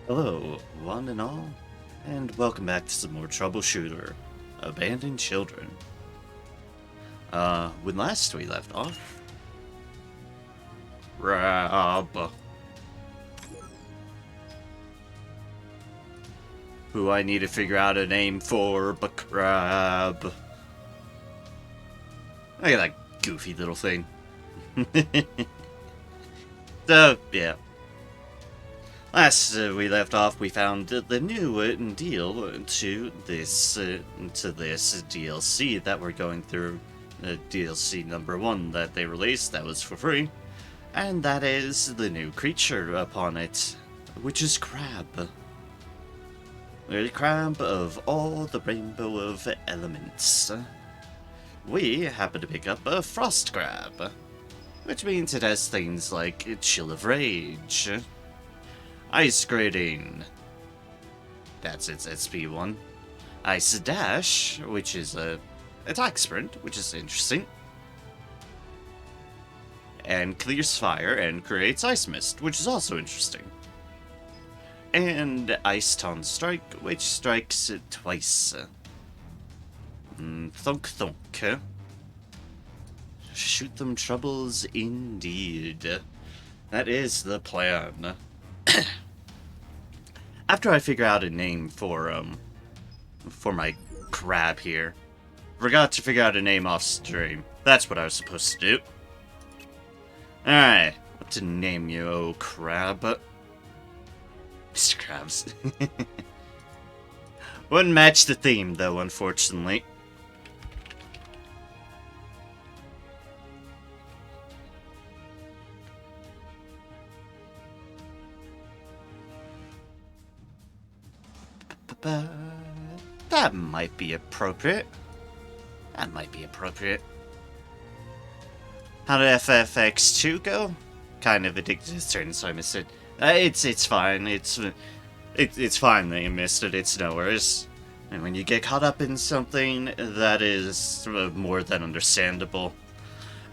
Hello, one and all, and welcome back to some more Troubleshooter, Abandoned Children. When last we left off, Crab, who I need to figure out a name for, but Crab. Look at that goofy little thing. So, yeah. Last we left off, we found the new deal to this DLC that we're going through. DLC number 1 that they released that was for free, and that is the new creature upon it, which is Crab. The Crab of all the rainbow of elements. We happen to pick up a Frost Crab, which means it has things like Chill of Rage, Ice Grading, that's its SP1, Ice Dash, which is a attack sprint, which is interesting, and Clears Fire and creates Ice Mist, which is also interesting, and Ice Taunt Strike, which strikes twice. Thunk thunk. Shoot them troubles indeed. That is the plan. After I figure out a name for my crab here. Forgot to figure out a name off stream. That's what I was supposed to do. Alright, what to name you, oh crab? Mr. Krabs. Wouldn't match the theme, though, unfortunately. That might be appropriate. That might be appropriate. How did FFX2 go? Kind of addicted to certain, so I missed it. It's fine. It's fine that you missed it. It's no worries. And when you get caught up in something, that is more than understandable.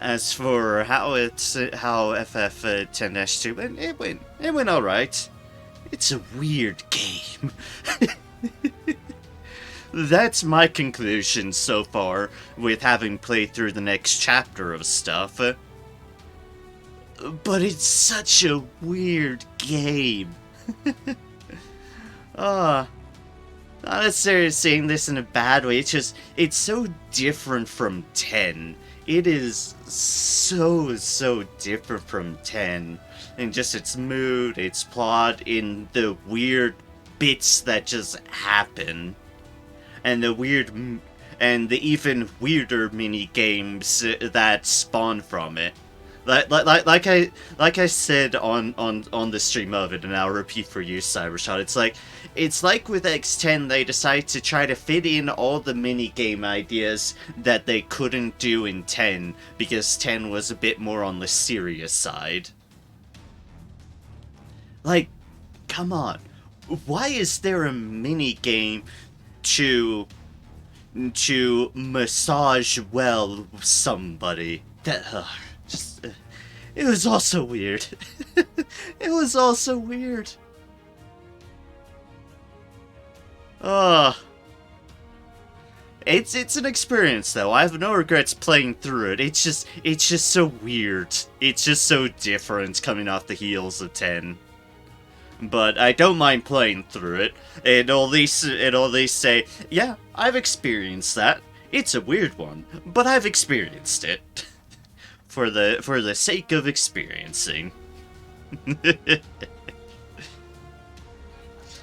As for how FF10-2 went, it went all right. It's a weird game. That's my conclusion so far, with having played through the next chapter of stuff. But it's such a weird game. Not necessarily saying this in a bad way, it's so different from 10. It is so different from 10. In just its mood, its plot, in the weird bits that just happen. And the even weirder mini games that spawn from it. Like I said on the stream of it, and I'll repeat for you, Cybershot. It's like with X10, they decide to try to fit in all the mini game ideas that they couldn't do in 10 because 10 was a bit more on the serious side. Like, come on, why is there a mini game to massage well somebody? That it was also weird. It was also weird. It's an experience though. I have no regrets playing through it. It's just so weird. It's just so different coming off the heels of 10. But I don't mind playing through it. It'll at least say, yeah, I've experienced that. It's a weird one, but I've experienced it. for the sake of experiencing. But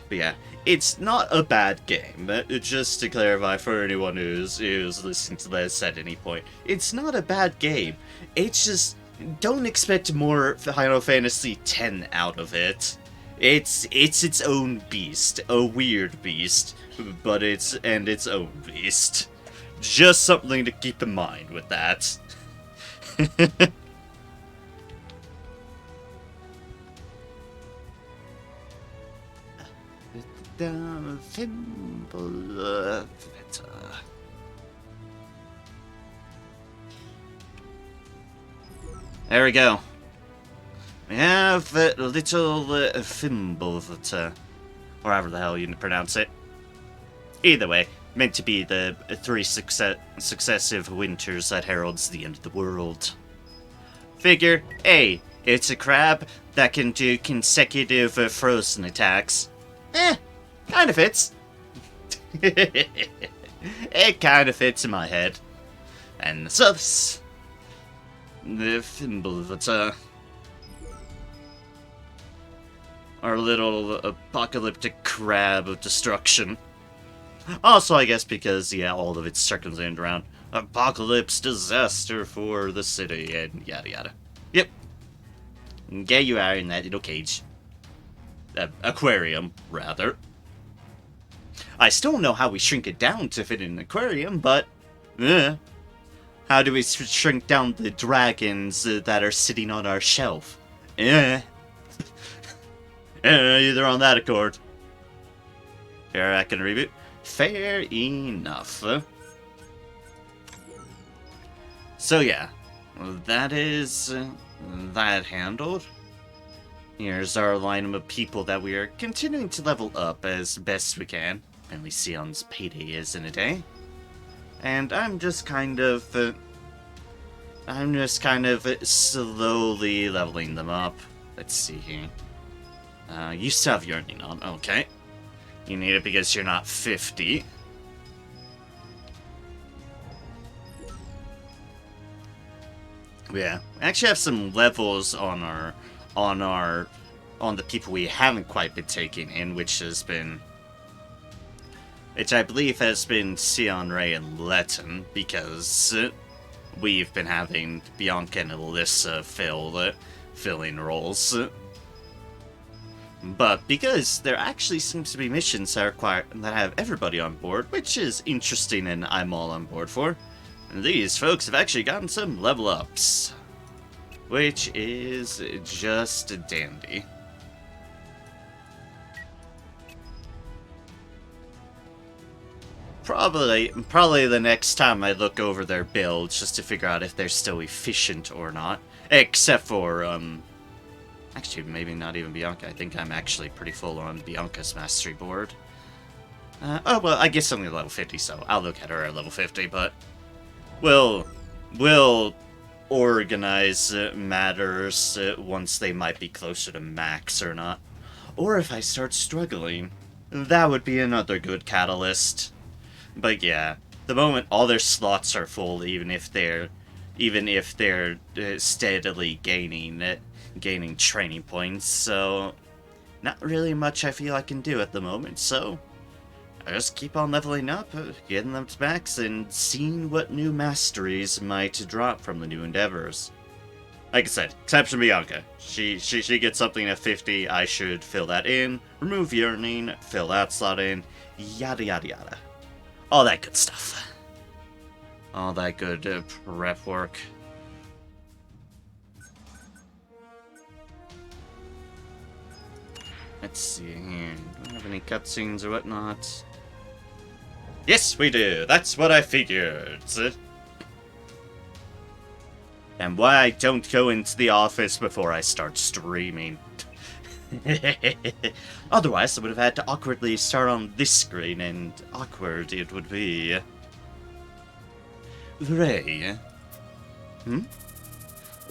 yeah, it's not a bad game. Just to clarify for anyone who's listening to this at any point, it's not a bad game. It's just, don't expect more Final Fantasy X out of it. It's its own beast, a weird beast, but it's its own beast. Just something to keep in mind with that. There we go. We have a little Fimbulvator. Or however the hell you pronounce it. Either way, meant to be the 3 successive winters that heralds the end of the world. Figure, hey, it's a crab that can do consecutive frozen attacks. Kind of fits. It kind of fits in my head. And thus, the Fimbulvata, our little apocalyptic crab of destruction. Also, I guess because, yeah, all of it's circumvented around apocalypse, disaster for the city, and yada yada. Yep. And there you are in that little cage. Aquarium, rather. I still don't know how we shrink it down to fit in an aquarium, but... How do we shrink down the dragons that are sitting on our shelf? Either on that accord. Here, I can reboot. Fair enough. So yeah, that is that handled. Here's our lineup of people that we are continuing to level up as best we can. And we see on payday is in a day. And I'm just kind of slowly leveling them up. Let's see here. You still have yearning on, okay. You need it because you're not 50. Yeah, we actually have some levels on the people we haven't quite been taking in, which I believe has been Sion, Ray, and Letton, because we've been having Bianca and Alyssa filling roles. But because there actually seems to be missions that have everybody on board, which is interesting and I'm all on board for, and these folks have actually gotten some level ups, which is just dandy. Probably the next time I look over their builds just to figure out if they're still efficient or not. Except for, actually, maybe not even Bianca. I think I'm actually pretty full on Bianca's mastery board. Oh, well, I guess only level 50, so I'll look at her at level 50, but we'll organize matters once they might be closer to max or not. Or if I start struggling, that would be another good catalyst. But yeah, the moment all their slots are full, even if they're steadily gaining training points, so not really much I feel I can do at the moment, so I just keep on leveling up, getting them to max, and seeing what new masteries might drop from the new endeavors. Like I said, exception Bianca. She gets something at 50, I should fill that in, remove yearning, fill that slot in, yada yada yada. All that good stuff. All that good prep work. Let's see here. Do we have any cutscenes or whatnot? Yes, we do. That's what I figured. And why I don't go into the office before I start streaming. Otherwise, I would have had to awkwardly start on this screen, and awkward it would be. Ray?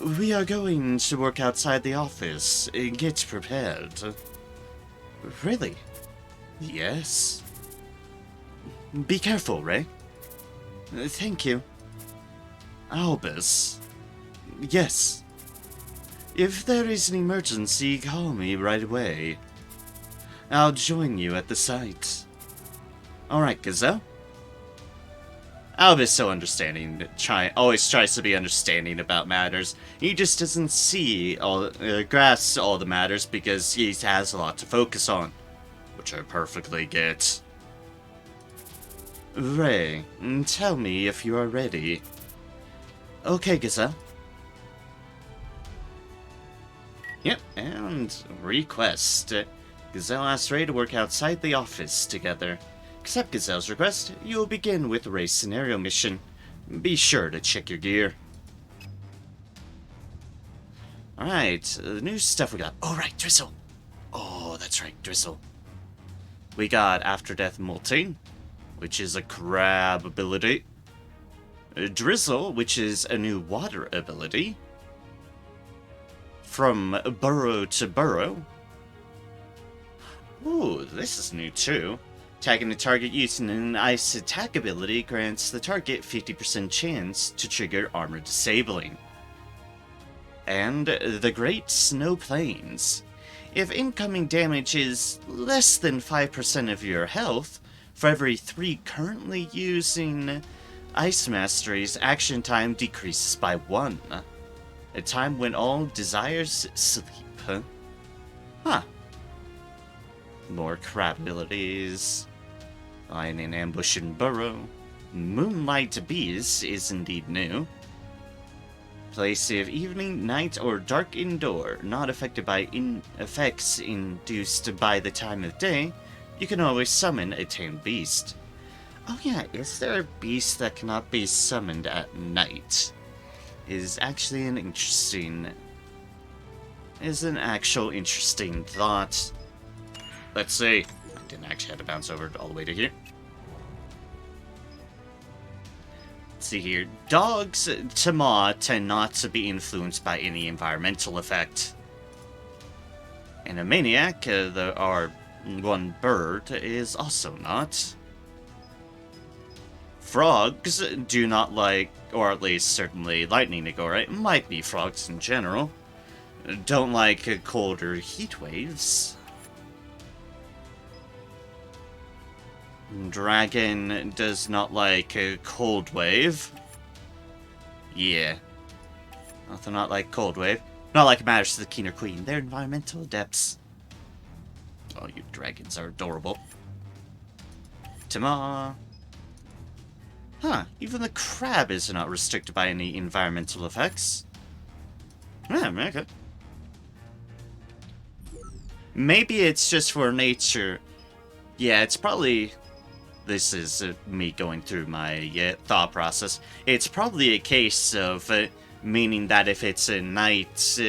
We are going to work outside the office. Get prepared. Really? Yes. Be careful, Ray. Thank you. Albus. Yes. If there is an emergency, call me right away. I'll join you at the site. Alright, Gazelle? Albus is so understanding, always tries to be understanding about matters. He just doesn't grasp all the matters because he has a lot to focus on, which I perfectly get. Ray, tell me if you are ready. Okay, Gazelle. Yep, and request. Gazelle asks Ray to work outside the office together. Accept Gazelle's request. You will begin with Ray's scenario mission. Be sure to check your gear. Alright, the new stuff we got. Oh, right, Drizzle. Oh, that's right, Drizzle. We got After Death Molting, which is a crab ability. Drizzle, which is a new water ability. From burrow to burrow. Ooh, this is new too. Tagging the target using an ice attack ability grants the target 50% chance to trigger armor disabling. And the Great Snow Plains. If incoming damage is less than 5% of your health, for every 3 currently using Ice Masteries, action time decreases by 1. A time when all desires sleep. Huh. More crab abilities. Lion in Ambush and Burrow. Moonlight Bees is indeed new. Place of evening, night, or dark indoor, not affected by effects induced by the time of day, you can always summon a tamed beast. Oh yeah, is there a beast that cannot be summoned at night? Is actually an actual interesting thought. Let's see. I didn't actually have to bounce over all the way to here. Let's see here. Dogs, Tama, tend not to be influenced by any environmental effect. And a maniac, our one bird, is also not. Frogs do not like, or at least certainly lightning Nagora, it might be frogs in general, don't like colder heat waves. Dragon does not like a cold wave. Yeah. Nothing not like cold wave. Not like it matters to the king or queen. They're environmental adepts. Oh, you dragons are adorable. Tama. Huh, even the crab is not restricted by any environmental effects. Yeah, okay. Maybe it's just for nature. Yeah, it's probably... This is me going through my thought process. It's probably a case of meaning that if it's a night,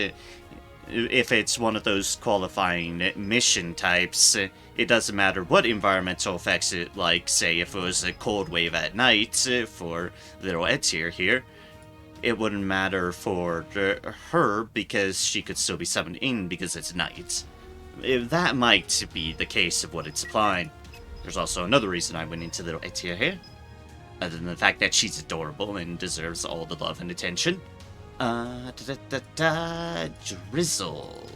if it's one of those qualifying mission types, it doesn't matter what environmental effects it, like, say, if it was a cold wave at night for little Etir here, it wouldn't matter for her because she could still be summoned in because it's night. That might be the case of what it's applying. There's also another reason I went into little Etia here, other than the fact that she's adorable and deserves all the love and attention. Drizzle.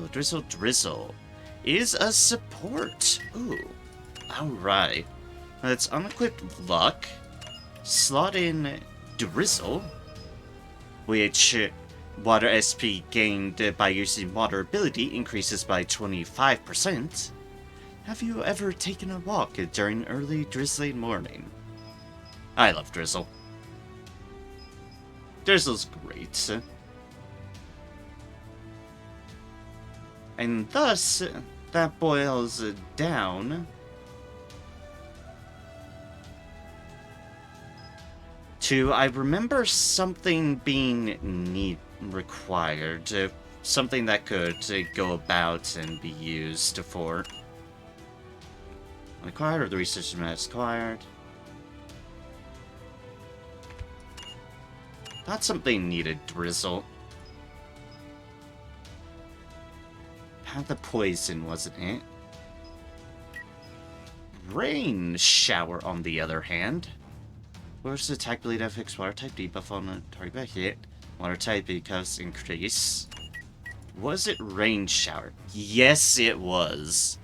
Drizzle is a support. Ooh, alright. Let's unequip Luck, slot in Drizzle, which water SP gained by using water ability increases by 25%. Have you ever taken a walk during early drizzling morning? I love Drizzle. Drizzle's great. And thus, that boils down to, I remember something being required, something that could go about and be used for acquired, or the research is acquired. Not something needed, Drizzle. Had the poison, wasn't it? Rain Shower, on the other hand. Where's the attack ability that fixed water type debuff on the target hit? Water type becomes increase. Was it Rain Shower? Yes, it was.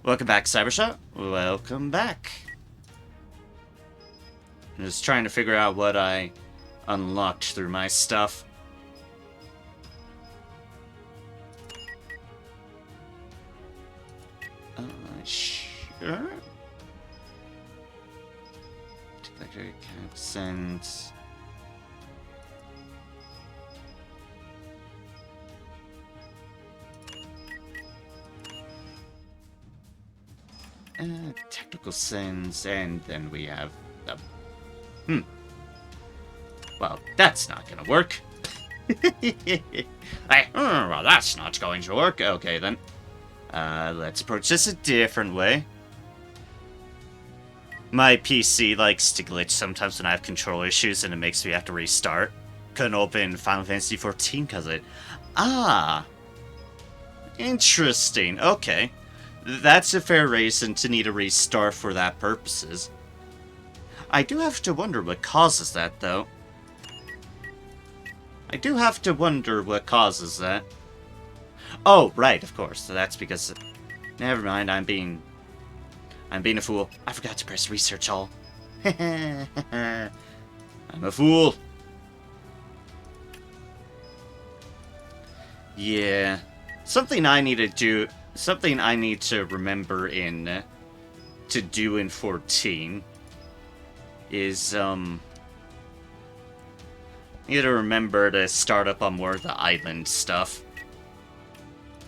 Welcome back, Cybershot. Welcome back. I'm just trying to figure out what I unlocked through my stuff. Sure. Send. Technical sends, and then we have the... Well, that's not gonna work. Well, that's not going to work. Okay, then. Let's approach this a different way. My PC likes to glitch sometimes when I have control issues and it makes me have to restart. Couldn't open Final Fantasy XIV because of it. Ah! Interesting. Okay. That's a fair reason to need a restart for that purposes. I do have to wonder what causes that, though. I do have to wonder what causes that. Oh, right, of course. So that's because... Never mind, I'm being a fool. I forgot to press research all. I'm a fool. Yeah. Something I need to remember to do in 14 is, need to remember to start up on more of the island stuff.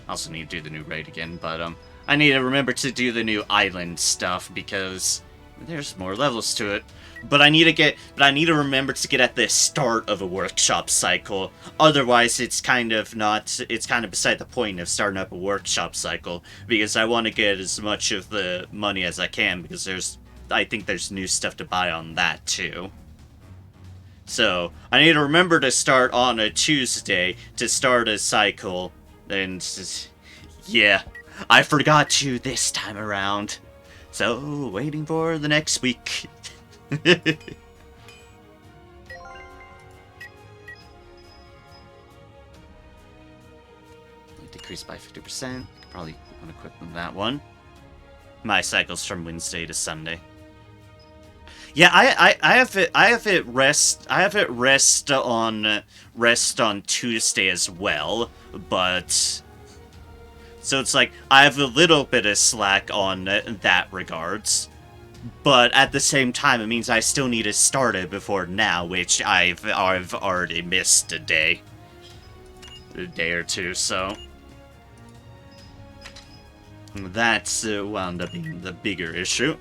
Also need to do the new raid again, but, I need to remember to do the new island stuff because there's more levels to it. But I need to remember to get at the start of a workshop cycle. Otherwise, it's kind of beside the point of starting up a workshop cycle because I want to get as much of the money as I can because I think there's new stuff to buy on that too. So, I need to remember to start on a Tuesday to start a cycle and yeah. I forgot to this time around. So, waiting for the next week. Decreased by 50%. Probably want to equip that one. My cycle's from Wednesday to Sunday. Yeah, I have it rest on Tuesday as well, but so it's like I have a little bit of slack on that regards. But at the same time, it means I still need to start it before now, which I've already missed a day or two, so that's wound up being the bigger issue.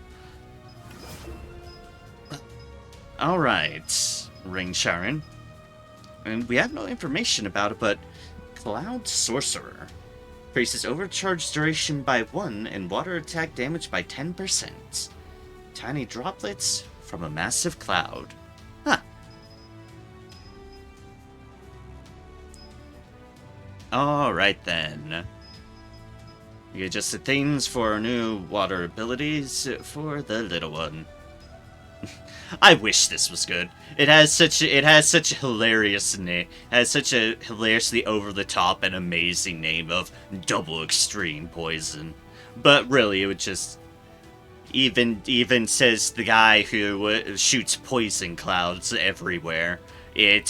All right, Ring Sharon, and we have no information about it, but Cloud Sorcerer increases overcharge duration by 1 and water attack damage by 10%. Tiny droplets from a massive cloud. Huh. Alright then. You adjusted things for new water abilities for the little one. I wish this was good. It has such a hilarious name. It has such a hilariously over the top and amazing name of Double Extreme Poison. But really, it would just even says the guy who shoots poison clouds everywhere. It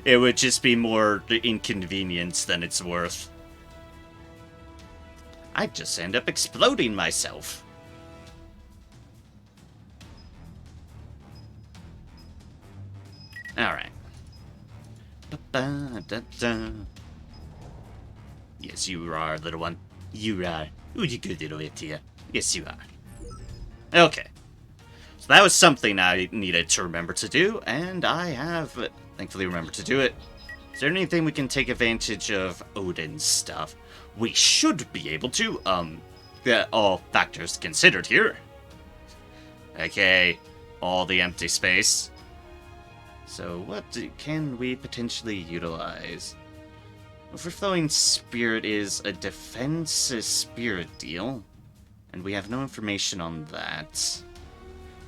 would just be more inconvenience than it's worth. I'd just end up exploding myself. Alright. Yes, you are, little one. You are. Ooh, you good little idiot. Yes, you are. Okay. So that was something I needed to remember to do, and I have, thankfully, remembered to do it. Is there anything we can take advantage of Odin's stuff? We should be able to, all factors considered here. Okay, all the empty space. So what can we potentially utilize? Overflowing Spirit is a defense spirit deal, and we have no information on that.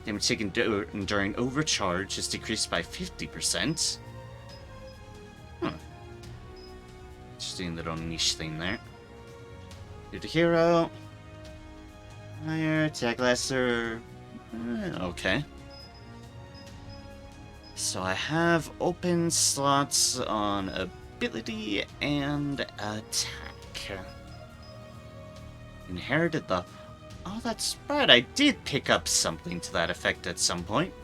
Damage taken during overcharge is decreased by 50%. Interesting little niche thing there. Do the hero. Higher, attack lesser. Okay. So I have open slots on ability and attack. Inherited the... Oh, that's right, I did pick up something to that effect at some point.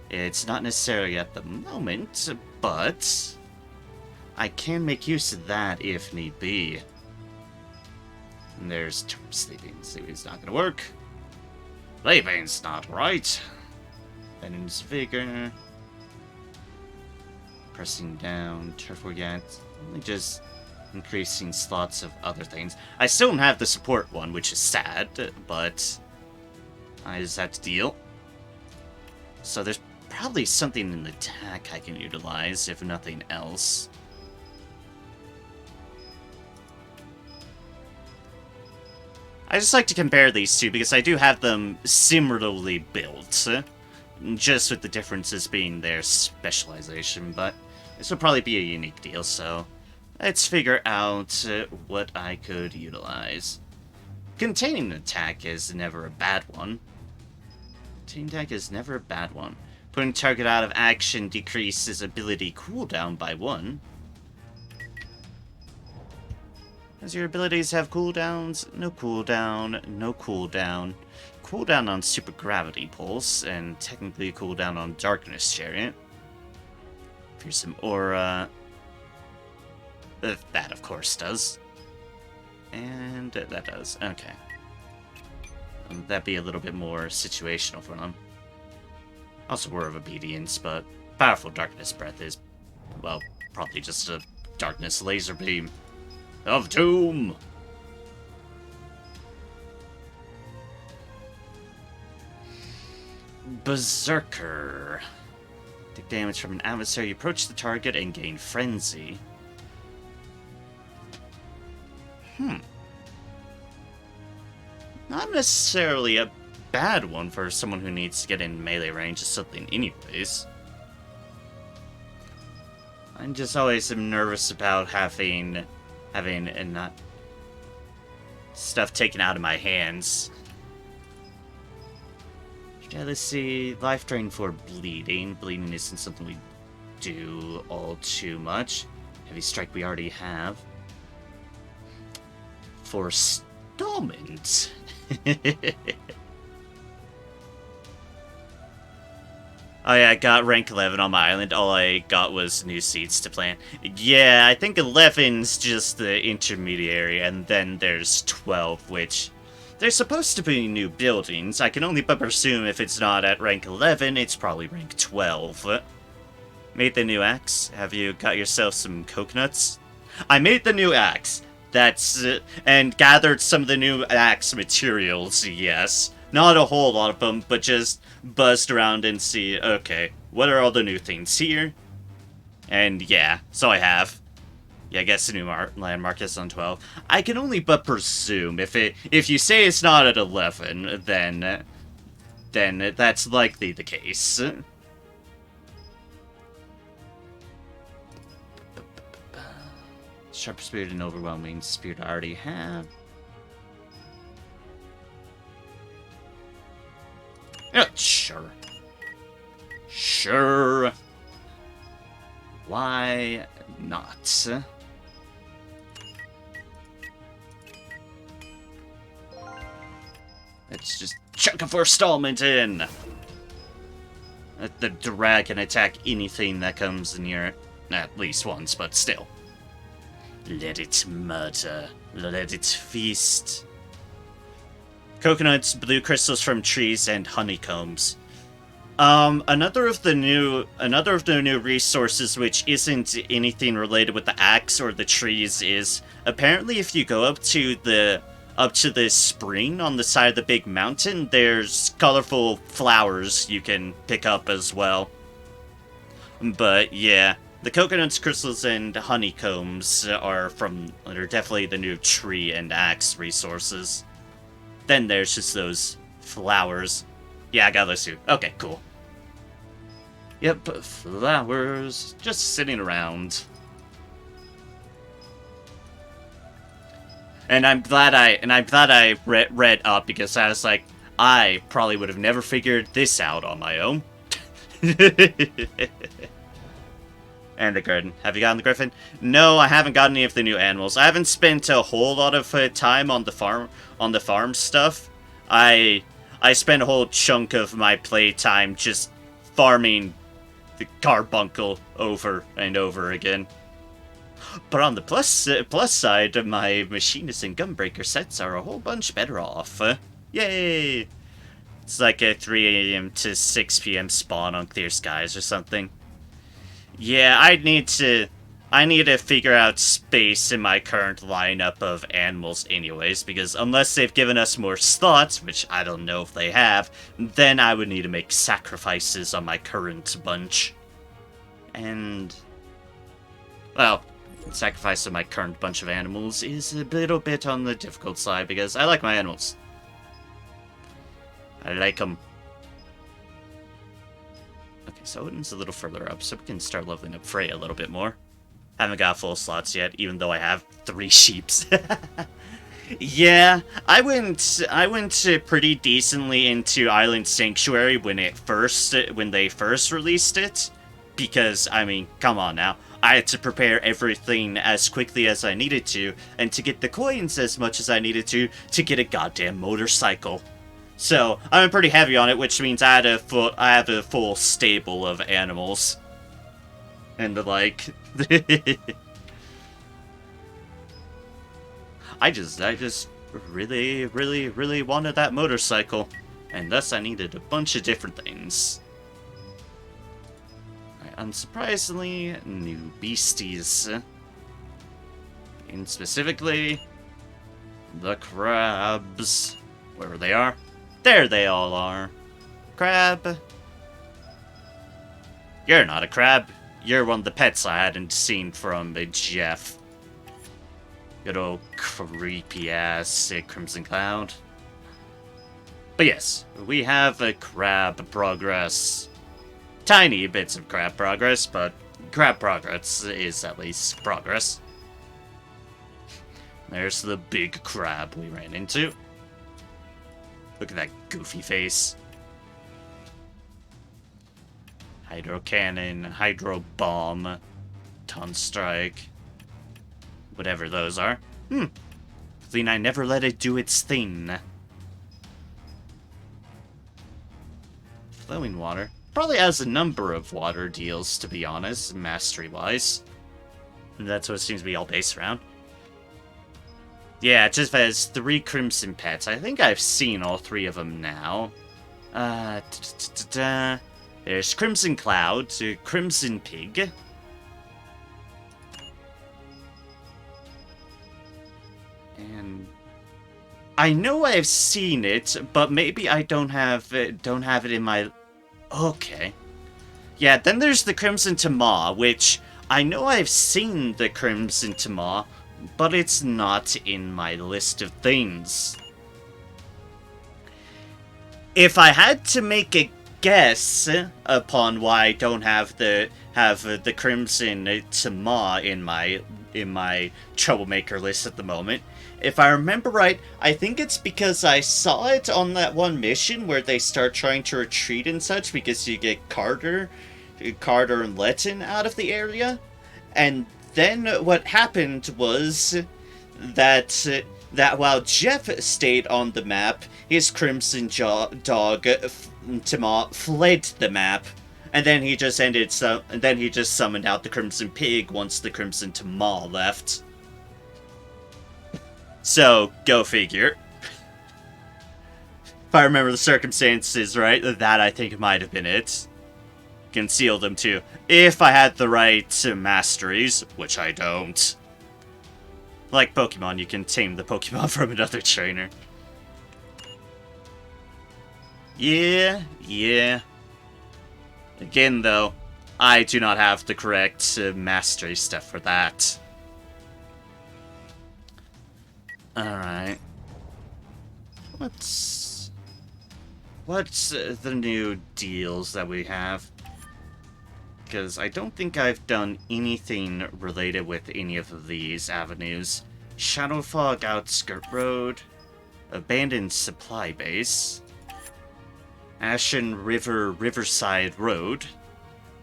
It's not necessarily at the moment, but I can make use of that if need be. And there's sleeping. Sleeping's not gonna work. Sleeping's not right. Venom's vigor. pressing down, turf organs, only just increasing slots of other things. I still don't have the support one, which is sad, but I just have to deal. So there's probably something in the attack I can utilize, if nothing else. I just like to compare these two because I do have them similarly built, just with the differences being their specialization, but this would probably be a unique deal, so let's figure out what I could utilize. Containing attack is never a bad one. Containing attack is never a bad one. Putting target out of action decreases ability cooldown by 1. Does your abilities have cooldowns? No cooldown, no cooldown. Cooldown on Super Gravity Pulse, and technically cooldown on Darkness Chariot. Fearsome Aura. That, of course, does. And that does. Okay. That'd be a little bit more situational for them. Also, War of Obedience, but powerful Darkness Breath is, well, probably just a Darkness Laser Beam of Doom! Berserker. Take damage from an adversary, approach the target, and gain Frenzy. Not necessarily a bad one for someone who needs to get in melee range of something anyways. I just always am nervous about having and not stuff taken out of my hands. Yeah, let's see. Life drain for bleeding. Bleeding isn't something we do all too much. Heavy strike we already have. Forestallment. Oh yeah, I got rank 11 on my island. All I got was new seeds to plant. Yeah, I think 11's just the intermediary, and then there's 12, which... There's supposed to be new buildings. I can only but presume if it's not at rank 11, it's probably rank 12. Made the new axe. Have you got yourself some coconuts? I made the new axe. That's... and gathered some of the new axe materials, yes. Not a whole lot of them, but just buzzed around and see, okay, what are all the new things here? And yeah, so I have. Yeah, I guess the new landmark is on 12. I can only but presume if you say it's not at 11, then that's likely the case. Sharp Spirit and Overwhelming Spirit I already have. Yeah, sure. Sure. Why not? Let's just chuck a forestallment in. The drag can attack anything that comes near it. At least once, but still. Let it murder. Let it feast. Coconuts, blue crystals from trees, and honeycombs. Another of the new resources, which isn't anything related with the axe or the trees, is apparently if you go up to the spring on the side of the big mountain, there's colorful flowers you can pick up as well. But yeah, the coconuts, crystals, and honeycombs are definitely the new tree and axe resources. Then there's just those flowers. Yeah, I got those too. Okay, cool. Yep, flowers just sitting around. And I'm glad I read up because I was like, I probably would have never figured this out on my own. And the garden. Have you gotten the griffin? No, I haven't got any of the new animals. I haven't spent a whole lot of time on the farm stuff. I spent a whole chunk of my playtime just farming the carbuncle over and over again. But on the plus side, my machinist and gunbreaker sets are a whole bunch better off. Yay! It's like a 3 a.m. to 6 p.m. spawn on clear skies or something. Yeah, I need to figure out space in my current lineup of animals anyways, because unless they've given us more slots, which I don't know if they have, then I would need to make sacrifices on my current bunch. And, well, sacrifice of my current bunch of animals is a little bit on the difficult side, because I like my animals. I like them. Okay, so Odin's a little further up, so we can start leveling up Frey a little bit more. Haven't got full slots yet, even though I have 3 sheeps. Yeah, I went pretty decently into Island Sanctuary when they first released it, because I mean, come on now, I had to prepare everything as quickly as I needed to, and to get the coins as much as I needed to get a goddamn motorcycle. So I'm pretty heavy on it, which means I have a full stable of animals. And like, I just really wanted that motorcycle, and thus I needed a bunch of different things. Right, unsurprisingly, new beasties, and specifically the crabs. Wherever they are, there they all are. Crab, you're not a crab. You're one of the pets I hadn't seen from Jeff. Good old creepy-ass Crimson Cloud. But yes, we have a crab progress. Tiny bits of crab progress, but crab progress is at least progress. There's the big crab we ran into. Look at that goofy face. Hydro Cannon, Hydro Bomb, Ton Strike, whatever those are. Clean, I never let it do its thing. Flowing Water. Probably has a number of water deals, to be honest, mastery-wise. That's what it seems to be all based around. Yeah, it just has 3 Crimson Pets. I think I've seen all 3 of them now. There's Crimson Cloud, Crimson Pig. And I know I've seen it, but maybe I don't have it in my... Okay. Yeah, then there's the Crimson Tama, which I know I've seen the Crimson Tama, but it's not in my list of things. If I had to make a guess upon why I don't have the Crimson Tama in my troublemaker list at the moment, if I remember right, I think it's because I saw it on that one mission where they start trying to retreat and such because you get Carter and Letton out of the area, and then what happened was that while Jeff stayed on the map, his Crimson Dog Tama fled the map, and then he just summoned out the Crimson Pig once the Crimson Tama left. So, go figure. If I remember the circumstances right, that I think might have been it. Conceal them too. If I had the right masteries, which I don't. Like Pokemon, you can tame the Pokemon from another trainer. Yeah. Again, though, I do not have the correct mastery stuff for that. Alright. What's the new deals that we have? Because I don't think I've done anything related with any of these avenues. Shadowfog Outskirt Road, Abandoned Supply Base, Ashen River Riverside Road,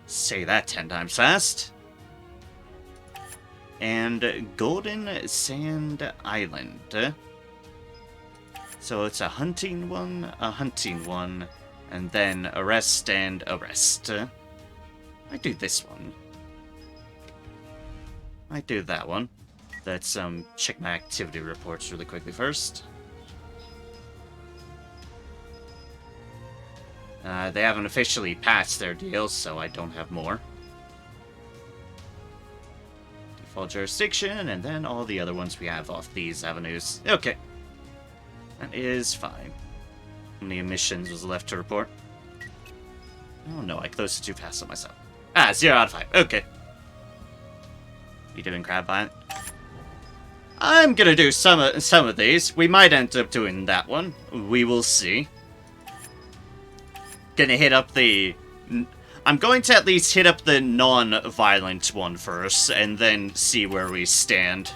say that 10 times fast, and Golden Sand Island. So it's a hunting one, and then arrest and arrest. I do this one. I do that one. Let's check my activity reports really quickly first. They haven't officially patched their deals, so I don't have more. Fall jurisdiction, and then all the other ones we have off these avenues. Okay. That is fine. How many emissions was left to report? Oh no, I closed it too fast on myself. 0 out of 5. Okay. You doing crab vine? I'm gonna do some of these. We might end up doing that one. We will see. Gonna hit up the... I'm going to at least hit up the non-violent one first, and then see where we stand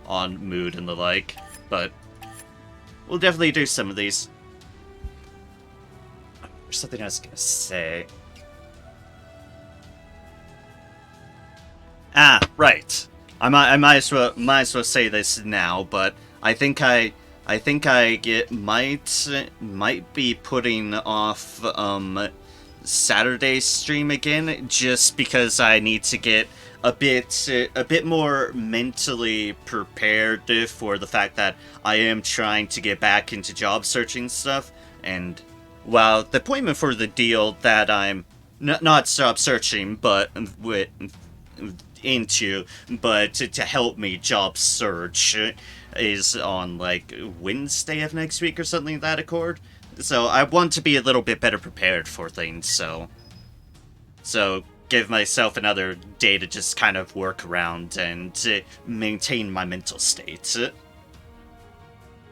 on mood and the like. But we'll definitely do some of these. There's something I was gonna say. Right. I might as well say this now, but I think I might be putting off Saturday's stream again, just because I need to get a bit more mentally prepared for the fact that I am trying to get back into job searching stuff. And while the appointment for the deal that I'm not job searching, but but to help me job search is on like Wednesday of next week or something of that accord. So I want to be a little bit better prepared for things, so give myself another day to just kind of work around and maintain my mental state. I've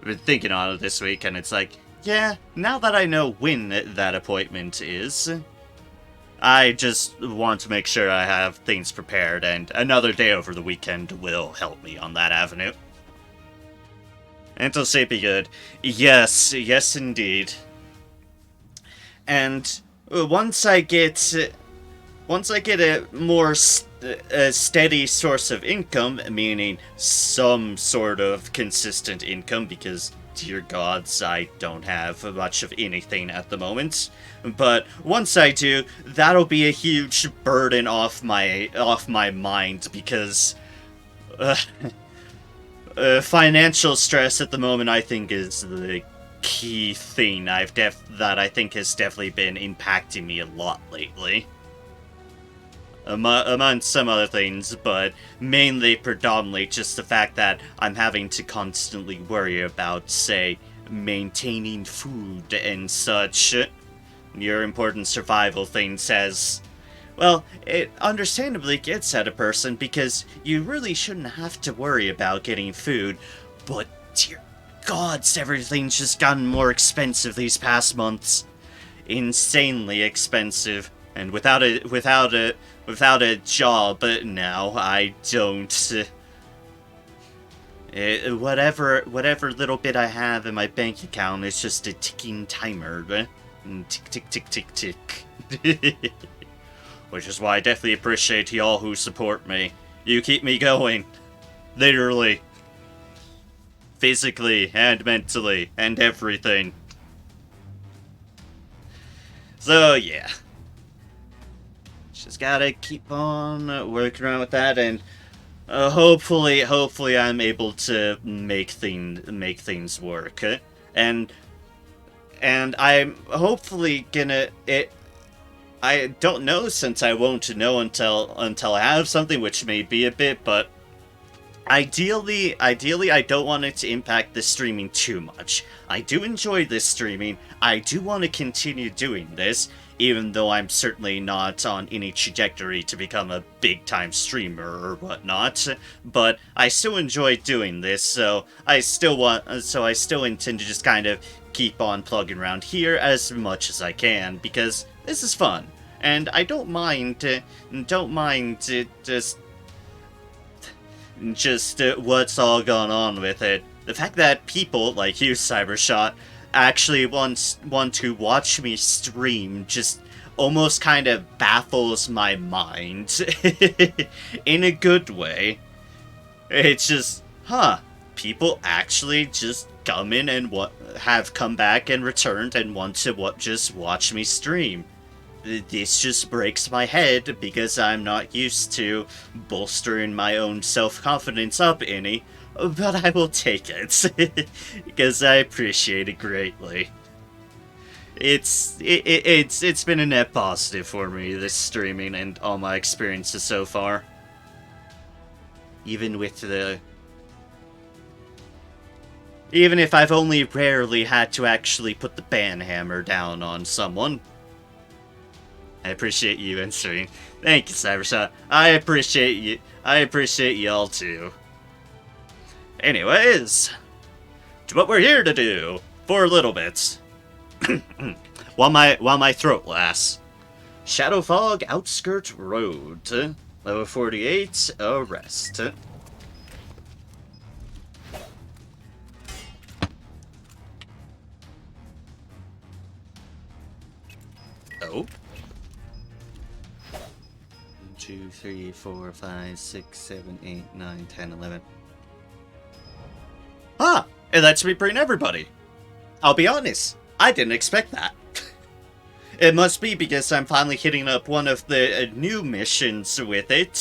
been thinking on it this week, and it's like, yeah, now that I know when that appointment is, I just want to make sure I have things prepared, and another day over the weekend will help me on that avenue. Mental state be good. Yes, yes indeed. And once I get a more steady source of income, meaning some sort of consistent income, because dear gods, I don't have much of anything at the moment. But once I do, that'll be a huge burden off my mind, because financial stress at the moment, I think, is the key thing that I think has definitely been impacting me a lot lately. Among some other things, but predominantly just the fact that I'm having to constantly worry about, say, maintaining food and such. Your important survival thing says, well, it understandably gets at a person because you really shouldn't have to worry about getting food, but dear gods, everything's just gotten more expensive these past months. Insanely expensive. And without a job now, I don't. Whatever little bit I have in my bank account is just a ticking timer. Tick, tick, tick, tick, tick. Which is why I definitely appreciate y'all who support me. You keep me going. Literally. Physically and mentally and everything. So, yeah. Just gotta keep on working around with that, and hopefully I'm able to make things work. And I'm hopefully gonna I don't know, since I won't know until I have something, which may be a bit, but ideally I don't want it to impact the streaming too much. I do enjoy this streaming. I do want to continue doing this, even though I'm certainly not on any trajectory to become a big-time streamer or whatnot. But I still enjoy doing this, so I still intend to just kind of keep on plugging around here as much as I can, because this is fun, and I don't mind just what's all gone on with it. The fact that people like you, Cybershot, actually want to watch me stream just almost kind of baffles my mind in a good way. It's just, people actually just come in and have come back and returned and want to just watch me stream. This just breaks my head because I'm not used to bolstering my own self-confidence up any, but I will take it because I appreciate it greatly. It's been a net positive for me, this streaming and all my experiences so far. Even with the... Even if I've only rarely had to actually put the banhammer down on someone. I appreciate you answering. Thank you, Cybershot. I appreciate you. I appreciate y'all too. Anyways, to what we're here to do for a little bit. while my throat lasts. Shadowfog Outskirt Road. Level 48, arrest. Oh. 2, 3, 4, 5, 6, 7, 8, 9, 10, 11. Ah! It lets me bring everybody. I'll be honest, I didn't expect that. It must be because I'm finally hitting up one of the new missions with it,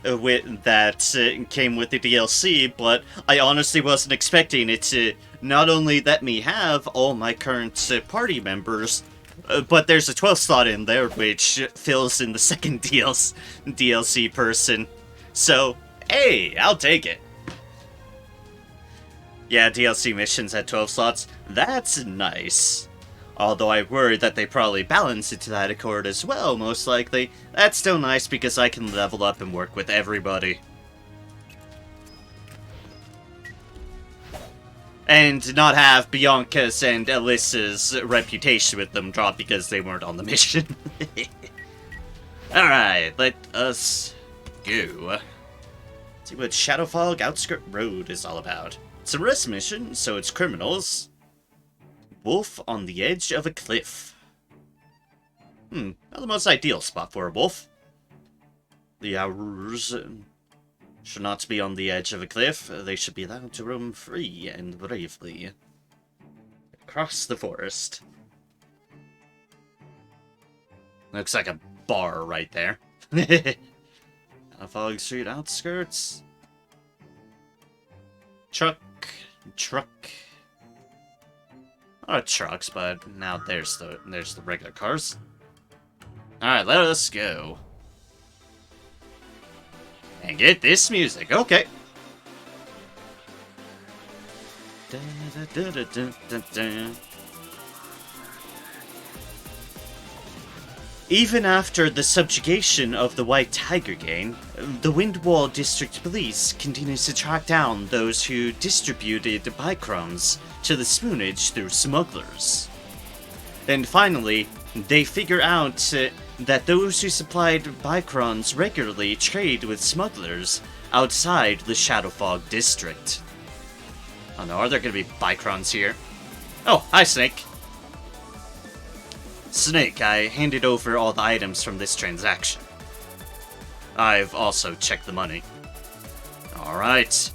that came with the DLC, but I honestly wasn't expecting it to not only let me have all my current party members, but there's a 12th slot in there, which fills in the second DLC person. So, hey, I'll take it. Yeah, DLC missions at 12 slots. That's nice. Although I worry that they probably balance it to that accord as well, most likely. That's still nice because I can level up and work with everybody. And not have Bianca's and Alyssa's reputation with them drop because they weren't on the mission. Alright, let us go. See what Shadowfog Outskirt Road is all about. It's a arrest mission, so it's criminals. Wolf on the edge of a cliff. Not the most ideal spot for a wolf. The hours should not be on the edge of a cliff. They should be allowed to roam free and bravely across the forest. Looks like a bar right there. Fog Street outskirts. Truck. Not trucks, but now there's the regular cars. Alright, let us go. And get this music, okay. Even after the subjugation of the White Tiger gang, the Windwall District Police continues to track down those who distributed bicrons to the Spoonage through smugglers. And finally, they figure out that those who supplied bicrons regularly trade with smugglers outside the Shadowfog District. Oh no, are there gonna be bicrons here? Oh, hi Snake. Snake, I handed over all the items from this transaction. I've also checked the money. Alright,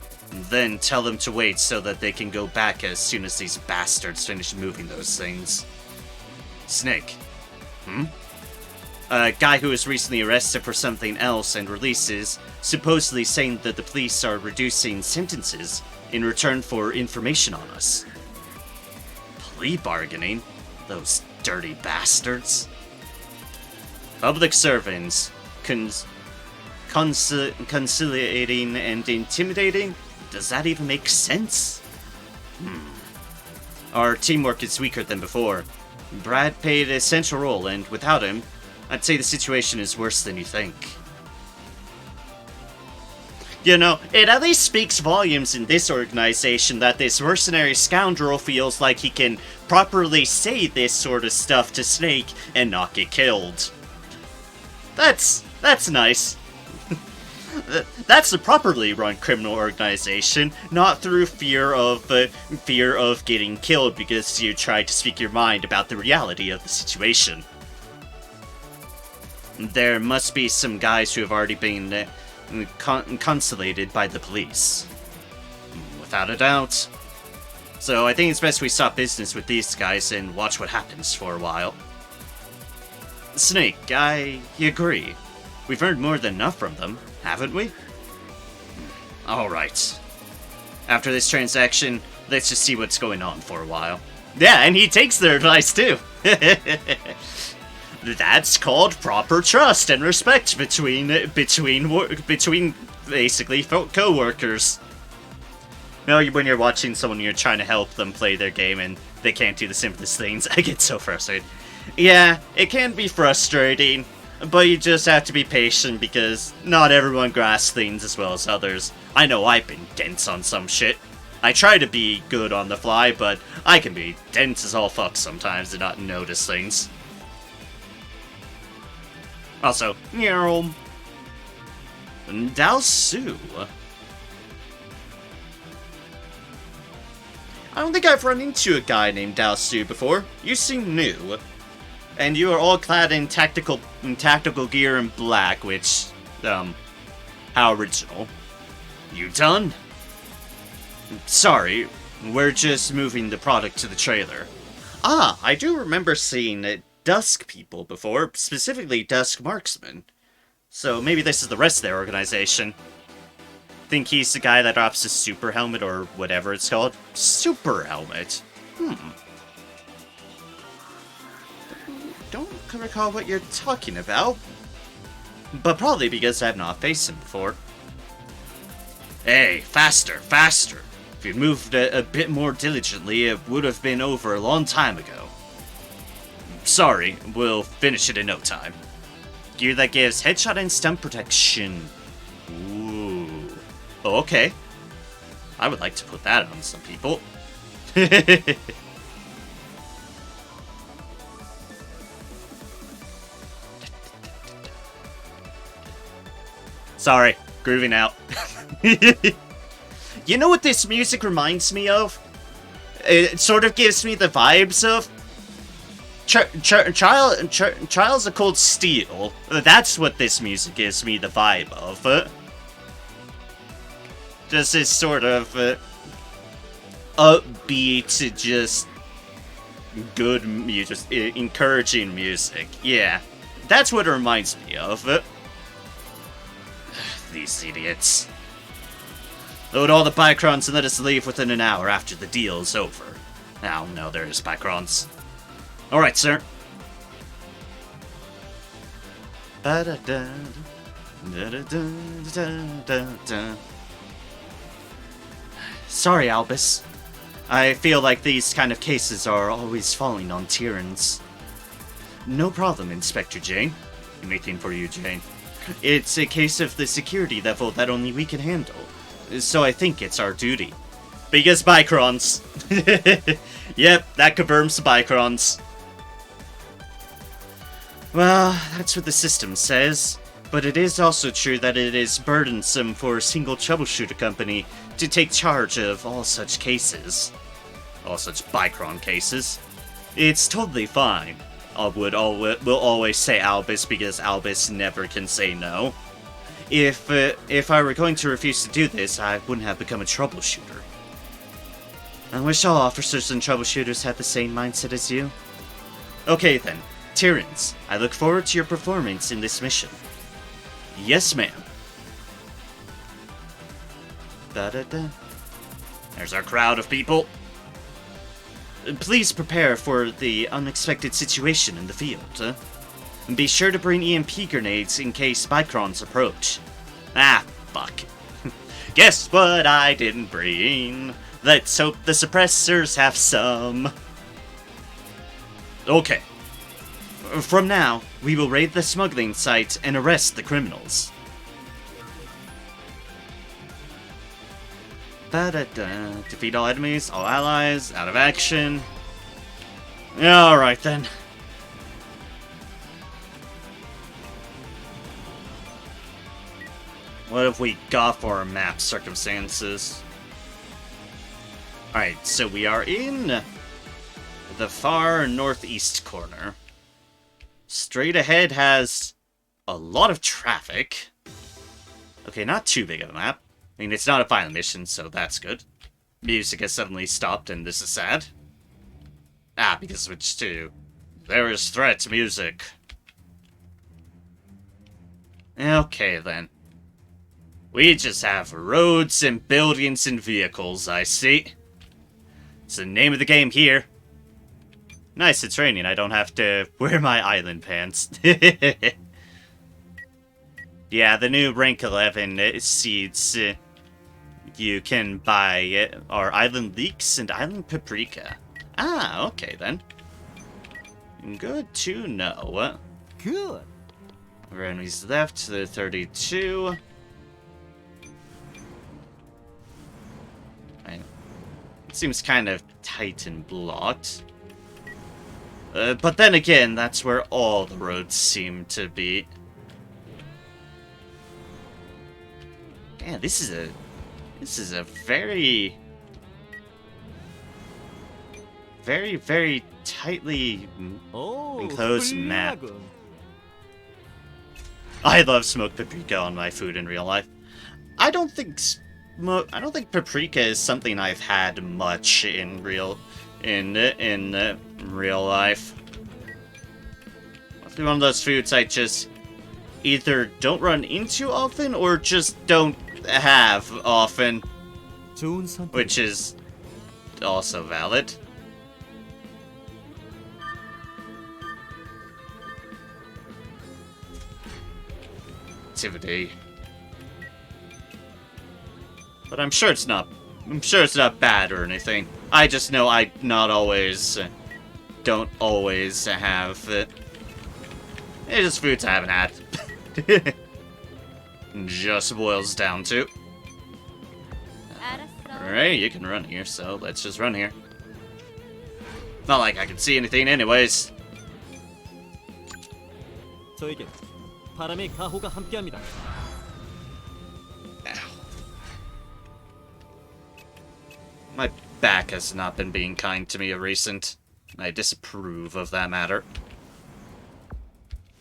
then tell them to wait so that they can go back as soon as these bastards finish moving those things. Snake. A guy who was recently arrested for something else and releases, supposedly saying that the police are reducing sentences in return for information on us. Plea bargaining? Those dirty bastards. Public servants, conciliating and intimidating? Does that even make sense? Our teamwork is weaker than before. Brad played a central role, and without him, I'd say the situation is worse than you think. You know, it at least speaks volumes in this organization that this mercenary scoundrel feels like he can properly say this sort of stuff to Snake and not get killed. That's nice. That's a properly run criminal organization, not through fear of getting killed because you tried to speak your mind about the reality of the situation. There must be some guys who have already been consolated by the police. Without a doubt. So I think it's best we stop business with these guys and watch what happens for a while. Snake, I agree. We've earned more than enough from them, haven't we? Alright. After this transaction, let's just see what's going on for a while. Yeah, and he takes their advice too. That's called proper trust and respect between basically co-workers. You know, when you're watching someone, you're trying to help them play their game and they can't do the simplest things. I get so frustrated. Yeah, it can be frustrating, but you just have to be patient because not everyone grasps things as well as others. I know I've been dense on some shit. I try to be good on the fly, but I can be dense as all fuck sometimes and not notice things. Also, Dao Su. I don't think I've run into a guy named Dao Su before. You seem new. And you are all clad in tactical gear in black, which, how original. You done? Sorry, we're just moving the product to the trailer. Ah, I do remember seeing Dusk people before, specifically Dusk Marksman. So maybe this is the rest of their organization. Think he's the guy that drops his super helmet or whatever it's called? Super helmet? Don't recall what you're talking about. But probably because I've not faced him before. Hey, faster, faster. If you'd moved a bit more diligently, it would have been over a long time ago. Sorry, we'll finish it in no time. Gear that gives headshot and stun protection. Ooh. Oh, okay. I would like to put that on some people. Sorry, grooving out. You know what this music reminds me of? It sort of gives me the vibes of Trials of Cold Steel. That's what this music gives me the vibe of. Just this sort of upbeat, just good music, encouraging music. Yeah, that's what it reminds me of. These idiots. Load all the Bicrons and let us leave within an hour after the deal is over. Now, no, there's Bicrons. Alright, sir. Sorry, Albus. I feel like these kind of cases are always falling on Tyrrans. No problem, Inspector Jane. Anything for you, Jane. It's a case of the security level that only we can handle. So I think it's our duty. Because Bicrons. Yep, that confirms the Bicrons. Well, that's what the system says. But it is also true that it is burdensome for a single troubleshooter company to take charge of all such cases. All such Bicron cases. It's totally fine. We'll always say Albus because Albus never can say no. If I were going to refuse to do this, I wouldn't have become a troubleshooter. I wish all officers and troubleshooters had the same mindset as you. Okay then, Tyrrans, I look forward to your performance in this mission. Yes, ma'am. Da-da-da. There's our crowd of people. Please prepare for the unexpected situation in the field. And be sure to bring EMP grenades in case Bicrons approach. Ah, fuck. Guess what I didn't bring? Let's hope the suppressors have some. Okay. From now, we will raid the smuggling site and arrest the criminals. Da-da-da. Defeat all enemies, all allies, out of action. Alright then. What have we got for our map circumstances? Alright, so we are in the far northeast corner. Straight ahead has a lot of traffic. Okay, not too big of a map. I mean, it's not a final mission, so that's good. Music has suddenly stopped, and this is sad. Ah, because it switched to there is threat music. Okay, then. We just have roads and buildings and vehicles, I see. It's the name of the game here. Nice, it's raining. I don't have to wear my island pants. Yeah, the new rank 11 seeds you can buy are Island Leeks and Island Paprika. Ah, okay then. Good to know. Good. Our enemies left, the 32. It seems kind of tight and blocked. But then again, that's where all the roads seem to be. Yeah, this is a very, very tightly enclosed map. I love smoked paprika on my food in real life. I don't think paprika is something I've had much in real life. It's one of those foods I just either don't run into often or just don't have often, which is also valid. Activity. But I'm sure it's not bad or anything. I just know I don't always have it. It's just foods I haven't had. Just boils down to. Alright, you can run here, so let's just run here. Not like I can see anything anyways. 저에게 바람의 가호가 함께합니다. My back has not been being kind to me of recent. I disapprove of that matter.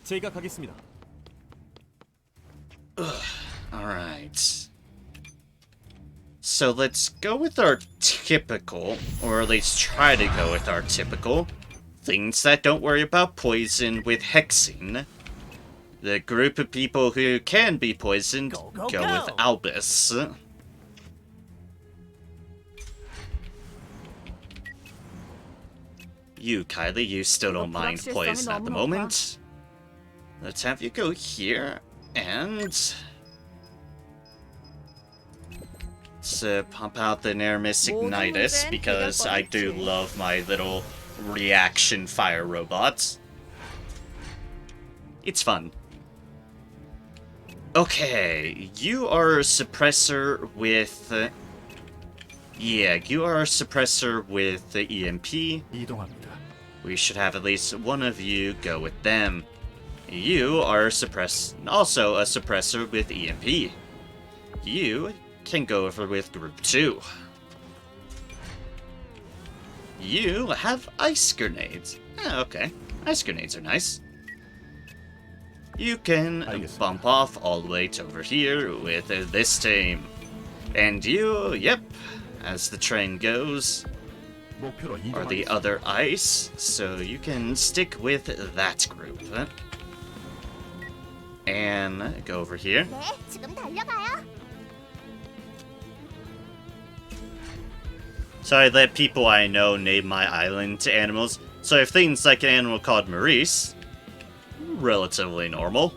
제가 가겠습니다. Alright. So let's go with our typical, or at least try to go with our typical, things that don't worry about poison with hexing. The group of people who can be poisoned go with Albus. You, Kylie, you still don't mind poison at the moment. Let's have you go here, and let's pump out the Neramis Ignitus, because I do love my little reaction fire robots. It's fun. Okay, you are a suppressor with... yeah, you are a suppressor with the EMP. We should have at least one of you go with them. You are also a suppressor with EMP. You can go over with Group 2. You have ice grenades. Ah, okay. Ice grenades are nice. You can bump off all the way to over here with this team. And you, yep, as the train goes, are the other ice, so you can stick with that group. And go over here. So I let people I know name my island to animals. So if things like an animal called Maurice, relatively normal.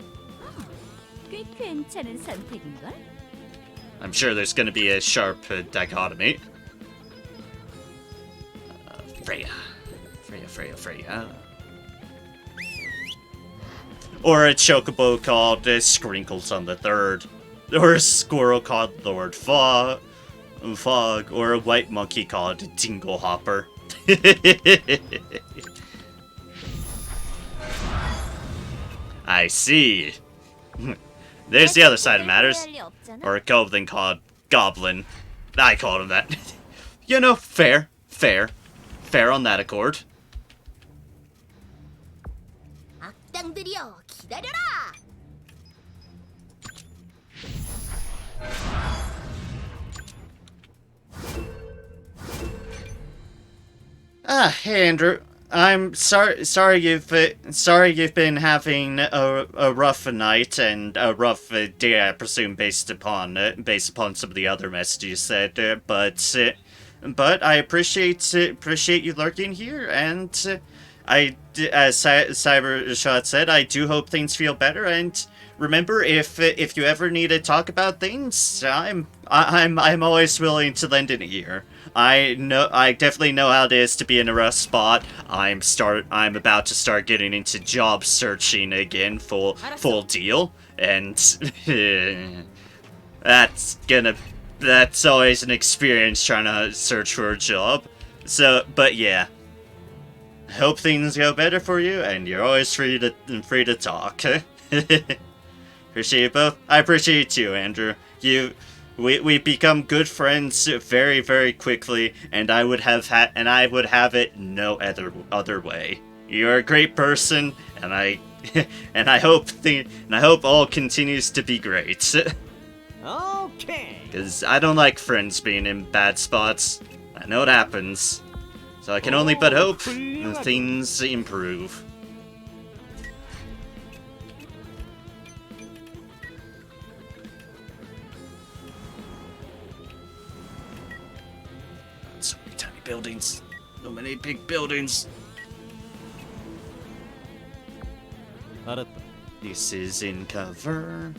I'm sure there's going to be a sharp dichotomy. Freya. Or a chocobo called Scrinkles on the Third. Or a squirrel called Lord Fog. Or a white monkey called Dingle Hopper. I see. There's the other side of matters. Or a goblin called Goblin. I called him that. You know, fair on that accord. Hey Andrew. I'm sorry you've been having a rough night and a rough day, I presume, based upon some of the other messages you said. But I appreciate you lurking here, and as Cybershot said, I do hope things feel better, and remember, if you ever need to talk about things, I'm always willing to lend an ear. I definitely know how it is to be in a rough spot. I'm about to start getting into job searching again, full deal, and that's always an experience trying to search for a job. So, but yeah. Hope things go better for you, and you're always free to talk. Appreciate you both. I appreciate you too, Andrew. We become good friends very, very quickly, and I would have it no other way. You're a great person, and I hope all continues to be great. Okay. Because I don't like friends being in bad spots. I know it happens. So I can only but hope things improve. So many tiny buildings. So many big buildings. 알았다. This is in cover.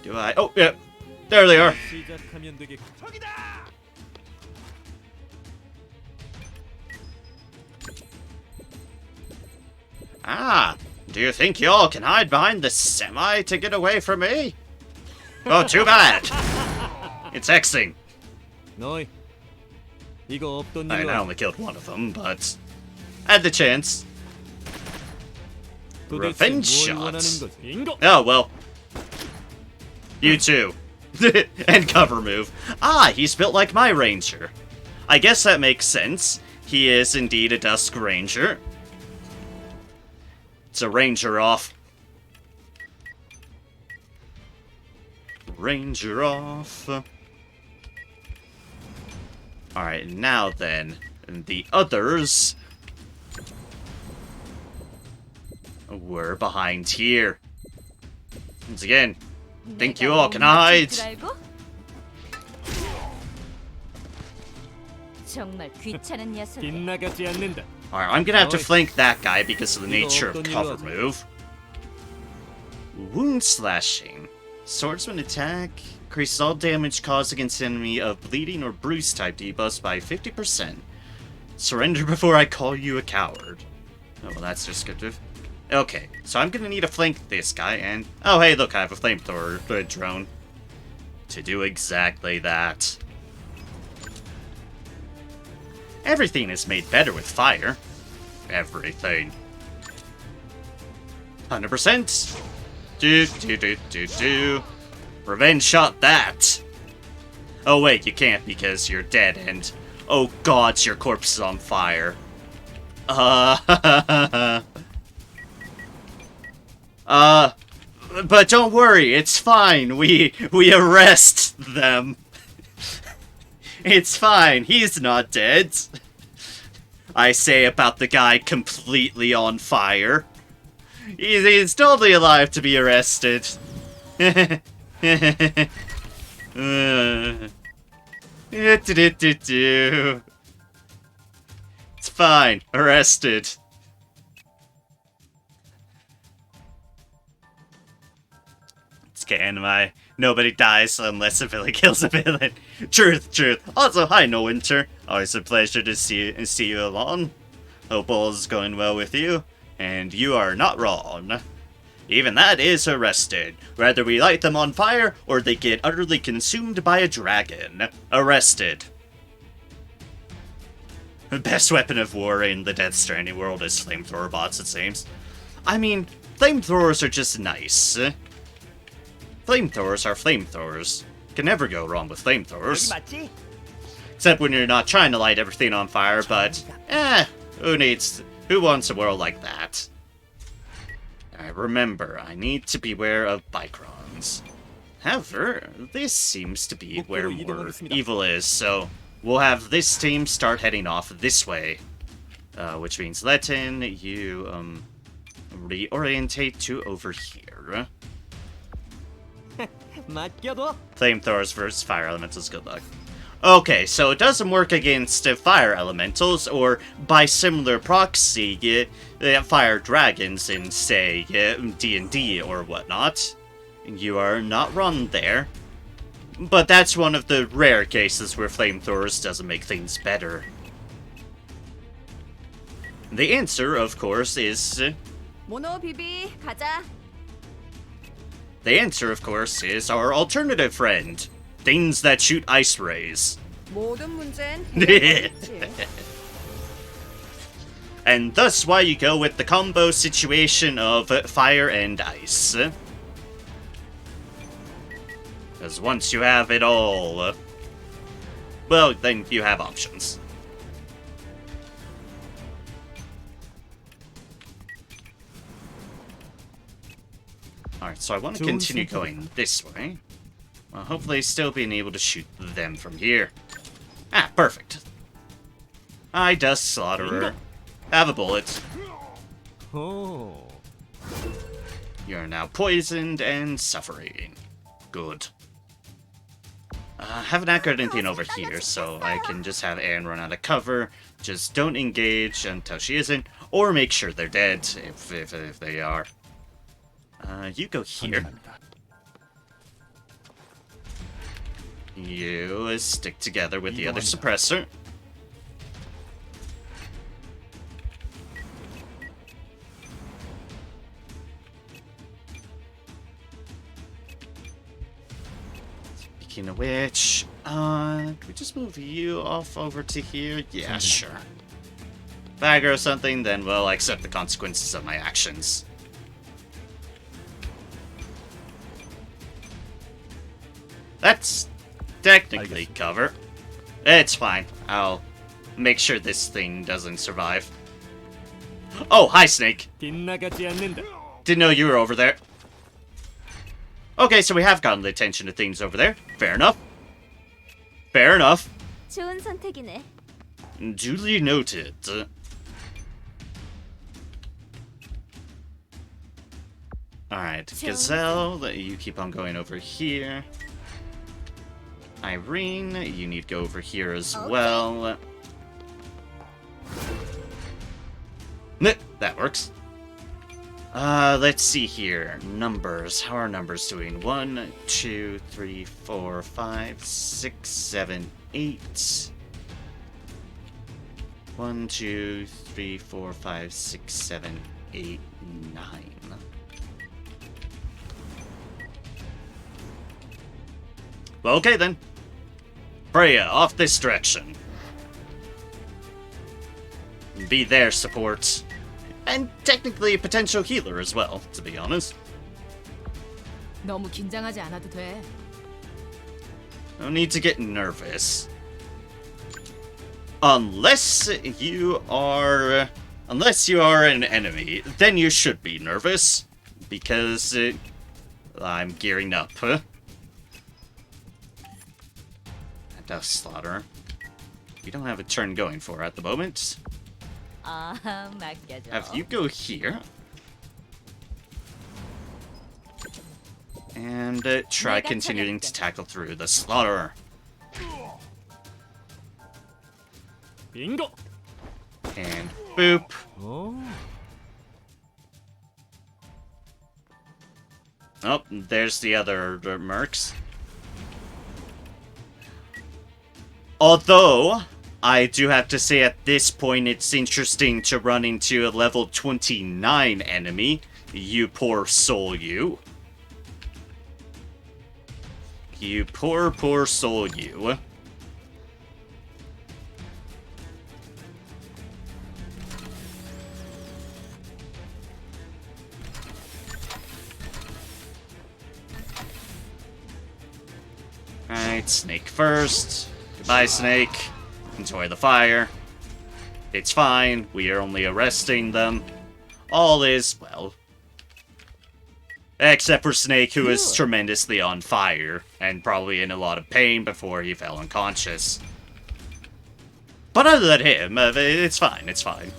Do I? Oh, yeah. There they are. 시작하면 되겠고. Ah, do you think y'all can hide behind the semi to get away from me? Oh, too bad. It's Xing. 너희 이거 없던 I 일로 only killed one of them, but I had the chance. Revenge shots. Oh, well. You too. And cover move. Ah, he's built like my ranger. I guess that makes sense. He is indeed a Dusk Ranger. It's a ranger off. Ranger off. Alright, now then. The others were behind here. Once again, think you all can hide? 정말 귀찮은 녀석. 빗나가지 않는다. Alright, I'm gonna have to flank that guy because of the nature of cover move. Wound slashing. Swordsman attack. Increases all damage caused against enemy of bleeding or bruise type debuffs by 50%. Surrender before I call you a coward. Oh, well, that's descriptive. Okay, so I'm gonna need to flank this guy and... Oh, hey, look, I have a flamethrower drone. To do exactly that. Everything is made better with fire. Everything. 100%. Do. Revenge shot that. Oh wait, you can't because you're dead and... Oh god, your corpse is on fire. But don't worry, it's fine. We arrest them. It's fine, he's not dead. I say about the guy completely on fire. He's totally alive to be arrested. It's fine, arrested. It's canon, nobody dies unless a villain kills a villain. Truth. Also, hi, No Winter. Always a pleasure to see you along. Hope all is going well with you, and you are not wrong. Even that is arrested. Whether we light them on fire, or they get utterly consumed by a dragon. Arrested. The best weapon of war in the Death Stranding world is flamethrower bots, it seems. I mean, flamethrowers are just nice. Flamethrowers are flamethrowers. Can never go wrong with flamethrowers. Except when you're not trying to light everything on fire, but, who wants a world like that? Remember, I need to beware of Bicrons. However, this seems to be where more evil is, so we'll have this team start heading off this way. Which means Letin, you, reorientate to over here. 맡겨둬. Flamethrowers versus fire elementals, good luck. Okay, so it doesn't work against fire elementals or by similar proxy fire dragons in, say, D&D or whatnot. You are not wrong there. But that's one of the rare cases where flamethrowers doesn't make things better. The answer, of course, is... 모노 비비 가자. The answer, of course, is our alternative friend. Things that shoot ice rays. 모든 문제는 해결되겠지. And thus why you go with the combo situation of fire and ice. Because once you have it all, well, then you have options. Alright, so I want to continue going this way. Well, hopefully still being able to shoot them from here. Ah, perfect. I Dust Slaughterer. Have a bullet. Oh. You're now poisoned and suffering. Good. Haven't got anything over here, so I can just have Anne run out of cover. Just don't engage until she isn't, or make sure they're dead, if they are. You go here. You stick together with the other suppressor. Speaking of which, can we just move you off over to here? Yeah, sure. If I aggro something, then we'll accept the consequences of my actions. That's technically cover. It's fine. I'll make sure this thing doesn't survive. Oh, hi, Snake. 빗나가지 않는다. Didn't know you were over there. Okay, so we have gotten the attention of things over there. Fair enough. Fair enough. 좋은 선택이네. Duly noted. Alright, Gazelle, you keep on going over here. Irene, you need to go over here as well. That works. Let's see here. Numbers. How are numbers doing? 1, 2, 3, 4, 5, 6, 7, 8. 1, 2, 3, 4, 5, 6, 7, 8, 9. Well, okay then. Freya, off this direction. Be their support. And technically a potential healer as well, to be honest. 너무 긴장하지 않아도 돼. No need to get nervous. Unless you are an enemy, then you should be nervous. Because I'm gearing up. Dust Slaughter. You don't have a turn going for at the moment. 맡겨줘. Have you go here. And try continuing to tackle through the Slaughterer. 빙고. And boop. 오. Oh, there's the other mercs. Although, I do have to say at this point it's interesting to run into a level 29 enemy. You poor soul, you. You poor, poor soul, you. Alright, Snake first. Goodbye, Snake. Enjoy the fire. It's fine. We are only arresting them. All is well. Except for Snake, who is tremendously on fire, and probably in a lot of pain before he fell unconscious. But other than him, it's fine, it's fine.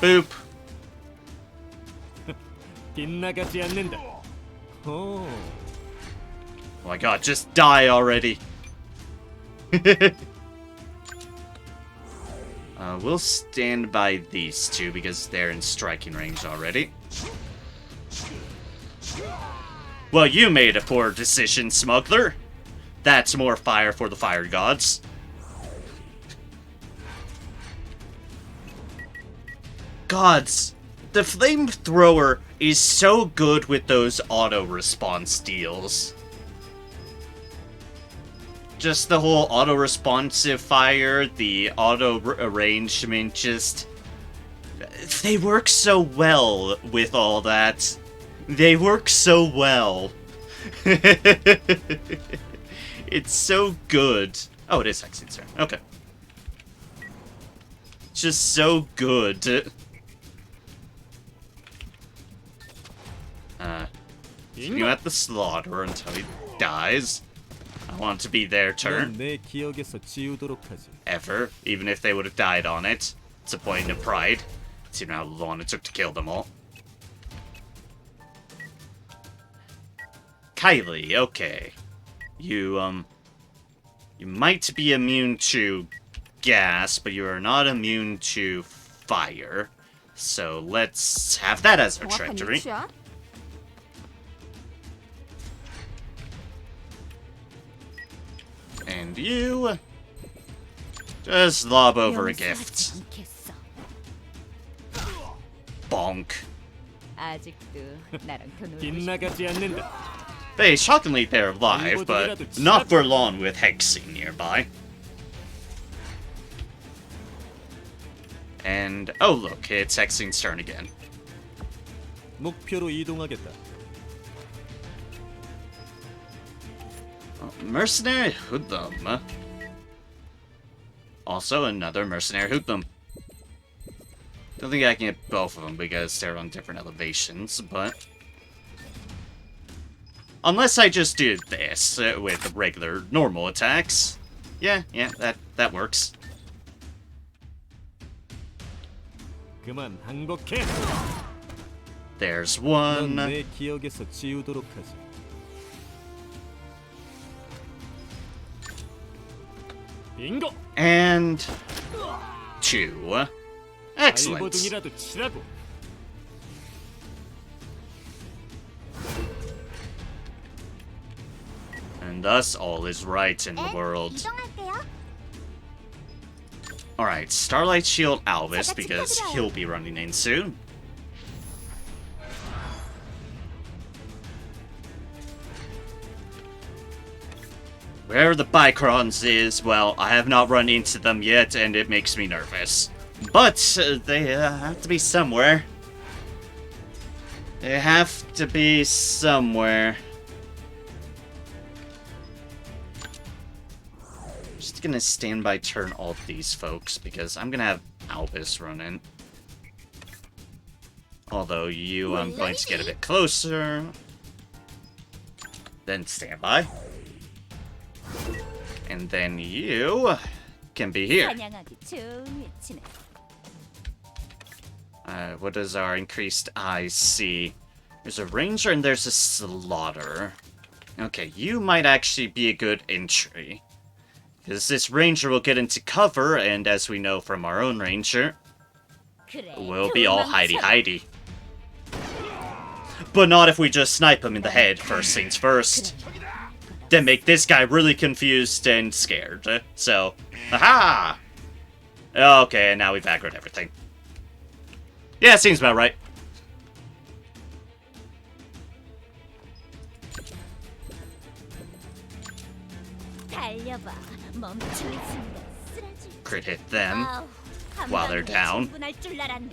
Boop. 빗나가지 않는다. Oh. Oh my god, just die already. We'll stand by these two because they're in striking range already. Well, you made a poor decision, Smuggler. That's more fire for the fire gods. Gods, the flamethrower is so good with those auto response deals. Just the whole auto responsive fire, the auto arrangement, just they work so well with all that. They work so well. It's so good. Oh, it is Hexing's turn. Okay. It's just so good. You at the slaughter until he dies. I want to be their turn. 내 기억에서 지우도록 하지. Ever. Even if they would have died on it. It's a point of pride. Seeing how long it took to kill them all. Kylie, okay. You might be immune to gas, but you are not immune to fire. So let's have that as our 정확한 trajectory. 위치야? And you just lob over a gift. 않겠어. Bonk. 아직도 나랑 더 놀고 싶어. 빗나가지 않는다. Hey, shockingly they're alive, but not for long with Hexing nearby. And, oh look, it's Hexing's turn again. 목표로 이동하겠다. Mercenary Hoodlum. Also another Mercenary Hoodlum. Don't think I can get both of them because they're on different elevations, but... Unless I just do this with regular, normal attacks. Yeah, that works. 그만 항복해. There's 넌 one. 내 기억에서 지우도록 하지. 빙고. And... two. Excellent. 알보둥이라도 치라고. And thus all is right in the world. 이동할게요. Alright, Starlight Shield Alvis, because he'll be running in soon. Where the Bicrons is, well, I have not run into them yet, and it makes me nervous. But they have to be somewhere. They have to be somewhere. Just gonna stand by turn all these folks, because I'm gonna have Albus run in. Although you, I'm going to get a bit closer. Then stand by. And then you can be here. 사냥하기 좋은 위치네. What does our increased eyes see? There's a ranger and there's a slaughter. Okay, you might actually be a good entry. Because this ranger will get into cover, and as we know from our own ranger, we'll be all hidey-hidey. But not if we just snipe him in the head, first things first. Then make this guy really confused and scared. So, aha! Okay, and now we've aggroed everything. Yeah, seems about right. 달려봐. 멈출 순간 쓰러질. Crit hit them. 아우, while they're down. 충분할 줄 알았네.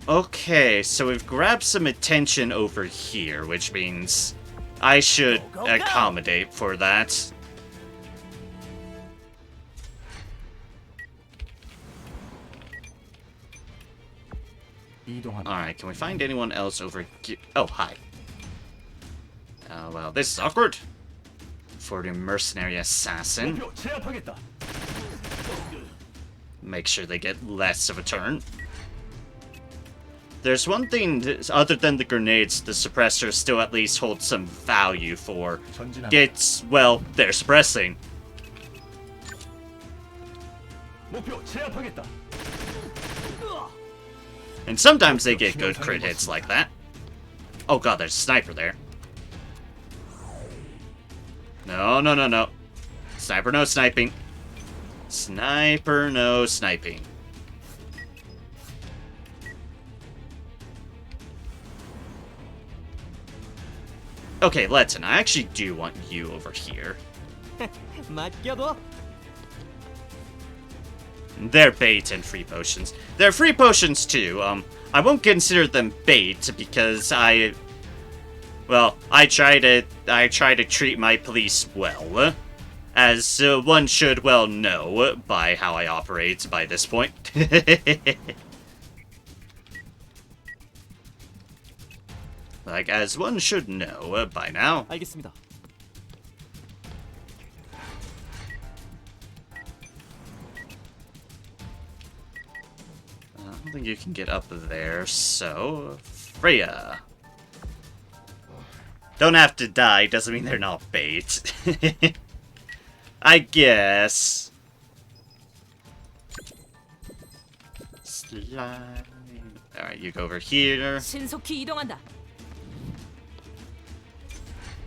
Okay, so we've grabbed some attention over here, which means I should accommodate for that. Alright, can we find anyone else over here? Oh, hi. Well, this is awkward. For the mercenary assassin. Make sure they get less of a turn. there's one thing, other than the grenades, the suppressor still at least holds some value for. 전진합니다. It's, well, they're suppressing. 목표 제압하겠다. And sometimes they get good crit hits like that. Oh god, there's a sniper there. No, no, no, no. Sniper, no sniping. Sniper, no sniping. Okay, Letton, I actually do want you over here. 맡겨둬. They're bait and free potions. They're free potions too. I won't consider them bait because I try to treat my police well, as one should well know by how I operate by this point. Like, as one should know by now. 알겠습니다. I don't think you can get up there, so... Freya. Don't have to die, doesn't mean they're not bait. I guess. Slide. Alright, you go over here. 신속히 이동한다.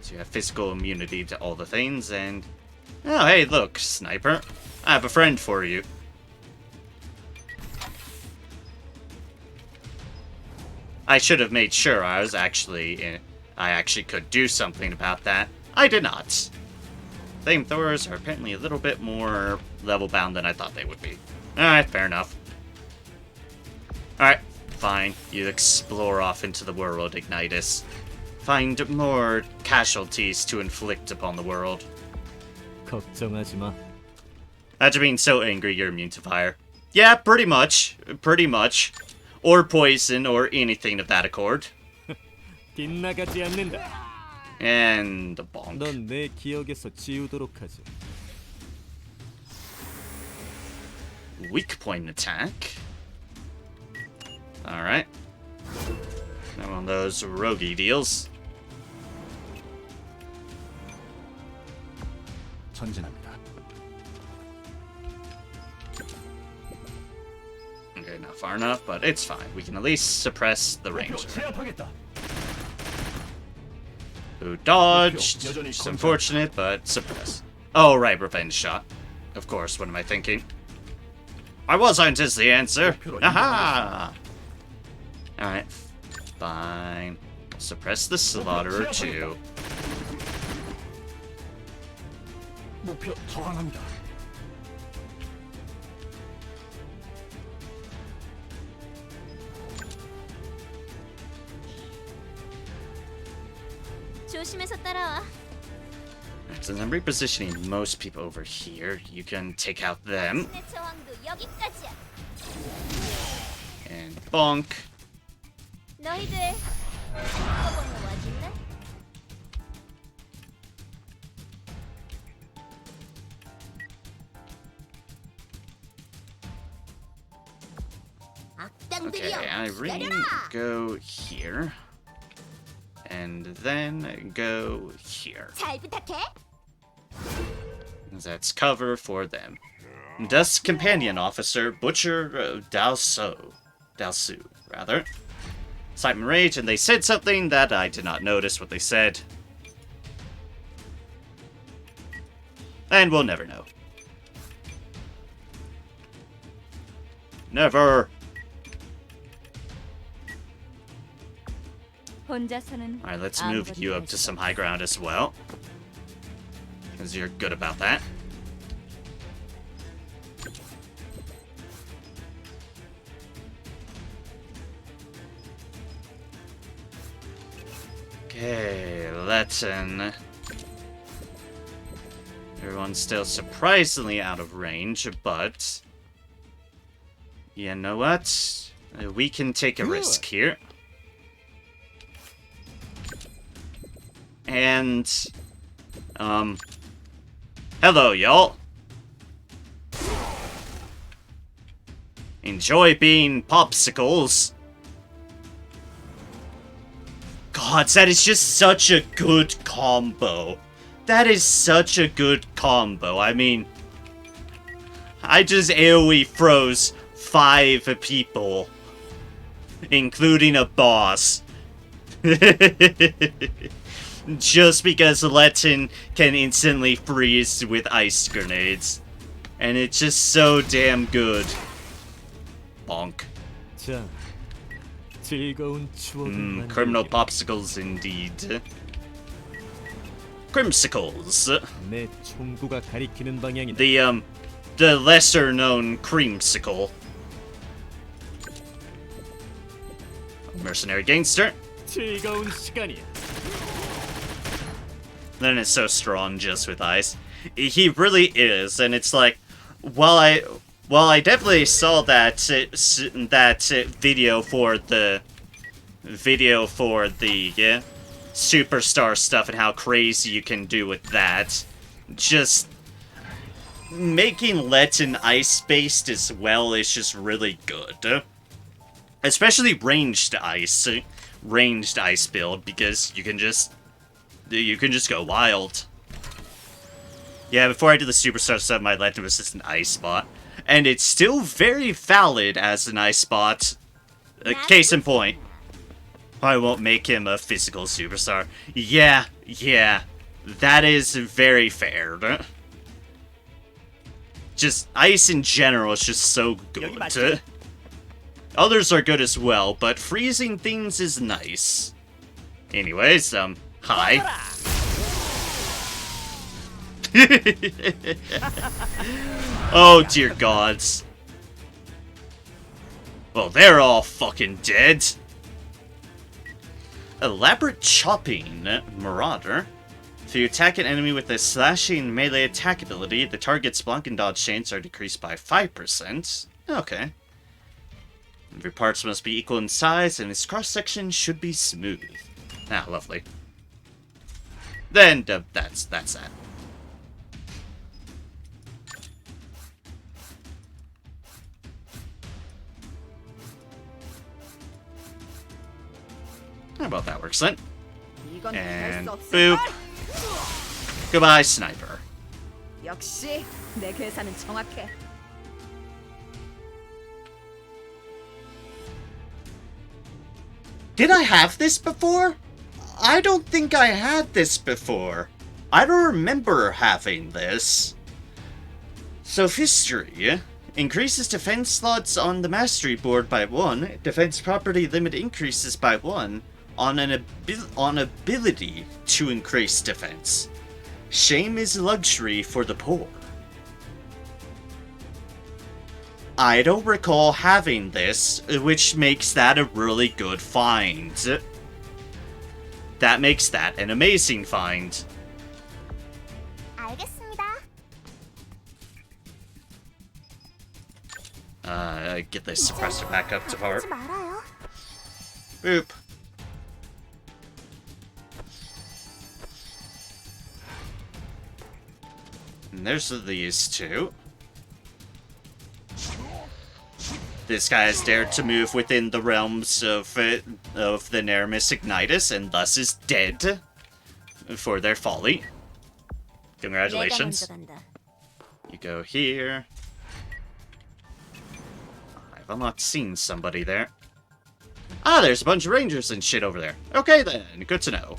So you have physical immunity to all the things, and... Oh, hey, look, sniper. I have a friend for you. I should have made sure I actually could do something about that. I did not. Flamethrowers are apparently a little bit more level-bound than I thought they would be. Alright, fair enough. Alright, fine. You explore off into the world, Ignitus. Find more casualties to inflict upon the world. 걱정하지 마. Imagine being so angry you're immune to fire. Yeah, pretty much. Pretty much. Or poison, or anything of that accord. 빗나가지 않는다. And a bonk. 넌 내 기억에서 지우도록 하지. Weak point attack. Alright. Now one of those roguey deals. 전진합니다. Okay, not far enough, but it's fine. We can at least suppress the 목표 ranger. 제압하겠다. Who dodged. It's unfortunate, but suppress. Oh, right, revenge shot. Of course, what am I thinking? I wasn't is the answer. Aha! Alright, fine. Suppress the slaughterer too. 목표 저항합니다. 조심해서 따라와. Since I'm repositioning most people over here, you can take out them. 내 저항도 여기까지야. And bonk. 너희들 한꺼번에 와줄래? Okay, Irene, go here. And then go here. 잘 부탁해. That's cover for them. Dust Companion Officer, Butcher Dalsu, rather. Simon Rage, and they said something that I did not notice what they said. And we'll never know. Never! 혼자서는 Alright, let's move you up to some high ground as well. Because you're good about that. Okay, Letton. Everyone's still surprisingly out of range, but... You know what? We can take a risk here. And, hello, y'all. Enjoy being popsicles. gods, that is just such a good combo. That is such a good combo. I mean, I just AoE froze 5 people, including a boss. Just because Letten can instantly freeze with ice grenades. And it's just so damn good. Bonk. 자, 즐거운 추억을 Criminal 만들게. popsicles indeed. Crimsicles. 내 총구가 가리키는 방향이다. The lesser known creamsicle. Mercenary gangster. 즐거운 시간이야. Then it's so strong just with ice. He really is, and it's like, while I definitely saw that video for the superstar stuff and how crazy you can do with that. Just making Letten ice-based as well is just really good. Especially ranged ice build, because you can just go wild. Yeah, before I did the superstar stuff, my Letten was just an ice bot, and it's still very valid as an ice bot. Case in point, I won't make him a physical superstar. Yeah, that is very fair. Just ice in general is just so good. Others are good as well, but freezing things is nice. Anyways, hi. Oh dear gods. Well, they're all fucking dead. Elaborate chopping, Marauder. If you attack an enemy with a slashing melee attack ability, the target's block and dodge chains are decreased by 5%. Okay. Every parts must be equal in size, and its cross-section should be smooth. Ah, lovely. Then, that's that. How about that works then? And boop. Goodbye, sniper. 역시 내 계산은 정확해. Did I have this before? I don't think I had this before. I don't remember having this. Sophistry. Increases defense slots on the mastery board by 1. Defense property limit increases by 1 on ability to increase defense. Shame is luxury for the poor. I don't recall having this, which makes that a really good find. That makes that an amazing find. Get this suppressor back up to part. Boop. And there's these two. This guy has dared to move within the realms of the Neramis Ignitus, and thus is dead for their folly. Congratulations. You go here. I've not seen somebody there. Ah, there's a bunch of rangers and shit over there. Okay then, good to know.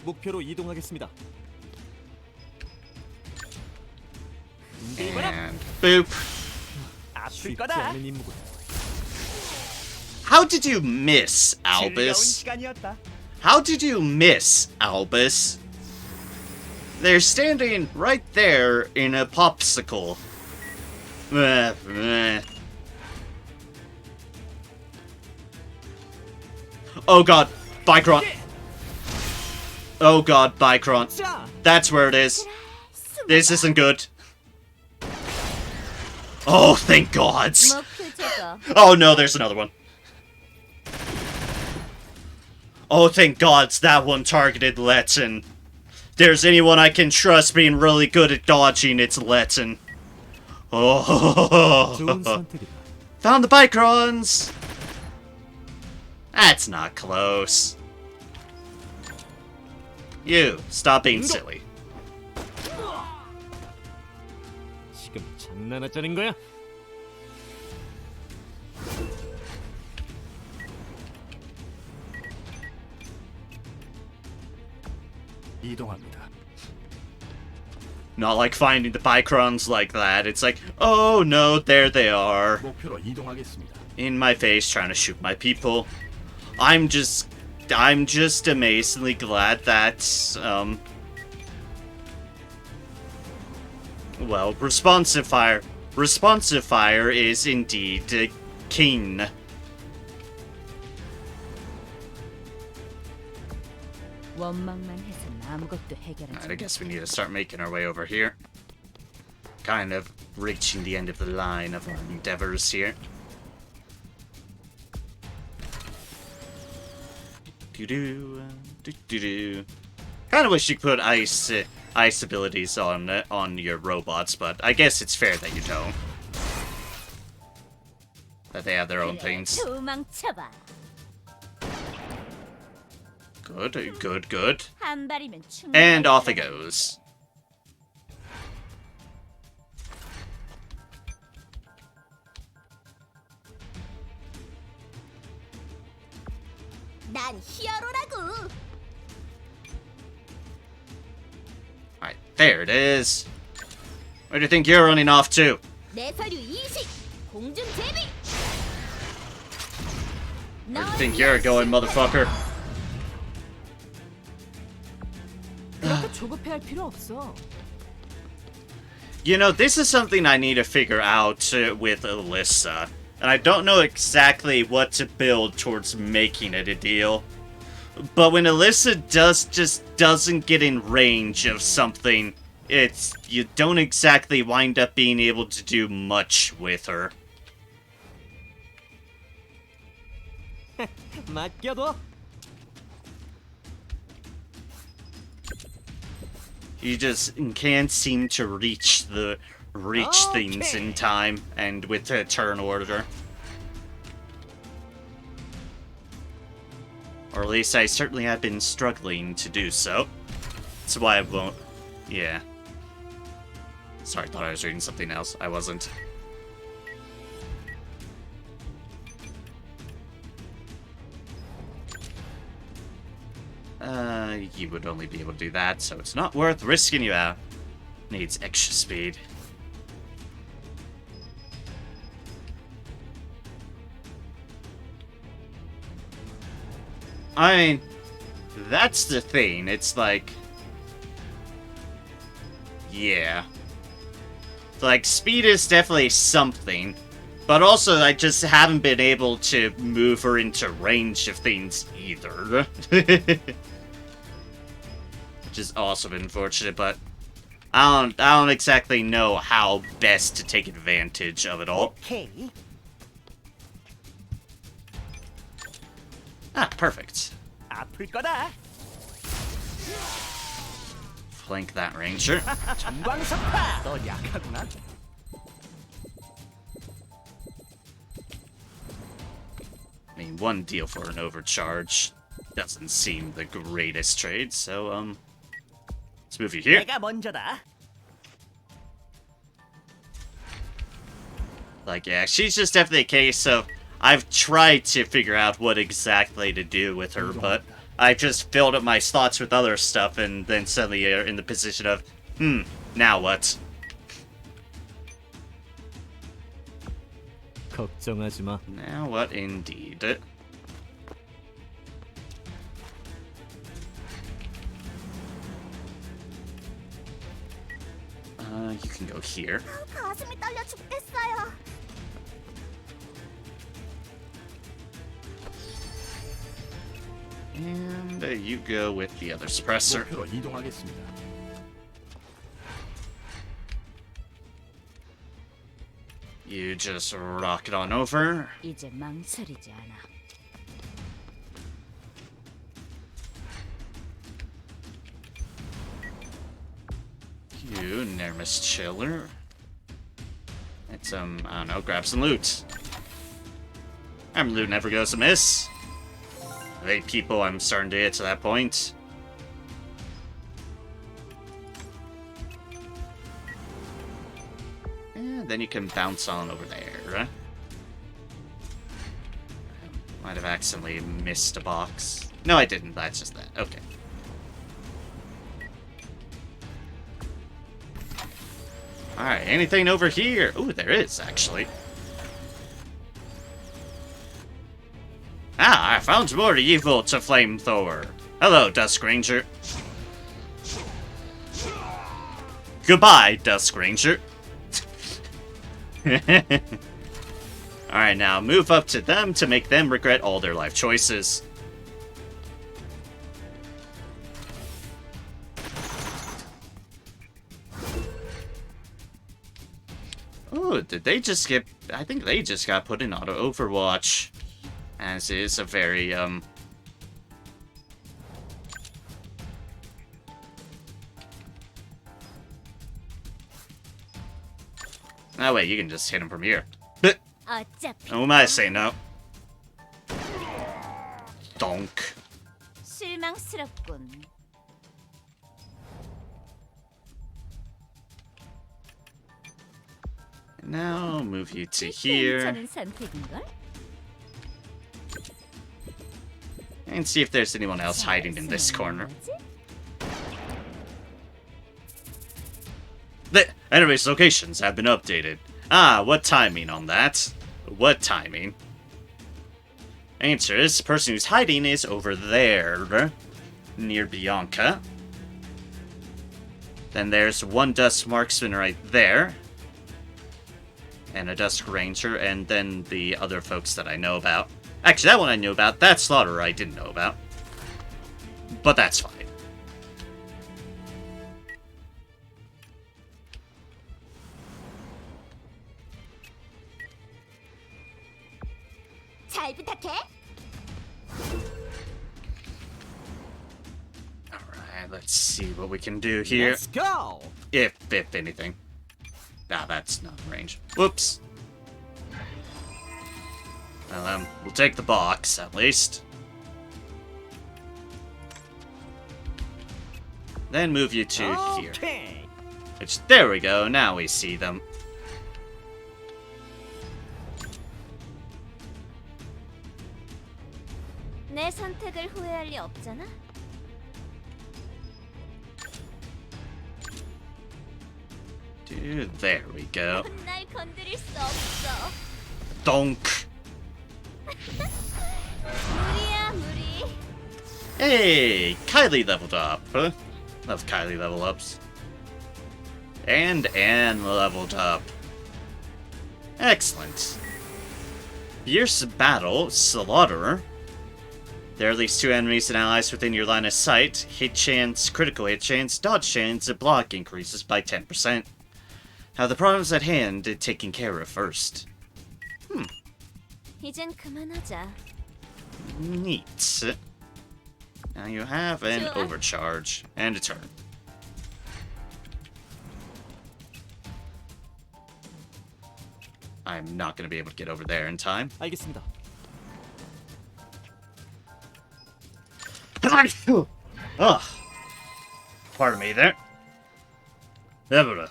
목표로 이동하겠습니다. And boop. 쉽지 않은 임무군. How did you miss, Albus? How did you miss, Albus? They're standing right there in a popsicle. Oh god, Bicron. Oh god, Bicron. That's where it is. This isn't good. Oh, thank God. Oh no, there's another one. Oh, thank God, that one targeted Letten. There's anyone I can trust being really good at dodging, it's Letten. Oh, 좋은 선택이다. found the Bicrons. That's not close. You, stop being silly. 지금 장난하자는 거야? 이동합니다. Not like finding the Pycrons like that. It's like, oh no, there they are. 목표로 이동하겠습니다. In my face, trying to shoot my people. I'm just amazingly glad that, well, responsive fire is indeed keen. 원망만 해서는 아무것도 해결하지. Alright, I guess we need to start making our way over here. Kind of reaching the end of the line of our endeavors here. Do-do. Kind of wish you could put ice abilities on your robots, but I guess it's fair that you don't. That they have their own things. 도망쳐봐. Good. 한 발이면 충분해. And off it goes. 난 히어로라고. Alright, there it is. Where do you think you're running off to? 내 서류 이식. 공중 제비. Where do you think you're going, motherfucker? 그렇게 조급해할 필요 없어. You know, this is something I need to figure out with Alyssa. And I don't know exactly what to build towards making it a deal. But when Alyssa doesn't get in range of something, you don't exactly wind up being able to do much with her. 맡겨둬. You just can't seem to reach things in time and with the turn order. Or at least I certainly have been struggling to do so. That's why I won't... Yeah. Sorry, I thought I was reading something else. I wasn't. You would only be able to do that, so it's not worth risking you out. Needs extra speed. I mean, that's the thing. It's like... Yeah. Like, speed is definitely something. But also, I just haven't been able to move her into range of things either. Which is also unfortunate, but I don't exactly know how best to take advantage of it all. Okay. Ah, perfect. 아플 거다. Flank that ranger. 전광석파. 너 약하구나. I mean, one deal for an overcharge doesn't seem the greatest trade, so, let's move you here. 내가 먼저다. Like, yeah, she's just definitely a case of I've tried to figure out what exactly to do with her, but I've just filled up my slots with other stuff and then suddenly are in the position of, now what? 걱정하지 마. Now what indeed? You can go here. 가슴이 떨려 죽겠어요. And you go with the other suppressor. 목표로 이동하겠습니다. You just rock it on over. 이제 망설이지 않아. You, Nermus Chiller. Let's, I don't know, grab some loot. Loot never goes amiss. 8 people, I'm starting to get to that point. And then you can bounce on over there. Might have accidentally missed a box. No, I didn't. That's just that. Okay. Alright, anything over here? Ooh, there is, actually. Ah, I found more evil to flamethrower. Hello, Dusk Ranger. Goodbye, Dusk Ranger. Alright, now move up to them to make them regret all their life choices. Oh, did they just get... I think they just got put in auto Overwatch. As is a very, Oh wait, you can just hit him from here. 어차피 Who am I to say no? Donk. 실망스럽군. Now move you to here. 괜찮은 선택인걸? And see if there's anyone else hiding in this corner. The enemy's locations have been updated. Ah, what timing on that? What timing? Answer is, the person who's hiding is over there. Near Bianca. Then there's one Dusk Marksman right there. And a Dusk Ranger, and then the other folks that I know about. Actually, that one I knew about. That Slaughterer I didn't know about. But that's fine. 잘 부탁해. Alright, let's see what we can do here. Let's go. If anything. Nah, that's not range. Whoops. Well, we'll take the box, at least. Then move you to here. Okay. Which, there we go, now we see them. 내 선택을 후회할 리 없잖아. Dude, there we go. 날 건드릴 수 없어. Donk. 무리야 무리. Hey, Kylie leveled up. Love Kylie level ups. And Anne leveled up. Excellent. Fierce battle, Slaughterer. There are at least 2 enemies and allies within your line of sight. Hit chance, critical hit chance, dodge chance, and block increases by 10%. Have the problems at hand taken care of first. 이젠 그만하자. Neat. Now you have an 좋아. overcharge and a turn. I'm not going to be able to get over there in time. 알겠습니다. Ugh. Pardon me there. Ever.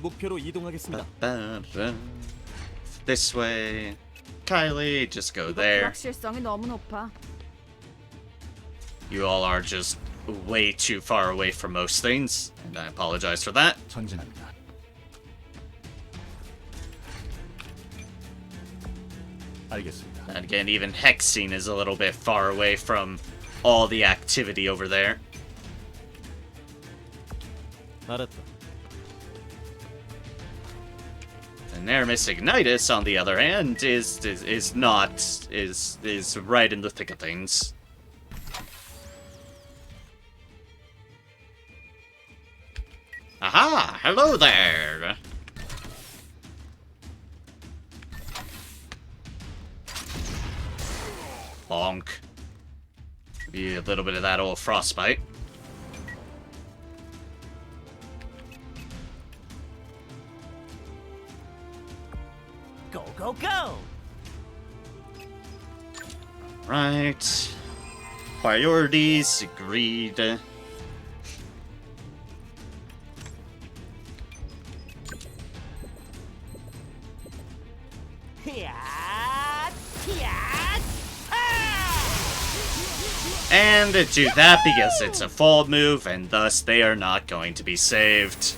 목표로 이동하겠습니다. This way. Kylie, just go 이거 there. 불확실성이 너무 높아. You all are just way too far away from most things, and I apologize for that. 전진합니다. 알겠습니다. And again, even Hexing is a little bit far away from all the activity over there. 알았다. And Aramis Ignitus, on the other hand, is right in the thick of things. Aha! Hello there! Bonk. Be a little bit of that old frostbite. Go, go, go! Right. Priorities, agreed. And do that because it's a full move, and thus they are not going to be saved.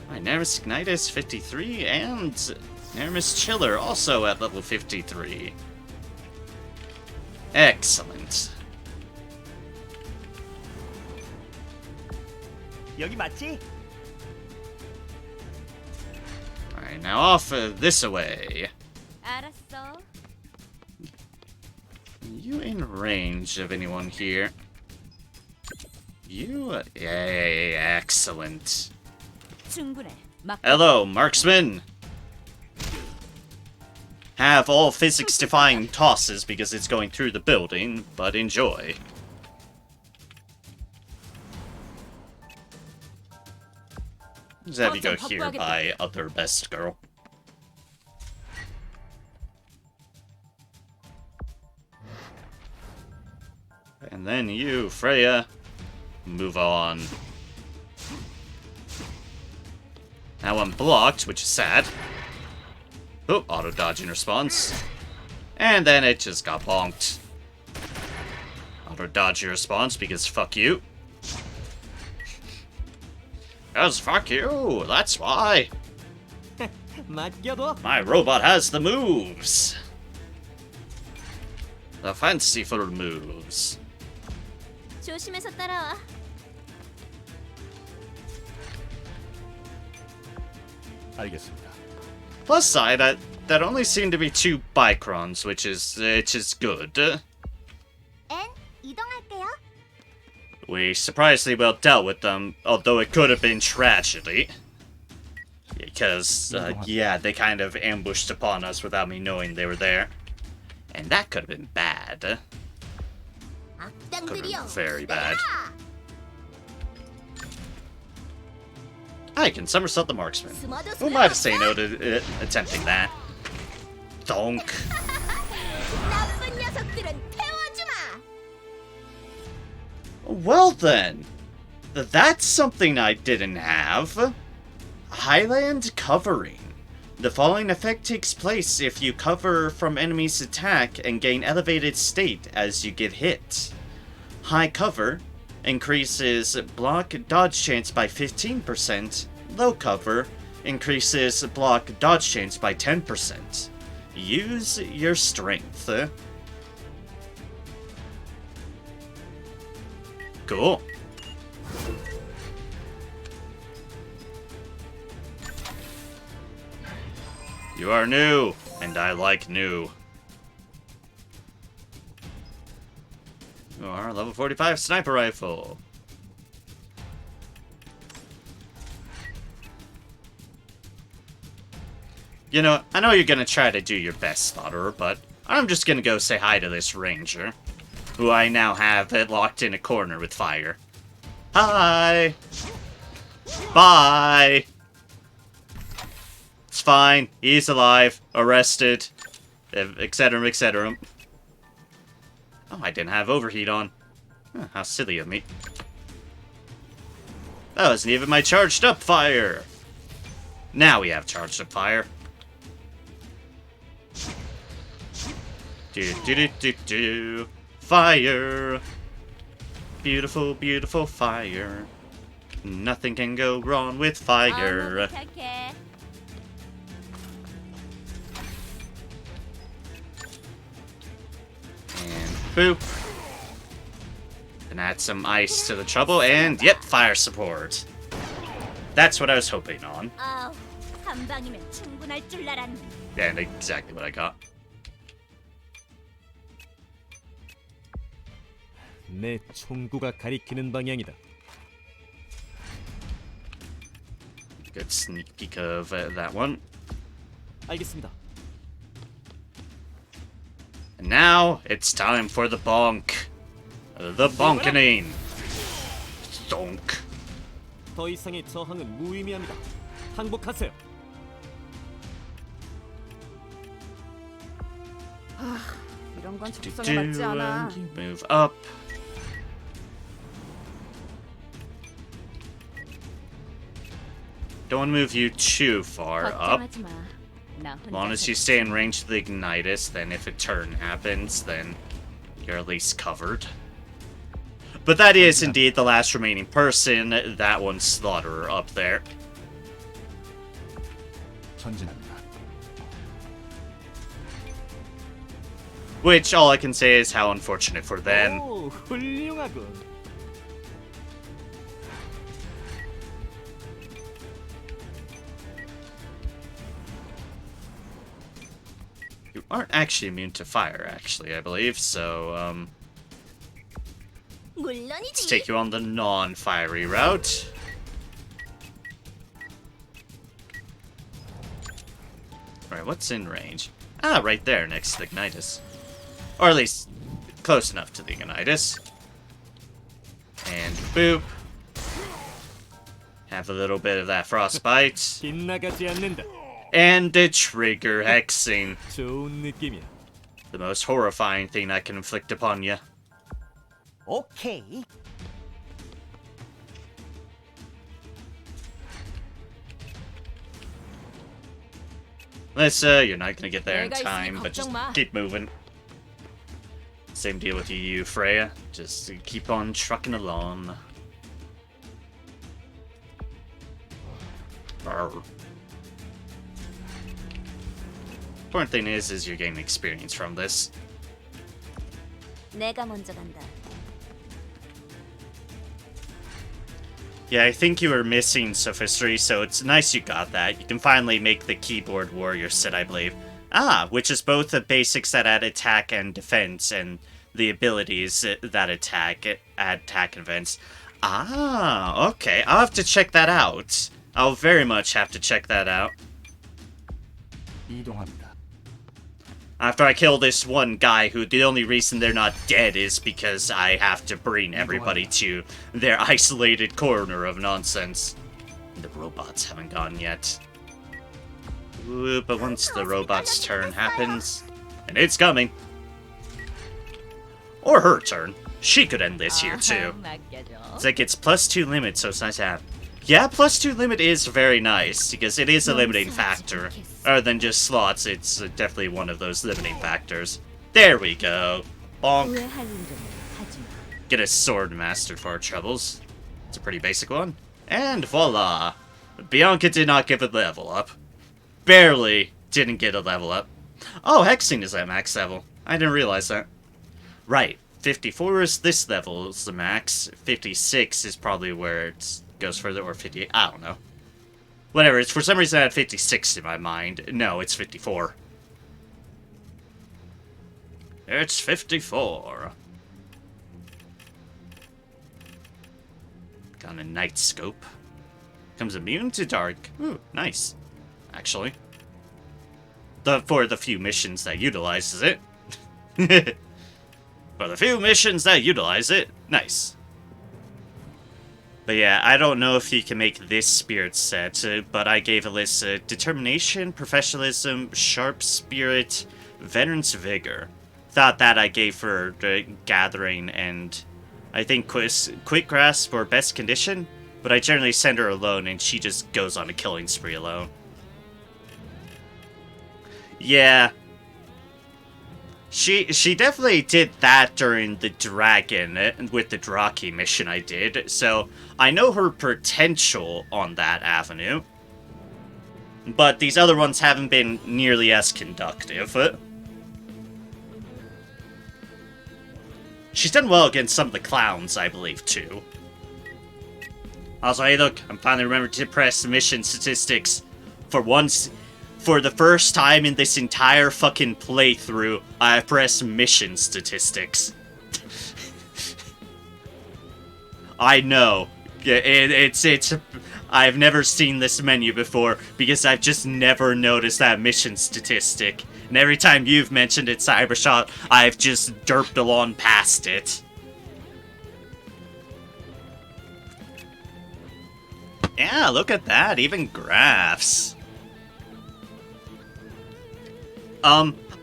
My Nervous Ignitus 53, and Nervous Chiller also at level 53. Excellent. 여기 맞지? Alright, now off this away. 알았어. You in range of anyone here? You? Yay, excellent. 충분해. 막. Hello, marksman! Have all physics-defying tosses because it's going through the building, but enjoy. Let's have you go here by other best girl. And then you, Freya, move on. Now I'm blocked, which is sad. Oh, auto dodge in response. And then it just got bonked. Auto dodge your response because fuck you. Because fuck you, that's why. 맡겨둬. My robot has the moves. The fanciful moves. 조심해서 따라와. 알겠습니다. Plus side, that only seemed to be 2 Bicrons, which is good. 엔 이동할게요. We surprisingly well dealt with them, although it could have been tragedy. Because, yeah, they kind of ambushed upon us without me knowing they were there. And that could have been bad. Could have been very bad. I can somersault the marksman. Who am I to say no to attempting that? Donk. 나쁜 녀석들은 태워주마. Well then, that's something I didn't have. Highland covering. The following effect takes place if you cover from enemy's attack and gain elevated state as you get hit. High cover increases block dodge chance by 15%. Low cover increases block dodge chance by 10%. Use your strength. Cool. You are new, and I like new. You are level 45 sniper rifle. You know, I know you're gonna try to do your best, Spotterer, but I'm just gonna go say hi to this ranger, who I now have locked in a corner with fire. Hi! Bye! It's fine, he's alive, arrested, etc, etc. Oh, I didn't have overheat on. Huh, how silly of me. That wasn't even my charged up fire! Now we have charged up fire. Do do do do do. Fire! Beautiful, beautiful fire. Nothing can go wrong with fire. 부탁해. And boop. And add some ice to the trouble, and yep, fire support. That's what I was hoping on. 아우, 한 방이면 충분할 줄 알았네. And exactly what I got. 내 총구가 가리키는 방향이다. Good sneak peek of that one. 알겠습니다. And now it's time for the bonk. The bonkening. Donk. 더 이상의 저항은 무의미합니다. 항복하세요. 이런 건 Do, 적성에 맞지 않아. and you move up. Don't move you too far up. 걱정하지 마. 나 As long as you stay in range of the Ignitus, then if a turn happens, then you're at least covered. But that is indeed the last remaining person, that one Slaughterer up there. 전진합니다. Which, all I can say is how unfortunate for them. 오, 훌륭하군. You aren't actually immune to fire, actually, I believe, so, let's 물론이지. take you on the non-fiery route. Alright, what's in range? Ah, right there, next to the Ignitus. Or at least, close enough to the Ignitus. And boop. Have a little bit of that frostbite. 빗나가지 않는다. And a trigger hexing. 좋은 느낌이야. The most horrifying thing I can inflict upon you. 오케이. Let's, you're not gonna get there in 내가 있으니 time, but just 걱정 마. keep moving. Same deal with you, Freya. Just keep on trucking along. Arr. Important thing is you're getting experience from this. 내가 먼저 간다. Yeah, I think you were missing Sophistry, so it's nice you got that. You can finally make the Keyboard Warrior set, I believe. Ah, which is both the basics that add attack and defense, and the abilities that add attack and defense. Ah, okay. I'll have to check that out. I'll very much have to check that out. 이동합니다. After I kill this one guy who the only reason they're not dead is because I have to bring everybody to their isolated corner of nonsense. The robots haven't gone yet. Ooh, but once the robot's turn happens, and it's coming, or her turn, she could end this here too. It's like it's +2 limit, so it's nice to have. Yeah, +2 limit is very nice, because it is a limiting factor. Other than just slots, it's definitely one of those limiting factors. There we go. Bonk. 후회할 일은 하지 마. Get a sword mastered for our troubles. It's a pretty basic one. And voila! Bianca did not give a level up. Barely didn't get a level up. Oh, Hexing is at max level. I didn't realize that. Right. 54 is this level is the max. 56 is probably where it goes further, or 58. I don't know. Whatever, it's for some reason I had 56 in my mind. No, it's 54. It's 54. Got a night scope. Comes immune to dark. Ooh, nice. Actually. For the few missions that utilizes it. For the few missions that utilize it. Nice. But yeah, I don't know if you can make this spirit set, but I gave a list: Determination, Professionalism, Sharp Spirit, Veteran's Vigor. Thought that I gave for Gathering, and I think Quick Grasp for Best Condition, but I generally send her alone and she just goes on a killing spree alone. Yeah. She definitely did that during the Dragon, with the Draki mission I did, so I know her potential on that avenue. But these other ones haven't been nearly as conductive. She's done well against some of the clowns, I believe, too. Also, hey look, I'm finally remembering to press mission statistics. For once, for the first time in this entire fucking playthrough, I pressed mission statistics. I know. It's I've never seen this menu before, because I've just never noticed that mission statistic. And every time you've mentioned it, Cybershot, I've just derped along past it. Yeah, look at that, even graphs.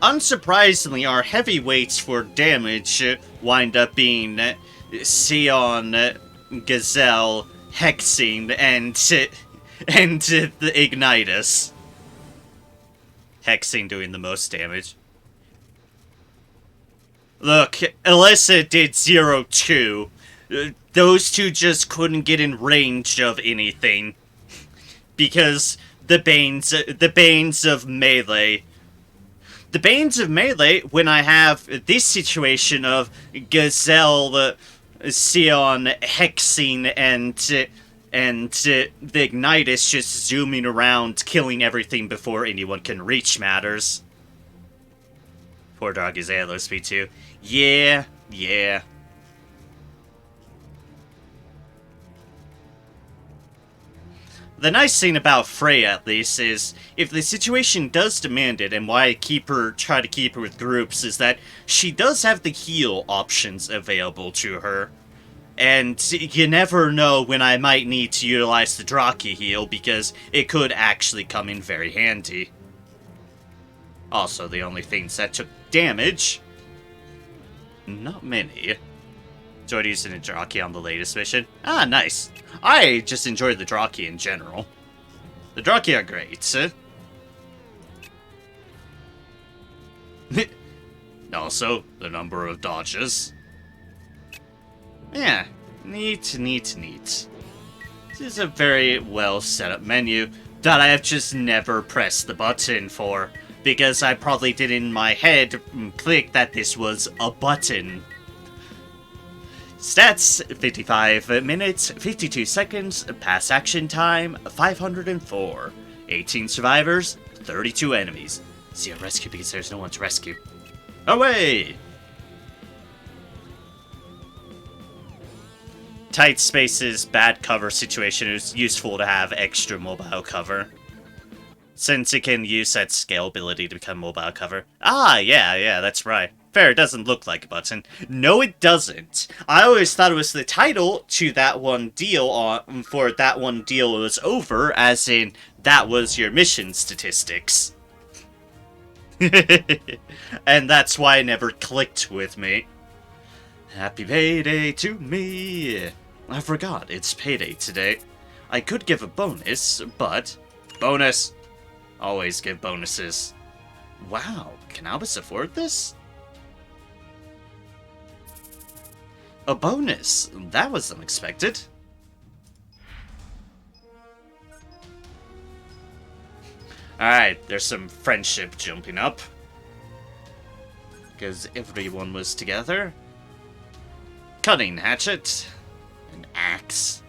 Unsurprisingly, our heavyweights for damage wind up being Sion, Gazelle, Hexing, and the Ignitus. Hexing doing the most damage. Look, Alyssa did 0-2. Those two just couldn't get in range of anything. Because the Banes of Melee. The Banes of Melee, when I have this situation of Gazelle, Sion, Hexing, and the Ignitus just zooming around, killing everything before anyone can reach matters. Poor doggy's ALO speed too. Yeah. The nice thing about Freya, at least, is if the situation does demand it, and why I try to keep her with groups, is that she does have the heal options available to her. And you never know when I might need to utilize the Draki heal, because it could actually come in very handy. Also, the only things that took damage... Not many. Enjoyed using the Draki on the latest mission. Ah, nice. I just enjoyed the Draki in general. The Draki are great. Also, the number of dodges. Yeah, neat. This is a very well set up menu that I have just never pressed the button for, because I probably did in my head click that this was a button. Stats, 55 minutes, 52 seconds, pass action time, 504. 18 survivors, 32 enemies. 0 rescue because there's no one to rescue. Away! Tight spaces, bad cover situation, is useful to have extra mobile cover. Since it can use that scalability to become mobile cover. Ah, yeah, that's right. Fair, it doesn't look like a button. No, it doesn't. I always thought it was the title to that one deal for that one deal was over, as in, that was your mission statistics. And that's why it never clicked with me. Happy payday to me. I forgot, it's payday today. I could give a bonus, but... Bonus! Always give bonuses. Wow, can Albus afford this? A bonus! That was unexpected. Alright, there's some friendship jumping up. Because everyone was together. Cutting hatchet. An axe.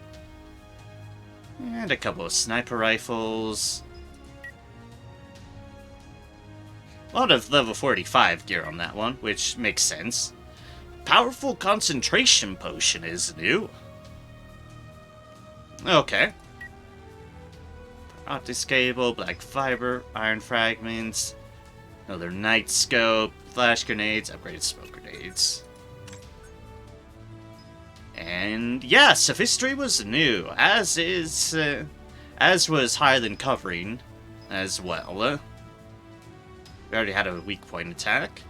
And a couple of sniper rifles. A lot of level 45 gear on that one, which makes sense. Powerful concentration potion is new. Okay. Optics cable, black fiber, iron fragments, another night scope, flash grenades, upgraded smoke grenades. And yeah, Sophistry was new, as was Highland covering as well. We already had a weak point attack.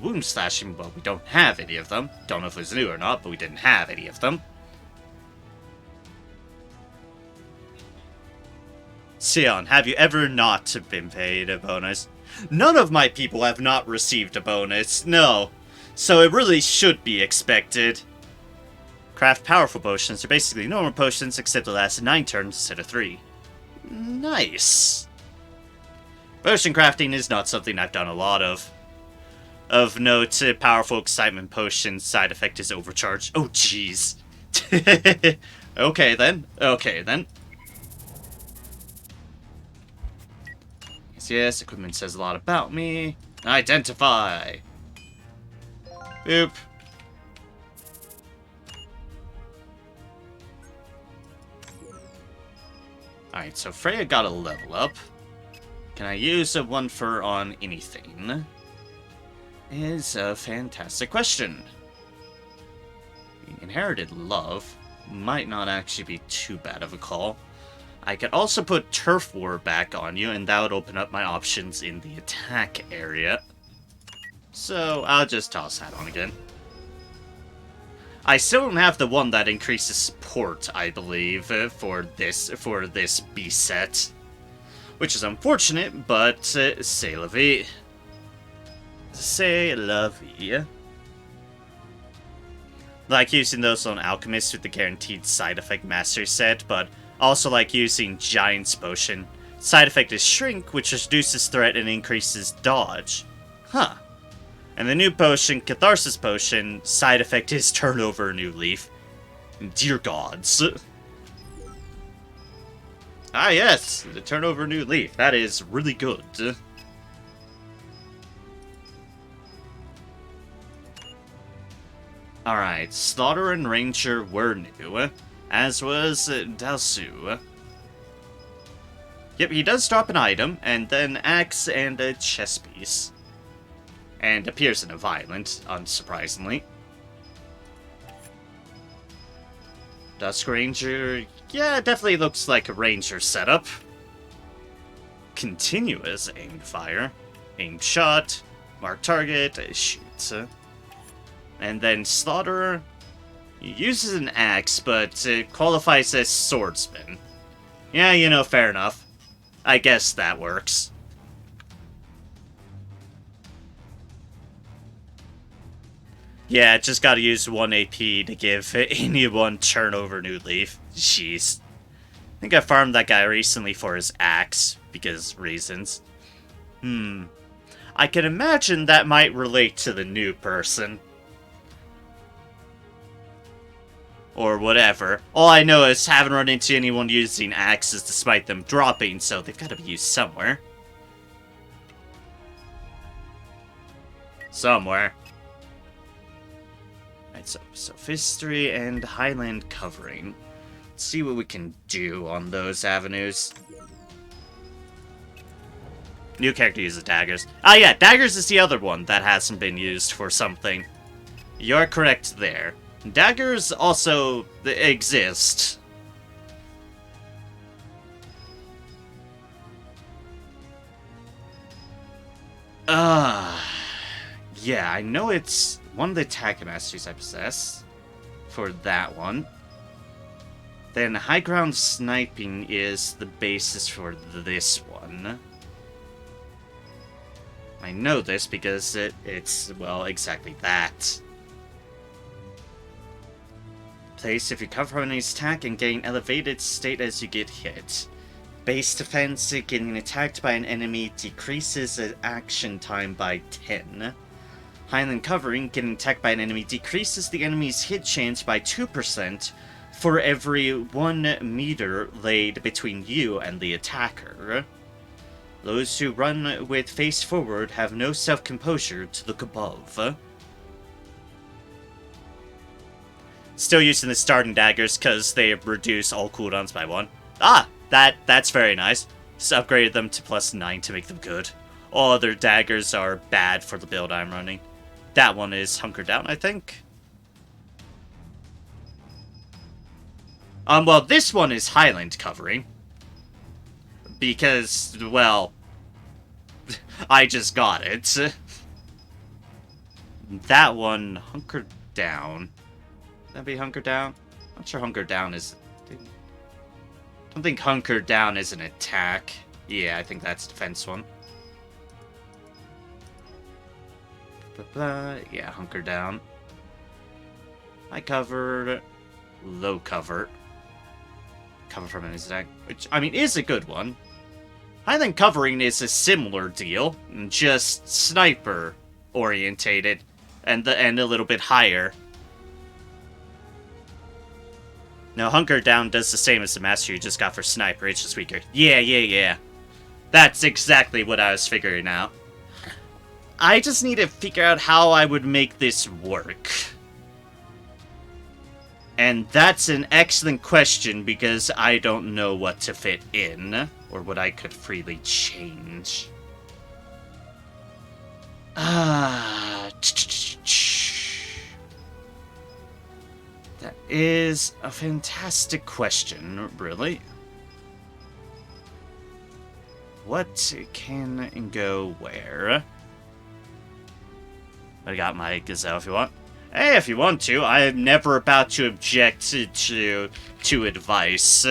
Wound slashing, well, we don't have any of them. Don't know if it was new or not, but we didn't have any of them. Sion, have you ever not been paid a bonus? None of my people have not received a bonus, no. So it really should be expected. Craft powerful potions are basically normal potions, except they last 9 turns instead of 3. Nice. Potion crafting is not something I've done a lot of. Of note, powerful excitement potion side effect is overcharge. Oh, jeez. Okay then. Yes, equipment says a lot about me. Identify. Boop. Alright, so Freya got a level up. Can I use a one for on anything? Is a fantastic question. Inherited love might not actually be too bad of a call. I could also put Turf War back on you, and that would open up my options in the attack area. So I'll just toss that on again. I still don't have the one that increases support, I believe, for this B set, which is unfortunate, but c'est la vie. C'est la vie. Like using those on Alchemist with the guaranteed side effect mastery set, but also like using Giant's Potion. Side effect is Shrink, which reduces threat and increases dodge. Huh. And the new potion, Catharsis Potion, side effect is Turn Over a New Leaf. Dear gods. Ah yes, the Turn Over a New Leaf. That is really good. Alright, Slaughter and Ranger were new, as was Dalsu. Yep, he does drop an item, and then Axe and a chess piece. And appears in a Violent, unsurprisingly. Dusk Ranger, yeah, definitely looks like a Ranger setup. Continuous aimed fire, aimed shot, mark target, shoot. And then Slaughterer uses an axe, but qualifies as swordsman. Yeah, you know, fair enough. I guess that works. Yeah, just gotta use 1 AP to give anyone Turn Over New Leaf. Jeez. I think I farmed that guy recently for his axe, because reasons. I can imagine that might relate to the new person. Or whatever. All I know is haven't run into anyone using axes despite them dropping, so they've gotta be used somewhere. Somewhere. Alright, so Sophistry and Highland Covering. Let's see what we can do on those avenues. New character uses daggers. Ah yeah, daggers is the other one that hasn't been used for something. You're correct there. Daggers also exist. Yeah, I know it's one of the attack masteries I possess for that one. Then high ground sniping is the basis for this one. I know this because it's, well, exactly that. Place if you cover from an enemy's attack and gain elevated state as you get hit. Base defense, getting attacked by an enemy decreases action time by 10. Highland Covering, getting attacked by an enemy decreases the enemy's hit chance by 2% for every 1 meter laid between you and the attacker. Those who run with face forward have no self-composure to look above. Still using the starting daggers because they reduce all cooldowns by 1. Ah, that's very nice. Just upgraded them to +9 to make them good. All other daggers are bad for the build I'm running. That one is Hunker Down, I think. Well, this one is Highland Covering. Because, well, I just got it. That one, Hunker Down. That be Hunker Down? I'm not sure Hunker Down is... I don't think Hunker Down is an attack. Yeah, I think that's defense one. Blah, blah. Yeah, Hunker Down. High cover, low cover. Cover from an attack, which, I mean, is a good one. Highland Covering is a similar deal, just sniper orientated and a little bit higher. Now, Hunker Down does the same as the master you just got for Sniper, it's just weaker. Yeah. That's exactly what I was figuring out. I just need to figure out how I would make this work. And that's an excellent question, because I don't know what to fit in, or what I could freely change. That is a fantastic question, really. what can go where? I got my gazelle if you want. Hey, if you want to. I am never about to object to advice.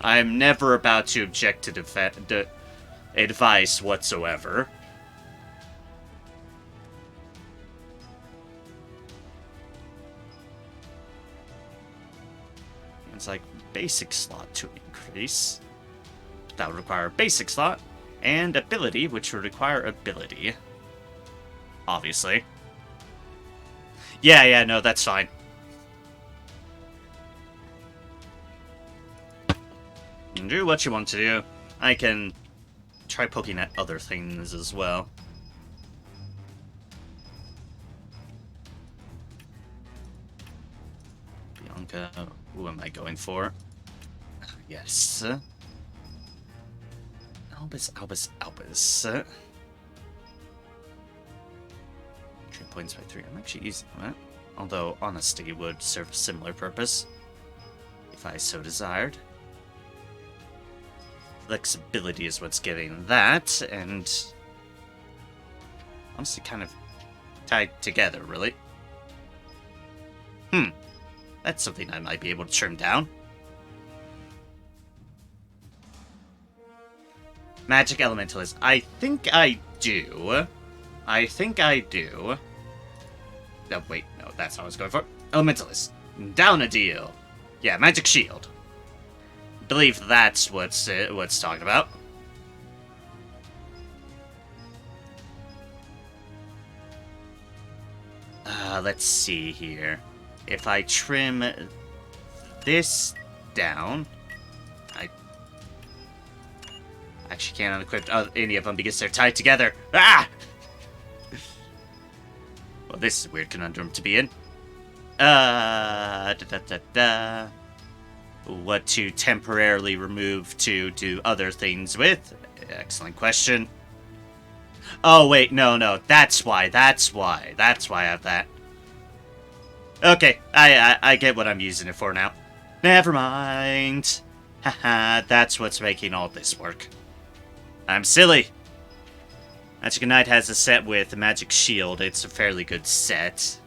I am never about to object to advice whatsoever. It's like basic slot to increase. That would require a basic slot. And ability, which would require ability. Obviously. Yeah, no, that's fine. You can do what you want to do. I can try poking at other things as well. Bianca, who am I going for? Yes. Albus. 3 points by 3. I'm actually using that. Although honesty would serve a similar purpose, if I so desired. Flexibility is what's giving that, and honestly kind of tied together, really. That's something I might be able to trim down. Magic Elementalist. I think I do. No, wait, no, that's what I was going for. Elementalist. Down a deal. Yeah, Magic Shield. Believe that's what's talking about. Let's see here. If I trim this down, I actually can't unequip any of them because they're tied together. Ah! Well, this is a weird conundrum to be in. What to temporarily remove to do other things with? Excellent question. Oh, wait, no. That's why I have that. Okay, I get what I'm using it for now. Never mind. Haha, that's what's making all this work. I'm silly. Magic Knight has a set with Magic Shield. It's a fairly good set.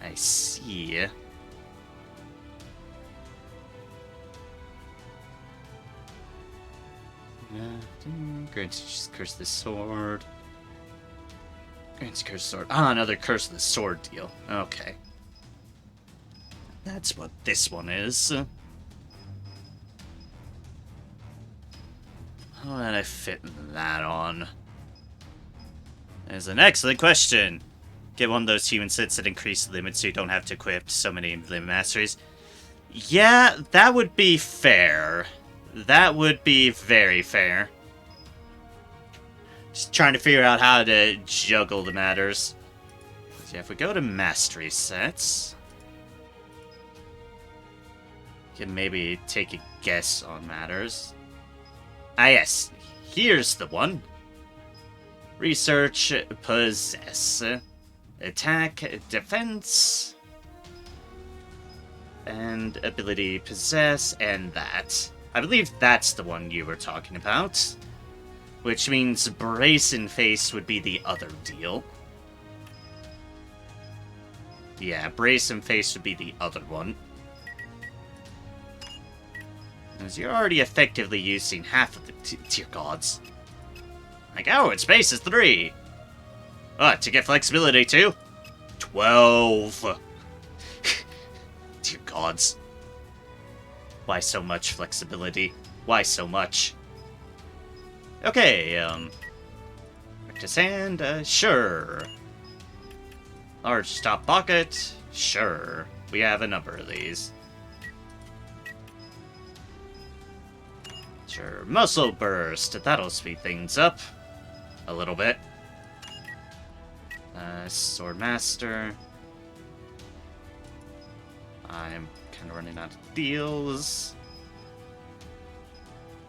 I see. Grants just curse the sword. Grants curse sword. Ah, another curse of the sword deal. Okay. That's what this one is. How did I fit that on? There's an excellent question. Get one of those human sets that increase the limit so you don't have to equip so many limit masteries. Yeah, that would be fair. That would be very fair. Just trying to figure out how to juggle the matters. So yeah, if we go to mastery sets, can maybe take a guess on matters. Ah yes, here's the one. Research, possess, attack, defense, and ability possess, and that. I believe that's the one you were talking about. Which means brace and face would be the other deal. Yeah, brace and face would be the other one. Because you're already effectively using half of the tier gods. Like, oh, its base is 3. To get flexibility too? 12. Dear gods. Why so much flexibility? Why so much? Okay, practice hand, sure. Large top pocket, sure. We have a number of these. Sure, muscle burst, that'll speed things up a little bit. Sword master. I'm kind of running out of deals.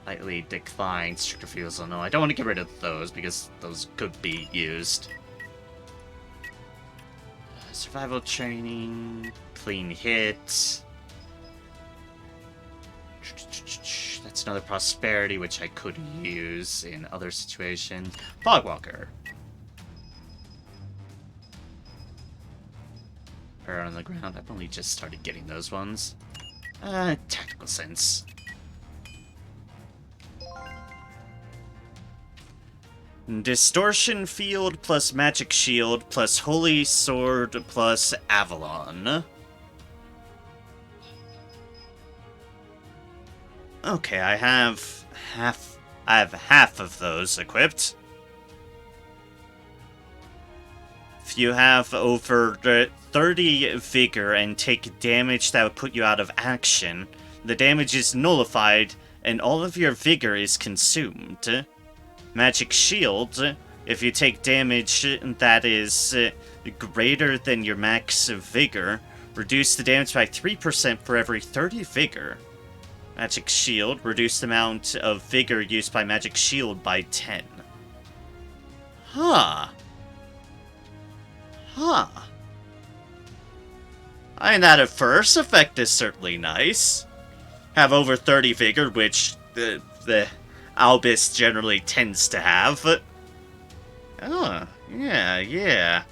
Lightly decline, stricter fields. Oh no, I don't want to get rid of those because those could be used. Survival training, clean hit. That's another prosperity, which I could use in other situations. Fogwalker. Or on the ground. I've only just started getting those ones. Tactical sense. Distortion Field plus Magic Shield plus Holy Sword plus Avalon. Okay, I have half of those equipped. If you have over 30 vigor and take damage that would put you out of action, the damage is nullified and all of your vigor is consumed. Magic Shield, if you take damage that is greater than your max vigor, reduce the damage by 3% for every 30 vigor. Magic Shield, reduce the amount of vigor used by Magic Shield by 10. Huh. I mean, that first effect is certainly nice. Have over 30 vigor, which the Albus generally tends to have. Oh, yeah.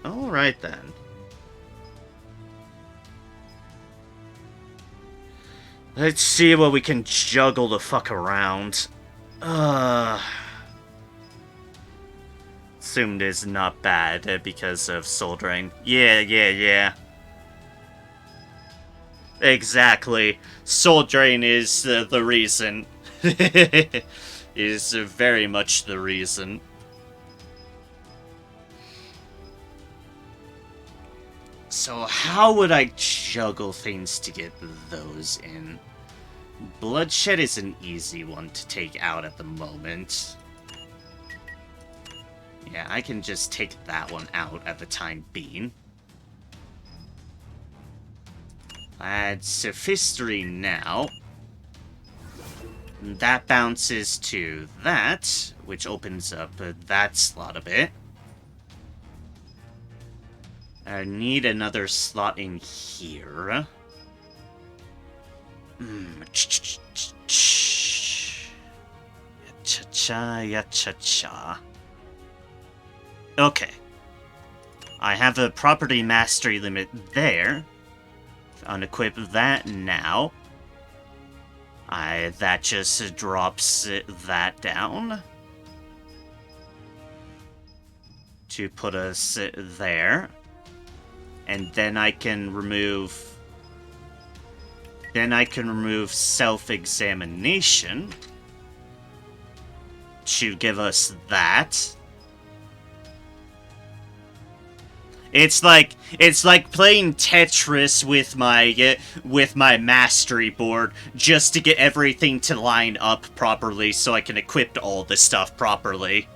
Alright then. Let's see what we can juggle the fuck around. Assumed is not bad because of Soul Drain. Yeah. Exactly. Soul Drain is the reason. Is very much the reason. So how would I juggle things to get those in? Bloodshed is an easy one to take out at the moment. Yeah, I can just take that one out at the time being. Add Sophistry now. That bounces to that, which opens up that slot a bit. I need another slot in here. Cha-cha. Okay. I have a property mastery limit there. Unequip that now. That just drops that down. To put us there. And then I can remove... self-examination. To give us that. It's like playing Tetris with my mastery board just to get everything to line up properly so I can equip all the stuff properly.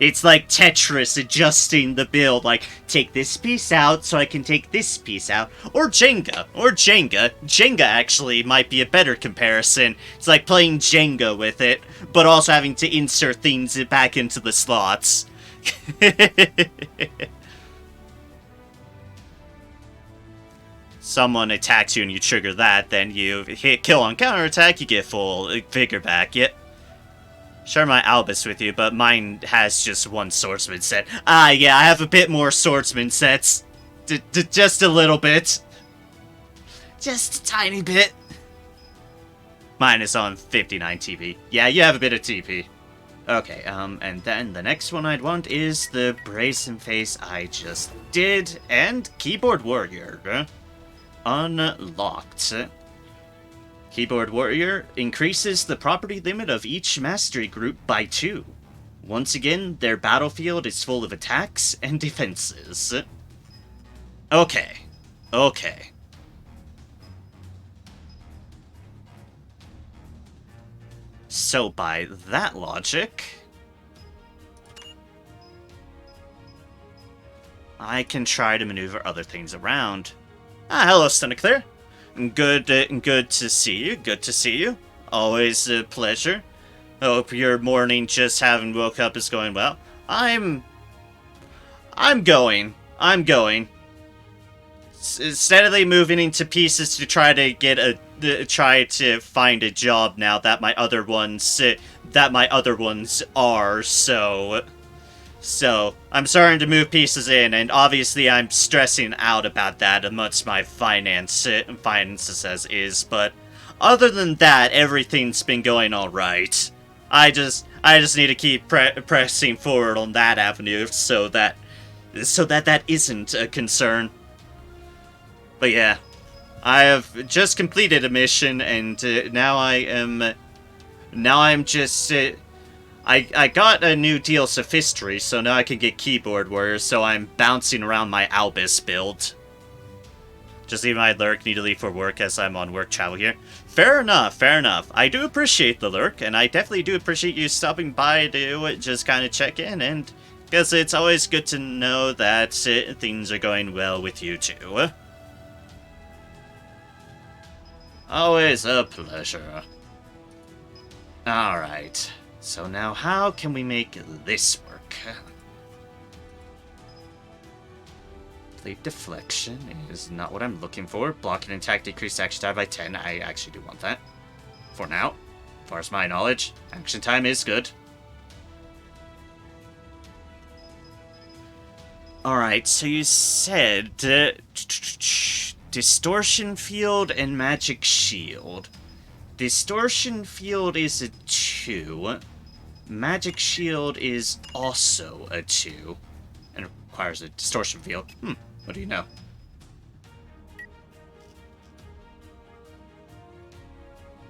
It's like Tetris adjusting the build, like, take this piece out so I can take this piece out. Or Jenga. Jenga actually might be a better comparison. It's like playing Jenga with it, but also having to insert things back into the slots. Someone attacks you and you trigger that, then you hit kill on counterattack, you get full vigor back. Yep. Share my Albus with you, but mine has just one swordsman set. Yeah, I have a bit more swordsman sets. Just a little bit. Just a tiny bit. Mine is on 59 TP. Yeah, you have a bit of TP. Okay, and then the next one I'd want is the Brazen Face I just did, and Keyboard Warrior. Unlocked. Keyboard Warrior increases the property limit of each mastery group by 2. Once again, their battlefield is full of attacks and defenses. Okay. So by that logic, I can try to maneuver other things around. Hello, Stunniclear. Good to see you. Good to see you. Always a pleasure. Hope your morning just having woke up is going well. I'm going. steadily moving into pieces to try to get try to find a job now that my other ones are. So I'm starting to move pieces in, and obviously I'm stressing out about that amongst my finances as is. But other than that, everything's been going all right. I just need to keep pressing forward on that avenue so that isn't a concern. But yeah, I have just completed a mission, and now I'm just. I got a new deal Sophistry, so now I can get Keyboard Warrior, so I'm bouncing around my Albus build. Just leave my lurk, need to leave for work as I'm on work travel here. Fair enough, fair enough. I do appreciate the lurk, and I definitely do appreciate you stopping by to just kind of check in, and because it's always good to know that things are going well with you too. Always a pleasure. Alright, so now how can we make this work? Complete deflection is not what I'm looking for. Blocking and attack decreased action time by 10. I actually do want that. For now. As far as my knowledge, action time is good. Alright, so you said Distortion Field and Magic Shield. Distortion Field is a 2. Magic Shield is also a 2. And requires a Distortion Field. What do you know?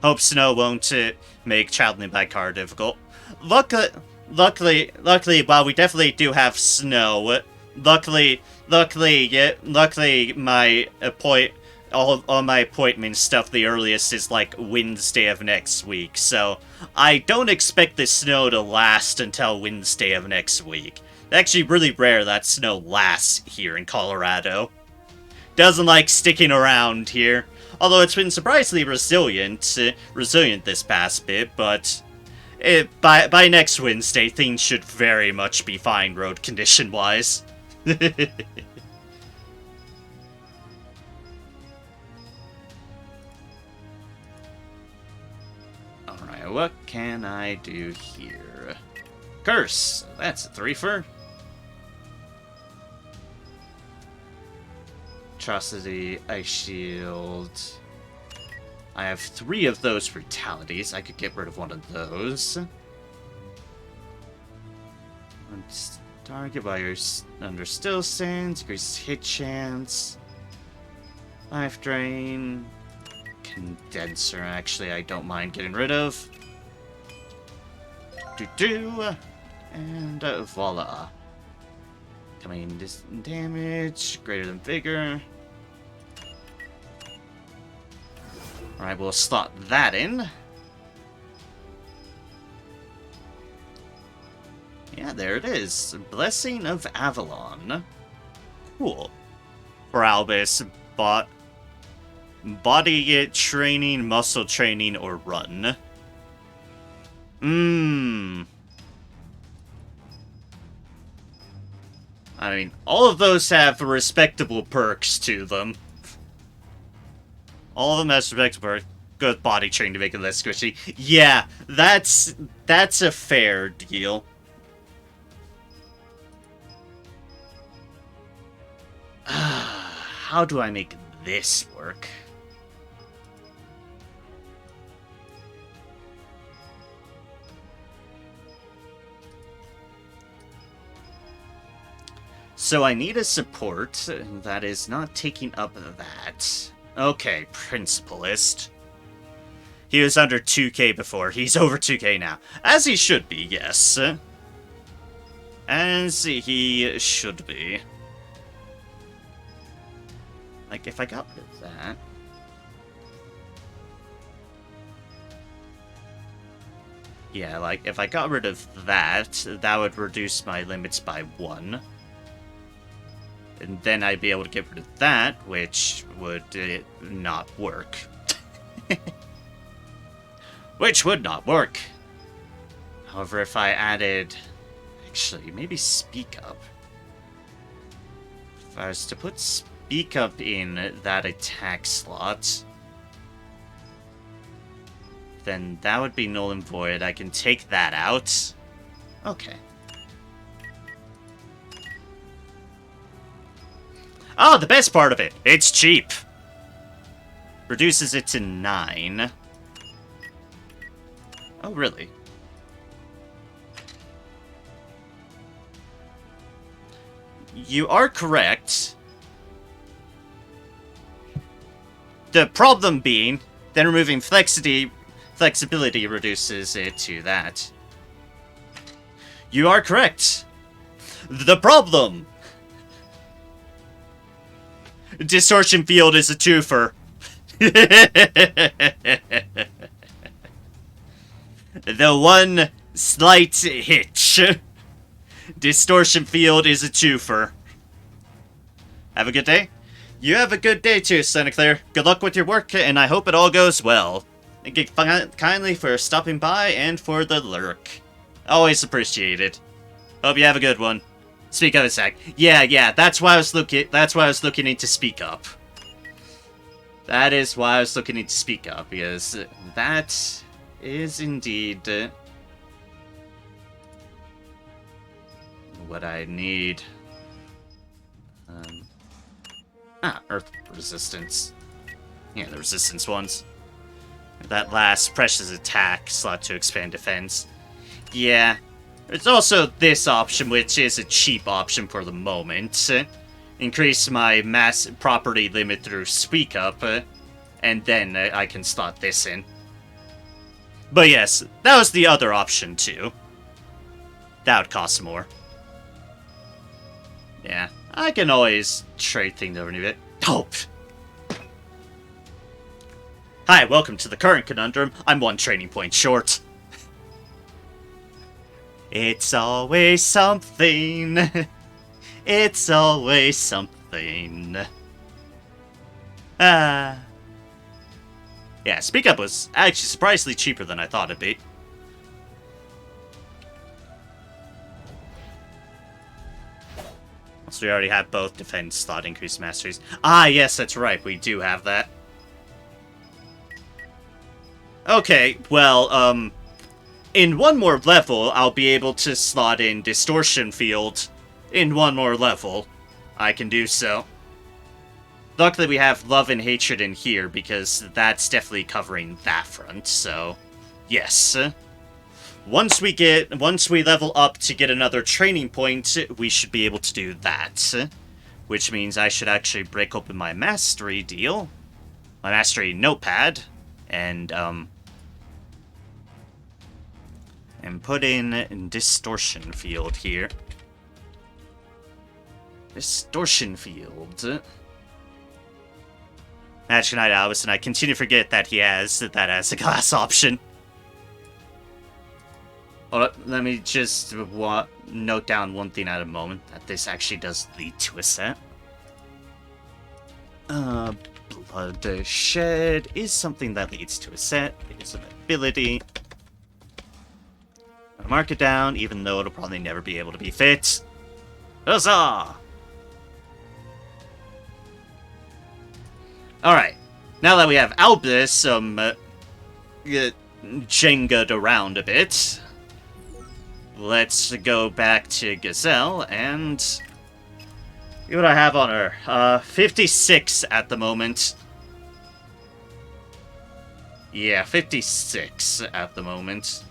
Hope snow won't make traveling by car difficult. Luckily, while we definitely do have snow, luckily my all my appointment stuff, the earliest is like Wednesday of next week, so I don't expect the snow to last until Wednesday of next week. It's actually really rare that snow lasts here in Colorado. Doesn't like sticking around here, although it's been surprisingly resilient this past bit, but by next Wednesday, things should very much be fine road condition-wise. Alright, what can I do here? Curse! That's a 3-fer. Atrocity, Ice Shield. I have 3 of those brutalities. I could get rid of one of those. Target while you're under still stands, increases hit chance. Life drain. Condenser, actually, I don't mind getting rid of. And voila. Coming damage, greater than vigor. Alright, we'll slot that in. Yeah, there it is. Blessing of Avalon. Cool. For Albus, body training, muscle training, or run. I mean, all of those have respectable perks to them. All of them have respectable perks. Good body training to make it less squishy. Yeah, that's a fair deal. How do I make this work? So I need a support that is not taking up that. Okay, Principalist. He was under 2k before. He's over 2k now. As he should be, yes. As he should be. Like, if I got rid of that... Yeah, like, if I got rid of that, that would reduce my limits by 1. And then I'd be able to get rid of that, which would not work. Which would not work. However, if I added... Actually, maybe Speak Up. If I was to put speak up in that attack slot, then that would be null and void. I can take that out. Okay. Oh, the best part of it. It's cheap. Reduces it to 9. Oh, really? You are correct. The problem being, then removing flexibility reduces it to that. You are correct. The problem. Distortion field is a twofer. The one slight hitch. Distortion field is a twofer. Have a good day. You have a good day too, Santa Claire. Good luck with your work, and I hope it all goes well. Thank you kindly for stopping by and for the lurk. Always appreciated. Hope you have a good one. Speak up a sec. Yeah, that's why I was looking into speak up. That is why I was looking into speak up, because that is indeed what I need. Earth resistance. Yeah, the resistance ones. That last precious attack slot to expand defense. Yeah. There's also this option, which is a cheap option for the moment. Increase my mass property limit through speak up, and then I can slot this in. But yes, that was the other option too. That would cost more. Yeah, I can always trade things over a bit. Oh! Hi, welcome to the current conundrum. I'm one training point short. It's always something. It's always something. Yeah, Speak Up was actually surprisingly cheaper than I thought it'd be. So we already have both defense slot increased masteries. Ah, yes, that's right. We do have that. Okay, well, in one more level, I'll be able to slot in Distortion Field. In one more level, I can do so. Luckily, we have Love and Hatred in here, because that's definitely covering that front, so... Yes. Once we level up to get another training point, we should be able to do that. Which means I should actually break open my mastery deal. My mastery notepad. And put in Distortion Field here. Distortion Field. Magic Knight Albus, and I continue to forget that he has that as a class option. Hold up, let me just note down one thing at a moment, that this actually does lead to a set. Bloodshed is something that leads to a set. It is an ability. I'll mark it down, even though it'll probably never be able to be fit. Huzzah! Alright, now that we have Albus, Jenga'd around a bit, let's go back to Gazelle and see what I have on her. 56 at the moment. Yeah, 56 at the moment.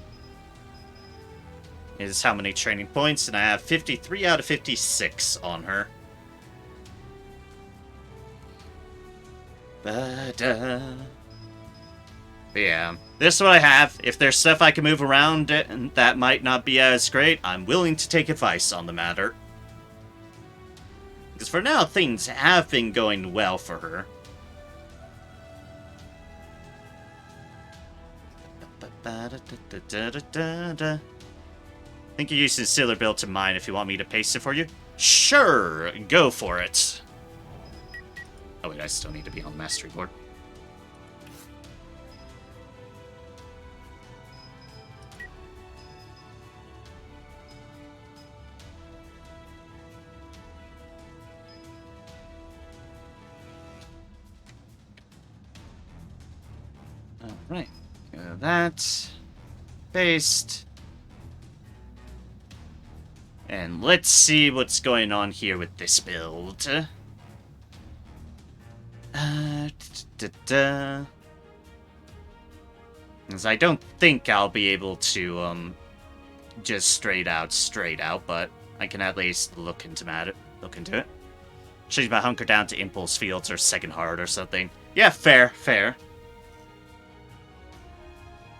Is how many training points, and I have 53 out of 56 on her. Yeah, this is what I have. If there's stuff I can move around that might not be as great, I'm willing to take advice on the matter. Because for now, things have been going well for her. I think you're using Sailor Build to mine if you want me to paste it for you. Sure, go for it. Oh wait, I still need to be on the mastery board. Alright. That. Paste. And let's see what's going on here with this build. Because I don't think I'll be able to, just straight out, but I can at least look into it. Change my hunker down to impulse fields or second heart or something. Yeah, fair.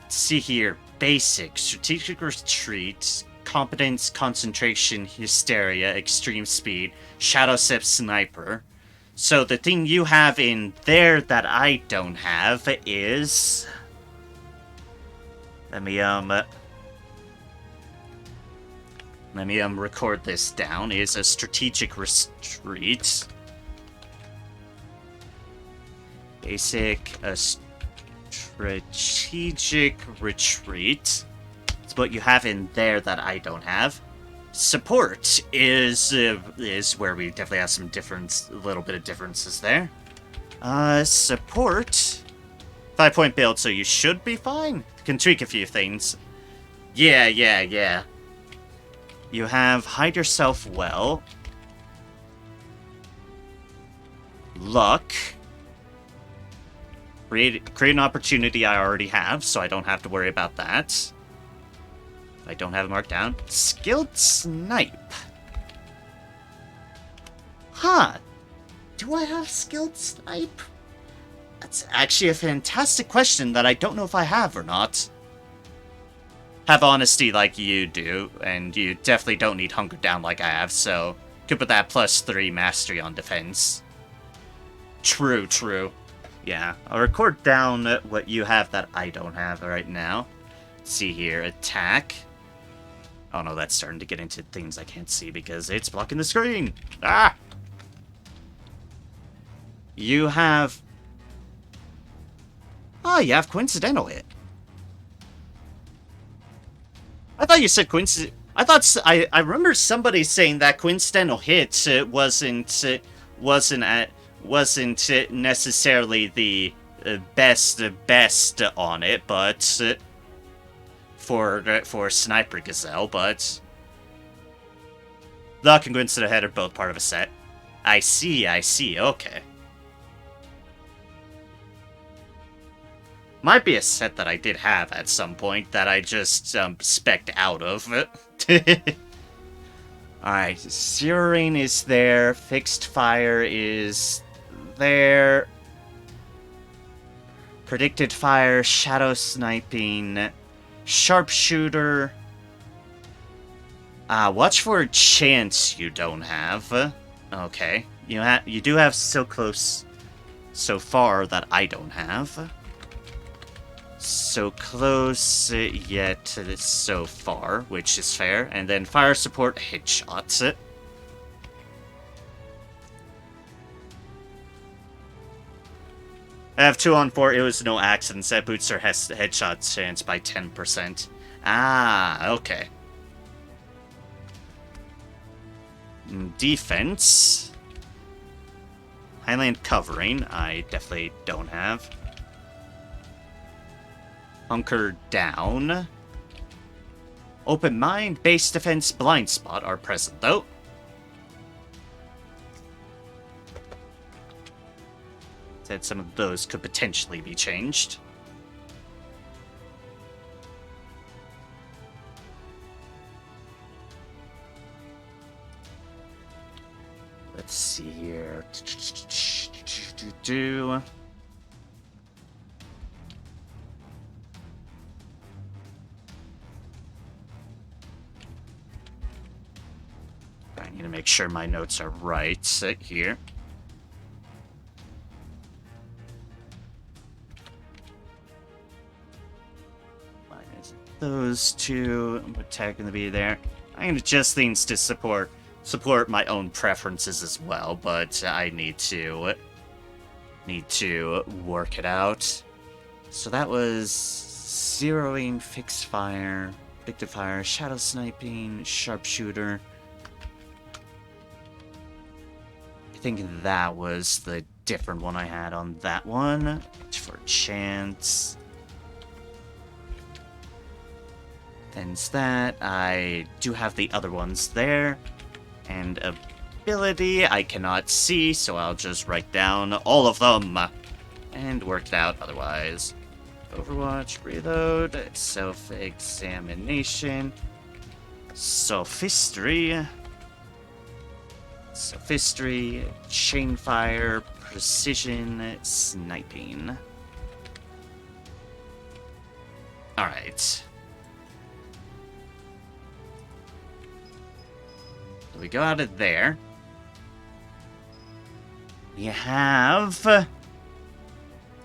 Let's see here. Basic, strategic retreat, competence, concentration, hysteria, extreme speed, shadow step, sniper. So the thing you have in there that I don't have is... Let me record this down, is a strategic retreat. Basic, a strategic retreat. It's what you have in there that I don't have. Support is where we definitely have some difference, a little bit of differences there. Support. 5-point build, so you should be fine. Can tweak a few things. Yeah. You have hide yourself well. Luck. Create an opportunity I already have, so I don't have to worry about that. I don't have it marked down. Skilled snipe. Huh. Do I have skilled snipe? That's actually a fantastic question that I don't know if I have or not. Have honesty like you do, and you definitely don't need hunker down like I have, so could put that +3 mastery on defense. True. Yeah, I'll record down what you have that I don't have right now. Let's see here, attack. Oh no, that's starting to get into things I can't see because it's blocking the screen. Ah! You have... Oh, you have coincidental hit. I thought you said coincident. I remember somebody saying that coincidental hit wasn't necessarily the best on it, but for Sniper Gazelle, but Luck and coincidental hit are both part of a set. I see. Okay. Might be a set that I did have at some point that I just spec'd out of. Alright, Zero Rain is there. Fixed Fire is there. Predicted Fire, Shadow Sniping, Sharpshooter. Watch for Chance you don't have. Okay. You do have So Close so far that I don't have. So close, yet so far, which is fair. And then fire support headshots. I have 2 on 4. It was no accidents. That boosts our headshot chance by 10%. Ah, okay. Defense. Highland covering. I definitely don't have. Hunker down. Open mind, base defense, blind spot are present though. Said some of those could potentially be changed. Let's see here. I need to make sure my notes are right here. Minus those two. Attack gonna be there. I'm gonna adjust things to support my own preferences as well, but I need to work it out. So that was zeroing, fixed fire, predictive fire, shadow sniping, sharpshooter. I think that was the different one I had on that one. For chance. Thens that. I do have the other ones there. And ability I cannot see, so I'll just write down all of them. And work it out otherwise. Overwatch, reload, self-examination, sophistry, chainfire, precision, sniping. Alright. We go out of there. We have...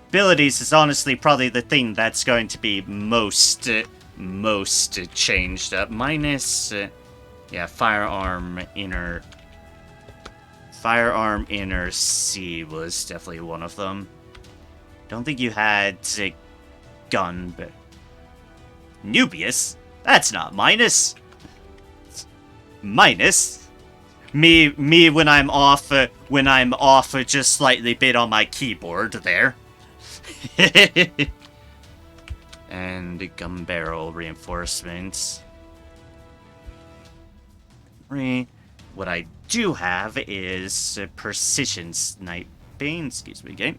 abilities is honestly probably the thing that's going to be most changed up. Minus, yeah, firearm inner C was definitely one of them. Don't think you had gun, but Nubius? That's not minus. Minus. Me when I'm off just slightly bit on my keyboard there. And gun barrel reinforcements. What I do have is precision sniping, excuse me, game.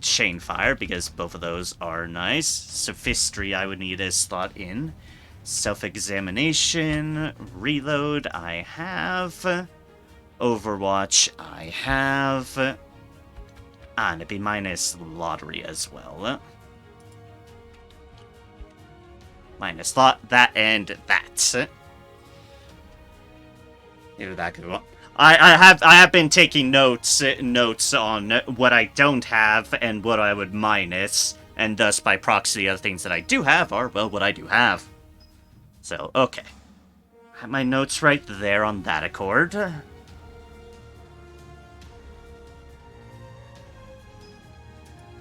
Chain fire, because both of those are nice. Sophistry I would need a slot in. Self-examination, reload I have. Overwatch I have. And it'd be minus lottery as well. Minus that and that. Either that could go. I have been taking notes on what I don't have and what I would minus, and thus by proxy the other things that I do have are, well, what I do have. So, okay. I have my notes right there on that accord.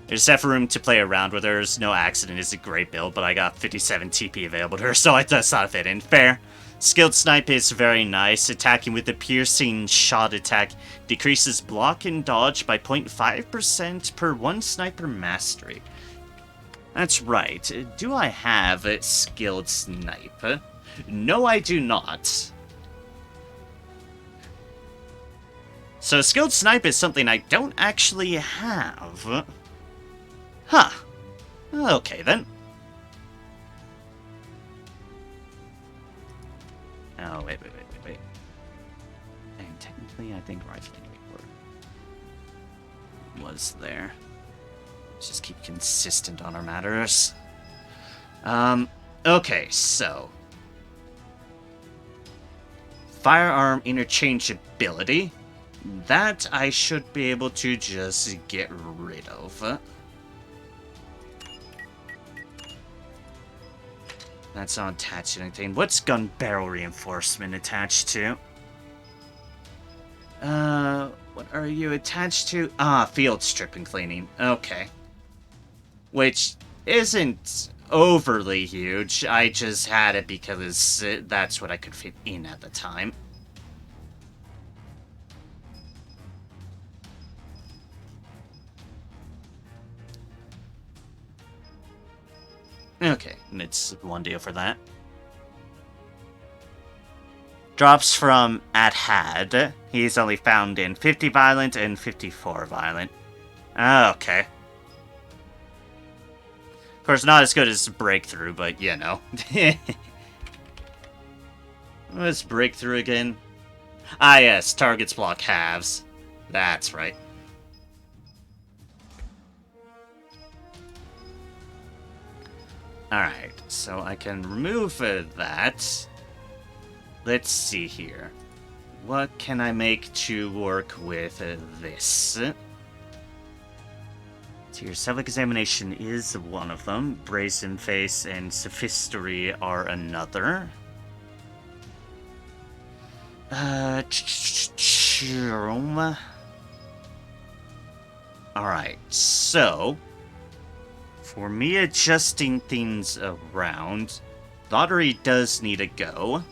There's definitely room to play around with. There's no accident is a great build, but I got 57 TP available to her, so it does not fit in. Fair. Skilled Snipe is very nice. Attacking with the piercing shot attack decreases block and dodge by 0.5% per one sniper mastery. That's right. Do I have a Skilled Snipe? No, I do not. So Skilled Snipe is something I don't actually have. Huh. Okay, then. Oh, wait. And technically, I think rifling was there. Let's just keep consistent on our matters. Okay, so. Firearm interchangeability. That I should be able to just get rid of. That's not attached to anything. What's gun barrel reinforcement attached to? What are you attached to? Ah, field strip and cleaning. Okay. Which isn't overly huge. I just had it because that's what I could fit in at the time. Okay, and it's one deal for that. Drops from at had. He's only found in 50 violent and 54 violent. Okay. Of course, not as good as Breakthrough, but you know. What's Breakthrough again? Ah, yes, targets block halves. That's right. Alright, so I can remove that. Let's see here. What can I make to work with this? So your self-examination is one of them. Brazen Face and Sophistry are another. Alright, so for me adjusting things around, Lottery does need a go,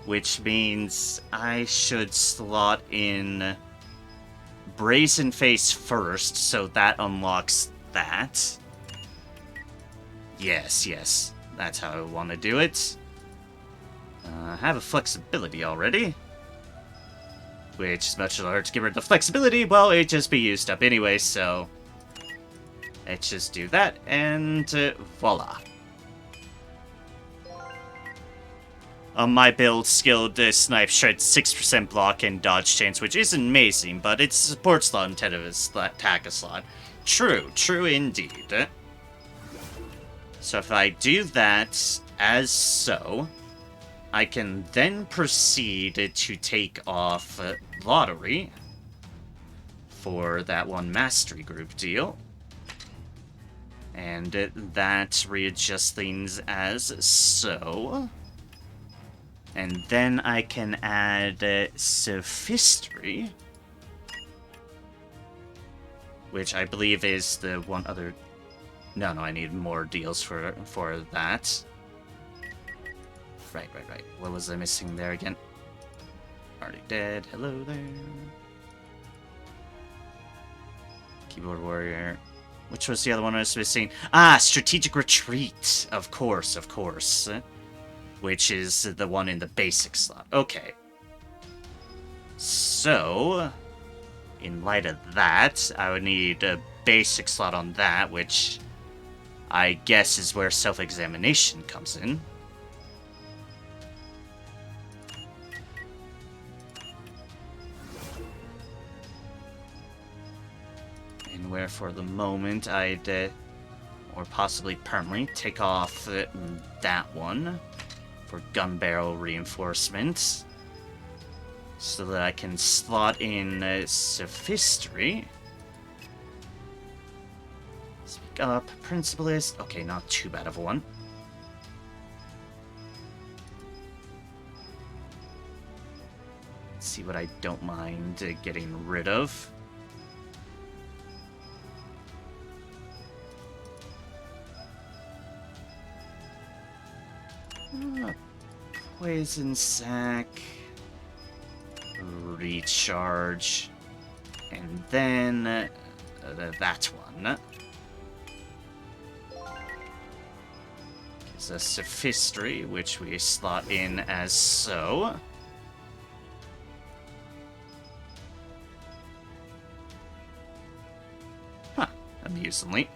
which means I should slot in Brazen Face first, so that unlocks that. Yes. That's how I want to do it. I have a flexibility already. Which is much harder to get rid of the flexibility. Well, it'd just be used up anyway, so... let's just do that, and voila. On my build, skilled snipe shreds 6% block and dodge chance, which isn't amazing, but it's a support slot instead of a attack slot. True indeed. So if I do that as so, I can then proceed to take off Lottery for that one Mastery Group deal. And that readjusts things as so. And then I can add Sophistry, which I believe is the one other... No, I need more deals for that. Right. What was I missing there again? Already dead. Hello there. Keyboard Warrior. Which was the other one I was missing? Ah, Strategic Retreat. Of course. Which is the one in the basic slot. Okay. So, in light of that, I would need a basic slot on that, which I guess is where self-examination comes in. And where for the moment I'd, or possibly permanently, take off that one for gun barrel reinforcements, so that I can slot in Sophistry. Speak up, Principalist. Okay, not too bad of a one. Let's see what I don't mind getting rid of. Poison Sac, Recharge, and then that one. Gives us Sophistry, which we slot in as so. Huh, amusingly.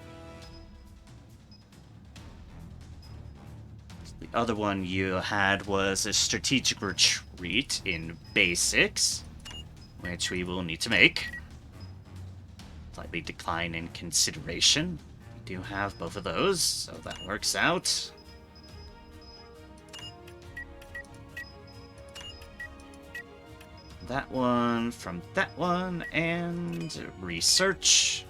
The other one you had was a Strategic Retreat in Basics, which we will need to make. Slightly decline in consideration. We do have both of those, so that works out. That one from that one, and research.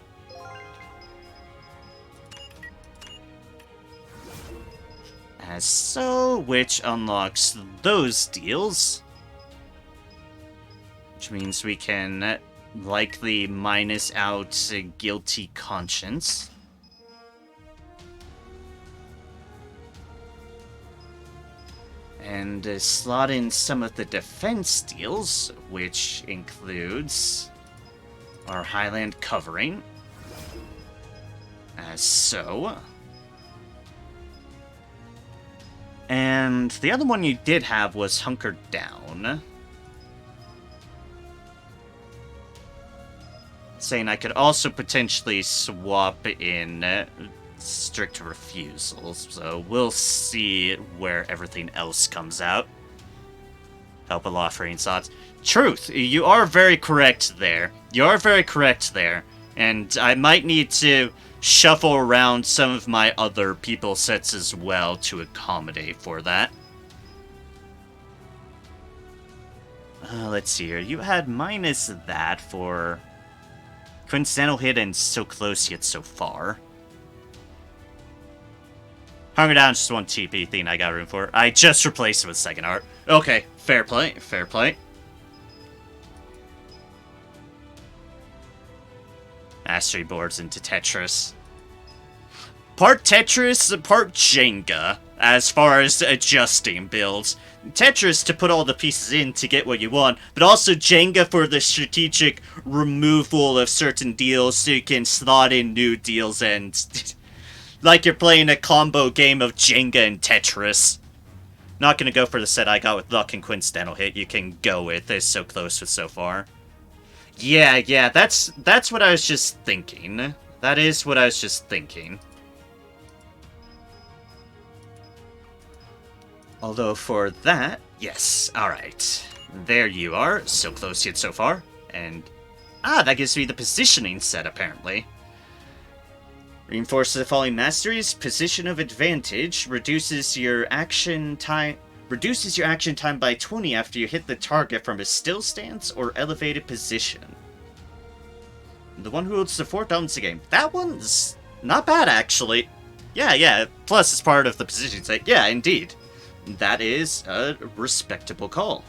As so, which unlocks those deals. Which means we can likely minus out Guilty Conscience. And slot in some of the defense deals, which includes our Highland Covering. As so. And the other one you did have was Hunkered Down. Saying I could also potentially swap in Strict Refusals, so we'll see where everything else comes out. Help with offering thoughts. Truth, you are very correct there. And I might need to shuffle around some of my other people sets as well to accommodate for that. Let's see here. You had minus that for coincidental hit and so close yet so far. Hunger Down, just one TP thing I got room for. I just replaced it with second art. Okay, fair play. Mastery boards into Tetris. Part Tetris, part Jenga, as far as adjusting builds. Tetris to put all the pieces in to get what you want, but also Jenga for the strategic removal of certain deals so you can slot in new deals and Like you're playing a combo game of Jenga and Tetris. Not gonna go for the set I got with Luck and Coincidental Hit. You can go with. It's so close with so far. Yeah, that's what I was just thinking. That is what I was just thinking. Although for that, yes, alright. There you are, so close yet so far. And, that gives me the positioning set, apparently. Reinforces the following masteries. Position of advantage reduces your action time by 20 after you hit the target from a still stance or elevated position. The one who holds the fort owns the game. That one's not bad, actually. Yeah. Plus, it's part of the position set. Yeah, indeed. That is a respectable call.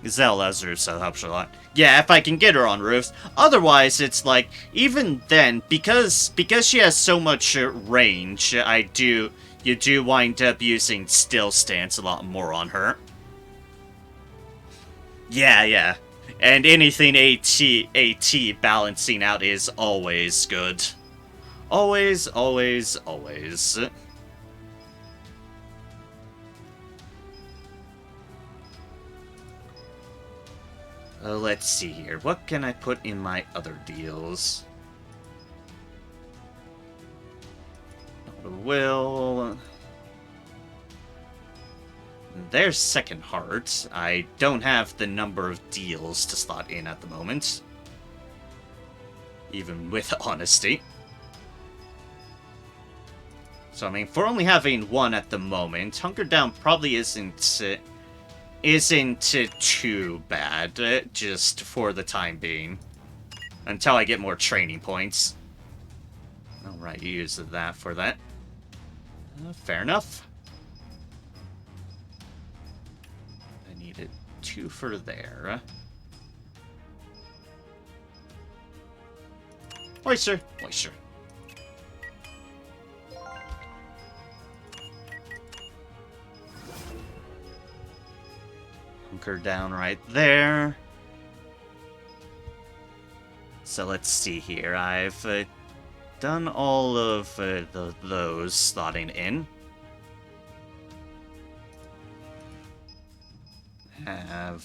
Gazelle has roofs, that helps a lot. Yeah, if I can get her on roofs. Otherwise, it's like, even then, because she has so much range, you do wind up using still stance a lot more on her. Yeah. And anything AT balancing out is always good. Always. Let's see here. What can I put in my other deals? Will. There's Second Heart. I don't have the number of deals to slot in at the moment. Even with honesty. So, I mean, for only having one at the moment, Hunker Down probably isn't too bad, just for the time being. Until I get more training points. Alright, use that for that. Fair enough. I needed 2 for there. Oyster. Hunker down right there. So let's see here. I've done all of those slotting in. I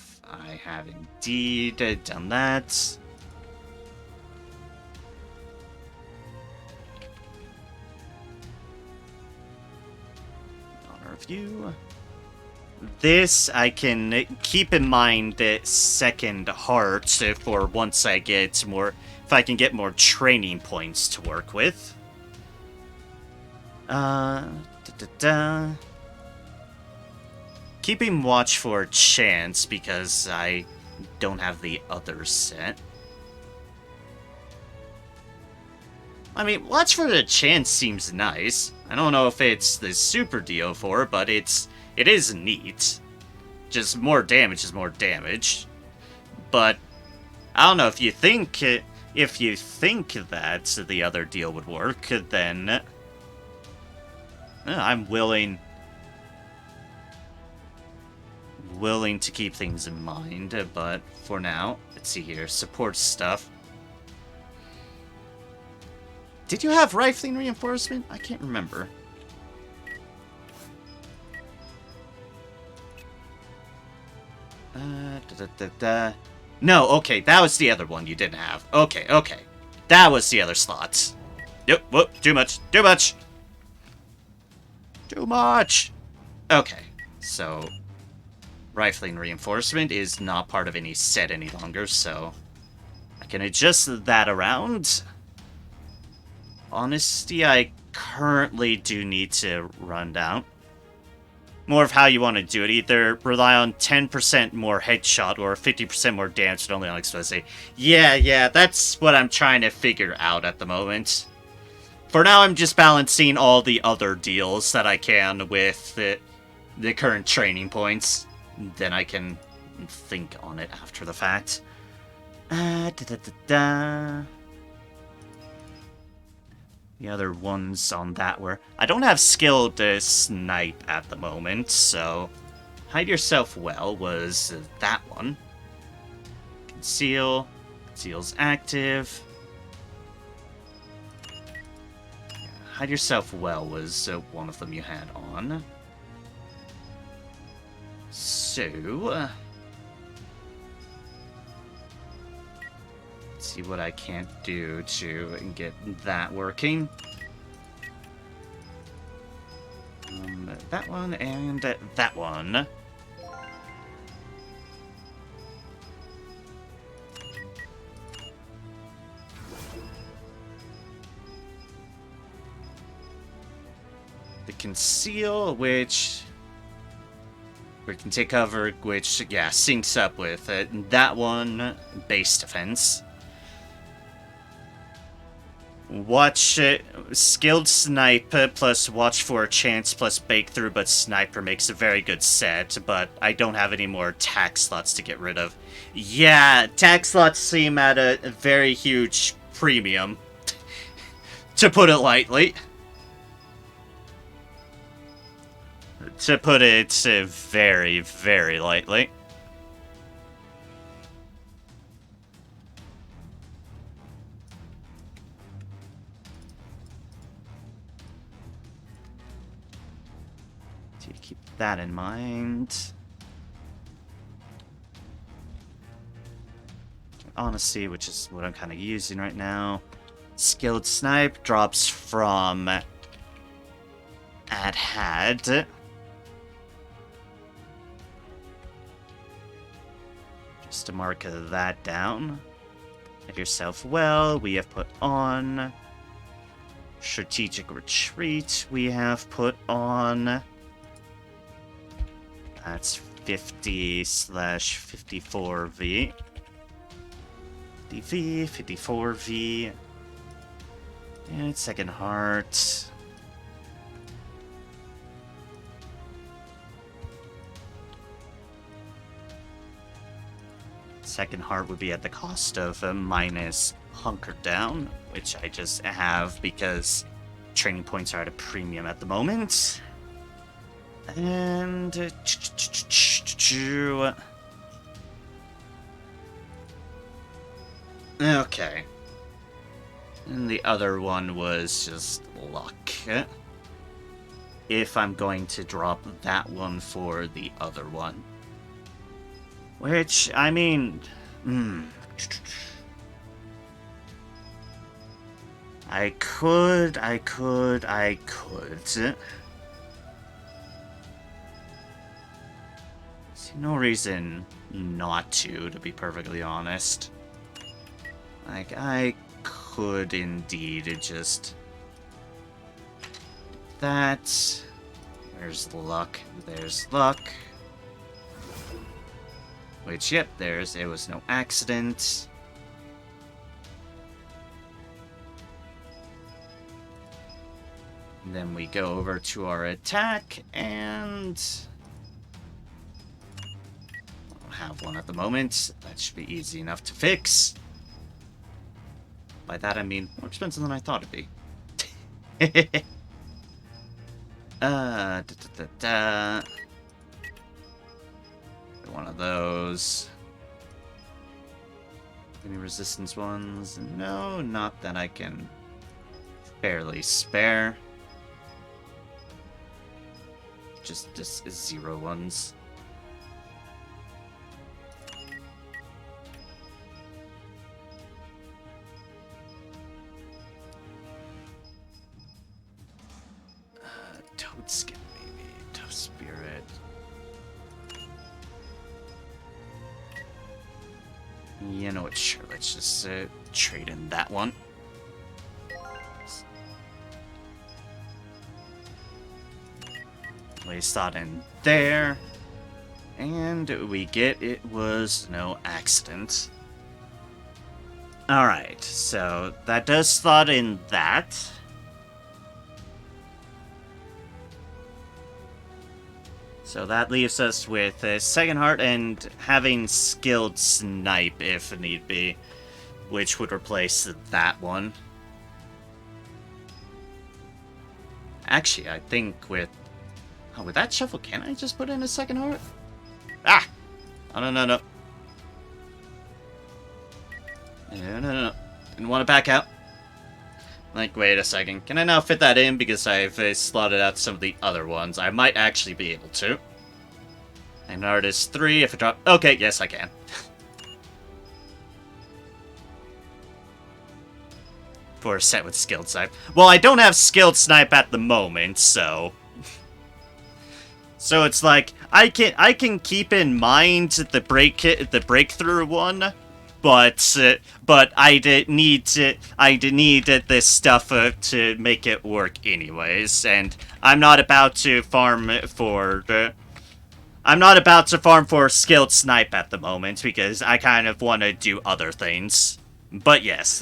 have indeed done that. Honor of you. This I can keep in mind Second Heart for once I get more. If I can get more training points to work with. Keeping watch for chance because I don't have the other set. I mean, watch for the chance seems nice. I don't know if it's the super deal for it, but it is neat. Just more damage is more damage. But I don't know if you think that the other deal would work, then I'm willing to keep things in mind. But for now, let's see here. Support stuff. Did you have rifling reinforcement? I can't remember. No, okay, that was the other one you didn't have. Okay. That was the other slots. Yep, whoop, too much. Okay, so rifling reinforcement is not part of any set any longer, so I can adjust that around. Honesty, I currently do need to run down. More of how you want to do it. Either rely on 10% more headshot or 50% more damage, but only on explosive. Yeah, that's what I'm trying to figure out at the moment. For now, I'm just balancing all the other deals that I can with the current training points. Then I can think on it after the fact. The other ones on that were... I don't have skilled snipe at the moment, so... Hide yourself well was that one. Conceal. Conceal's active. Hide yourself well was one of them you had on. So, let's see what I can't do to get that working. That one and that one. The conceal, which we can take cover, which, yeah, syncs up with that one, base defense. Watch, skilled sniper plus watch for a chance plus bake through, but sniper makes a very good set, but I don't have any more tack slots to get rid of. Yeah, tack slots seem at a very huge premium, to put it lightly. To put it very, very lightly. So you keep that in mind. Honesty, which is what I'm kind of using right now. Skilled snipe drops from at had. Just to mark that down. Hit yourself well, we have put on. Strategic retreat, we have put on. That's 50/54V. 50V, 54V. And second heart. Second heart would be at the cost of minus hunker down, which I just have because training points are at a premium at the moment. And okay. And the other one was just luck. If I'm going to drop that one for the other one. Which, I mean... I could. See, no reason not to be perfectly honest. Like, I could indeed just... That... There's luck. There's luck. Which, yep, it was no accident. And then we go over to our attack, and... I don't have one at the moment. That should be easy enough to fix. By that I mean more expensive than I thought it'd be. One of those. Any resistance ones? No, not that I can barely spare. Just 0 ones. Toad skin, maybe. Tough spirit. You know what? Sure, let's just trade in that one. Place that in there. And we get it was no accident. Alright, so that does slot in that. So that leaves us with a second heart and having skilled snipe if need be, which would replace that one. Actually, I think with that shuffle, can I just put in a second heart? Ah! Oh, no, no, no. No, no, no. Didn't want to back out. Like, wait a second. Can I now fit that in? Because I've slotted out some of the other ones. I might actually be able to. An artist 3, if it drop... Okay, yes, I can. For a set with skilled snipe. Well, I don't have skilled snipe at the moment, so... So it's like, I can keep in mind the breakthrough one, but I did need this stuff to make it work anyways, and I'm not about to farm for skilled snipe at the moment because I kind of want to do other things. But yes,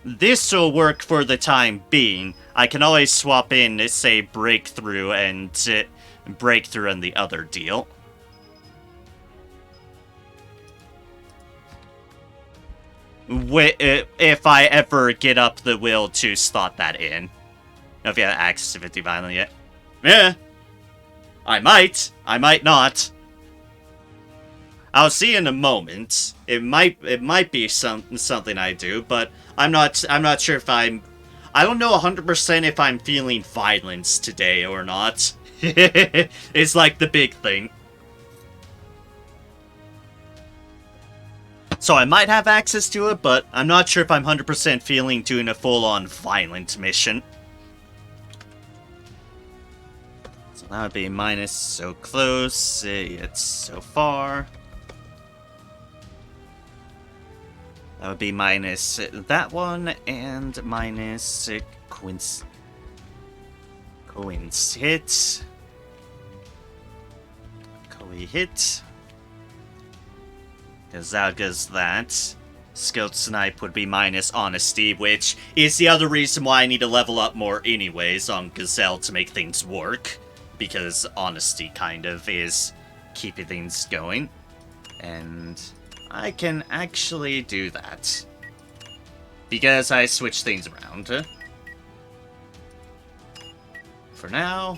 this will work for the time being. I can always swap in, say, breakthrough and the other deal. If I ever get up the will to slot that in. If you have access to 50 violently yet. Yeah. I might not. I'll see in a moment. It might be something I do, but I'm not sure if I don't know 100% if I'm feeling violence today or not. It's like the big thing. So I might have access to it, but I'm not sure if I'm 100% feeling doing a full-on violent mission. So that would be minus so close, yet so far. That would be minus that one, and minus Quince hit. Koi hit. Because that goes that. Skilled snipe would be minus honesty, which is the other reason why I need to level up more anyways on Gazelle to make things work. Because honesty kind of is keeping things going. And I can actually do that. Because I switch things around. For now,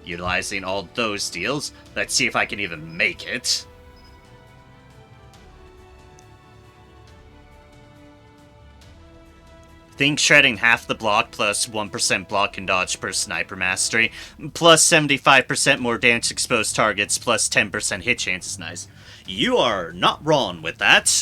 utilizing all those deals, let's see if I can even make it. Think shredding half the block plus 1% block and dodge per sniper mastery, plus 75% more damage to exposed targets, plus 10% hit chance is nice. You are not wrong with that.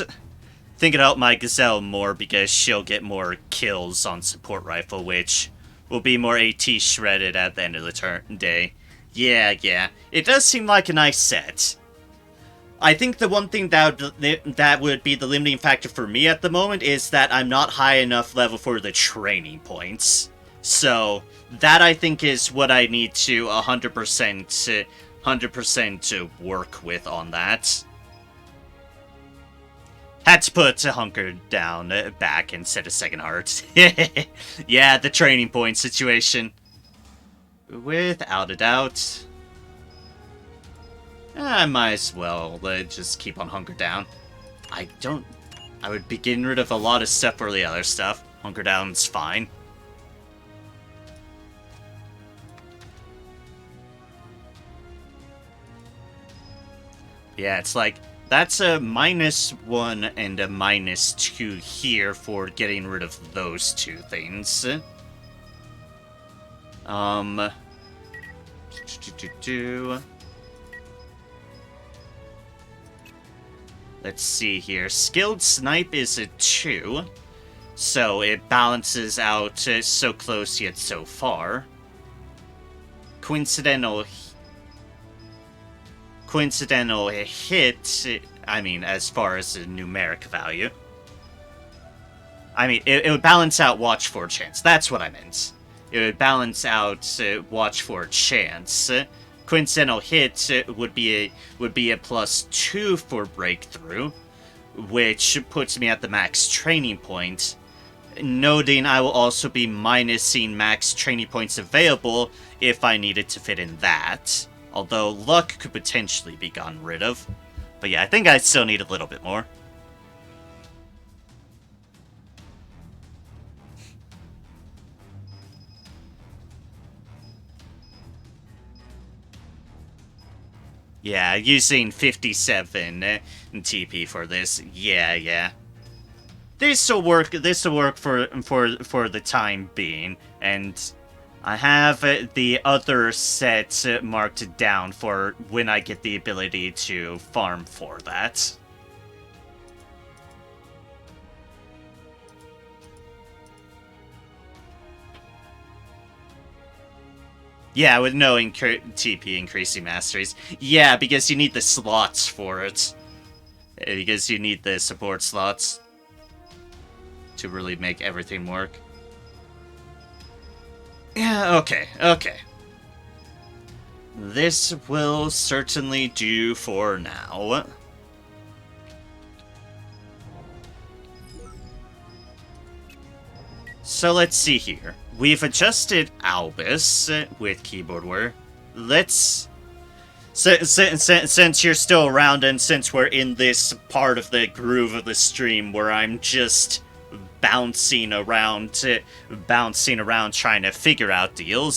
Think about my Gazelle more because she'll get more kills on support rifle, which will be more AT shredded at the end of the day. Yeah. It does seem like a nice set. I think the one thing that would be the limiting factor for me at the moment is that I'm not high enough level for the training points. So that I think is what I need to 100% to work with on that. Had to put Hunker down back instead of Second Heart. Yeah, the training point situation. Without a doubt. I might as well just keep on Hunker down. I would be getting rid of a lot of stuff for the other stuff. Hunker down's fine. Yeah, it's like, that's a -1 and a -2 here for getting rid of those two things. Let's see here. Skilled Snipe is a 2, so it balances out so close yet so far. Coincidental hit, I mean, as far as the numeric value. I mean, it would balance out Watch for Chance. That's what I meant. It would balance out Watch for Chance. Coincidental hit would be a +2 for breakthrough, which puts me at the max training point. Noting I will also be minusing max training points available if I needed to fit in that. Although luck could potentially be gotten rid of. But yeah, I think I still need a little bit more. Yeah, using 57 TP for this. Yeah. This will work for the time being, and I have the other set marked down for when I get the ability to farm for that. Yeah, with no TP increasing masteries. Yeah, because you need the slots for it. Because you need the support slots to really make everything work. Yeah, okay. This will certainly do for now. So let's see here. We've adjusted Albus with keyboard wear. Let's... Since you're still around and since we're in this part of the groove of the stream where I'm just bouncing around trying to figure out deals,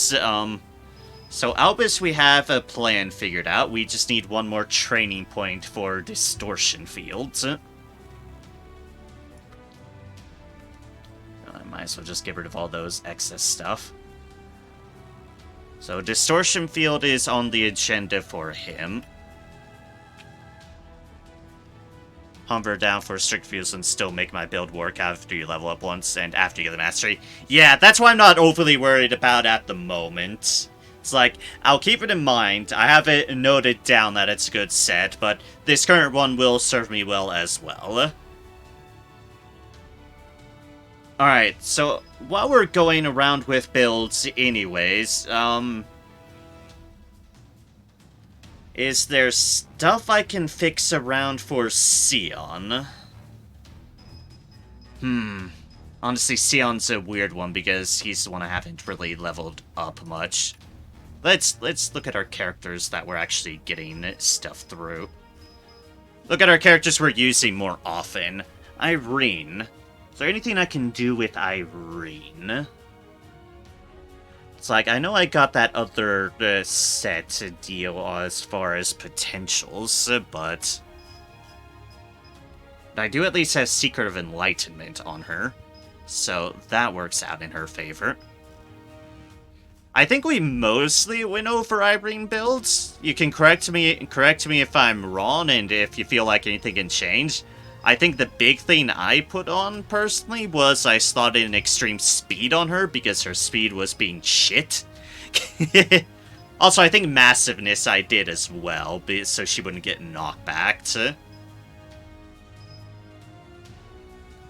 so Albus, we have a plan figured out. We just need one more training point for distortion fields. Might as well just get rid of all those excess stuff. So distortion field is on the agenda for him. Hover down for strict fields and still make my build work after you level up once and after you get the mastery. Yeah, that's why I'm not overly worried about at the moment. It's like, I'll keep it in mind. I have it noted down that it's a good set, but this current one will serve me well as well. Alright, so while we're going around with builds anyways, is there stuff I can fix around for Sion? Honestly, Sion's a weird one because he's the one I haven't really leveled up much. Let's look at our characters that we're actually getting stuff through. Look at our characters we're using more often. Irene. Is there anything I can do with Irene? It's like, I know I got that other set deal as far as potentials, but I do at least have Secret of Enlightenment on her, so that works out in her favor. I think we mostly went over Irene builds. You can correct me if I'm wrong, and if you feel like anything can change. I think the big thing I put on, personally, was I slotted in extreme speed on her because her speed was being shit. Also, I think massiveness I did as well, so she wouldn't get knocked back.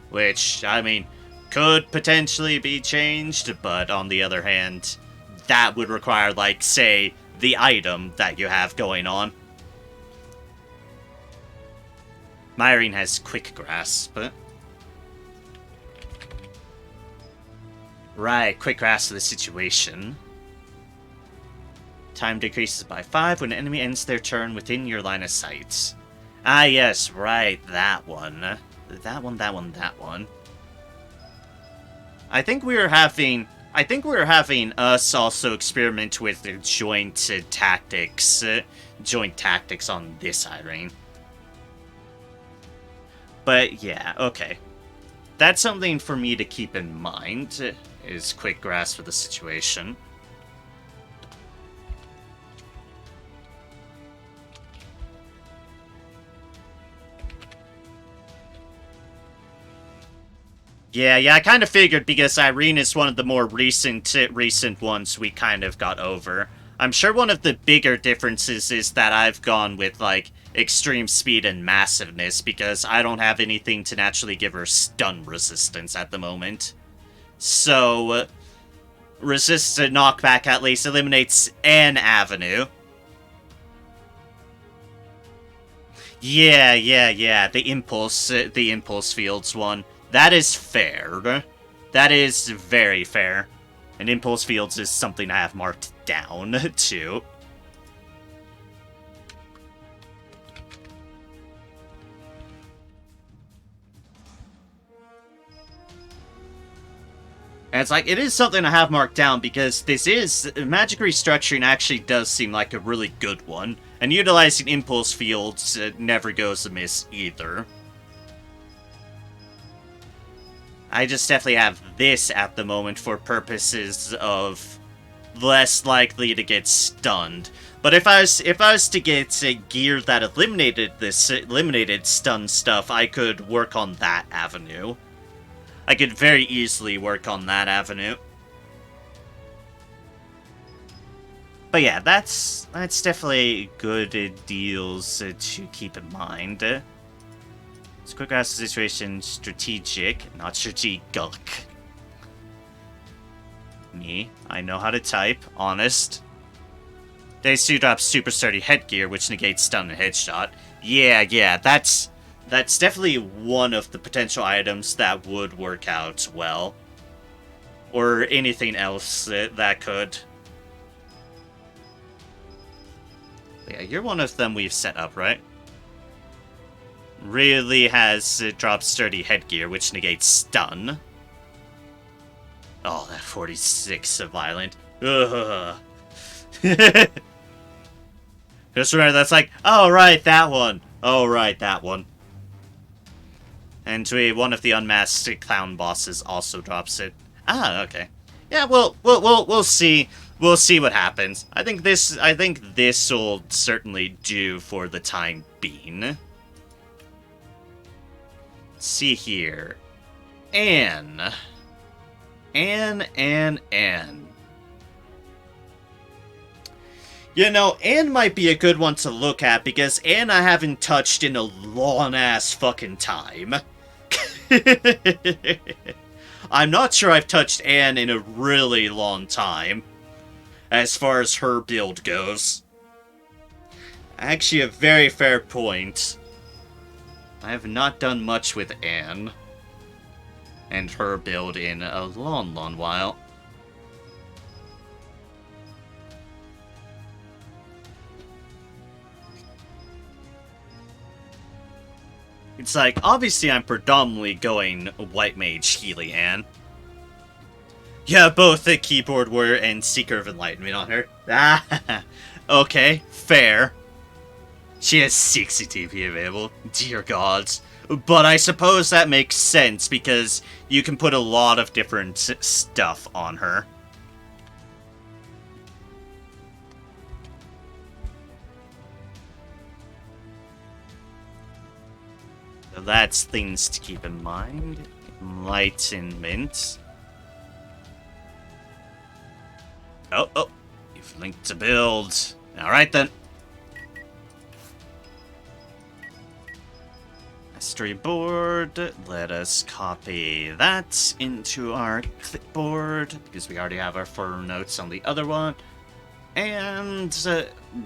Which, I mean, could potentially be changed, but on the other hand, that would require, like, say, the item that you have going on. Myrene has quick grasp. Right, quick grasp of the situation. Time decreases by 5 when an enemy ends their turn within your line of sight. Ah, yes, right, that one. That one. I think we were having us also experiment with the joint tactics on this Irene. But yeah, okay. That's something for me to keep in mind, is quick grasp of the situation. Yeah, I kind of figured because Irene is one of the more recent ones we kind of got over. I'm sure one of the bigger differences is that I've gone with, like, extreme speed and massiveness because I don't have anything to naturally give her stun resistance at the moment. So, resisted knockback at least eliminates an avenue. Yeah, the impulse fields one. That is fair. That is very fair. And impulse fields is something I have marked down, too. And it's like, it is something I have marked down because this is... Magic Restructuring actually does seem like a really good one. And utilizing impulse fields never goes amiss either. I just definitely have this at the moment for purposes of less likely to get stunned. But if I was to get gear that eliminated stun stuff, I could work on that avenue. I could very easily work on that avenue. But yeah, that's definitely good deals to keep in mind. It's quick grasp the situation, strategic, not strategic. Me, I know how to type, honest. They suit up super sturdy headgear, which negates stun and headshot. Yeah, that's definitely one of the potential items that would work out well. Or anything else that could. Yeah, you're one of them we've set up, right? Really has dropped sturdy headgear, which negates stun. Oh, that 46 violent. Ugh. Just remember, that's like, oh, right, that one. Oh, right, that one. And one of the unmasked clown bosses also drops it. Ah, okay. Yeah, we'll see. We'll see what happens. I think this will certainly do for the time being. Let's see here. Anne. You know, Anne might be a good one to look at, because Anne I haven't touched in a long-ass fucking time. I'm not sure I've touched Anne in a really long time, as far as her build goes. Actually, a very fair point. I have not done much with Anne and her build in a long while. It's like, obviously I'm predominantly going White Mage Healy Anne. Yeah, both the Keyboard Warrior and Seeker of Enlightenment on her. Ah, okay, fair. She has 60 TP available, dear gods. But I suppose that makes sense, because you can put a lot of different stuff on her. So that's things to keep in mind. Enlightenment. Oh, you've linked to build. Alright then. Mastery board. Let us copy that into our clipboard, because we already have our 4 notes on the other one. And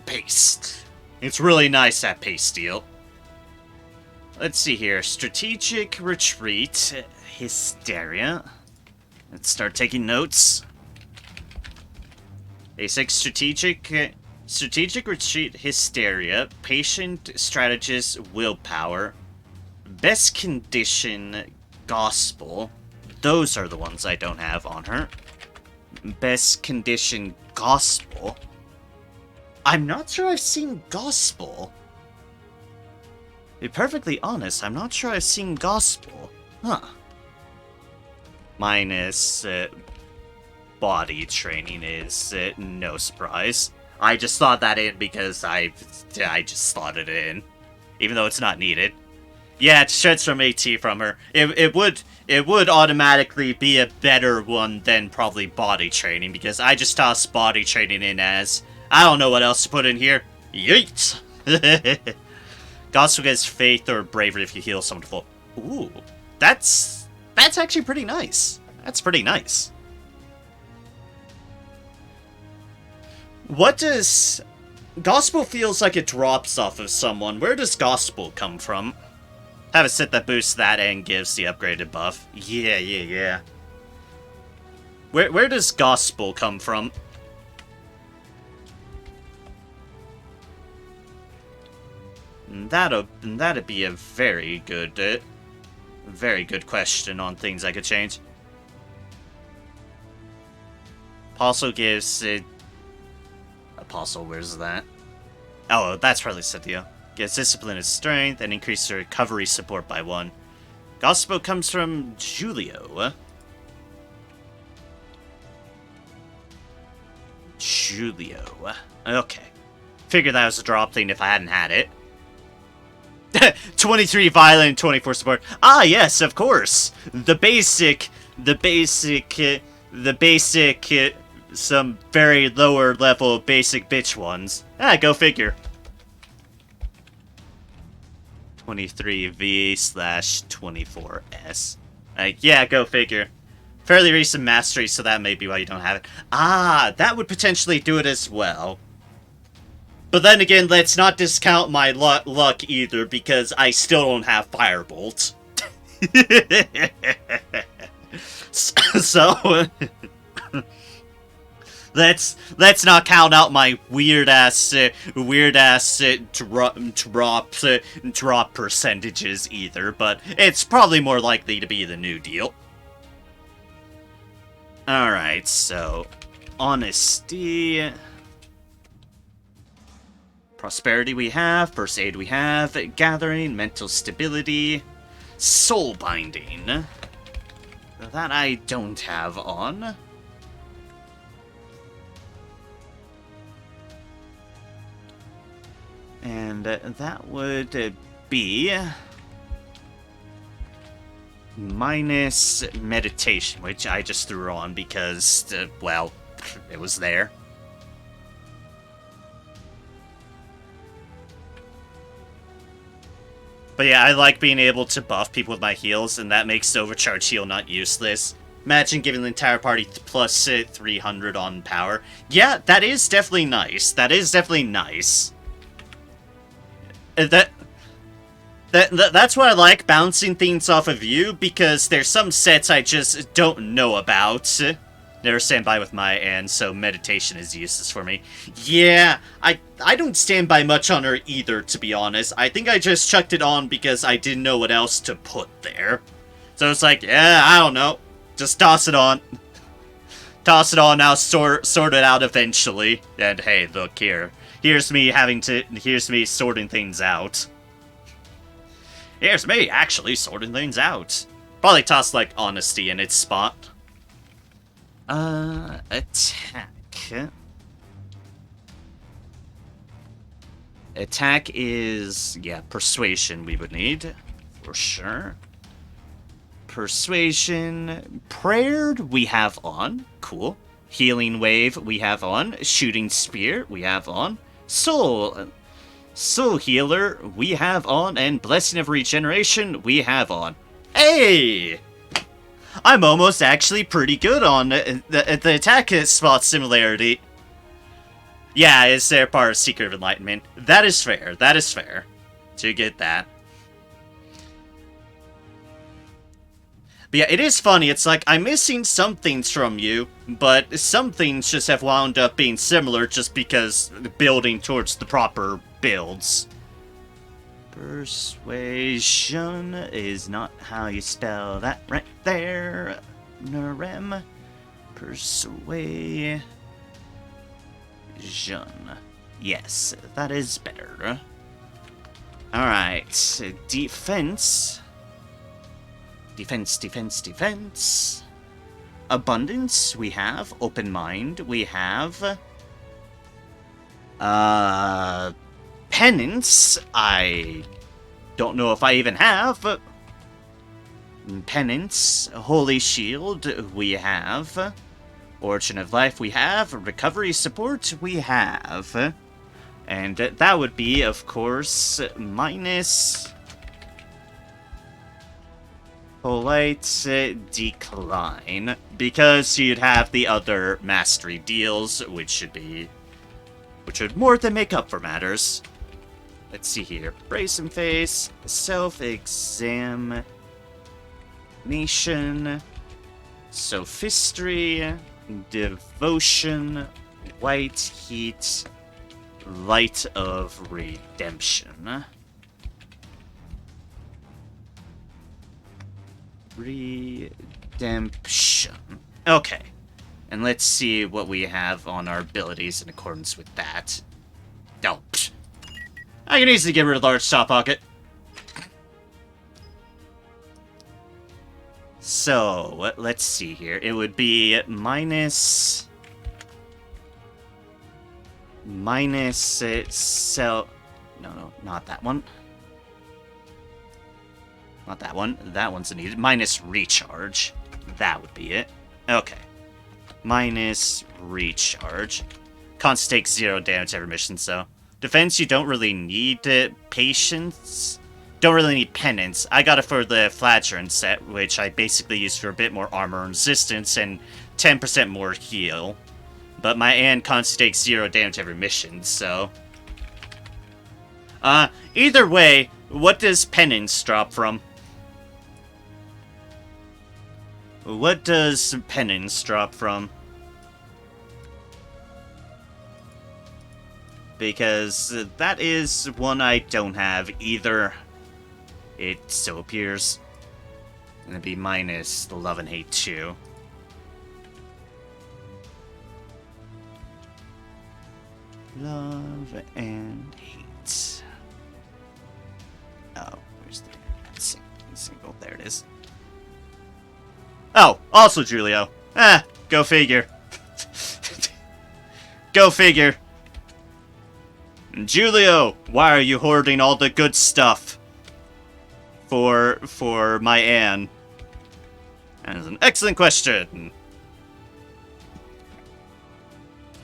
paste. It's really nice, that paste deal. Let's see here. Strategic retreat. Hysteria. Let's start taking notes. Basic strategic retreat, hysteria, patient strategist, willpower, best condition, gospel. Those are the ones I don't have on her. Best condition, gospel. I'm not sure I've seen gospel. To be perfectly honest, I'm not sure I've seen gospel. Huh. Minus body training is no surprise. I just thought that in because I just slotted it in, even though it's not needed. Yeah, it shreds from AT from her. It would automatically be a better one than probably body training, because I just tossed body training in as I don't know what else to put in here. Yeet. Gospel gets faith or bravery if you heal someone to full. Ooh, that's actually pretty nice. That's pretty nice. What does... Gospel feels like it drops off of someone. Where does Gospel come from? Have a set that boosts that and gives the upgraded buff. Yeah. Where does Gospel come from? That'd be a very good question on things I could change. Apostle gives... Apostle, where's that? Oh, that's probably the deal. Gets discipline and strength, and increases recovery support by 1. Gospel comes from Julio. Julio. Okay. Figured that was a drop thing if I hadn't had it. 23 violent, 24 support. Ah, yes, of course. The basic, some very lower level basic bitch ones. Ah, go figure. 23V/24S. Yeah, go figure. Fairly recent mastery, so that may be why you don't have it. Ah, that would potentially do it as well. But then again, let's not discount my luck either, because I still don't have Firebolt. So, let's not count out my weird ass drop percentages either. But it's probably more likely to be the new deal. All right, so honesty. Prosperity we have, first aid we have, gathering, mental stability, soul binding. That I don't have on. And that would be minus meditation, which I just threw on because, well, it was there. But yeah, I like being able to buff people with my heals, and that makes overcharge heal not useless. Imagine giving the entire party plus 300 on power. Yeah, that is definitely nice. That is definitely nice. That's what I like, bouncing things off of you, because there's some sets I just don't know about. Never stand by with my, and so meditation is useless for me. Yeah, I don't stand by much on her either, to be honest. I think I just chucked it on because I didn't know what else to put there. So it's like, yeah, I don't know. Just toss it on. Toss it on, I'll sort it out eventually. And hey, look here. Here's me sorting things out. Here's me actually sorting things out. Probably toss, like, honesty in its spot. Attack. Attack is, yeah, persuasion we would need, for sure. Persuasion. Prayered we have on. Cool. Healing wave we have on. Shooting spear we have on. Soul healer we have on. And blessing of regeneration we have on. Hey! I'm almost actually pretty good on the attack spot similarity. Yeah, it's their part of Secret of Enlightenment. That is fair. That is fair. To get that. But yeah, it is funny. It's like, I'm missing some things from you, but some things just have wound up being similar just because building towards the proper builds. Persuasion is not how you spell that right there. Narem. Persuasion. Yes, that is better. Alright, defense. Defense. Abundance, we have. Open mind, we have. Penance, I don't know if I even have. Penance, Holy Shield, we have. Origin of Life, we have. Recovery Support, we have. And that would be, of course, minus Polite Decline. Because you'd have the other Mastery deals, which would more than make up for matters. Let's see here. Brace and Face, Self-Examination, Sophistry, Devotion, White Heat, Light of Redemption. Redemption. Okay. And let's see what we have on our abilities in accordance with that. Oh, I can easily get rid of large top pocket. So, let's see here. It would be minus... so... No, not that one. Not that one. That one's needed. Minus recharge. That would be it. Okay. Minus recharge. Cons takes 0 damage every mission, so... Defense, you don't really need patience. Don't really need penance. I got it for the Flagellant set, which I basically use for a bit more armor and resistance and 10% more heal. But my Ann constantly takes 0 damage every mission, so... either way, what does penance drop from? What does penance drop from? Because that is one I don't have either. It so appears. And it'd be minus the love and hate too. Love and hate. Oh, where's the single? There it is. Oh, also Julio. Go figure. Go figure. Julio, why are you hoarding all the good stuff for my Anne? That is an excellent question.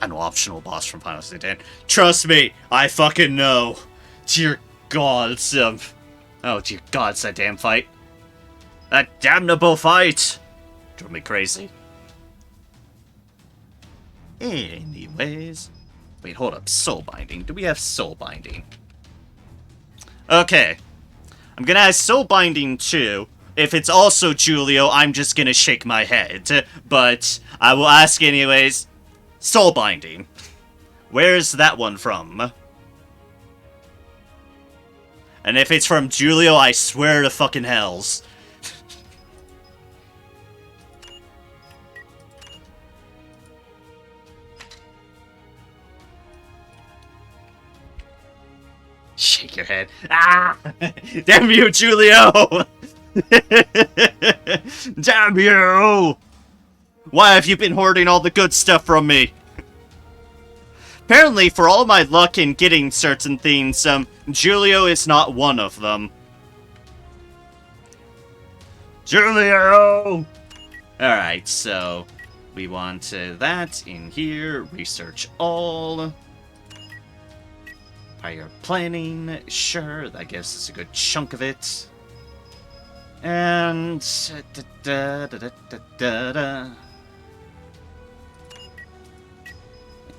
An optional boss from Final Fantasy X. Trust me, I fucking know. Dear gods, oh dear gods, that damn fight. That damnable fight! Drove me crazy. Anyways. Wait, hold up. Soul Binding. Do we have Soul Binding? Okay. I'm gonna have Soul Binding too. If it's also Julio, I'm just gonna shake my head. But I will ask anyways. Soul Binding. Where's that one from? And if it's from Julio, I swear to fucking hells. Shake your head. Ah! Damn you, Julio! Damn you! Why have you been hoarding all the good stuff from me? Apparently, for all my luck in getting certain things, Julio is not one of them. Julio! Alright, so we want that in here. Research all. Prior planning, sure, I guess it's a good chunk of it. And...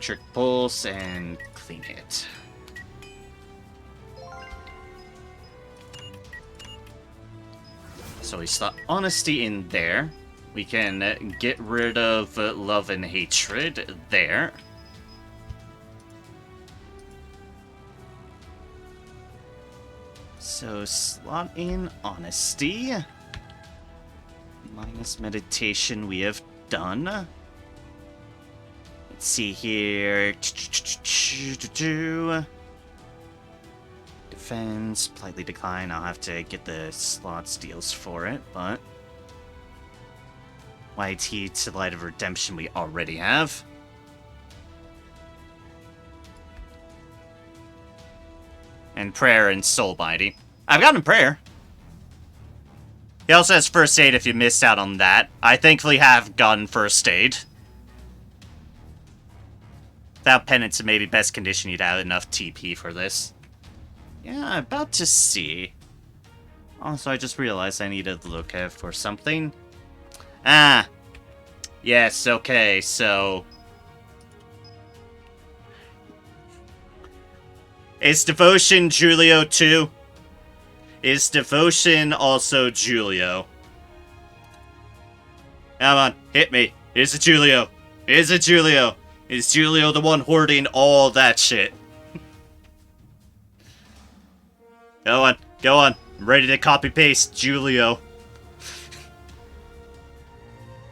Trick pulse and clean it. So we slot honesty in there. We can get rid of love and hatred there. So slot in honesty. Minus meditation we have done. Let's see here. Defense, politely decline. I'll have to get the slots deals for it, but YT to Light of Redemption we already have. And prayer and soul binding. I've gotten prayer. He also has first aid if you missed out on that. I thankfully have gotten first aid. Without penance, it may be best condition you'd have enough TP for this. Yeah, about to see. Also, I just realized I needed to look for something. Ah. Yes, okay, so... Is Devotion Julio too? Is Devotion also Julio? Come on, hit me. Is it Julio? Is it Julio? Is Julio the one hoarding all that shit? Go on, go on. I'm ready to copy-paste Julio.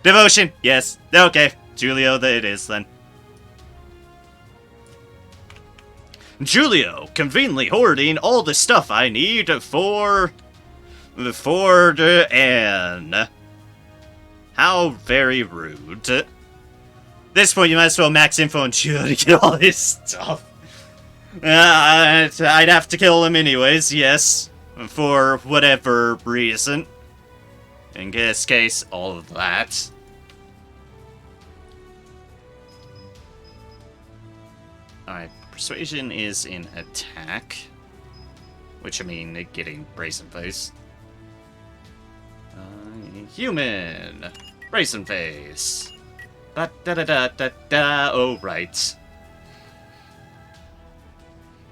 Devotion, yes. Okay, Julio it is then. Julio, conveniently hoarding all the stuff I need for the Anne. How very rude. At this point, you might as well max info on Julio to get all his stuff. I'd have to kill him anyways, yes. For whatever reason. In this case, all of that. Alright, persuasion is in attack. Which, I mean, getting brazen face. Human! Brazen face! Da-da-da-da-da-da, oh, right.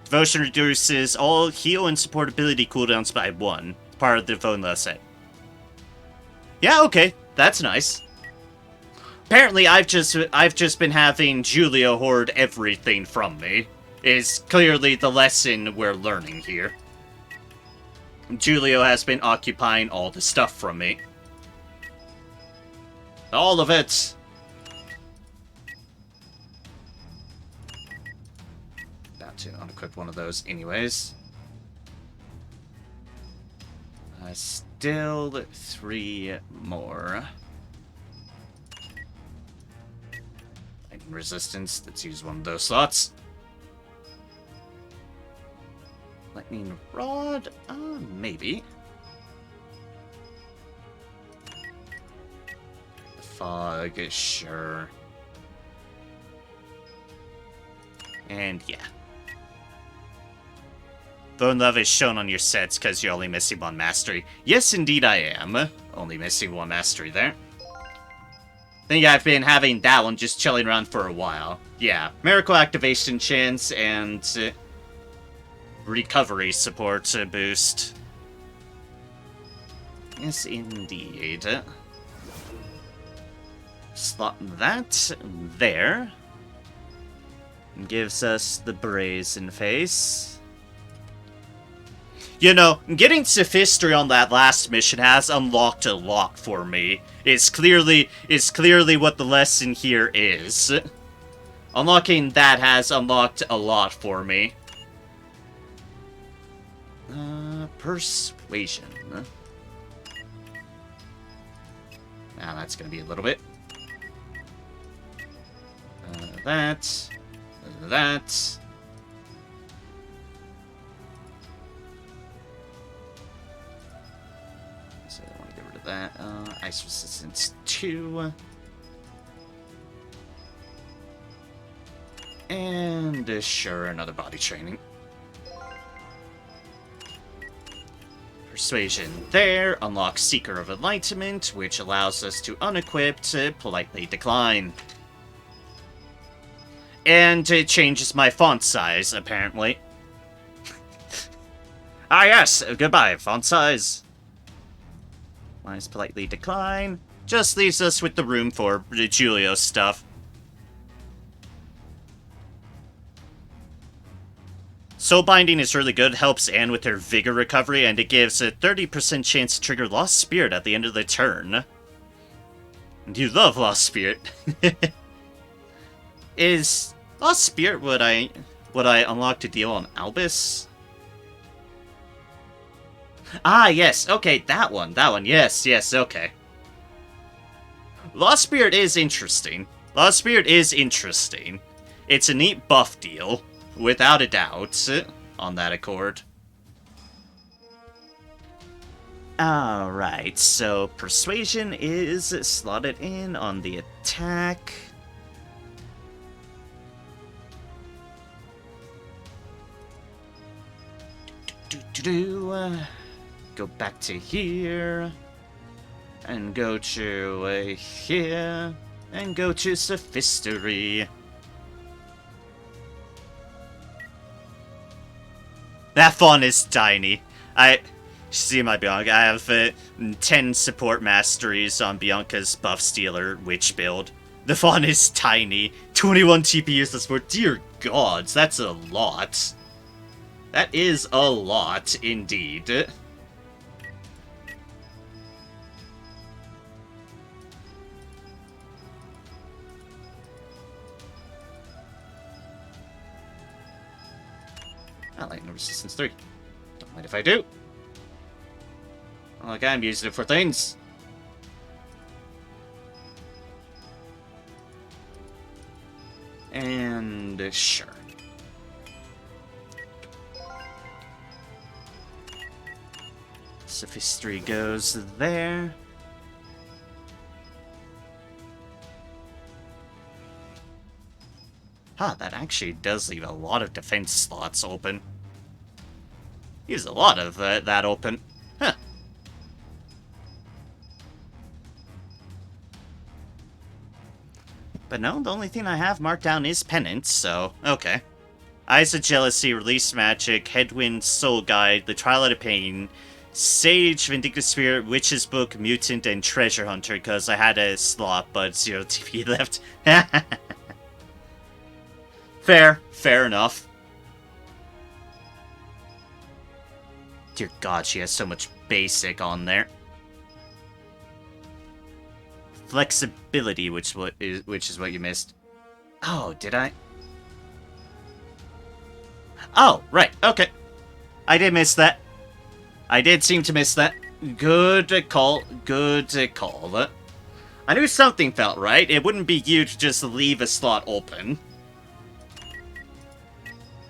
Devotion reduces all heal and support ability cooldowns by 1. Part of the Vonla set. Yeah, okay, that's nice. Apparently, I've just been having Julio hoard everything from me. Is clearly the lesson we're learning here. Julio has been occupying all the stuff from me. All of it. About to unequip one of those anyways. Still 3 more. Lightning resistance, let's use one of those slots. Lightning rod? Maybe. Fog, sure. And yeah. Bone Love is shown on your sets because you're only missing 1 mastery. Yes, indeed I am. Only missing 1 mastery there. Think I've been having that one just chilling around for a while. Yeah, Miracle Activation chance and recovery support boost. Yes, indeed. Slot that there. Gives us the brazen face. You know, getting Sophistry on that last mission has unlocked a lot for me. It's clearly what the lesson here is. Unlocking that has unlocked a lot for me. Persuasion. Now that's gonna be a little bit. That. So I want to get rid of that. Ice resistance 2. And sure, another body training. Persuasion there. Unlocks Seeker of Enlightenment, which allows us to unequip to politely decline. And it changes my font size, apparently. Ah yes, goodbye, font size. Minus politely decline. Just leaves us with the room for Julio stuff. Soul Binding is really good, helps Anne with her Vigor recovery, and it gives a 30% chance to trigger Lost Spirit at the end of the turn. You love Lost Spirit. Is Lost Spirit would I unlock to deal on Albus? Ah, yes, okay, that one, yes, okay. Lost Spirit is interesting. Lost Spirit is interesting. It's a neat buff deal, without a doubt, on that accord. Alright, so Persuasion is slotted in on the attack. Go back to here, and go to here, and go to Sophistry. That font is tiny. See my Bianca. I have 10 support masteries on Bianca's Buff Stealer Witch build. The font is tiny. 21 TP useless support. Dear gods, that's a lot. That is a lot, indeed. Lightning Resistance 3. Don't mind if I do. Okay, I'm using it for things. And sure. Sophistry goes there. Huh, that actually does leave a lot of defense slots open. Leaves a lot of that open. Huh. But no, the only thing I have marked down is Penance, so okay. Eyes of Jealousy, Release Magic, Headwind, Soul Guide, The Twilight of Pain, Sage, Vindictive Spirit, Witch's Book, Mutant, and Treasure Hunter, because I had a slot, but 0 TP left. Fair enough. Dear God, she has so much basic on there. Flexibility, which is what you missed. Oh, did I? Oh, right, okay. I did miss that. I did seem to miss that. Good call, good call. I knew something felt right. It wouldn't be you to just leave a slot open.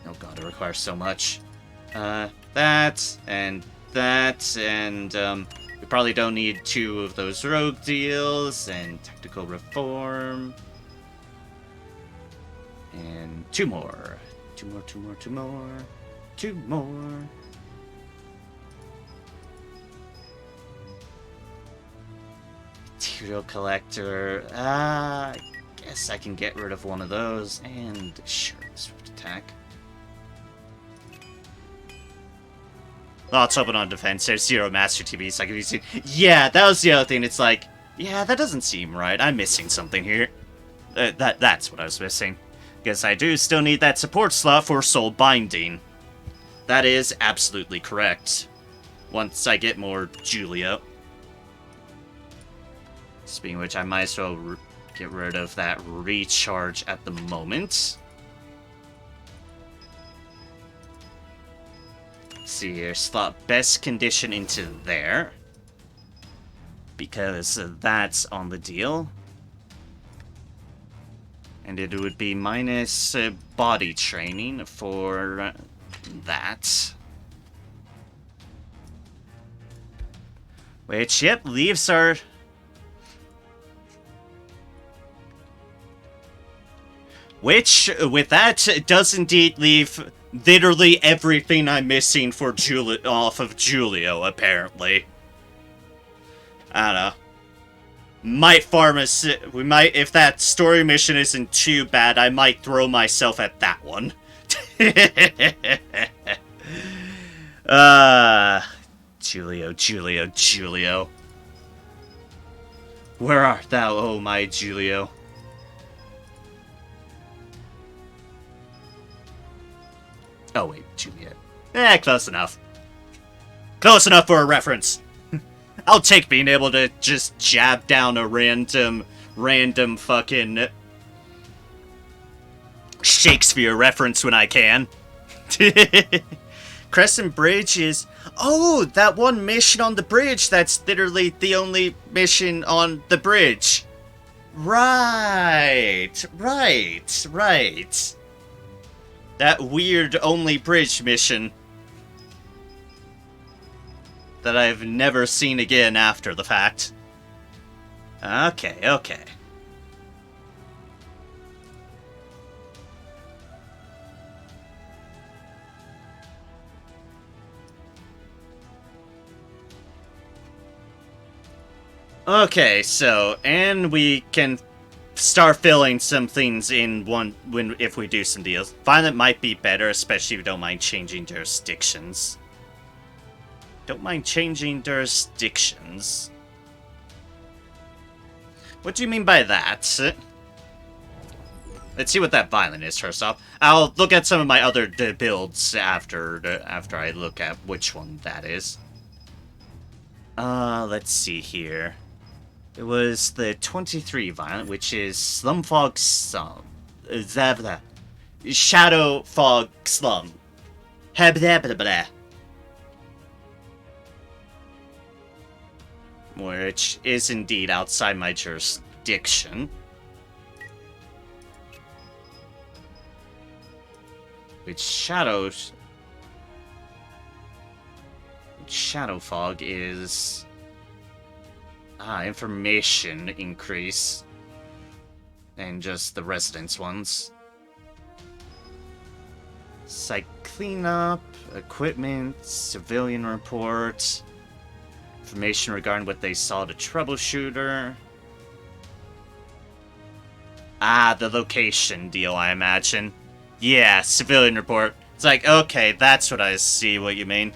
Oh god, it requires so much. That, and we probably don't need 2 of those rogue deals, and Tactical Reform. And 2 more. 2 more, 2 more, 2 more. 2 more. Material Collector. I guess I can get rid of one of those, and sure, Swift Attack. Lots open on defense. There's 0 Master TVs. I can use it. Yeah, that was the other thing. It's like, yeah, that doesn't seem right. I'm missing something here. That's what I was missing. Because I do still need that support slot for Soul Binding. That is absolutely correct. Once I get more Julio. Speaking of which, I might as well get rid of that recharge at the moment. Let's see here, slot best condition into there. Because that's on the deal. And it would be minus body training for that. Which, yep, leaves our... Which, with that, does indeed leave literally everything I'm missing for off of Julio, apparently. I don't know. Might farm a... We might... If that story mission isn't too bad, I might throw myself at that one. Julio. Where art thou, oh my Julio? Oh wait, Juliet. Close enough. Close enough for a reference. I'll take being able to just jab down a random fucking Shakespeare reference when I can. Crescent Bridge is... Oh, that one mission on the bridge, that's literally the only mission on the bridge. Right. That weird only bridge mission that I've never seen again after the fact. Okay. Okay, so, and we can start filling some things in if we do some deals. Violent might be better, especially if you don't mind changing jurisdictions. Don't mind changing jurisdictions. What do you mean by that? Let's see what that violent is first off. I'll look at some of my other builds after I look at which one that is. Let's see here. It was the 23 violent, which is Shadow Fog Slum. Blah. Which is indeed outside my jurisdiction. Which Shadow Fog is... information increase. And just the residence ones. Site cleanup, equipment, civilian report, information regarding what they saw to Troubleshooter. The location deal, I imagine. Yeah, civilian report. It's like, okay, that's what I see what you mean.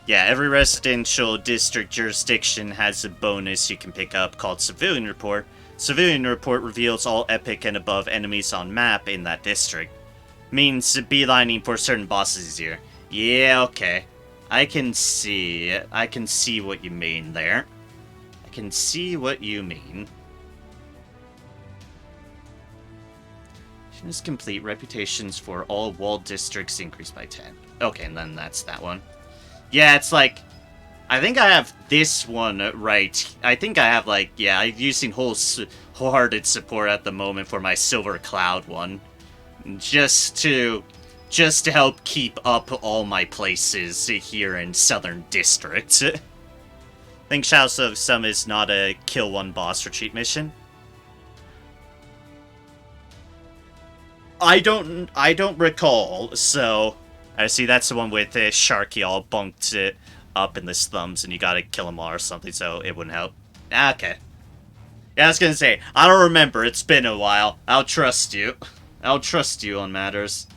Yeah, every residential district jurisdiction has a bonus you can pick up called Civilian Report. Civilian Report reveals all epic and above enemies on map in that district. Means beelining for certain bosses here. Yeah, okay. I can see what you mean there. I can see what you mean. Mission is complete. Reputations for all walled districts increased by 10. Okay, and then that's that one. Yeah, it's like... I think I have this one right. I think I have, like, yeah, I'm using wholehearted support at the moment for my Silver Cloud one. Just to help keep up all my places here in Southern District. I think Shadows of Some is not a kill one boss retreat mission. I don't recall, so... I see that's the one with Sharky all bunked up in the slums and you gotta kill him all or something, so it wouldn't help. Okay. Yeah, I was gonna say, I don't remember, it's been a while. I'll trust you. I'll trust you on matters.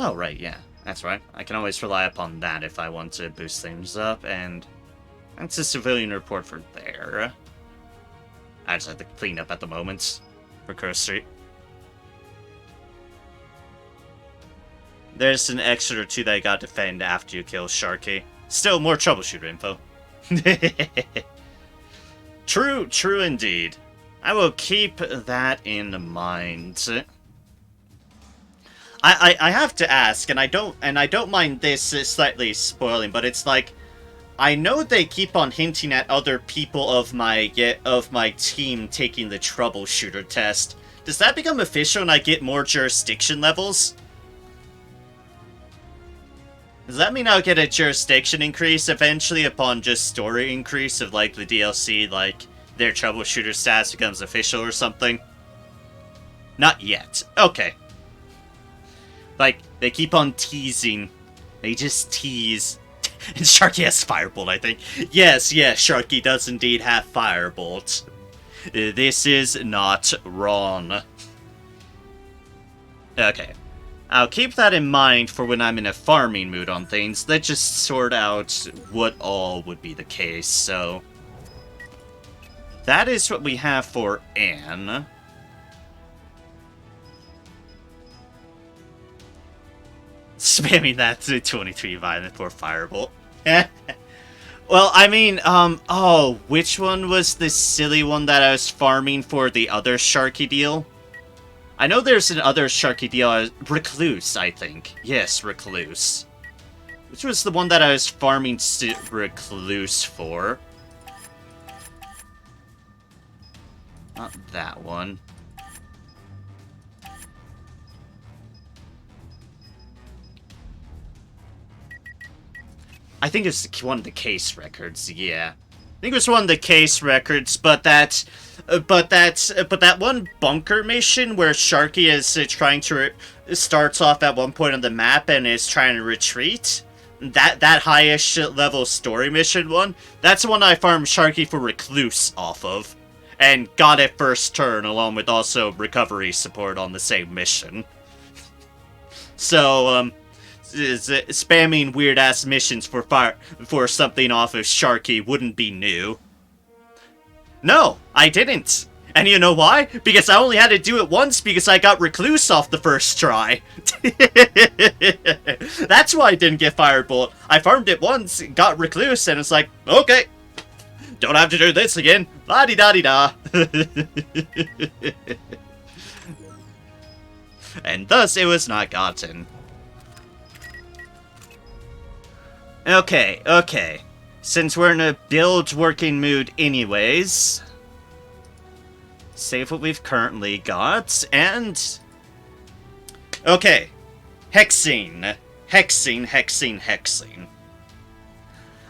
Oh, right, yeah. That's right. I can always rely upon that if I want to boost things up, and that's a civilian report for there. I just have to clean up at the moment for Curse Street. There's an extra or two that I got to defend after you kill Sharky. Still more Troubleshooter info. True indeed. I will keep that in mind. I have to ask, and I don't mind this slightly spoiling, but it's like, I know they keep on hinting at other people of my team taking the Troubleshooter test. Does that become official and I get more jurisdiction levels? Does that mean I'll get a jurisdiction increase eventually upon just story increase of, like, the DLC, like, their Troubleshooter status becomes official or something? Not yet. Okay. Like, they keep on teasing. They just tease. And Sharky has Firebolt, I think. Yes, Sharky does indeed have Firebolt. This is not wrong. Okay. I'll keep that in mind for when I'm in a farming mood on things. Let's just sort out what all would be the case, so... That is what we have for Anne. Spamming that to 23 violent for Firebolt. Well, I mean, oh, which one was the silly one that I was farming for the other Sharky deal? I know there's another Sharky deal, Recluse, I think. Yes, Recluse. Which was the one that I was farming Recluse for? Not that one. I think it's one of the case records, yeah. I think it was one of the case records, but that one bunker mission where Sharky is trying to starts off at one point on the map and is trying to retreat. That highish level story mission one. That's the one I farmed Sharky for Recluse off of, and got it first turn along with also recovery support on the same mission. So spamming weird ass missions for something off of Sharky wouldn't be new. No, I didn't. And you know why? Because I only had to do it once because I got Recluse off the first try. That's why I didn't get Firebolt. I farmed it once, got Recluse, and it's like, okay. Don't have to do this again. La-di-da-di-da. And thus it was not gotten. Okay, okay. Since we're in a build working mood anyways, save what we've currently got, and... Okay. Hexing. Hexing.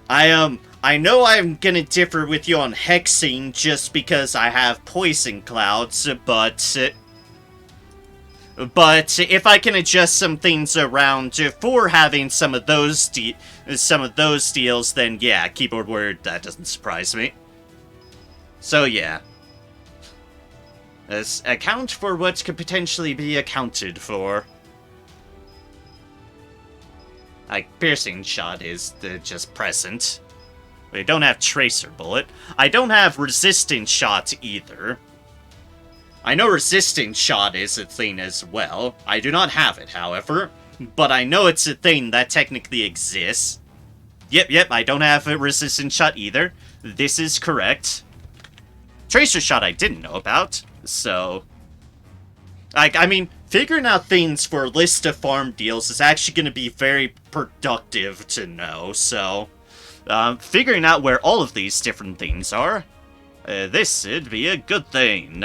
I know I'm gonna differ with you on hexing just because I have poison clouds, but if I can adjust some things around for having some of those deals, then yeah, keyboard word, that doesn't surprise me. So yeah. Let's account for what could potentially be accounted for. Like, piercing shot is just present. We don't have tracer bullet. I don't have resisting shot either. I know resisting shot is a thing as well. I do not have it, however. But I know it's a thing that technically exists. Yep, I don't have a resistant shot either. This is correct. Tracer shot I didn't know about, so... I mean, figuring out things for a list of farm deals is actually going to be very productive to know, so... figuring out where all of these different things are, this would be a good thing.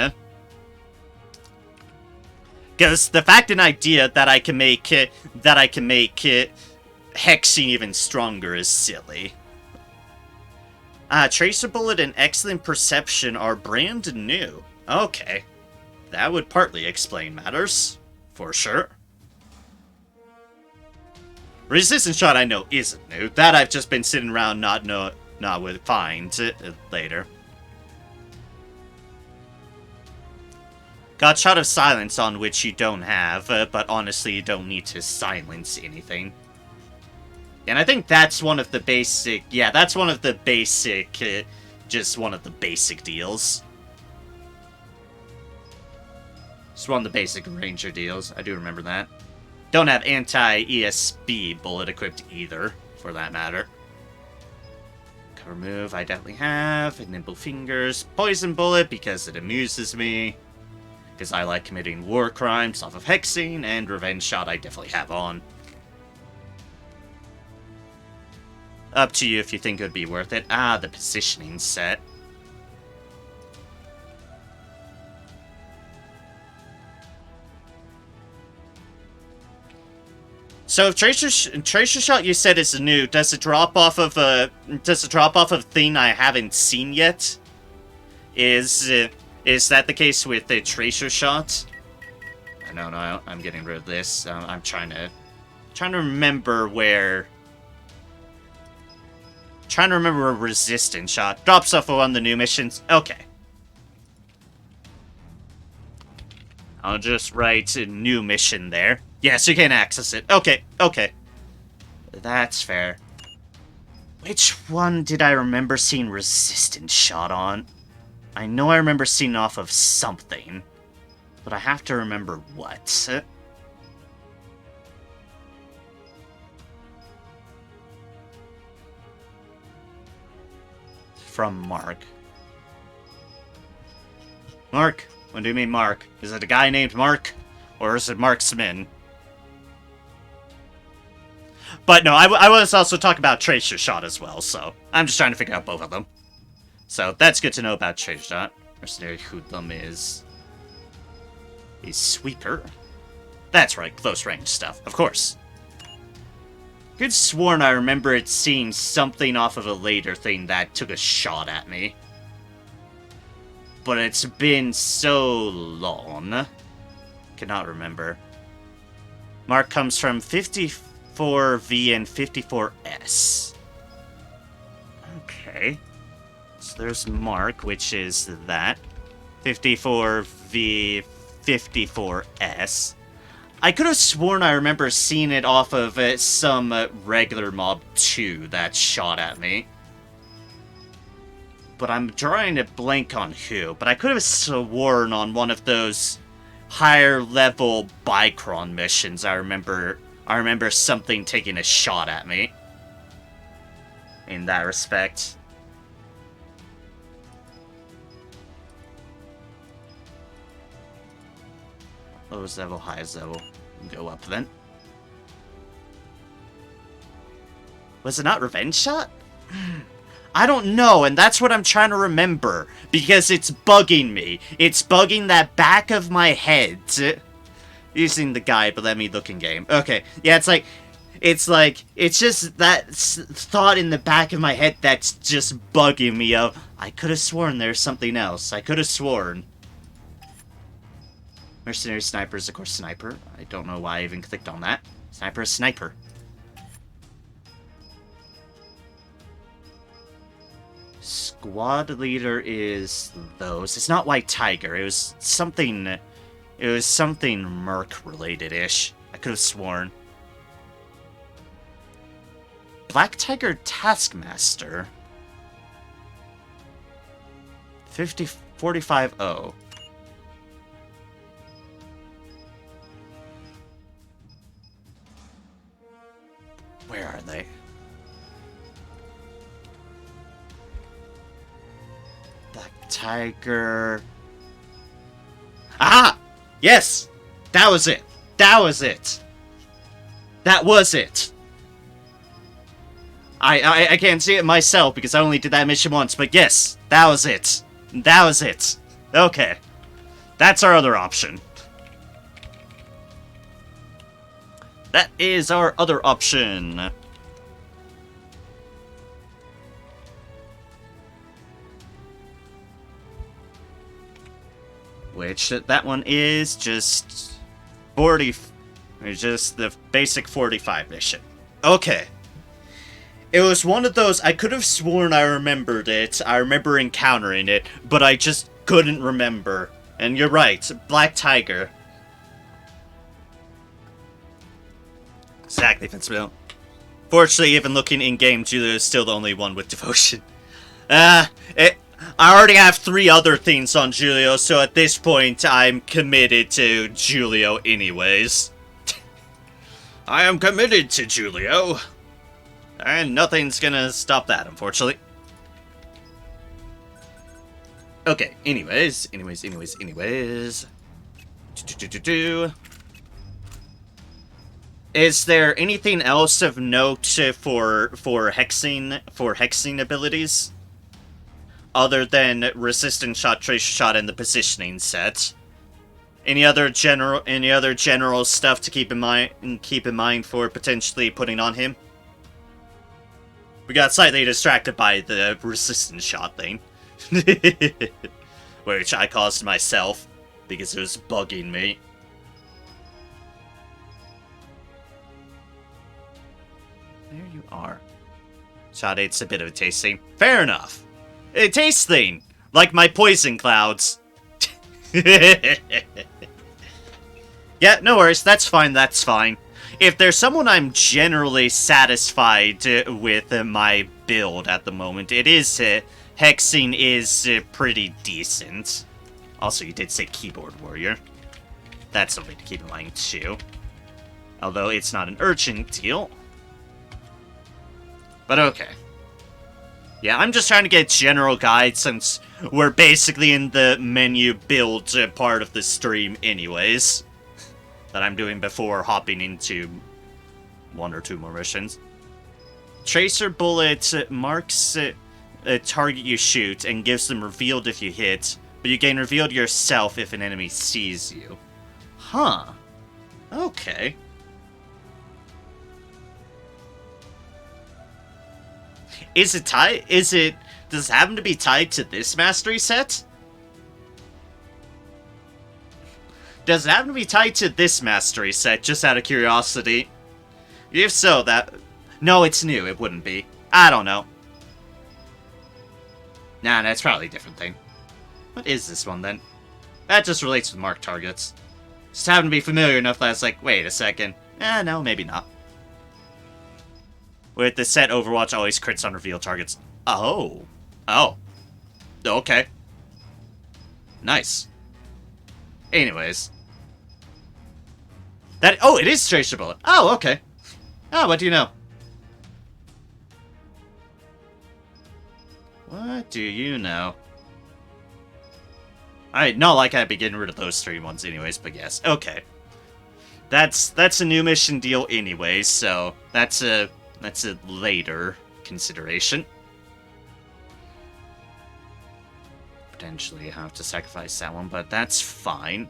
Because the fact and idea that I can make hexing even stronger is silly. Tracer bullet and excellent perception are brand new. Okay. That would partly explain matters. For sure. Resistance shot I know isn't new. That I've just been sitting around not with find later. Got shot of silence on which you don't have, but honestly you don't need to silence anything. And I think that's one of the basic, just one of the basic deals. Just one of the basic ranger deals, I do remember that. Don't have anti-ESB bullet equipped either, for that matter. Cover move, I definitely have. Nimble fingers. Poison bullet, because it amuses me. Because I like committing war crimes off of hexing, and revenge shot I definitely have on. Up to you if you think it would be worth it. The positioning set. So if Tracer Shot you said is new, does it drop off of a thing I haven't seen yet? Is that the case with the Tracer Shot? No, I'm getting rid of this. I'm trying to remember where. Trying to remember a resistance shot. Drops off on the new missions. Okay. I'll just write a new mission there. Yes, you can access it. Okay. That's fair. Which one did I remember seeing resistance shot on? I know I remember seeing off of something, but I have to remember what. From Mark. Mark? What do you mean Mark? Is it a guy named Mark? Or is it Marksman? But no, I was also talking about Tracer Shot as well, so I'm just trying to figure out both of them. So that's good to know about Tracer Shot. Mercenary Hoodlum is Sweeper. That's right, close range stuff, of course. Could sworn I remember it seeing something off of a later thing that took a shot at me. But it's been so long. Cannot remember. Mark comes from 54V and 54S. Okay. So there's Mark, which is that. 54V, 54S. I could have sworn I remember seeing it off of some regular mob 2 that shot at me. But I'm drawing a blank on who. But I could have sworn on one of those higher level Bicron missions. I remember something taking a shot at me. In that respect. Lowest level, highest level. Go up then. Was it not Revenge Shot? I don't know, and that's what I'm trying to remember. Because it's bugging me. It's bugging that back of my head. Using the guide, but let me look in game. Okay, yeah, it's just that thought in the back of my head that's just bugging me of, I could have sworn there's something else. I could have sworn. Mercenary Sniper is, of course, Sniper. I don't know why I even clicked on that. Sniper is Sniper. Squad Leader is those. It's not White Tiger. It was something Merc related-ish. I could have sworn. Black Tiger Taskmaster. 450. Where are they? Black Tiger. Ah! Yes! That was it. That was it. That was it. I can't see it myself because I only did that mission once, but yes, that was it. That was it. Okay. That's our other option. That is our other option. Which, that one is just 40... Just the basic 45 mission. Okay. It was one of those, I could have sworn I remembered it, I remember encountering it, but I just couldn't remember. And you're right, Black Tiger. Exactly, Fitzbill. Fortunately, even looking in-game, Julio is still the only one with devotion. I already have 3 other things on Julio, so at this point, I'm committed to Julio anyways. I am committed to Julio. And nothing's gonna stop that, unfortunately. Okay, anyways. Is there anything else of note for hexing abilities? Other than resistant shot, tracer shot, and the positioning set? Any other general stuff to keep in mind for potentially putting on him? We got slightly distracted by the resistance shot thing. Which I caused myself, because it was bugging me. There you are. Shot 8's a bit of a taste thing. Fair enough. A taste thing! Like my poison clouds. Yeah, no worries. That's fine, that's fine. If there's someone I'm generally satisfied with my build at the moment, it is hexing is pretty decent. Also, you did say keyboard warrior. That's something to keep in mind too. Although it's not an urgent deal. But okay. Yeah, I'm just trying to get general guide since we're basically in the menu build part of the stream anyways. That I'm doing before hopping into 1 or 2 more missions. Tracer bullet marks a target you shoot and gives them revealed if you hit, but you gain revealed yourself if an enemy sees you. Huh. Okay. Is it tied? Does it happen to be tied to this mastery set? Does it happen to be tied to this mastery set, just out of curiosity? If so, no, it's new, it wouldn't be. I don't know. Nah, that's probably a different thing. What is this one, then? That just relates to marked targets. Just happened to be familiar enough that it's like, wait a second. No, maybe not. With the set, Overwatch always crits on reveal targets. Oh. Oh. Okay. Nice. Anyways. Oh, it is Tracer Bullet. Oh, okay. Oh, what do you know? What do you know? Not like I'd be getting rid of those 3 ones anyways, but yes. Okay. That's a new mission deal anyways, so that's a later consideration. Potentially have to sacrifice that one, but that's fine.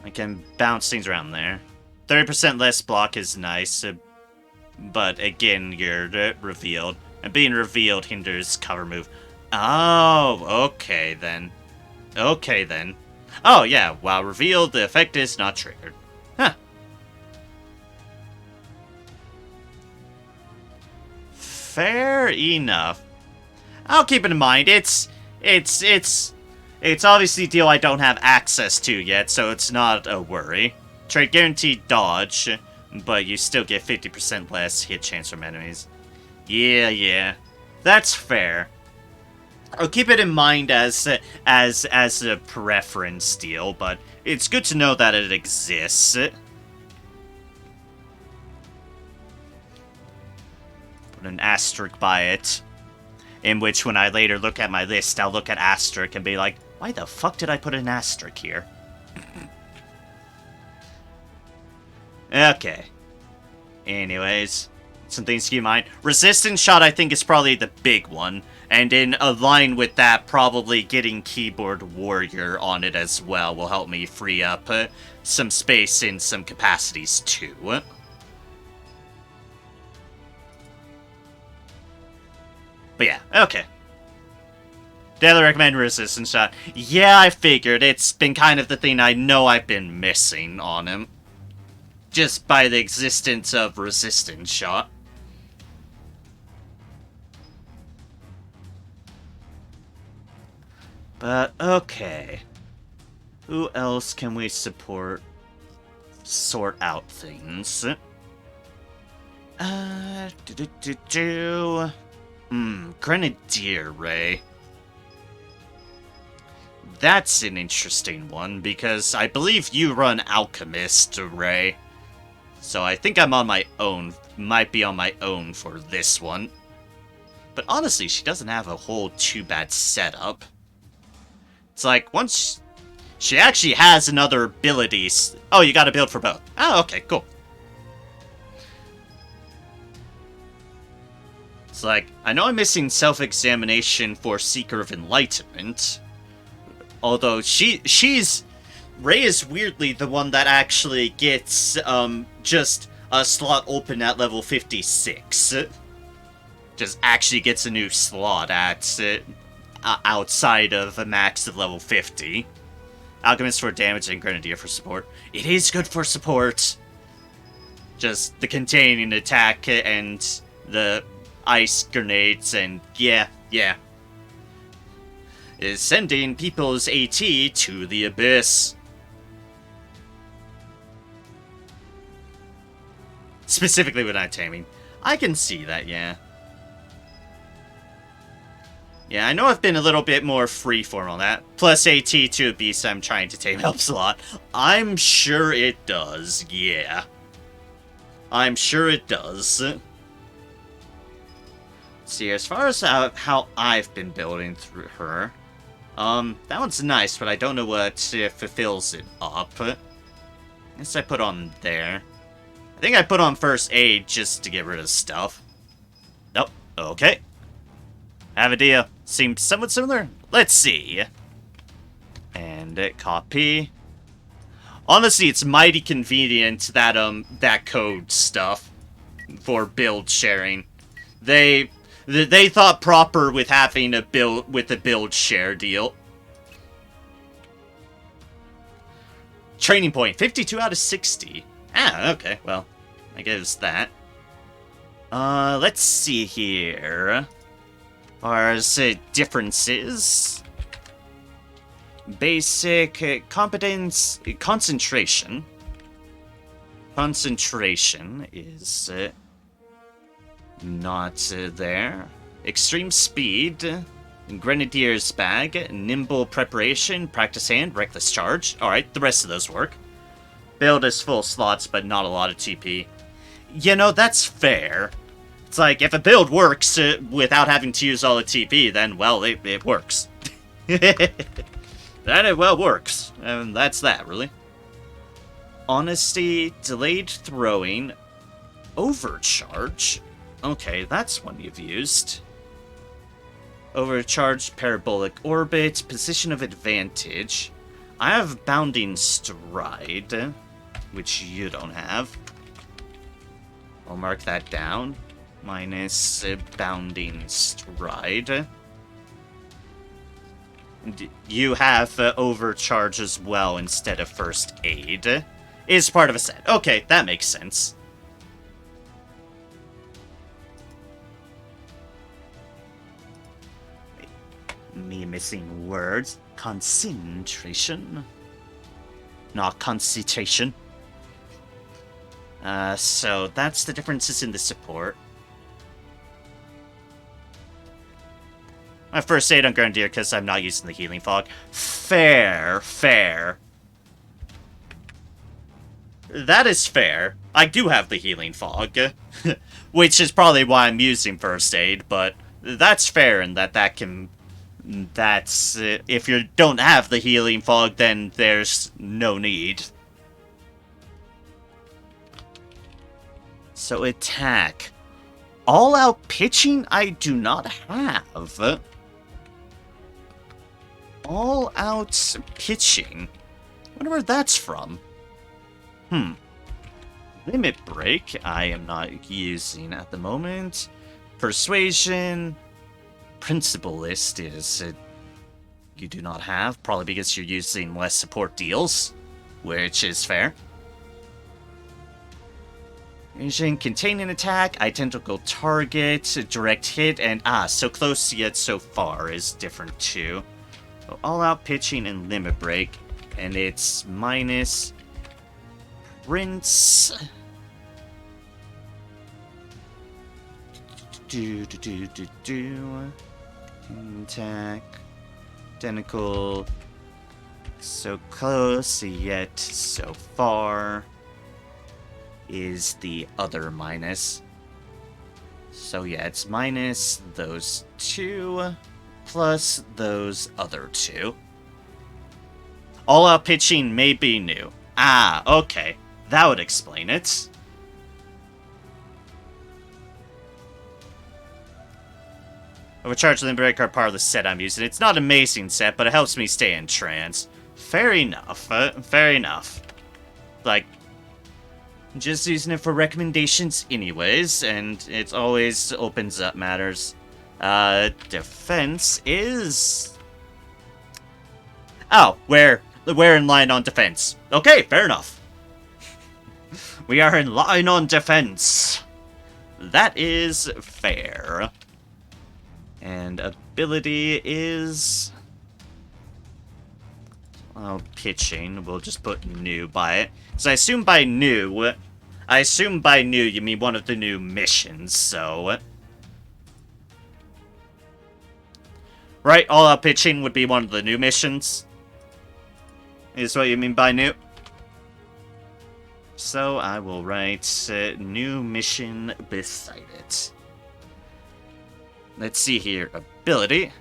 I can bounce things around there. 30% less block is nice, but again, you're revealed. And being revealed hinders cover move. Oh, okay then. Okay then. Oh yeah, while revealed, the effect is not triggered. Huh. Fair enough. I'll keep it in mind. It's obviously a deal I don't have access to yet, so it's not a worry. Trade guaranteed dodge, but you still get 50% less hit chance from enemies. Yeah. That's fair. I'll keep it in mind as a preference deal, but it's good to know that it exists. Put an asterisk by it, in which when I later look at my list, I'll look at asterisk and be like, why the fuck did I put an asterisk here? Okay. Anyways, some things to keep in mind. Resistance shot, I think, is probably the big one. And in a line with that, probably getting Keyboard Warrior on it as well will help me free up some space in some capacities too. But yeah, okay. Daily recommend resistance shot. Yeah, I figured. It's been kind of the thing I know I've been missing on him. Just by the existence of resistance shot. But, okay. Who else can we sort out things? Grenadier Ray. That's an interesting one, because I believe you run Alchemist Ray. So I think I'm on my own, might be on my own for this one. But honestly, she doesn't have a whole too bad setup. It's like, once she actually has another ability. Oh, you gotta build for both. Oh, okay, cool. It's like, I know I'm missing self-examination for Seeker of Enlightenment. Although, Ray is weirdly the one that actually gets, just a slot open at level 56. Just actually gets a new slot at, outside of a max of level 50. Alchemist for damage and Grenadier for support. It is good for support. Just the containing attack and the ice grenades and yeah. Is sending people's AT to the abyss. Specifically with taming. I can see that, yeah. Yeah, I know I've been a little bit more freeform on that. Plus AT to a beast I'm trying to tame helps a lot. I'm sure it does, yeah. I'm sure it does. See, as far as how I've been building through her, that one's nice, but I don't know what fulfills it up. I guess I put on there. I think I put on first aid just to get rid of stuff. Nope. Okay. Have a deal. Seems somewhat similar. Let's see. And copy. Honestly, it's mighty convenient that that code stuff for build sharing. They thought proper with having a build share deal. Training point 52 out of 60. Ah, okay. Well, I guess that. Let's see here. As far as differences, basic competence, concentration. Concentration is not there. Extreme speed, Grenadier's bag, nimble preparation, practice hand, reckless charge. Alright, the rest of those work. Build is full slots, but not a lot of TP. You know, that's fair. It's like, if a build works without having to use all the TP, then, well, it works. That it well works. And that's that, really. Honesty, delayed throwing, overcharge. Okay, that's one you've used. Overcharged parabolic orbit, position of advantage. I have bounding stride, which you don't have. I'll mark that down. Minus bounding stride. You have overcharge as well instead of first aid. Is part of a set. Okay, that makes sense. Me missing words. Concentration. Not concentration. So that's the differences in the support. My first aid on Grenadier because I'm not using the healing fog. Fair, fair. That is fair. I do have the healing fog, which is probably why I'm using first aid, but that's fair in that can... That's... if you don't have the healing fog, then there's no need. So attack. All-out pitching I do not have. All-out pitching. I wonder where that's from. Limit break I am not using at the moment. Persuasion. Principalist is... you do not have, probably because you're using less support deals, which is fair. Using containing attack, identical target, direct hit, and so close yet so far is different too. So all-out pitching and limit break, and it's minus Prince. Attack. Identical. So close yet so far is the other minus. So yeah, it's minus those two plus those other two. All-out pitching may be new. Okay. That would explain it. Overcharge Limit Break are part of the set I'm using. It's not an amazing set, but it helps me stay in trance. Fair enough. Fair enough. Like, just using it for recommendations anyways, and it always opens up matters. Defense is... oh, we're in line on defense. Okay, fair enough. We are in line on defense. That is fair. And ability is... oh, pitching. We'll just put new by it. So I assume by new you mean one of the new missions, so... right, all-out pitching would be one of the new missions. Is what you mean by new. So I will write new mission beside it. Let's see here. Ability.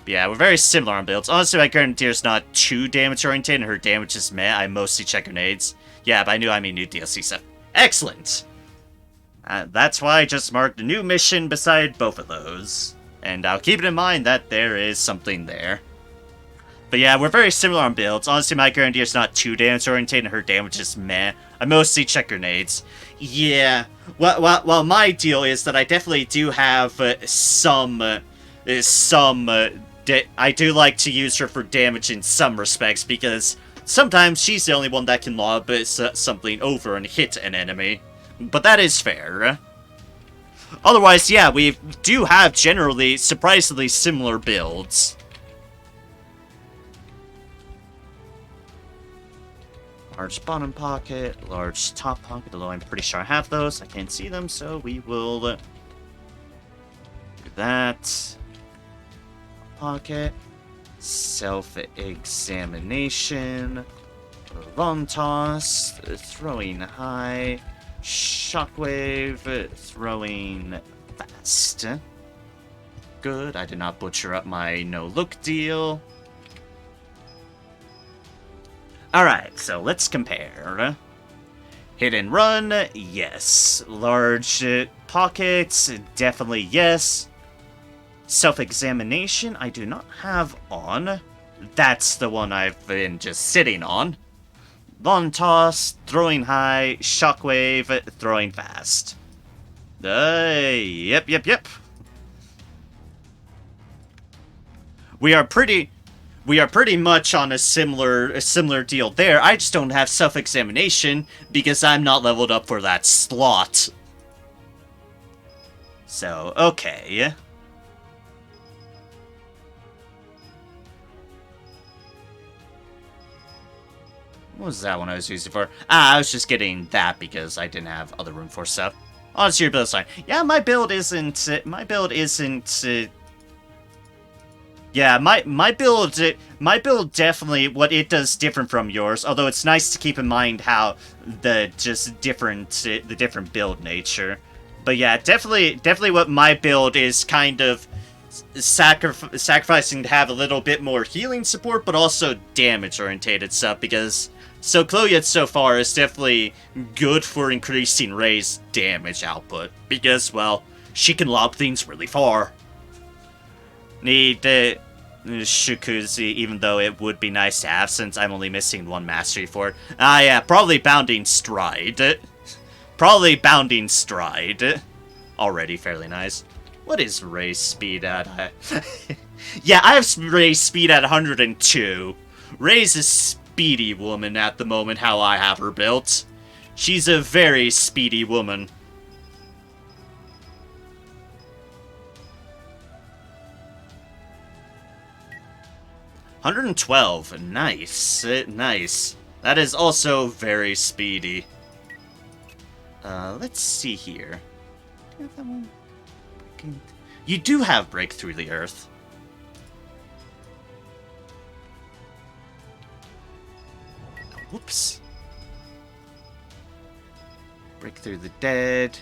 Yeah, we're very similar on builds. Honestly, my Grenadier's not too damage-oriented, and her damage is meh. I mostly check grenades. Yeah, but I mean new DLC stuff. Excellent! That's why I just marked a new mission beside both of those. And I'll keep it in mind that there is something there. But yeah, we're very similar on builds. Honestly, my Grenadier's not too damage-oriented, and her damage is meh. I mostly check grenades. Yeah, well, my deal is that I definitely do have I do like to use her for damage in some respects, because sometimes she's the only one that can lob something over and hit an enemy. But that is fair. Otherwise, yeah, we do have generally surprisingly similar builds. Large bottom pocket, large top pocket, although I'm pretty sure I have those. I can't see them, so we will do that. Pocket, self-examination, long toss, throwing high, shockwave, throwing fast. Good, I did not butcher up my no-look deal. Alright, so let's compare. Hit and run, yes. Large pockets, definitely yes. Self-examination, I do not have on. That's the one I've been just sitting on. Lawn toss, throwing high, shockwave, throwing fast. Yep. We are pretty much on a similar deal there. I just don't have self-examination because I'm not leveled up for that slot. So, okay. What was that one I was using for? I was just getting that because I didn't have other room for stuff. Honestly, your build's fine. Yeah, my build isn't... Yeah, my build definitely, what it does different from yours, although it's nice to keep in mind how the different build nature. But yeah, definitely what my build is kind of sacrificing to have a little bit more healing support, but also damage-orientated stuff, because Chloe so far is definitely good for increasing Ray's damage output, because, well, she can lob things really far. Need Shukuzi, even though it would be nice to have since I'm only missing one mastery for it. Ah, yeah, probably Bounding Stride. Probably Bounding Stride. Already fairly nice. What is Ray's speed at? Yeah, I have Ray's speed at 102. Ray's a speedy woman at the moment, how I have her built. She's a very speedy woman. $112. Nice. Nice. That is also very speedy. Let's see here. Do you have that one? You do have Break Through the Earth. Whoops. Break Through the Dead.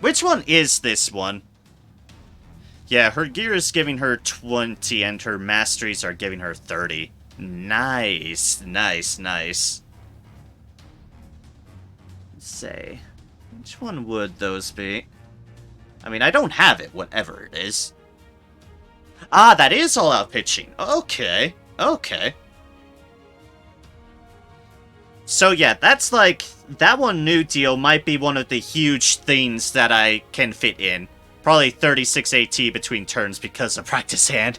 Which one is this one? Yeah, her gear is giving her 20, and her masteries are giving her 30. Nice. Let's say, which one would those be? I mean, I don't have it, whatever it is. Ah, that is all-out pitching. Okay. So yeah, that's like, that one new deal might be one of the huge things that I can fit in. Probably 36 AT between turns because of practice hand.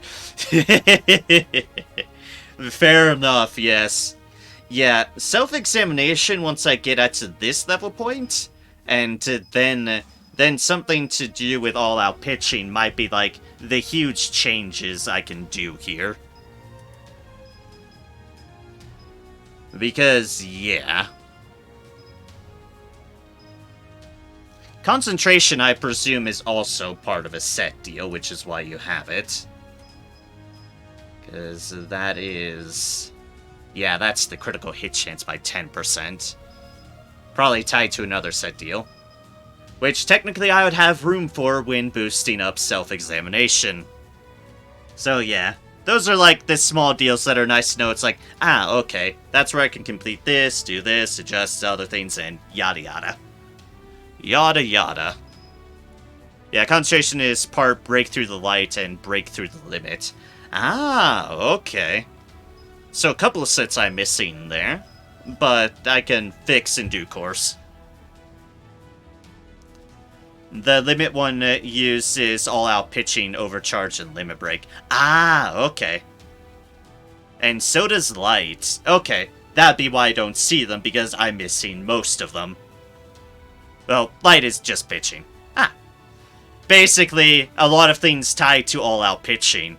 Fair enough, yes. Yeah, self-examination once I get up to this level point, and then something to do with all-out pitching might be like the huge changes I can do here. Because, yeah. Concentration, I presume, is also part of a set deal, which is why you have it. Because that is... Yeah, that's the critical hit chance by 10%. Probably tied to another set deal. Which technically I would have room for when boosting up self-examination. So yeah, those are like the small deals that are nice to know. It's like, ah, okay, that's where I can complete this, do this, adjust other things, and yada yada. Yada yada. Yeah, concentration is part break through the light and break through the limit. Ah, okay. So a couple of sets I'm missing there, but I can fix in due course. The limit one uses all-out pitching, overcharge, and limit break. Ah, okay. And so does light. Okay, that'd be why I don't see them, because I'm missing most of them. Well, light is just pitching. Ah. Basically, a lot of things tied to all-out pitching.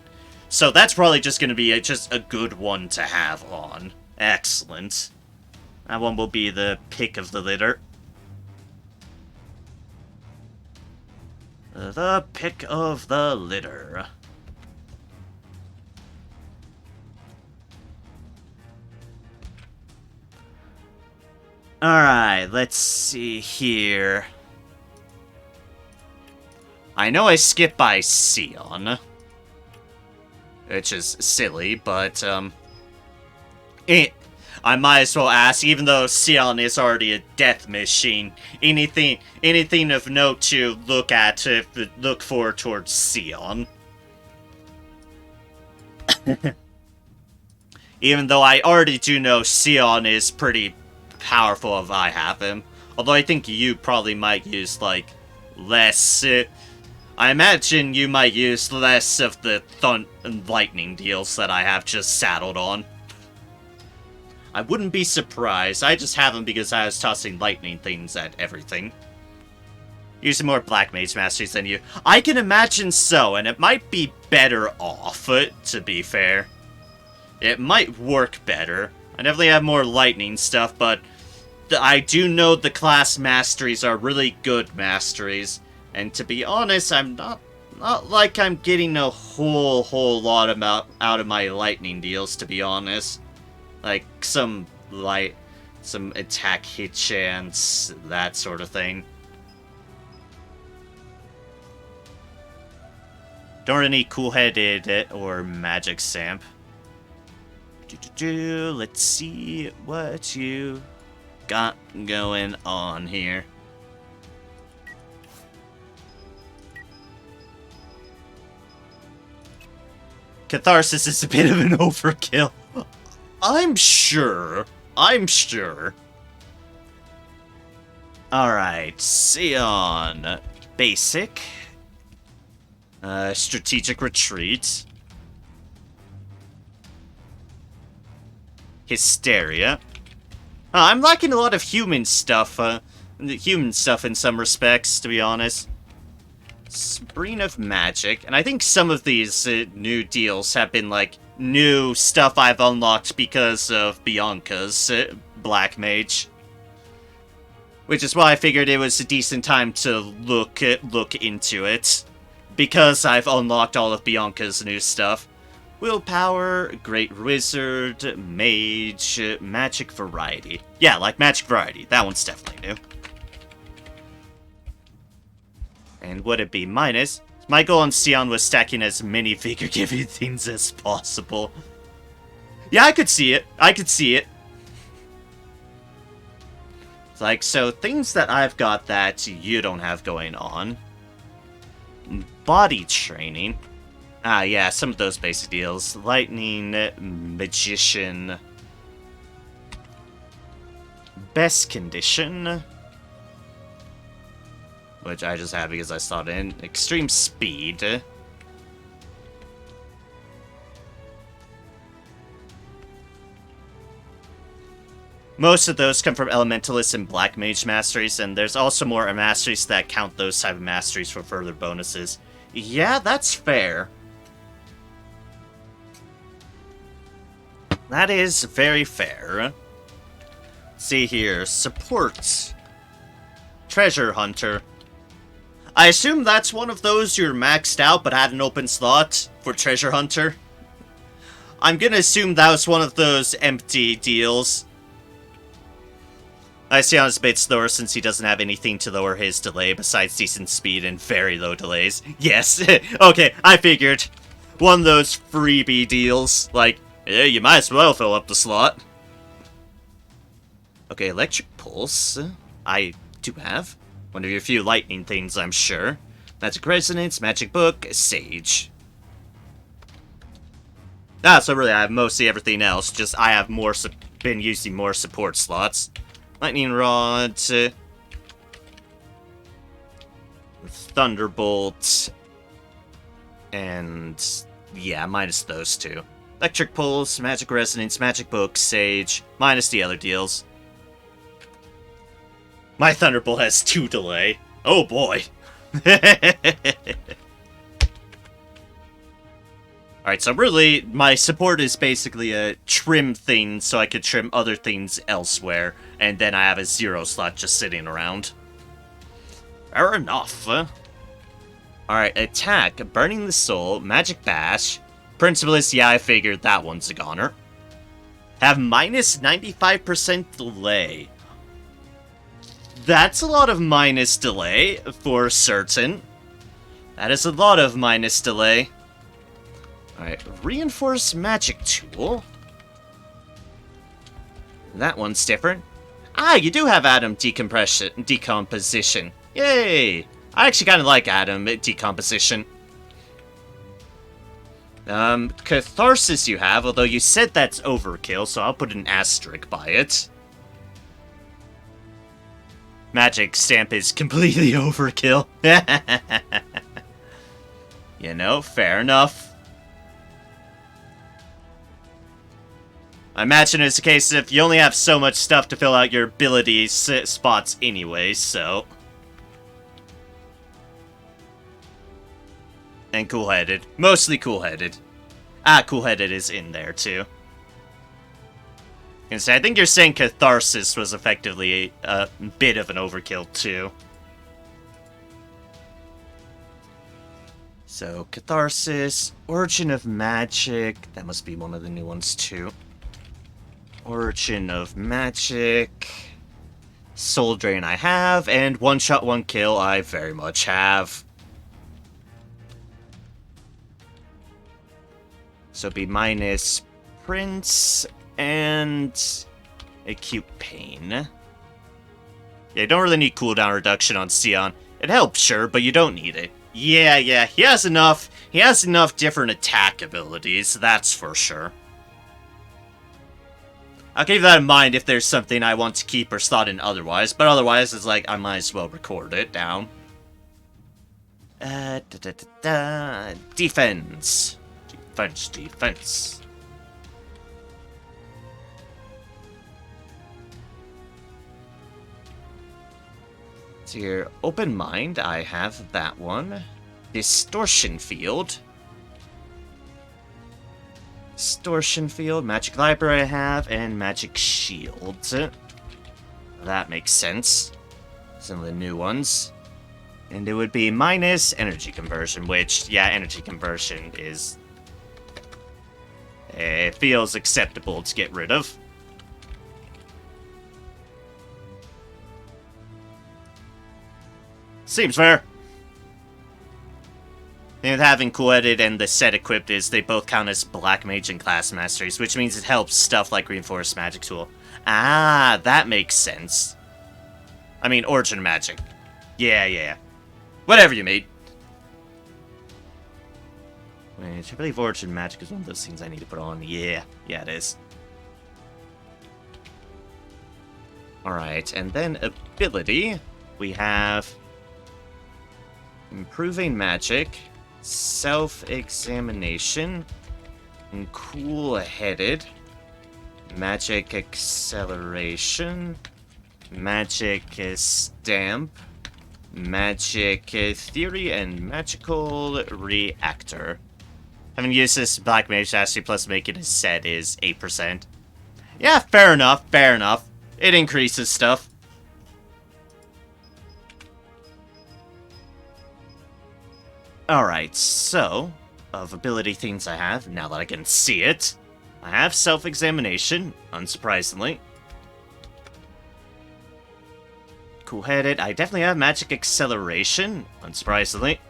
So that's probably just going to be just a good one to have on. Excellent. That one will be the pick of the litter. The pick of the litter. Alright, let's see here. I know I skipped by Sion, which is silly, but, I might as well ask, even though Sion is already a death machine, anything of note to look for towards Sion. Even though I already do know Sion is pretty powerful if I have him. Although I think you probably might use, like, less... I imagine you might use less of the lightning deals that I have just saddled on. I wouldn't be surprised. I just have them because I was tossing lightning things at everything. Using more Black Mage Masteries than you. I can imagine so, and it might be better off, to be fair. It might work better. I definitely have more lightning stuff, but I do know the class masteries are really good masteries. And to be honest, I'm not like I'm getting a whole lot out of my lightning deals, to be honest. Like, some attack hit chance, that sort of thing. Don't really cool-headed or magic samp. Let's see what you got going on here. Catharsis is a bit of an overkill. I'm sure. Alright, Sion. Basic. Strategic Retreat. Hysteria. I'm liking a lot of human stuff in some respects, to be honest. Spreen of Magic, and I think some of these new deals have been, like, new stuff I've unlocked because of Bianca's Black Mage. Which is why I figured it was a decent time to look into it. Because I've unlocked all of Bianca's new stuff. Willpower, Great Wizard, Mage, Magic Variety. Yeah, like Magic Variety. That one's definitely new. And would it be minus? My goal on Sion was stacking as many figure-giving things as possible. Yeah, I could see it. It's like, so things that I've got that you don't have going on. Body training. Ah, yeah, some of those basic deals. Lightning, Magician. Best condition. Which I just have because I saw it in. Extreme speed. Most of those come from Elementalist and Black Mage masteries, and there's also more masteries that count those type of masteries for further bonuses. Yeah, that's fair. That is very fair. Let's see here. Support. Treasure Hunter. I assume that's one of those you're maxed out but had an open slot for Treasure Hunter. I'm gonna assume that was one of those empty deals. I see on his bit slower since he doesn't have anything to lower his delay besides decent speed and very low delays. Yes, okay, I figured. One of those freebie deals. Like, yeah, you might as well fill up the slot. Okay, Electric Pulse. I do have. One of your few lightning things, I'm sure. Magic Resonance, Magic Book, Sage. Ah, so really I have mostly everything else, just I have been using more support slots. Lightning Rod, Thunderbolt, and yeah, minus those two. Electric Pulse, Magic Resonance, Magic Book, Sage, minus the other deals. My Thunderbolt has 2 delay. Oh boy. Alright, so really, my support is basically a trim thing so I could trim other things elsewhere, and then I have a 0 slot just sitting around. Fair enough. Alright, attack, Burning the Soul, Magic Bash, Principalist, yeah, I figured that one's a goner. Have minus 95% delay. That's a lot of minus delay, for certain. That is a lot of minus delay. Alright, Reinforced Magic Tool. That one's different. Ah, you do have atom decomposition. Yay! I actually kind of like atom decomposition. Catharsis you have, although you said that's overkill, so I'll put an asterisk by it. Magic stamp is completely overkill. You know, fair enough. I imagine it's a case of you only have so much stuff to fill out your ability spots anyway, so... And cool-headed. Mostly cool-headed. Ah, cool-headed is in there, too. I think you're saying Catharsis was effectively a bit of an overkill, too. So, Catharsis, Origin of Magic, that must be one of the new ones, too. Origin of Magic, Soul Drain I have, and One Shot, One Kill I very much have. So be minus Prince and Acute Pain. Yeah, you don't really need cooldown reduction on Sion. It helps, sure, but you don't need it. Yeah, he has enough. He has enough different attack abilities, that's for sure. I'll keep that in mind if there's something I want to keep or slot in otherwise, but otherwise it's like I might as well record it down. Defense. Defense. So here, Open Mind, I have that one. Distortion Field. Distortion Field, Magic Library I have, and Magic Shield. That makes sense. Some of the new ones. And it would be minus Energy Conversion, which, yeah, Energy Conversion is... It feels acceptable to get rid of. Seems fair. And having cool-headed and the set equipped is they both count as Black Mage and Class Masteries, which means it helps stuff like Reinforced Magic Tool. Ah, that makes sense. I mean, Origin Magic. Yeah. Whatever you mate. Wait, I believe Origin Magic is one of those things I need to put on. Yeah, it is. Alright, and then ability. We have... Improving Magic, Self-Examination, and Cool-Headed, Magic Acceleration, Magic Stamp, Magic Theory, and Magical Reactor. Having used this Black Mage Mastery plus making a set is 8%. Yeah, fair enough. It increases stuff. Alright, so, of ability things I have, now that I can see it, I have Self-Examination, unsurprisingly. Cool-headed, I definitely have Magic Acceleration, unsurprisingly.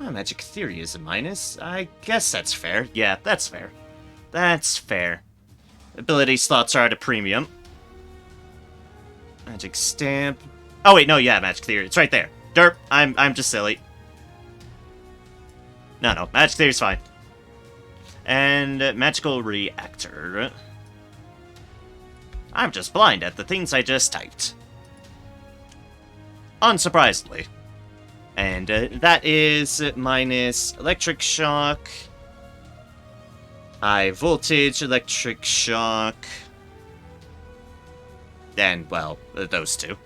Oh, Magic Theory is a minus. I guess that's fair. Yeah, that's fair. That's fair. Ability slots are at a premium. Magic Stamp. Oh wait, no, yeah, Magic Theory. It's right there. Derp, I'm just silly. No, Magic Theory's fine. And Magical Reactor. I'm just blind at the things I just typed. Unsurprisingly. And that is minus Electric Shock, High Voltage Electric Shock, and, well, those two.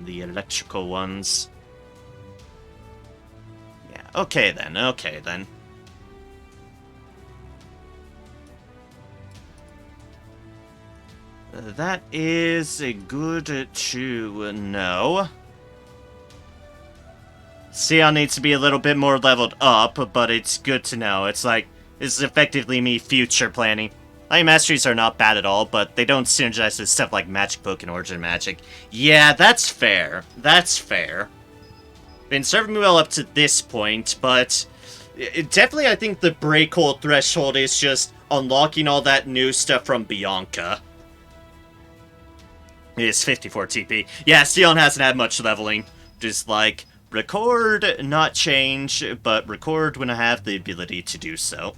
The electrical ones. Yeah, okay then. That is good to know. Sion needs to be a little bit more leveled up, but it's good to know. It's like, this is effectively me future planning. My masteries are not bad at all, but they don't synergize with stuff like Magic Book and Origin Magic. Yeah, that's fair. Been serving me well up to this point, but Definitely, I think the breakhold threshold is just unlocking all that new stuff from Bianca. It's 54 TP. Yeah, Sion hasn't had much leveling. Just like, record, not change, but record when I have the ability to do so.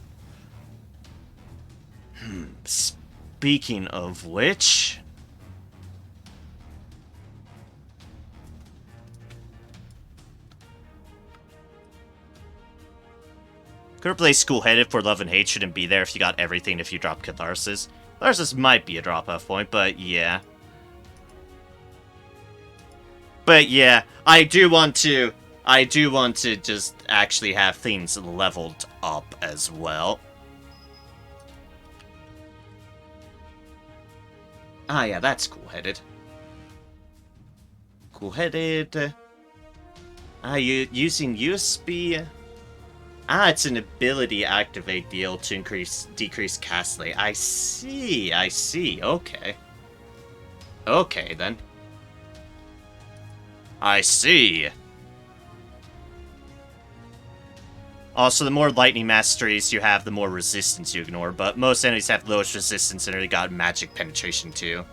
Speaking of which... could replace School-Headed for Love and Hate shouldn't be there if you got everything if you drop Catharsis. Catharsis might be a drop-off point, but yeah. But yeah, I do want to just actually have things leveled up as well. Ah yeah, that's Cool-Headed. Cool-Headed... using USB... Ah, it's an ability activate deal to decrease cast rate. I see, okay. Okay, then. I see. Also, the more lightning masteries you have, the more resistance you ignore, but most enemies have lowest resistance and already got magic penetration too.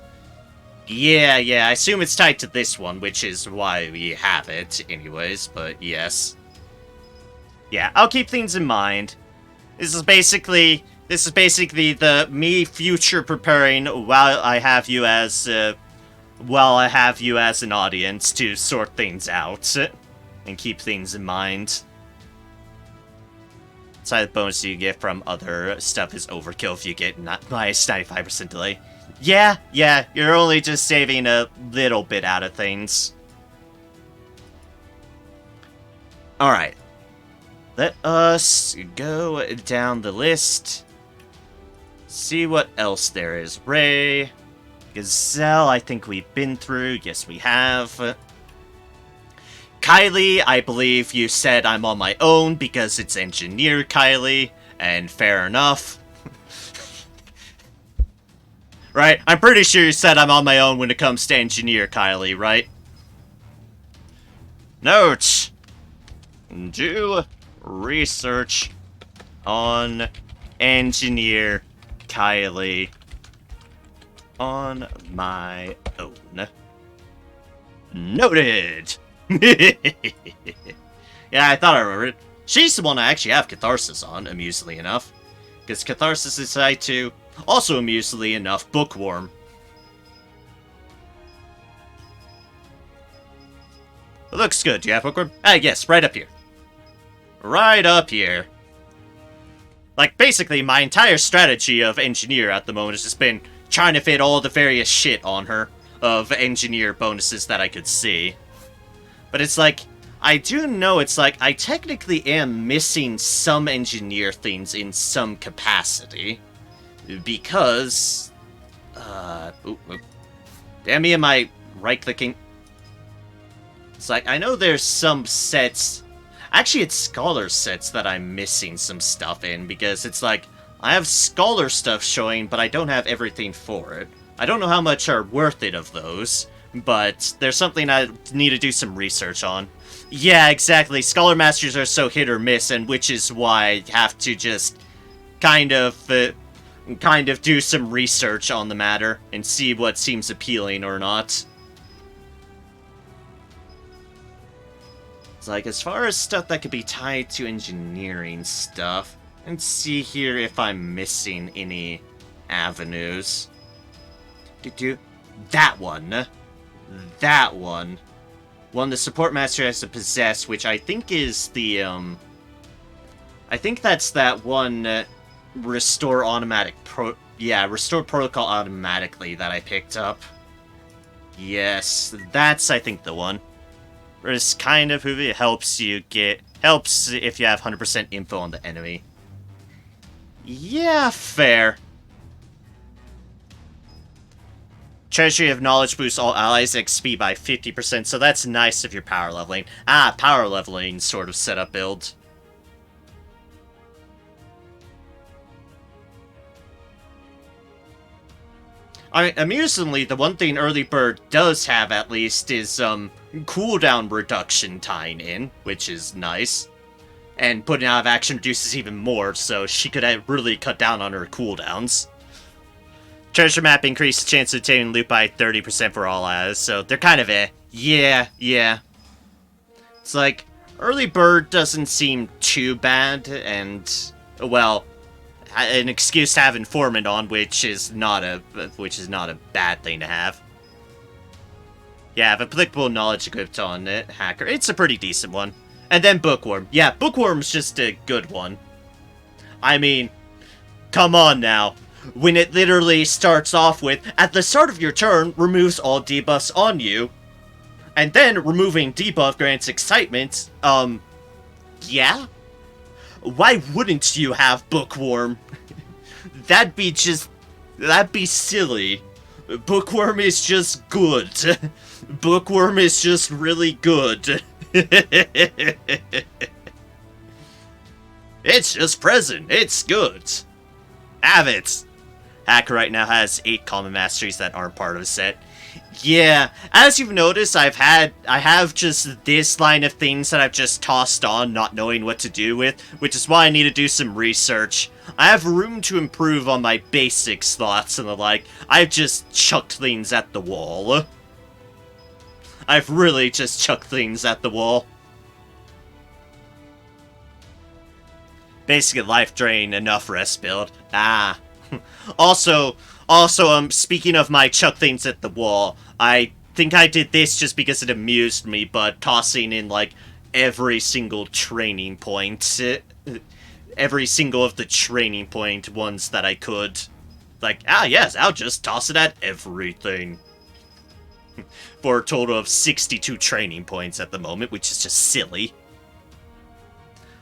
Yeah, I assume it's tied to this one, which is why we have it anyways, but yes. Yeah, I'll keep things in mind. This is basically the me future preparing while I have you as an audience to sort things out and keep things in mind. Side bonus you get from other stuff is overkill if you get minus 95% delay. Yeah, you're only just saving a little bit out of things. Alright. Let us go down the list. See what else there is. Ray. Gazelle, I think we've been through. Yes, we have. Kylie, I believe you said I'm on my own because it's Engineer Kylie. And fair enough. Right? I'm pretty sure you said I'm on my own when it comes to Engineer Kylie, right? Note. Do research on Engineer Kylie on my own. Noted! Yeah, I thought I remembered. She's the one I actually have Catharsis on, amusingly enough. Because Catharsis is tied to, also amusingly enough, Bookworm. It looks good. Do you have Bookworm? Ah, yes, right up here. Right up here. Like, basically, my entire strategy of Engineer at the moment has just been trying to fit all the various shit on her of Engineer bonuses that I could see. But it's like, I do know it's like, I technically am missing some Engineer things in some capacity. Because... Damn me, am I right-clicking? It's like, I know there's some sets... Actually, it's Scholar sets that I'm missing some stuff in, because it's like, I have Scholar stuff showing, but I don't have everything for it. I don't know how much are worth it of those, but there's something I need to do some research on. Yeah, exactly. Scholar Masters are so hit or miss, and which is why I have to just kind of do some research on the matter and see what seems appealing or not. It's like, as far as stuff that could be tied to engineering stuff, let's see here if I'm missing any avenues. That one. That one. One the support master has to possess, which I think is the, I think that's that one, restore protocol automatically that I picked up. Yes, that's, I think, the one. It's kind of who it helps if you have 100% info on the enemy. Yeah, fair. Treasury of Knowledge boosts all allies XP by 50%, so that's nice if you're power leveling. Ah, power leveling sort of setup build. I mean, amusingly, the one thing Early Bird does have, at least, is, cooldown reduction tying in, which is nice. And putting out of action reduces even more, so she could really cut down on her cooldowns. Treasure map increased the chance of obtaining loot by 30% for all eyes, so they're kind of yeah. It's like, early bird doesn't seem too bad, and, well, an excuse to have informant on, which is not a bad thing to have. Yeah, have applicable knowledge equipped on it, hacker. It's a pretty decent one. And then Bookworm. Yeah, Bookworm's just a good one. I mean, come on now. When it literally starts off with, at the start of your turn, removes all debuffs on you. And then, removing debuff grants excitement. Yeah? Why wouldn't you have Bookworm? That'd be silly. Bookworm is just good. Bookworm is just really good. It's just present. It's good. Have it. Hacker right now has 8 common masteries that aren't part of the set. Yeah, as you've noticed, I have just this line of things that I've just tossed on, not knowing what to do with, which is why I need to do some research. I have room to improve on my basic slots and the like. I've just chucked things at the wall. I've really just chucked things at the wall. Basically, life drain, enough rest build. Ah. Also, speaking of my chuck things at the wall, I think I did this just because it amused me, but tossing in, like, every single training point. Every single of the training point ones that I could. Like, yes, I'll just toss it at everything. For a total of 62 training points at the moment, which is just silly.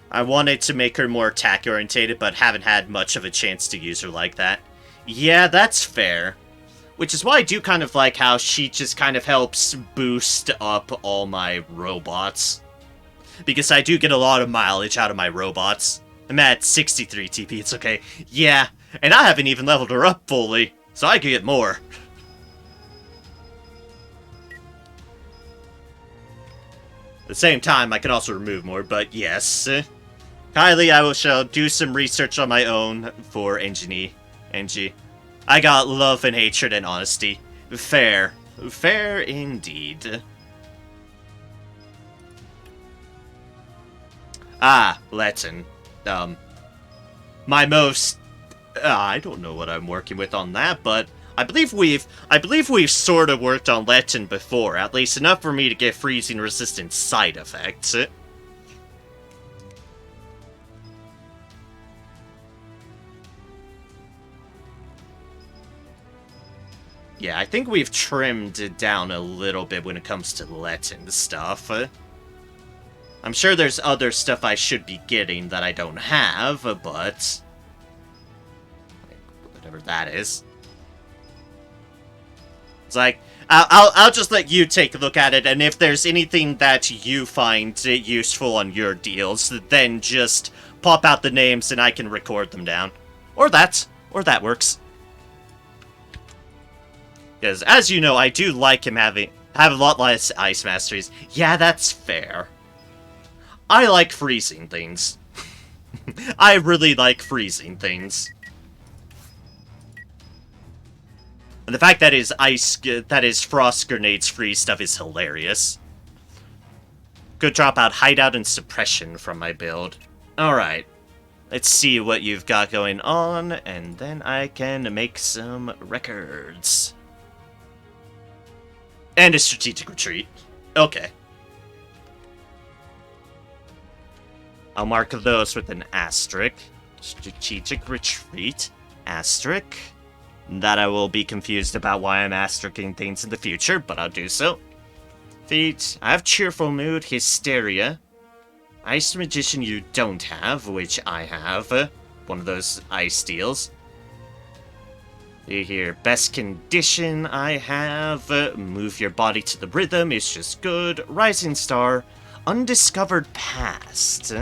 I wanted to make her more attack-orientated, but haven't had much of a chance to use her like that. Yeah, that's fair. Which is why I do kind of like how she just kind of helps boost up all my robots. Because I do get a lot of mileage out of my robots. I'm at 63 TP, it's okay. Yeah, and I haven't even leveled her up fully, so I could get more. At the same time, I can also remove more, but yes. Kylie, I shall do some research on my own for NG. I got love and hatred and honesty. Fair. Fair indeed. Latin. My most... I don't know what I'm working with on that, but... I believe we've sort of worked on Latin before, at least enough for me to get freezing resistant side effects. Yeah, I think we've trimmed it down a little bit when it comes to Latin stuff. I'm sure there's other stuff I should be getting that I don't have, but... whatever that is. It's like, I'll just let you take a look at it, and if there's anything that you find useful on your deals, then just pop out the names and I can record them down. Or that works. Because, as you know, I do like him have a lot less ice masteries. Yeah, that's fair. I like freezing things. I really like freezing things. And the fact that his frost grenades free stuff is hilarious. Could drop out hideout and suppression from my build. Alright. Let's see what you've got going on, and then I can make some records. And a strategic retreat. Okay. I'll mark those with an asterisk. Strategic retreat. Asterisk. That I will be confused about why I'm asterisking things in the future, but I'll do so. Feat. I have cheerful mood, hysteria. Ice magician you don't have, which I have. One of those ice deals. See here, best condition I have. Move your body to the rhythm is just good. Rising star. Undiscovered past.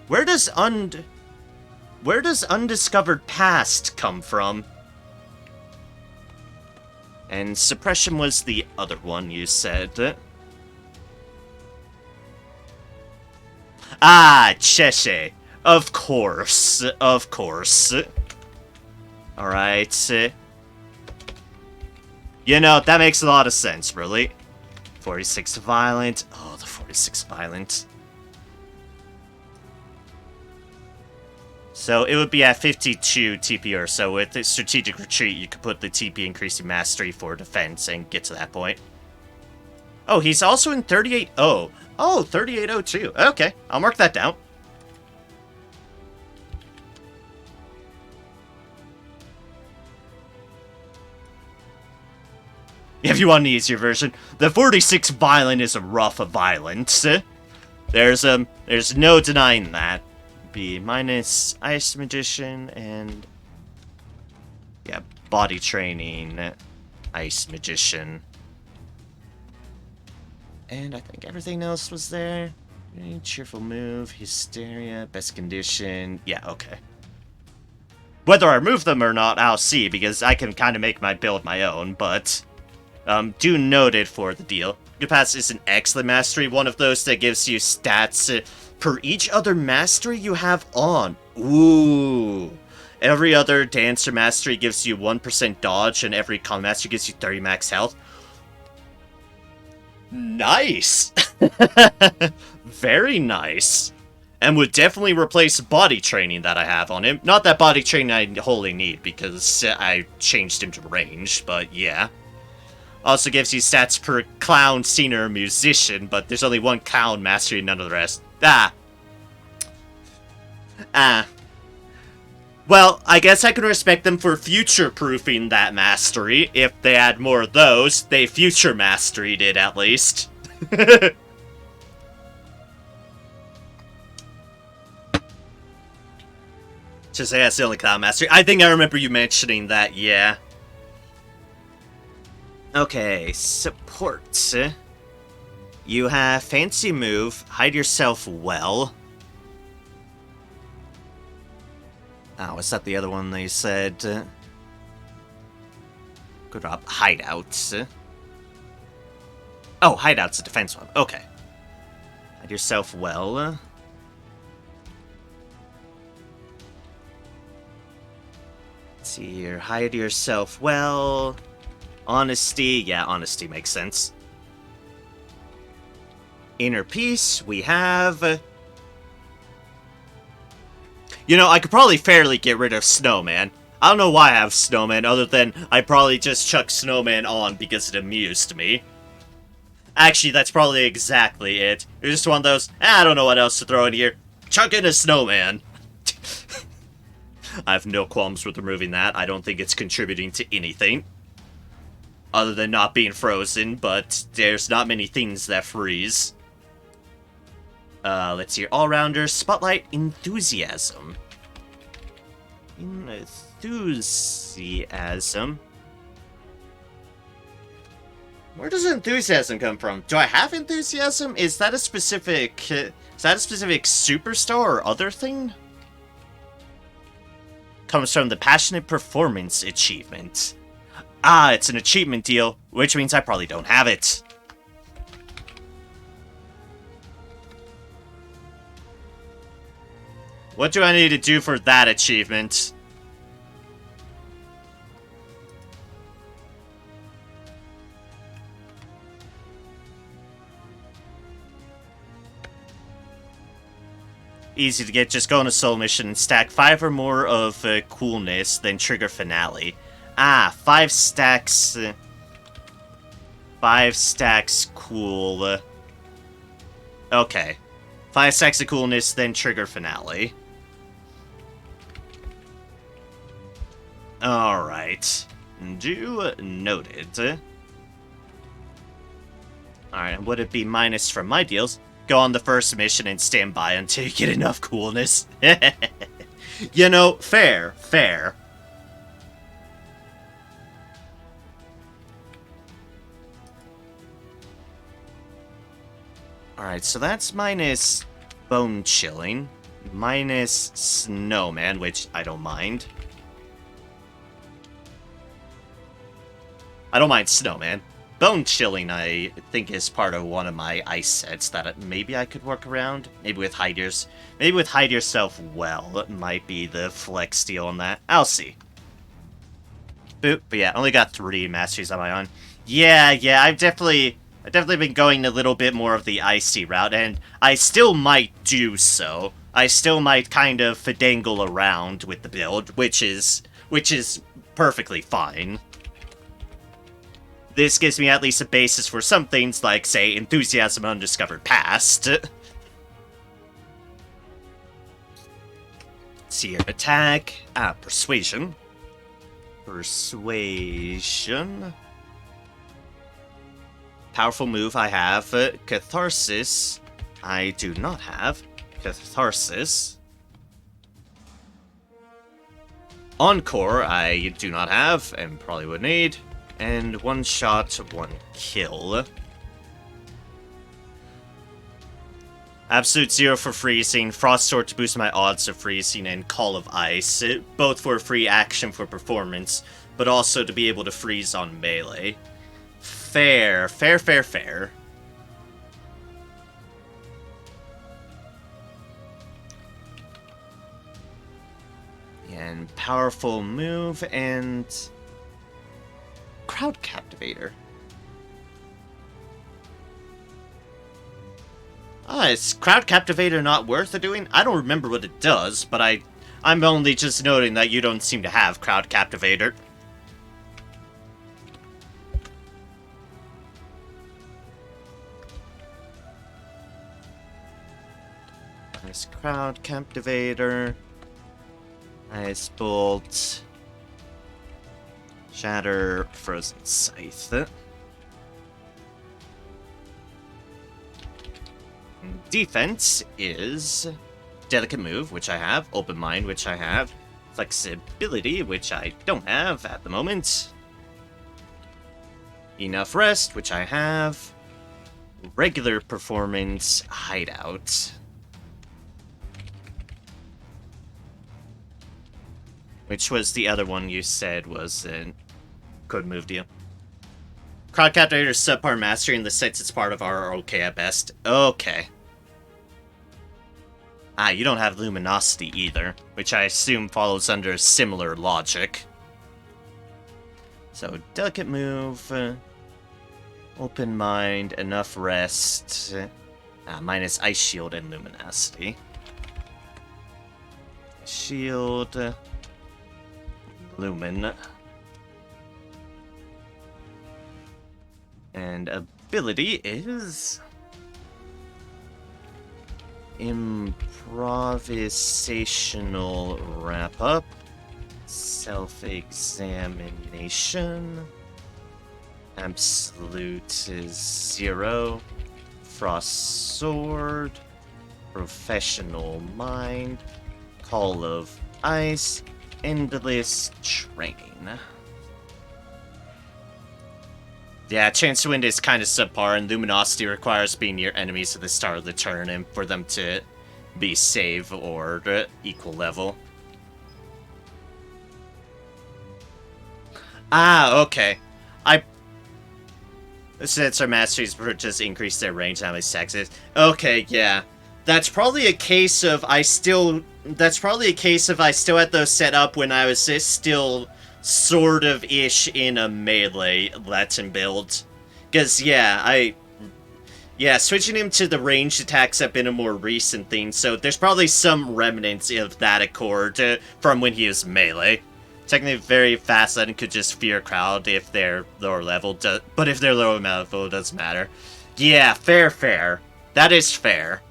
Where does undiscovered past come from? And suppression was the other one you said. Ah, Cheshe. Of course. Of course. Alright. You know, that makes a lot of sense, really. 46 violent. Oh, the 46 violent. So it would be at 52 TP or so. With the strategic retreat, you could put the TP increasing mastery for defense and get to that point. Oh, he's also in 38-0. Oh, 38-0 too. Okay, I'll mark that down. If you want an easier version, the 46 violent is a rough violent. There's no denying that. Be minus Ice Magician and yeah, body training, Ice Magician. And I think everything else was there. Cheerful move, hysteria, best condition. Yeah, okay. Whether I remove them or not, I'll see, because I can kind of make my build my own, but do note it for the deal. Pass is an excellent mastery, one of those that gives you stats per each other mastery you have on. Ooh. Every other dancer mastery gives you 1% dodge, and every con mastery gives you 30 max health. Nice! Very nice. And would definitely replace body training that I have on him. Not that body training I wholly need, because I changed him to range, but yeah. Also gives you stats per clown, singer, or musician, but there's only one clown mastery and none of the rest. Well, I guess I can respect them for future-proofing that mastery. If they add more of those, they future masteried it at least. Just say that's the only clown mastery. I think I remember you mentioning that, yeah. Okay, support. You have fancy move, hide yourself well. Oh, was that the other one they said? Good job. Hideouts. Oh, hideout's a defense one. Okay. Hide yourself well. Let's see here. Hide yourself well. Honesty. Yeah, honesty makes sense. Inner peace. We have... You know, I could probably fairly get rid of Snowman. I don't know why I have Snowman, other than I probably just chucked Snowman on because it amused me. Actually, that's probably exactly it. It's just one of those, I don't know what else to throw in here. Chuck in a Snowman. I have no qualms with removing that. I don't think it's contributing to anything. Other than not being frozen, but there's not many things that freeze. Let's see. All-rounder, Spotlight, Enthusiasm. Enthusiasm? Where does Enthusiasm come from? Do I have Enthusiasm? Is that a specific superstar or other thing? Comes from the Passionate Performance achievement. Ah, it's an achievement deal, which means I probably don't have it. What do I need to do for that achievement? Easy to get, just go on a solo mission and stack 5 or more of coolness, then trigger finale. Ah, 5 stacks... 5 stacks cool. Okay. 5 stacks of coolness, then trigger finale. Alright. Do noted. Alright, would it be minus from my deals? Go on the first mission and stand by until you get enough coolness. You know, fair, fair. Alright, so that's minus Bone Chilling, minus Snowman, which I don't mind. I don't mind Snowman. Bone chilling, I think, is part of one of my ice sets that maybe I could work around. Maybe with hide yourself well might be the flex deal on that. I'll see. Boop. But yeah, only got 3 masteries on my own. Yeah, I've definitely been going a little bit more of the icy route, and I still might do so. I still might kind of fidangle around with the build, which is perfectly fine. This gives me at least a basis for some things like, say, Enthusiasm Undiscovered Past. Let's see here. Attack. Persuasion. Persuasion. Powerful move I have. Catharsis. I do not have. Catharsis. Encore I do not have, and probably would need. And 1 shot, 1 kill. Absolute Zero for freezing, Frost Sword to boost my odds of freezing, and Call of Ice, both for free action for performance, but also to be able to freeze on melee. Fair. And powerful move, and Crowd Captivator. Is Crowd Captivator not worth the doing? I don't remember what it does, but I'm only just noting that you don't seem to have Crowd Captivator. Nice Crowd Captivator. Ice Bolt. Shatter, Frozen Scythe. Defense is Delicate Move, which I have. Open Mind, which I have. Flexibility, which I don't have at the moment. Enough Rest, which I have. Regular Performance, Hideout. Which was the other one you said was could move deal. Crowd Captivator is subpar mastery, and the sets it's part of are okay at best. Okay. You don't have Luminosity either, which I assume follows under similar logic. So, Delicate Move, Open Mind, Enough Rest, minus Ice Shield and Luminosity. Shield, Lumen. And ability is Improvisational Wrap-Up, Self-Examination, Absolute Zero, Frost Sword, Professional Mind, Call of Ice, Endless Training. Yeah, Chance to Win is kind of subpar, and Luminosity requires being near enemies at the start of the turn and for them to be save or equal level. Okay. Since our masteries just increase their range, how many stacks is. Okay, yeah. That's probably a case of I still had those set up when I was still sort of ish in a melee Latin build. Because, switching him to the ranged attacks have been a more recent thing, so there's probably some remnants of that accord from when he was melee. Technically, very fast Latin could just fear crowd if they're lower level, but if they're lower level, it doesn't matter. Yeah, fair. That is fair.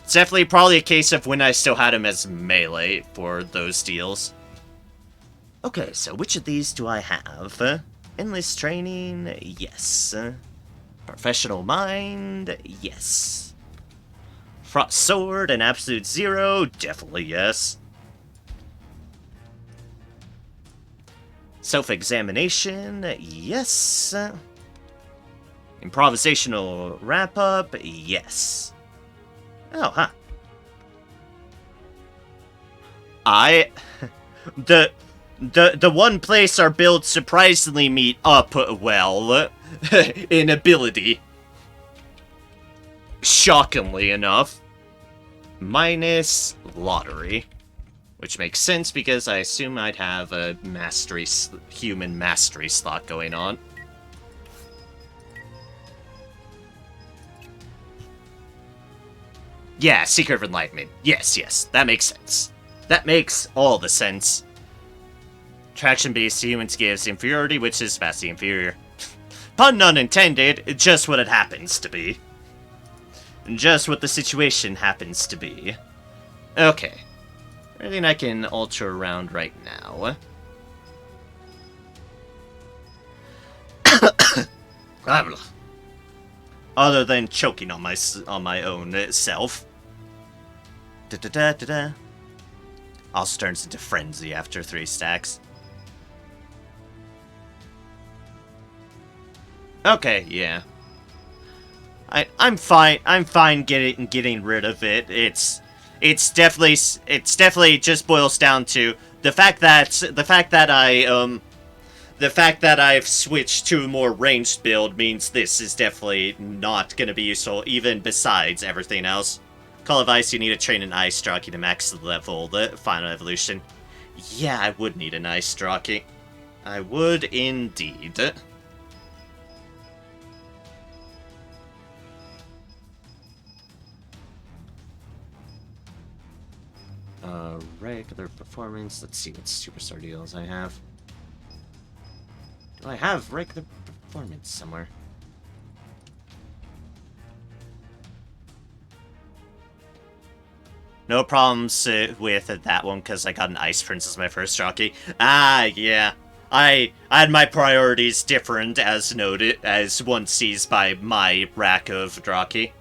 It's definitely probably a case of when I still had him as melee for those deals. Okay, so which of these do I have? Endless Training, yes. Professional Mind, yes. Frost Sword and Absolute Zero, definitely yes. Self-Examination, yes. Improvisational Wrap-Up, yes. Oh, huh. The one place our builds surprisingly meet up well in ability. Shockingly enough. Minus lottery. Which makes sense because I assume I'd have a human mastery slot going on. Yeah, Secret of Enlightenment. Yes, that makes sense. That makes all the sense. Traction-based humans gives inferiority, which is vastly inferior. Pun none intended, just what it happens to be. Just what the situation happens to be. Okay. Anything I can alter around right now? Other than choking on my own self. Da-da-da-da-da. Also turns into frenzy after 3 stacks. Okay, yeah. I'm fine getting rid of it. It's definitely just boils down to the fact that I've switched to a more ranged build means this is definitely not gonna be useful, even besides everything else. Call of Ice, you need to train an ice jockey to max level the final evolution. Yeah, I would need an ice jockey. I would indeed. Regular performance. Let's see what superstar deals I have. Do I have regular performance somewhere? No problems with that one because I got an Ice Prince as my first jockey. Ah, yeah. I had my priorities different as noted, as one sees by my rack of jockey.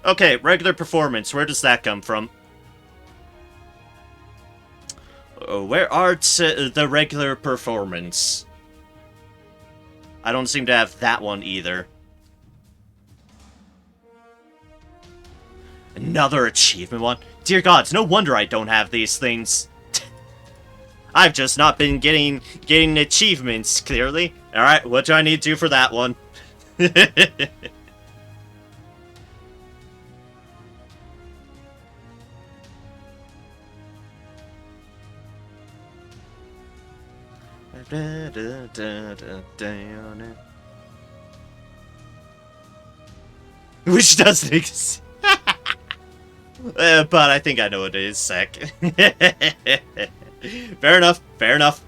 Okay, regular performance. Where does that come from? Where art's the regular performance? I don't seem to have that one either. Another achievement one? Dear gods, no wonder I don't have these things. I've just not been getting achievements, clearly. Alright, what do I need to do for that one? Which doesn't exist. But I think I know what it is, sec. Fair enough, fair enough.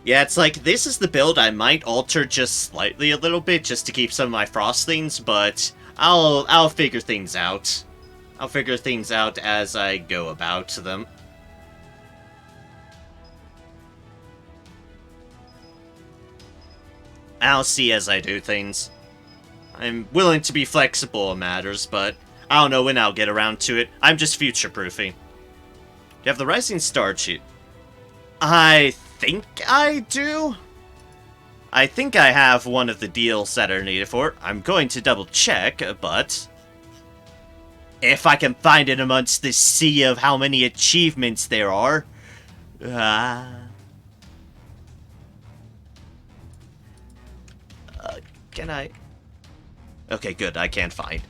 Yeah, it's like, this is the build I might alter just slightly a little bit, just to keep some of my frost things, but I'll figure things out. I'll figure things out as I go about them. I'll see as I do things. I'm willing to be flexible in matters, but I don't know when I'll get around to it. I'm just future-proofing. Do you have the Rising Star cheat? I think I do. I think I have one of the deals that are needed for it. I'm going to double-check, but if I can find it amongst the sea of how many achievements there are. Can I? Okay, good. I can't find.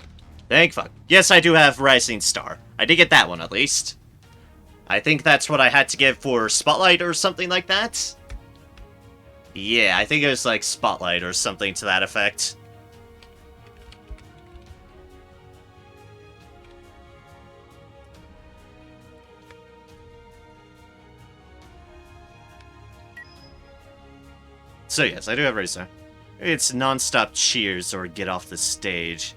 Thank fuck. Yes, I do have Rising Star. I did get that one, at least. I think that's what I had to get for Spotlight or something like that. Yeah, I think it was like Spotlight or something to that effect. So yes, I do have Rising Star. It's non-stop cheers or get off the stage.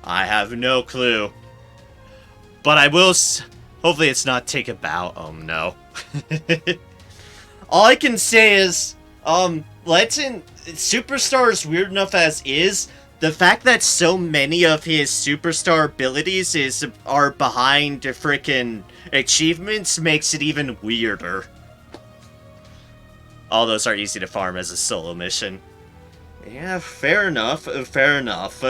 I have no clue. But I will hopefully it's not take a bow. Oh no. All I can say is, Legend Superstar is weird enough as is. The fact that so many of his superstar abilities are behind frickin' achievements makes it even weirder. All those are easy to farm as a solo mission. Yeah, fair enough, fair enough.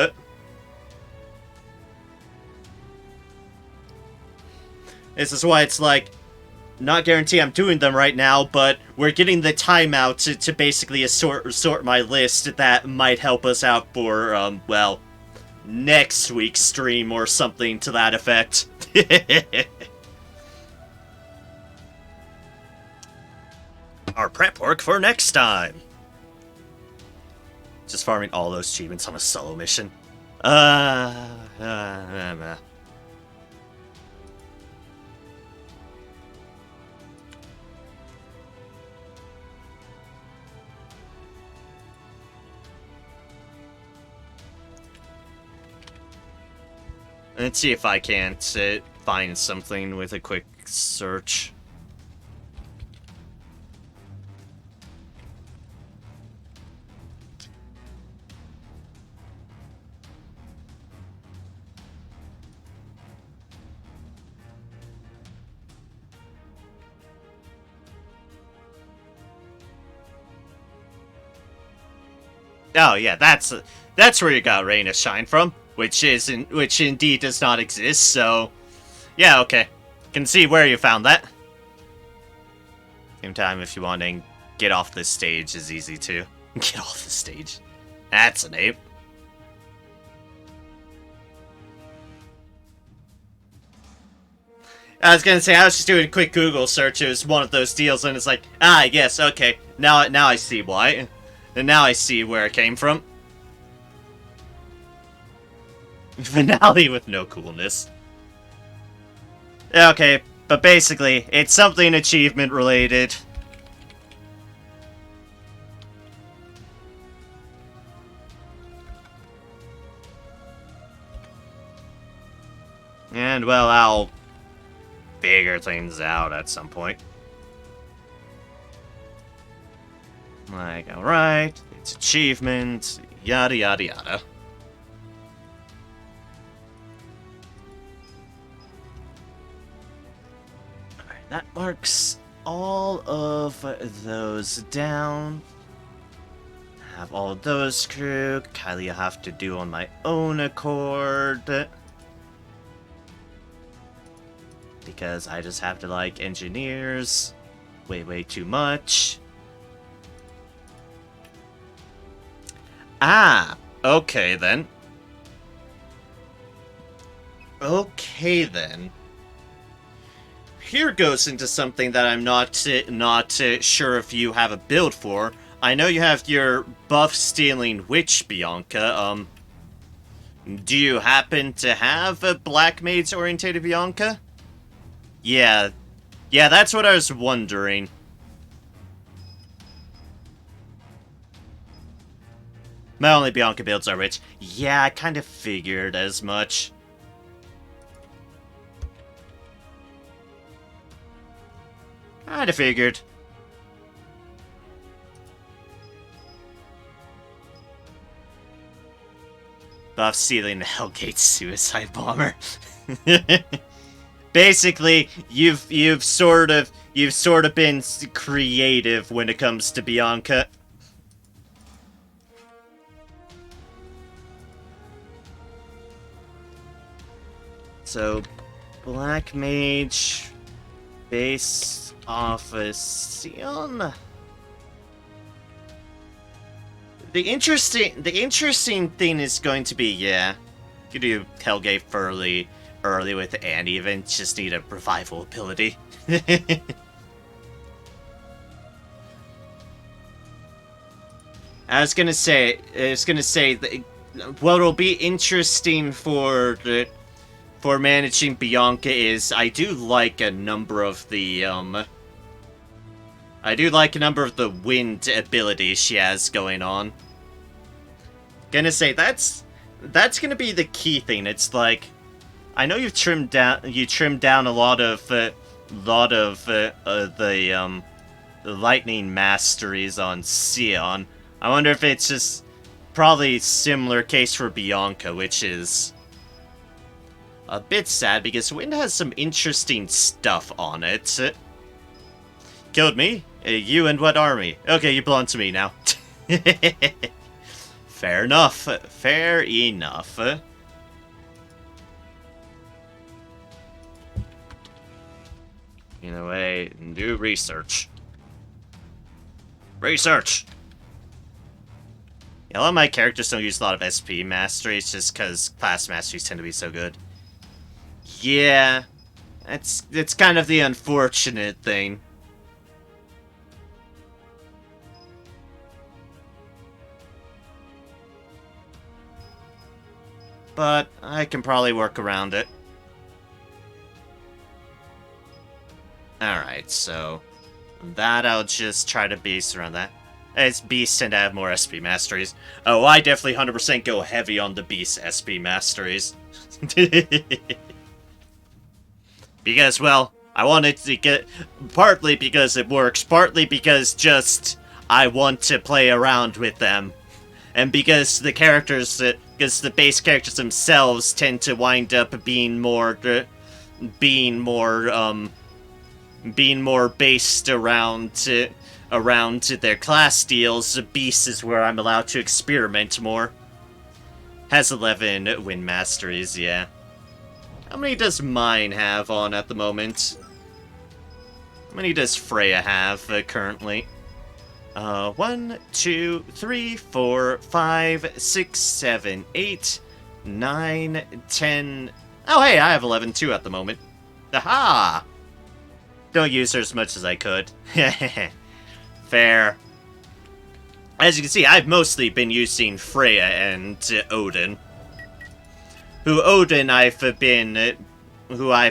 This is why it's like, not guarantee I'm doing them right now, but we're getting the time out to basically sort my list that might help us out for, well, next week's stream or something to that effect. Our prep work for next time. Just farming all those achievements on a solo mission. Let's see if I can't find something with a quick search. Oh yeah, that's where you got Rain of Shine from, which indeed does not exist. So, yeah, okay, can see where you found that. Same time, if you want to get off this stage, is easy too. Get off the stage. That's a name. I was gonna say, I was just doing a quick Google search. It was one of those deals, and it's like, ah, yes, okay, now I see why. And now I see where it came from. Finale with no coolness. Okay, but basically, it's something achievement related. And, well, I'll figure things out at some point. Like, alright, it's achievement, yada yada yada. Alright, that marks all of those down. Have all those crew. Kylie I have to do on my own accord. Because I just have to like engineers way too much. Ah, okay then. Okay then. Here goes into something that I'm not sure if you have a build for. I know you have your buff-stealing witch, Bianca. Do you happen to have a Black Mage-orientated Bianca? Yeah. Yeah, that's what I was wondering. My only Bianca builds are witch. Yeah, I kind of figured as much. I'd have figured. Buff stealing the Hellgate suicide bomber. Basically, you've sort of been creative when it comes to Bianca. So, Black Mage based off of Sion. The interesting thing is going to be, yeah, you could do Hellgate early with and even just need a revival ability. I was gonna say that what'll be interesting for managing Bianca is I do like a number of the wind abilities she has going on. Gonna say that's gonna be the key thing. It's like I know you've trimmed down a lot of the lightning masteries on Sion. I wonder if it's just probably similar case for Bianca, which is a bit sad because Wind has some interesting stuff on it. Killed me? You and what army? Okay, you belong to me now. Fair enough. Fair enough. In a way, do research. Research! Yeah, a lot of my characters don't use a lot of SP masteries just because class masteries tend to be so good. Yeah, it's kind of the unfortunate thing. But I can probably work around it. Alright, so that I'll just try to beast around that. As beasts tend to have more SP masteries. Oh, I definitely 100% go heavy on the beast SP masteries. Because, well, I wanted to get... Partly because it works, partly because just I want to play around with them. And because the characters... Because the base characters themselves tend to wind up being more based around their class deals. Beast is where I'm allowed to experiment more. Has 11 win masteries, yeah. How many does mine have on at the moment? How many does Freya have currently? 1, 2, 3, 4, 5, 6, 7, 8, 9, 10... Oh, hey, I have 11 too at the moment. Aha! Don't use her as much as I could. Fair. As you can see, I've mostly been using Freya and Odin. Who I've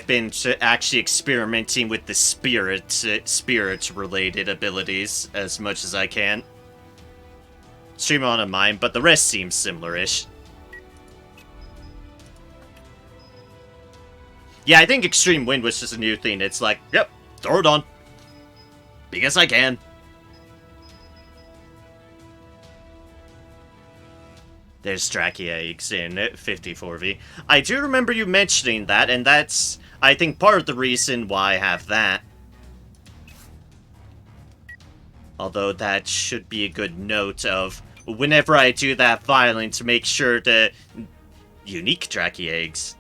been actually experimenting with the spirit-related abilities as much as I can. Stream on mine, but the rest seems similar-ish. Yeah, I think Extreme Wind was just a new thing. It's like, yep, throw it on. Because I can. There's Draki eggs in 54V. I do remember you mentioning that, and that's, I think, part of the reason why I have that. Although that should be a good note of, whenever I do that filing, to make sure to... Unique Draki eggs.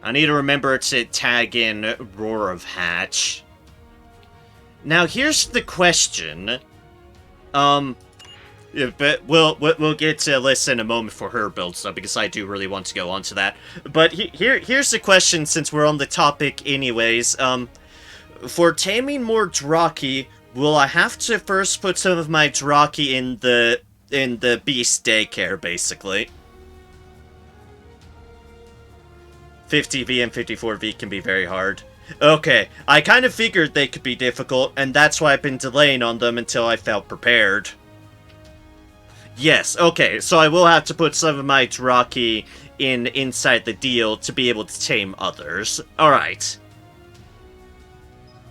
I need to remember to tag in Roar of Hatch. Now, here's the question. Yeah, but we'll get to Alyssa in a moment for her build stuff, because I do really want to go on to that. But here's the question, since we're on the topic anyways. For taming more Draki, will I have to first put some of my Draki in the beast daycare, basically? 50V and 54V can be very hard. Okay, I kind of figured they could be difficult, and that's why I've been delaying on them until I felt prepared. Yes, okay, so I will have to put some of my Draki inside the deal to be able to tame others. Alright.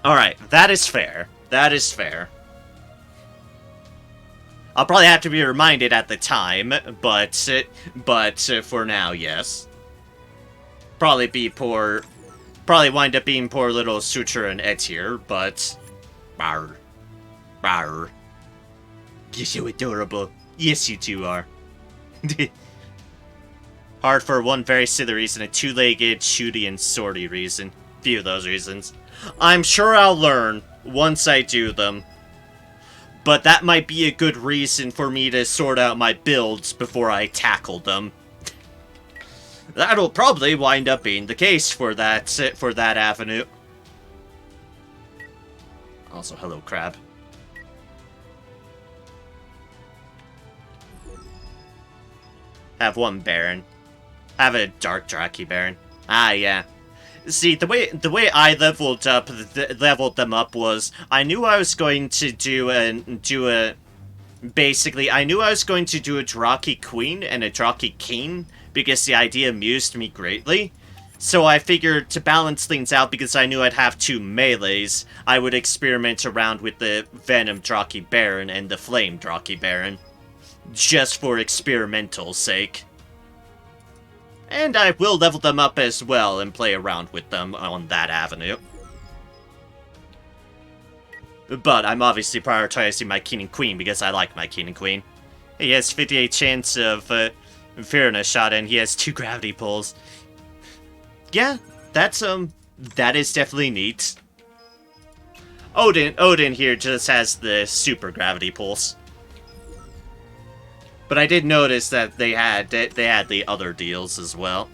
Alright, that is fair. That is fair. I'll probably have to be reminded at the time, but for now, yes. Probably wind up being poor little Suture and Etir, but... Rawr. Rawr. You're so adorable. Yes, you two are. Hard for one very silly reason, a two-legged, shooty, and swordy reason. Few of those reasons. I'm sure I'll learn once I do them. But that might be a good reason for me to sort out my builds before I tackle them. That'll probably wind up being the case for that avenue. Also, hello, crab. Have one Baron. Have a Dark Draki Baron. Ah, yeah. See, the way I leveled them up was, I knew I was going to basically, I knew I was going to do a Draki Queen and a Draki King, because the idea amused me greatly. So I figured to balance things out, because I knew I'd have two melees, I would experiment around with the Venom Draki Baron and the Flame Draki Baron. Just for experimental sake. And I will level them up as well and play around with them on that avenue. But I'm obviously prioritizing my King and Queen because I like my King and Queen. He has 58 chance of fearing a shot and he has 2 gravity pulls. Yeah, that is definitely neat. Odin here just has the super gravity pulse. But I did notice that they had the other deals as well.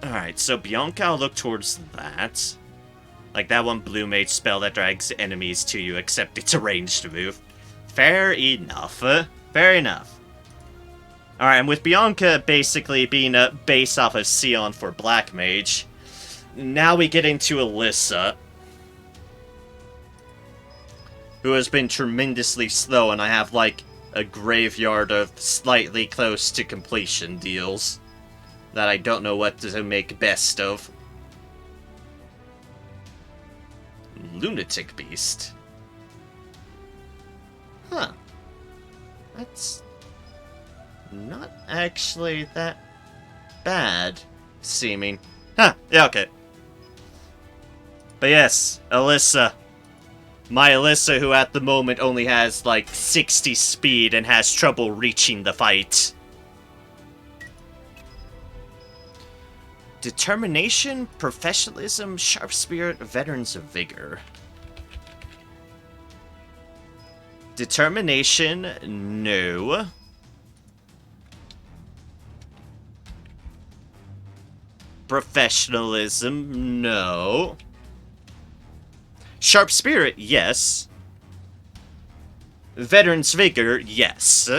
Alright, so Bianca, I'll look towards that. Like that one blue mage spell that drags enemies to you, except it's a ranged move. Fair enough. Fair enough. Alright, and with Bianca basically being a base off of Sion for Black Mage, now we get into Alyssa, who has been tremendously slow, and I have like a graveyard of slightly close to completion deals that I don't know what to make best of. Lunatic Beast. Huh. That's not actually that bad seeming. Huh, yeah, okay. But yes, Alyssa. My Alyssa, who at the moment only has like 60 speed and has trouble reaching the fight. Determination, professionalism, sharp spirit, veterans of vigor. Determination, no. Professionalism, no. Sharp spirit, yes. Veterans vigor, yes.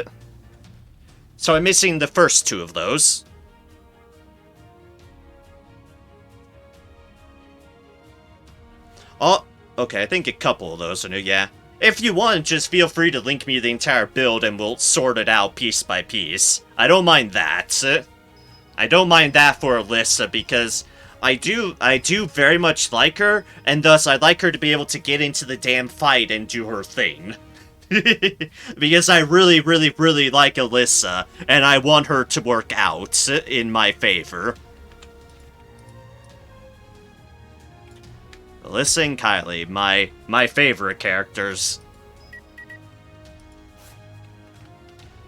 So I'm missing the first two of those. Oh, okay, I think a couple of those are new, yeah. If you want, just feel free to link me the entire build and we'll sort it out piece by piece. I don't mind that. I don't mind that for Alyssa because I do very much like her, and thus I'd like her to be able to get into the damn fight and do her thing. Because I really, really, really like Alyssa, and I want her to work out in my favor. Alyssa and Kylie, my favorite characters.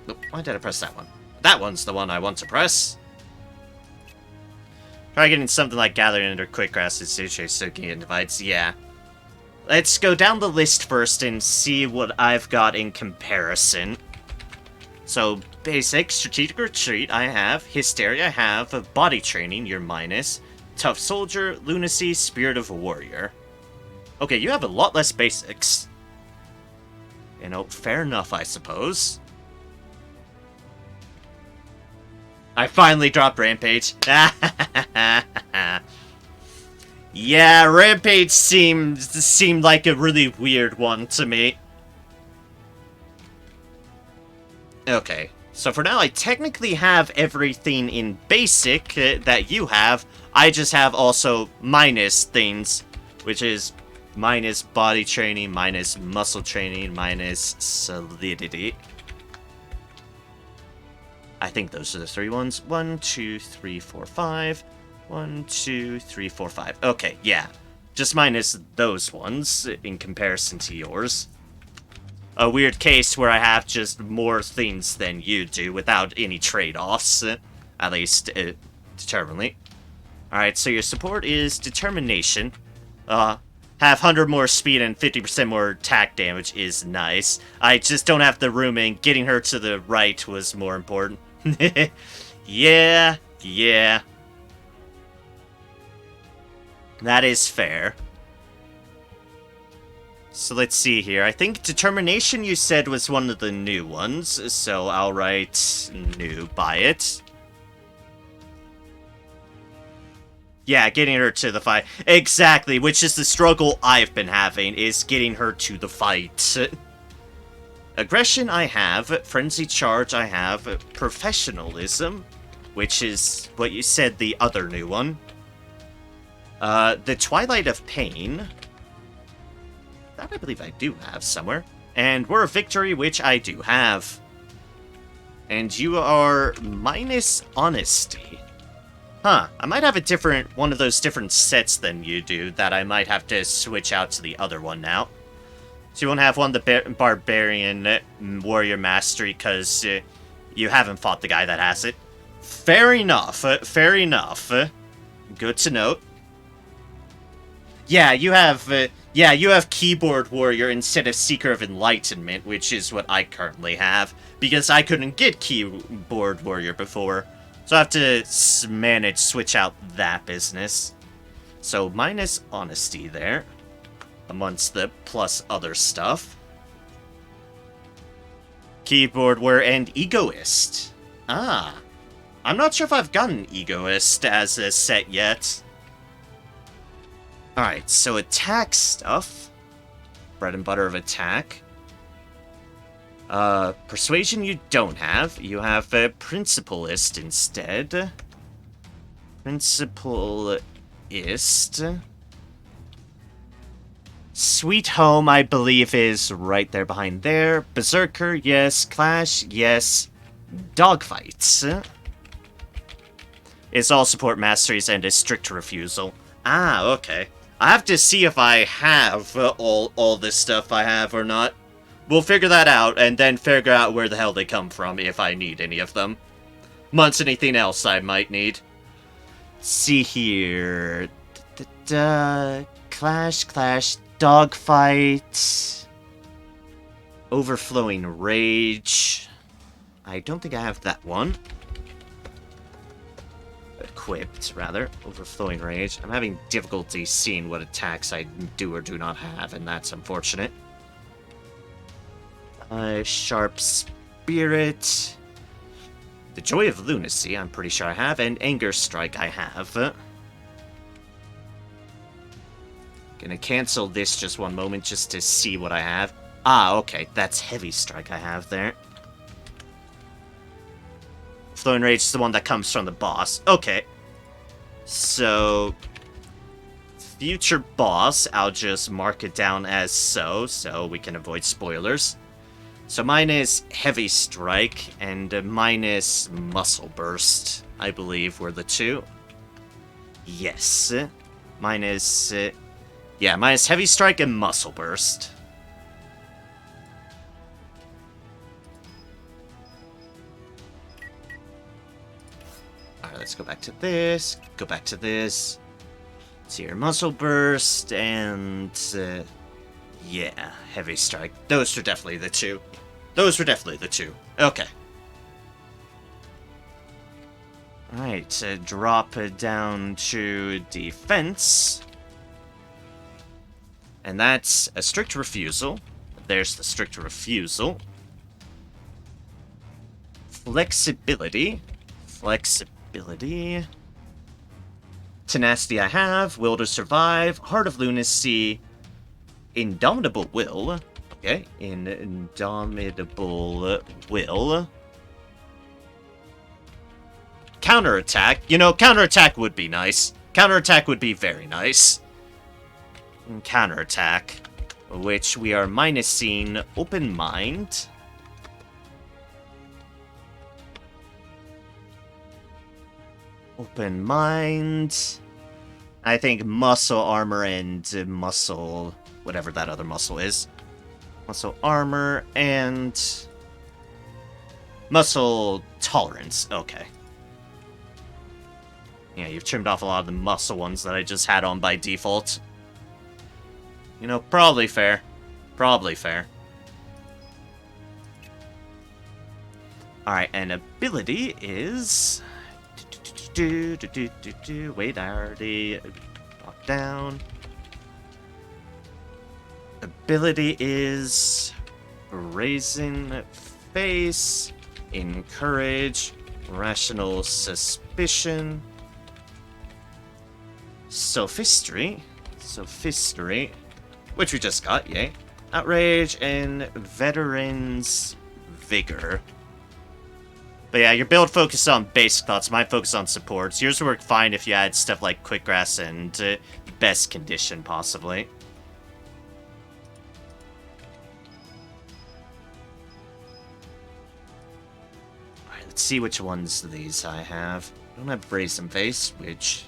Oh, why did I press that one? That one's the one I want to press. Try getting something like Gathering Under Quickgrass and Suche Soaking Invites, yeah. Let's go down the list first and see what I've got in comparison. So, basic, Strategic Retreat, I have. Hysteria, I have. Body Training, you're minus. Tough Soldier, Lunacy, Spirit of a Warrior. Okay, you have a lot less basics. You know, fair enough, I suppose. I finally dropped Rampage. Yeah, Rampage seemed like a really weird one to me. Okay, so for now I technically have everything in basic that you have. I just have also minus things, which is minus body training, minus muscle training, minus solidity. I think those are the three ones. 1, 2, 3, 4, 5. 1, 2, 3, 4, 5. Okay, yeah. Just minus those ones in comparison to yours. A weird case where I have just more things than you do without any trade-offs. At least, determinately. Alright, so your support is Determination. Have 100 more speed and 50% more attack damage is nice. I just don't have the room, and getting her to the right was more important. Yeah. That is fair. So let's see here. I think Determination you said was one of the new ones, so I'll write new by it. Yeah, getting her to the fight. Exactly, which is the struggle I've been having, is getting her to the fight. Aggression I have, Frenzy Charge I have, Professionalism, which is what you said the other new one. The Twilight of Pain, that I believe I do have somewhere. And War of Victory, which I do have. And you are minus Honesty. Huh, I might have a different, one of those different sets than you do, that I might have to switch out to the other one now. So you won't have one, the Barbarian Warrior Mastery, because you haven't fought the guy that has it. Fair enough, fair enough. Good to note. Yeah, you have Keyboard Warrior instead of Seeker of Enlightenment, which is what I currently have, because I couldn't get Keyboard Warrior before. So I have to manage switch out that business. So minus Honesty there, amongst the plus other stuff. Keyboard Warrior and Egoist. Ah, I'm not sure if I've gotten Egoist as a set yet. Alright, so attack stuff. Bread and butter of attack. Persuasion you don't have. You have a Principalist instead. Principalist. Sweet Home, I believe, is right there behind there. Berserker, yes. Clash, yes. Dogfights. It's all support masteries and a strict refusal. Ah, okay. I have to see if I have all this stuff I have or not. We'll figure that out, and then figure out where the hell they come from, if I need any of them. Months anything else I might need. See here... Clash, Dogfight... Overflowing Rage... I don't think I have that one. Equipped, rather. Overflowing Rage. I'm having difficulty seeing what attacks I do or do not have, and that's unfortunate. Sharp Spirit. The Joy of Lunacy, I'm pretty sure I have, and Anger Strike I have. Gonna cancel this just one moment just to see what I have. Ah, okay, that's Heavy Strike I have there. Flowing Rage is the one that comes from the boss. Okay. So, future boss, I'll just mark it down as so we can avoid spoilers. So mine is Heavy Strike, and mine is Muscle Burst, I believe were the two. Yes. Mine is, yeah, mine is Heavy Strike and Muscle Burst. Alright, let's go back to this, go back to this. See your Muscle Burst, and, yeah, Heavy Strike. Those are definitely the two. Those were definitely the two. Okay. Alright, drop it down to defense. And that's a strict refusal. There's the strict refusal. Flexibility. Flexibility. Tenacity I have. Will to survive. Heart of Lunacy. Indomitable Will. Okay. Indomitable Will. Counterattack. You know, counterattack would be nice. Counterattack would be very nice. Counterattack. Which we are minusing Open Mind. Open Mind. I think Muscle Armor and Muscle... whatever that other muscle is. Muscle Armor and... Muscle Tolerance. Okay. Yeah, you've trimmed off a lot of the muscle ones that I just had on by default. You know, probably fair. Probably fair. Alright, and ability is... Wait, I already dropped down. Ability is... Brazen Face, Encourage, Rational Suspicion, Sophistry, which we just got, yay. Outrage, and Veteran's Vigor. But yeah, your build focused on basic thoughts, mine focused on supports. Yours would work fine if you had stuff like Quick Grass and Best Condition, possibly. Alright, let's see which ones of these I have. I don't have Brazen Face, which...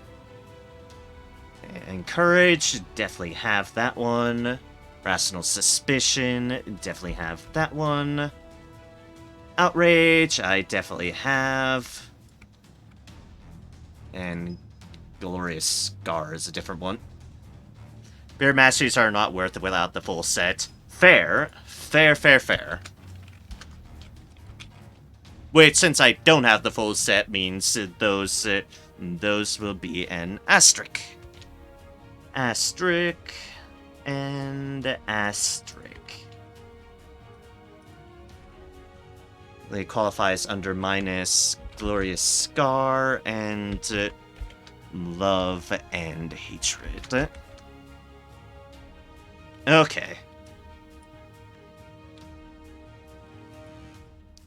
Encourage, definitely have that one. Rational Suspicion, definitely have that one. Outrage, I definitely have. And Glorious Scar is a different one. Spirit Masteries are not worth it without the full set. Fair. Fair, fair, fair. Which, since I don't have the full set, means those will be an asterisk. Asterisk. And asterisk. They qualifies under minus Glorious Scar and Love and Hatred. Okay.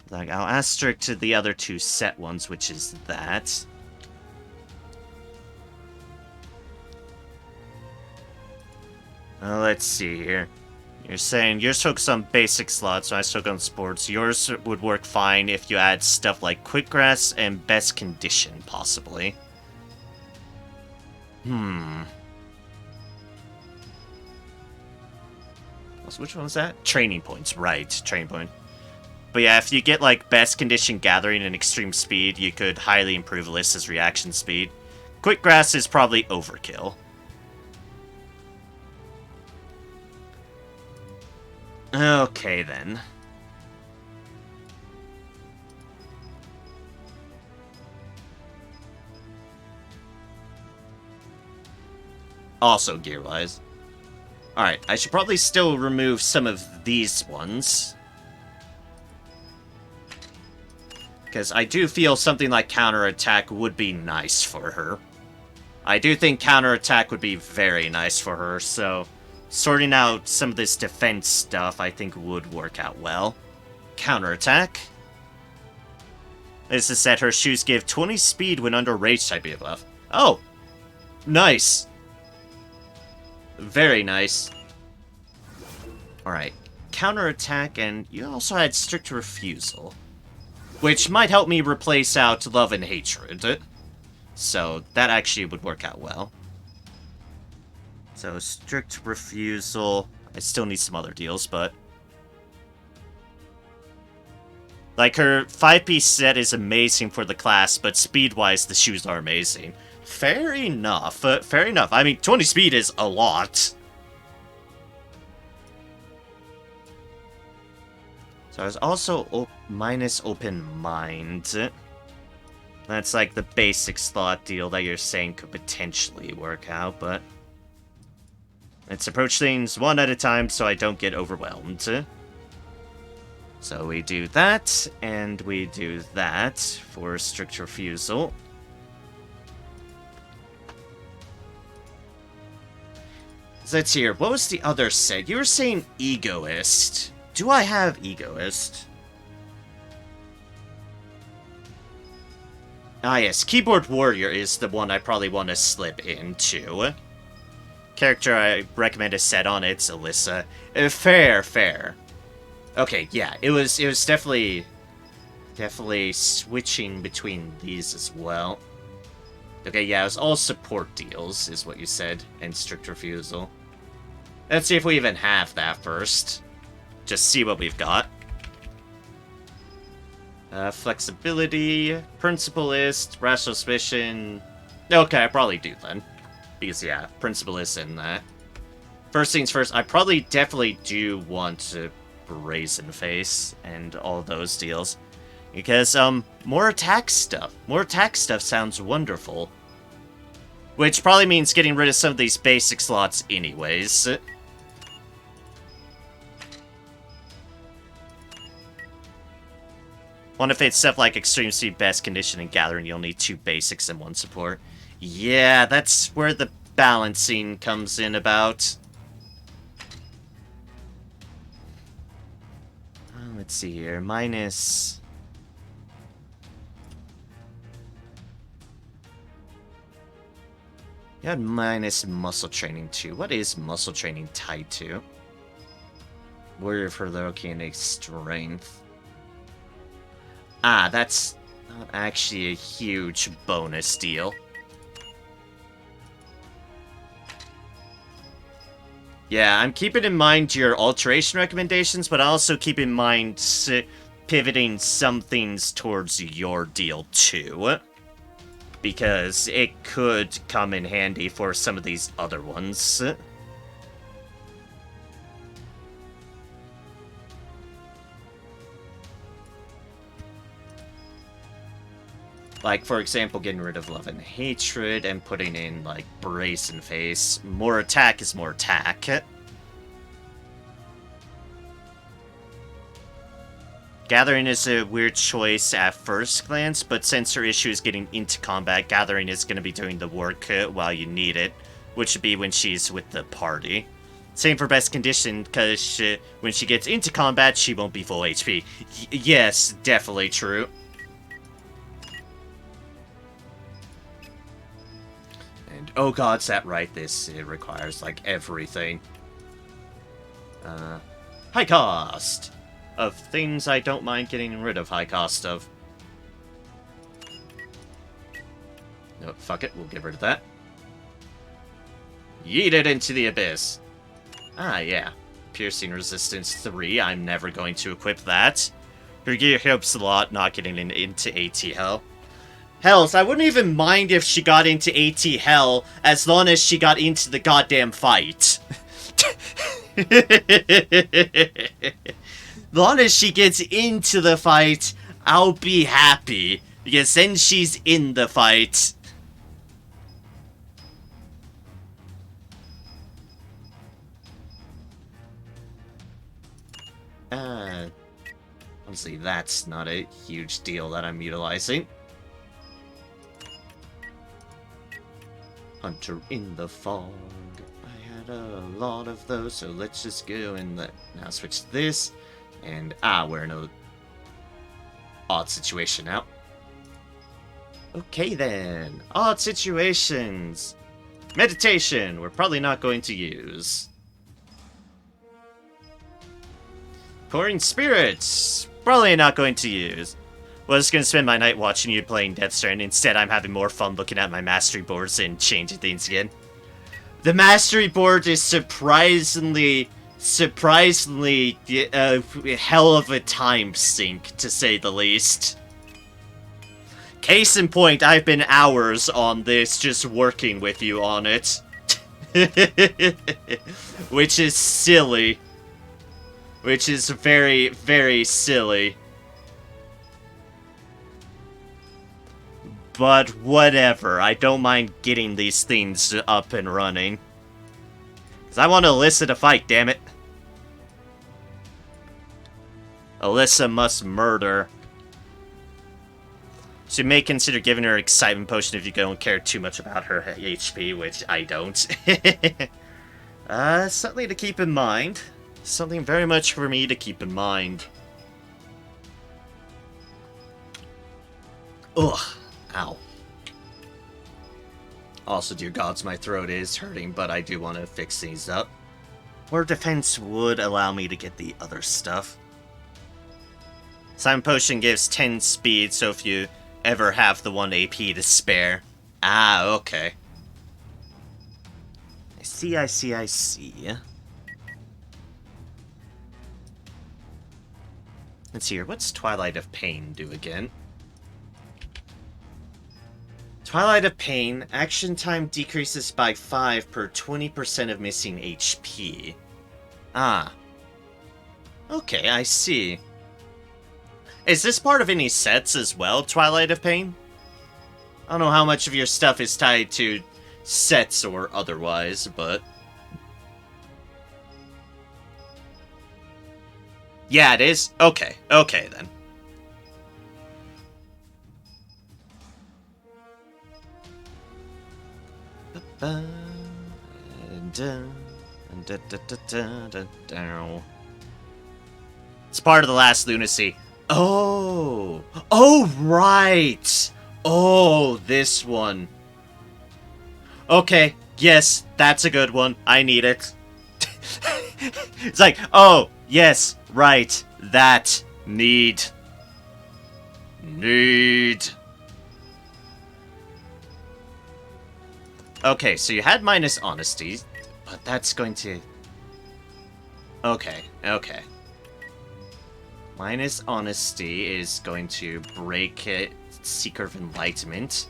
Like, I'll asterisk to the other two set ones, which is that. Let's see here. You're saying yours focus on basic slots, so I still go on sports. Yours would work fine if you add stuff like quick grass and best condition, possibly. So which one was that? Training points, right? Training point. But yeah, if you get like best condition gathering and extreme speed, you could highly improve Alyssa's reaction speed. Quick grass is probably overkill. Okay, then. Also gear-wise. Alright, I should probably still remove some of these ones. Because I do feel something like counterattack would be nice for her. I do think counterattack would be very nice for her, so sorting out some of this defense stuff I think would work out well. Counterattack. This is that her shoes give 20 speed when under rage type buff. Oh! Nice! Very nice. Alright. Counterattack, and you also had strict refusal. Which might help me replace out love and hatred. So, that actually would work out well. So, strict refusal. I still need some other deals, but... like, her 5-piece set is amazing for the class, but speed-wise, the shoes are amazing. Fair enough. Fair enough. I mean, 20 speed is a lot. So I was also minus open mind. That's like the basic slot deal that you're saying could potentially work out, but... let's approach things one at a time so I don't get overwhelmed. So we do that, and we do that for strict refusal. So let's hear, what was the other set? You were saying egoist. Do I have egoist? Ah yes, keyboard warrior is the one I probably want to slip into. Character I recommend a set on, it's Alyssa. Fair, fair. Okay, yeah, it was definitely switching between these as well. Okay, yeah, it was all support deals, is what you said, and strict refusal. Let's see if we even have that first. Just see what we've got. Flexibility, principalist, rational suspicion. Okay, I probably do then. Because, yeah, principalist in that. First things first, I probably definitely do want to brazen face and all those deals. Because, more attack stuff. More attack stuff sounds wonderful. Which probably means getting rid of some of these basic slots anyways. One if it's stuff like extreme speed, best condition, and gathering, you'll need 2 basics and 1 support. Yeah, that's where the balancing comes in about. Let's see here. Minus... you had minus muscle training too. What is muscle training tied to? Warrior for Loki strength. Ah, that's not actually a huge bonus deal. Yeah, I'm keeping in mind your alteration recommendations, but I also keep in mind pivoting some things towards your deal too. Because it could come in handy for some of these other ones. Like, for example, getting rid of love and hatred and putting in, like, brazen face. More attack is more attack. Gathering is a weird choice at first glance, but since her issue is getting into combat, Gathering is going to be doing the work while you need it, which would be when she's with the party. Same for best condition, because when she gets into combat, she won't be full HP. Yes, definitely true. And oh god, is that right? This requires, like, everything. High cost! Of things I don't mind getting rid of high cost of. No, fuck it, we'll get rid of that. Yeet it into the abyss. Ah, yeah. Piercing resistance 3, I'm never going to equip that. Her gear helps a lot not getting into AT Hell. Hells, I wouldn't even mind if she got into AT Hell as long as she got into the goddamn fight. As long as she gets into the fight, I'll be happy. Because then she's in the fight. Honestly, that's not a huge deal that I'm utilizing. Hunter in the fog. I had a lot of those, so let's just go and now switch to this. And, we're in a odd situation now. Okay then, odd situations. Meditation, we're probably not going to use. Pouring Spirits, probably not going to use. Well, I was going to spend my night watching you playing Death Stranding. Instead, I'm having more fun looking at my mastery boards and changing things again. The mastery board is surprisingly hell of a time sink, to say the least. Case in point, I've been hours on this just working with you on it. Which is silly. Which is very, very silly. But whatever, I don't mind getting these things up and running. Because I want Alyssa to fight, damn it. Alyssa must murder. So you may consider giving her excitement potion if you don't care too much about her HP, which I don't. Something to keep in mind. Something very much for me to keep in mind. Ugh. Ow. Also, dear gods, my throat is hurting, but I do want to fix these up. More defense would allow me to get the other stuff. Simon Potion gives 10 speed, so if you ever have the 1 AP to spare. Ah, okay. I see. Let's see here, what's Twilight of Pain do again? Twilight of Pain, action time decreases by 5 per 20% of missing HP. Ah. Okay, I see. Is this part of any sets as well, Twilight of Pain? I don't know how much of your stuff is tied to sets or otherwise, but... Yeah, it is? Okay, okay then. It's part of the last lunacy. Oh! Oh, right! Oh, this one. Okay, yes, that's a good one. I need it. It's like, oh, yes, right, that, need. Okay, so you had minus honesty, but that's going to... Okay. Minus honesty is going to break Seeker of Enlightenment,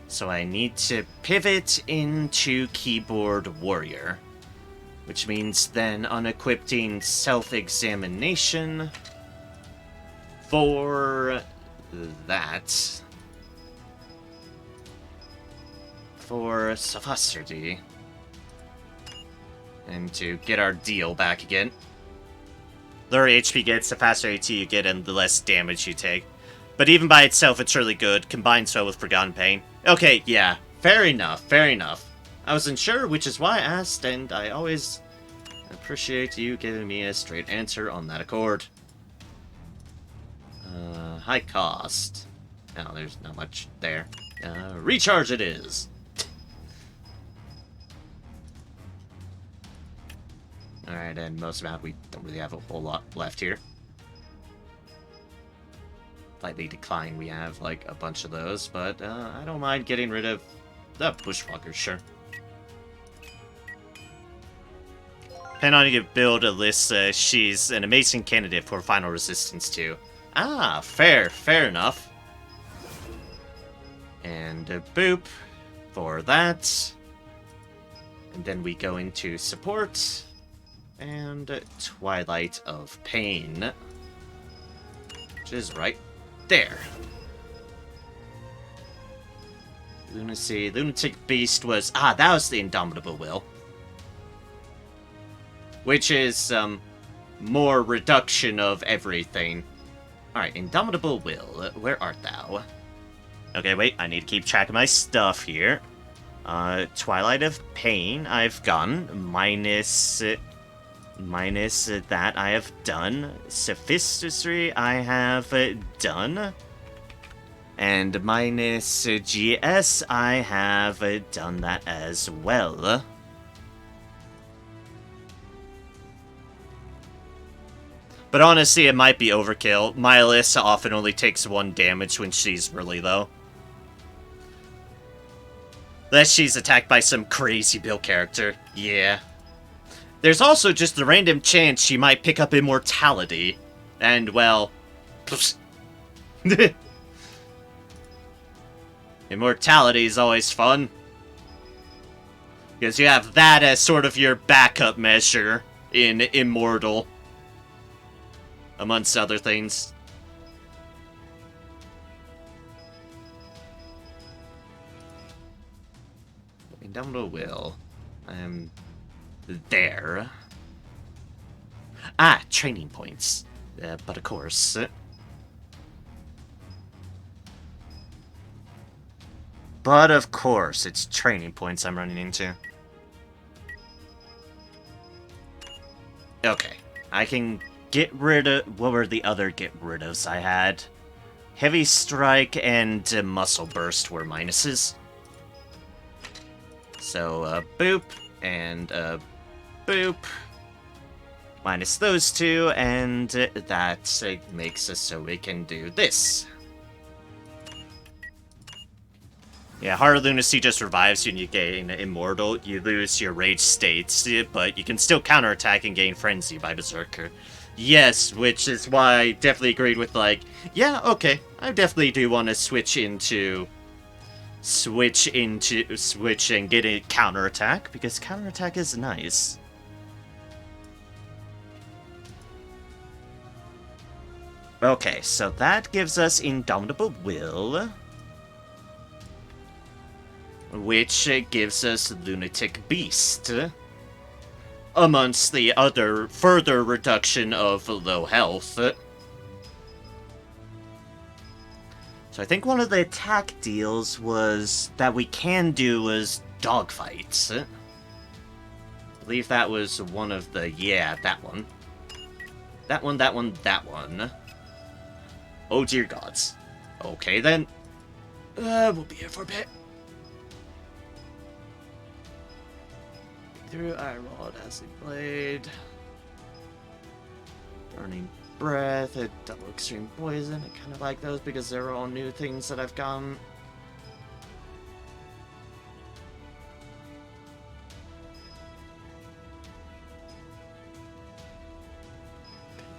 so I need to pivot into Keyboard Warrior, which means then unequipping Self-Examination for that. for Savasardi. And to get our deal back again. The lower HP gets, the faster AT you get, and the less damage you take. But even by itself, it's really good. Combines well with Forgotten Pain. Okay, yeah. Fair enough, fair enough. I wasn't sure, which is why I asked, and I always appreciate you giving me a straight answer on that accord. High cost. No, there's not much there. Recharge it is. Alright, and most of that, we don't really have a whole lot left here. Slightly decline, we have, like, a bunch of those, but I don't mind getting rid of the Bushwalkers, sure. Depending on you build Alyssa, she's an amazing candidate for Final Resistance 2. Ah, fair enough. And boop for that. And then we go into support. And Twilight of Pain. Which is right there. Lunacy. Lunatic Beast was... Ah, that was the Indomitable Will. Which is, more reduction of everything. Alright, Indomitable Will, where art thou? Okay, wait, I need to keep track of my stuff here. Twilight of Pain, I've gone. Minus that I have done. Sophisticy, I have done. And minus GS, I have done that as well. But honestly, it might be overkill. My Alyssa often only takes 1 damage when she's really low. Unless she's attacked by some crazy build character. Yeah. There's also just the random chance she might pick up Immortality. And, well... Immortality is always fun. Because you have that as sort of your backup measure in Immortal. Amongst other things. Indomitable Will. I am there. Ah, training points. But of course. But of course, it's training points I'm running into. Okay, I can get rid of... What were the other get-rid-ofs I had? Heavy Strike and Muscle Burst were minuses. So, boop, and boop. Minus those two, and that makes us so we can do this. Yeah, Heart of Lunacy just revives you and you gain Immortal. You lose your Rage states, but you can still counterattack and gain Frenzy by Berserker. Yes, which is why I definitely agreed with, like, yeah, okay, I definitely do want to switch and get a counterattack, because counterattack is nice. Okay, so that gives us Indomitable Will, which gives us Lunatic Beast. Amongst the other further reduction of low health. So I think one of the attack deals was that we can do was dogfights. I believe that was one of the... Yeah, that one. That one, that one, that one. Oh dear gods. Okay then. We'll be here for a bit. Through Iron Rod, Acid Blade, Burning Breath, a Double Extreme Poison. I kind of like those because they're all new things that I've gotten.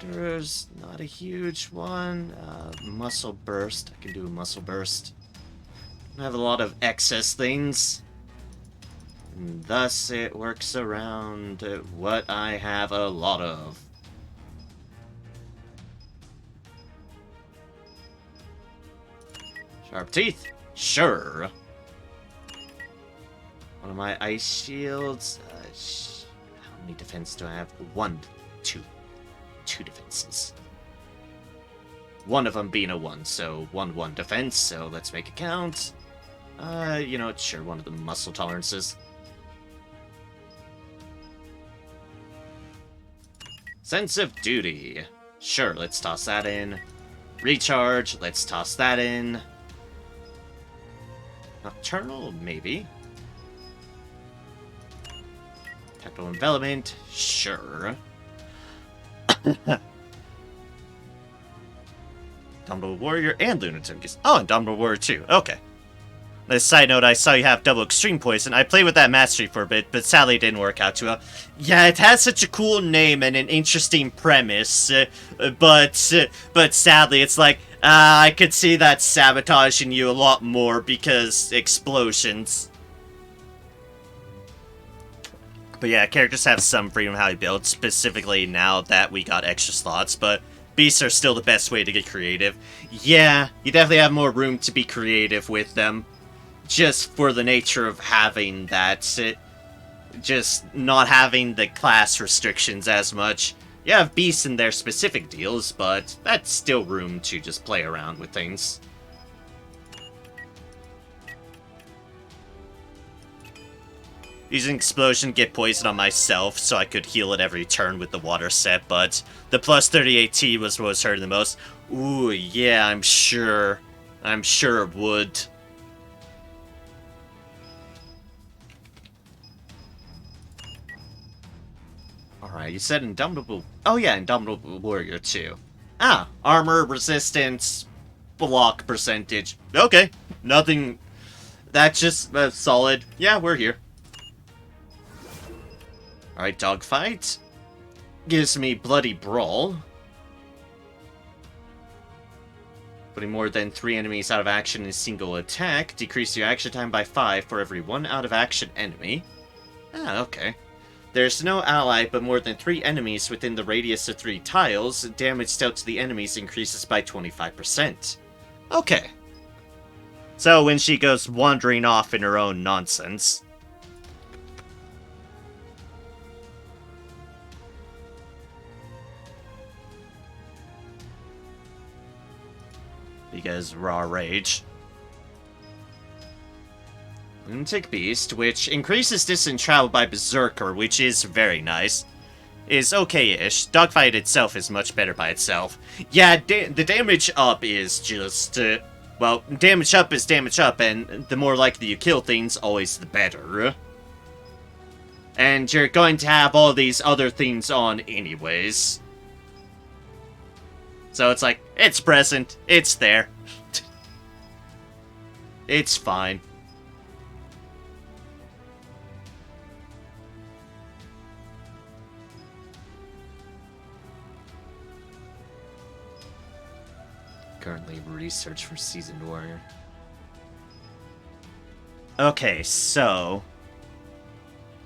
There's not a huge one. Muscle Burst. I can do a Muscle Burst. I have a lot of excess things. And thus it works around what I have a lot of. Sharp Teeth? Sure. One of my ice shields. How many defense do I have? Two defenses. One of them being a 1, so 1/1 defense, so let's make it count. You know what, sure, one of the muscle tolerances. Sense of duty. Sure, let's toss that in. Recharge, let's toss that in. Nocturnal, maybe. Tactical envelopment, sure. Indomitable Warrior and Lunatic. Oh, Indomitable Warrior too. Okay. A side note, I saw you have double extreme poison. I played with that mastery for a bit, but sadly it didn't work out too well. Yeah, it has such a cool name and an interesting premise, but sadly it's like, I could see that sabotaging you a lot more because explosions. But yeah, characters have some freedom how you build, specifically now that we got extra slots, but beasts are still the best way to get creative. Yeah, you definitely have more room to be creative with them. Just for the nature of having that, just not having the class restrictions as much. You have beasts in their specific deals, but that's still room to just play around with things. Using explosion, get poison on myself so I could heal at every turn with the water set, but the plus 38T was what was hurting the most. Ooh, yeah, I'm sure it would. Alright, you said Indomitable... Oh yeah, Indomitable Warrior too. Ah, armor, resistance, block percentage. Okay, nothing... That's just solid. Yeah, we're here. Alright, dogfight. Gives me Bloody Brawl. Putting more than 3 enemies out of action in a single attack. Decrease your action time by 5 for every 1 out of action enemy. Ah, okay. There's no ally, but more than 3 enemies within the radius of 3 tiles. Damage dealt to the enemies increases by 25%. Okay. So when she goes wandering off in her own nonsense. Because raw rage. Lunatic Beast, which increases distance traveled by Berserker, which is very nice. Is okay-ish. Dogfight itself is much better by itself. Yeah, the damage up is just, well, damage up is damage up, and the more likely you kill things, always the better. And you're going to have all these other things on anyways. So it's like, it's present, it's there. It's fine. Currently research for Seasoned Warrior. Okay, so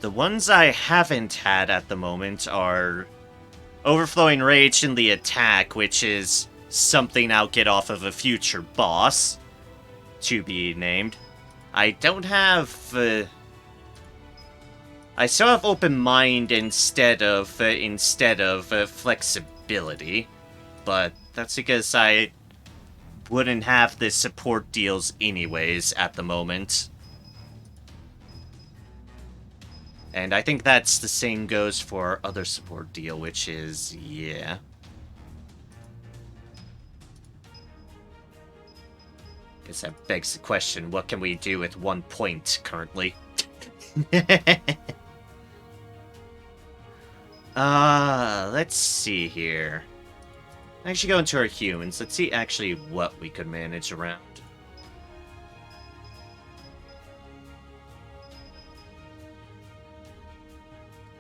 the ones I haven't had at the moment are Overflowing Rage in the attack, which is something I'll get off of a future boss, to be named. I don't have... I still have Open Mind instead of Flexibility, but that's because I wouldn't have the support deals anyways at the moment. And I think that's the same goes for our other support deal, which is, yeah. Guess that begs the question, what can we do with 1 point currently? Let's see here. Actually go into our humans. Let's see actually what we could manage around.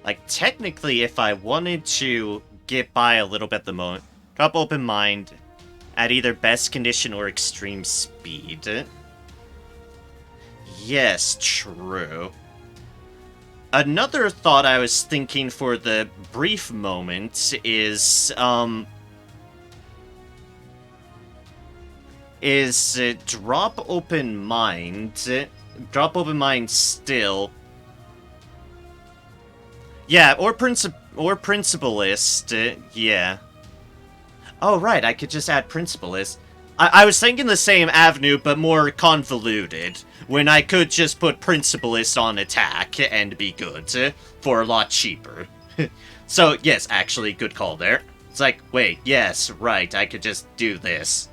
Like, technically, if I wanted to get by a little bit at the moment, drop Open Mind at either best condition or extreme speed. Yes, true. Another thought I was thinking for the brief moment is drop Open Mind still, Yeah, or principalist, yeah. Oh, right, I could just add principalist. I was thinking the same avenue, but more convoluted, when I could just put principalist on attack and be good, for a lot cheaper. So, yes, actually, good call there. It's like, wait, yes, right, I could just do this.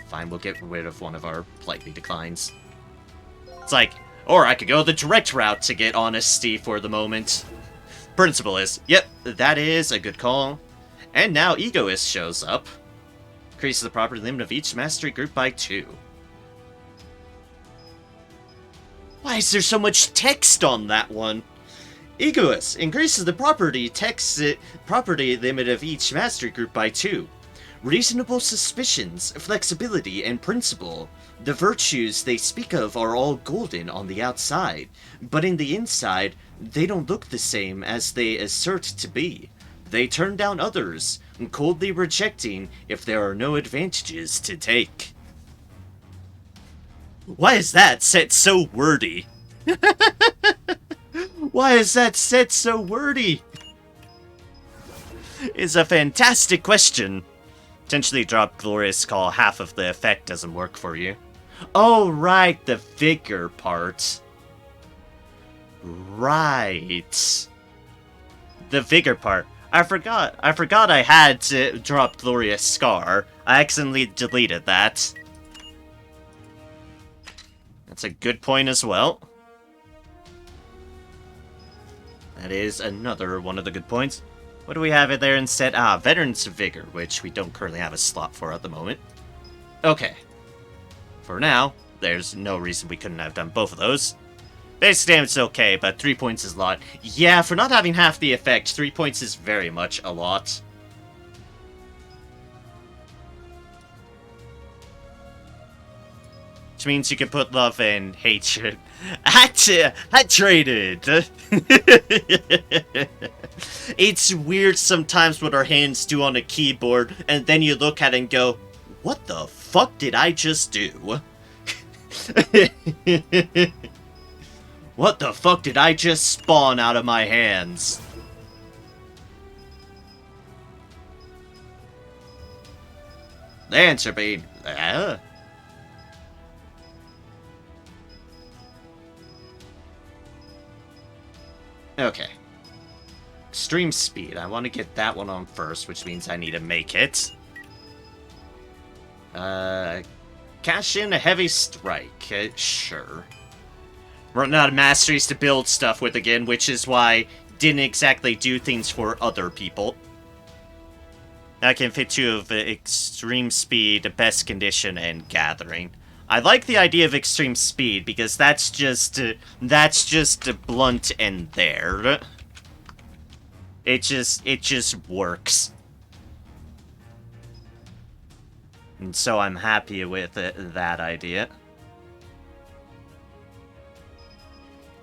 Fine, we'll get rid of one of our politely declines. It's like, or I could go the direct route to get honesty for the moment. Principalist, yep, that is a good call. And now Egoist shows up. Increases the property limit of each mastery group by 2. Why is there so much text on that one? Egoist increases the property limit of each mastery group by 2. Reasonable suspicions, flexibility, and principle. The virtues they speak of are all golden on the outside, but in the inside, they don't look the same as they assert to be. They turn down others, coldly rejecting if there are no advantages to take. Why is that set so wordy? Why is that set so wordy? It's a fantastic question. Potentially drop Glorious Call, half of the effect doesn't work for you. Oh, right, the vigor part. Right. The vigor part. I forgot I had to drop Glorious Scar. I accidentally deleted that. That's a good point as well. That is another one of the good points. What do we have in there instead? Ah, Veteran's Vigor, which we don't currently have a slot for at the moment. Okay. For now, there's no reason we couldn't have done both of those. Base damage is okay, but 3 points is a lot. Yeah, for not having half the effect, 3 points is very much a lot. Which means you can put love and hatred. Hat-traded! It's weird sometimes what our hands do on a keyboard, and then you look at it and go, what the fuck did I just do? What the fuck did I just spawn out of my hands? The answer being, Okay. Extreme Speed. I want to get that one on first, which means I need to make it. Cash in a Heavy Strike. Sure. Running out of masteries to build stuff with again, which is why didn't exactly do things for other people. I can fit 2 of Extreme Speed, Best Condition, and Gathering. I like the idea of Extreme Speed because that's just blunt and there. It just works. And so I'm happy with that idea.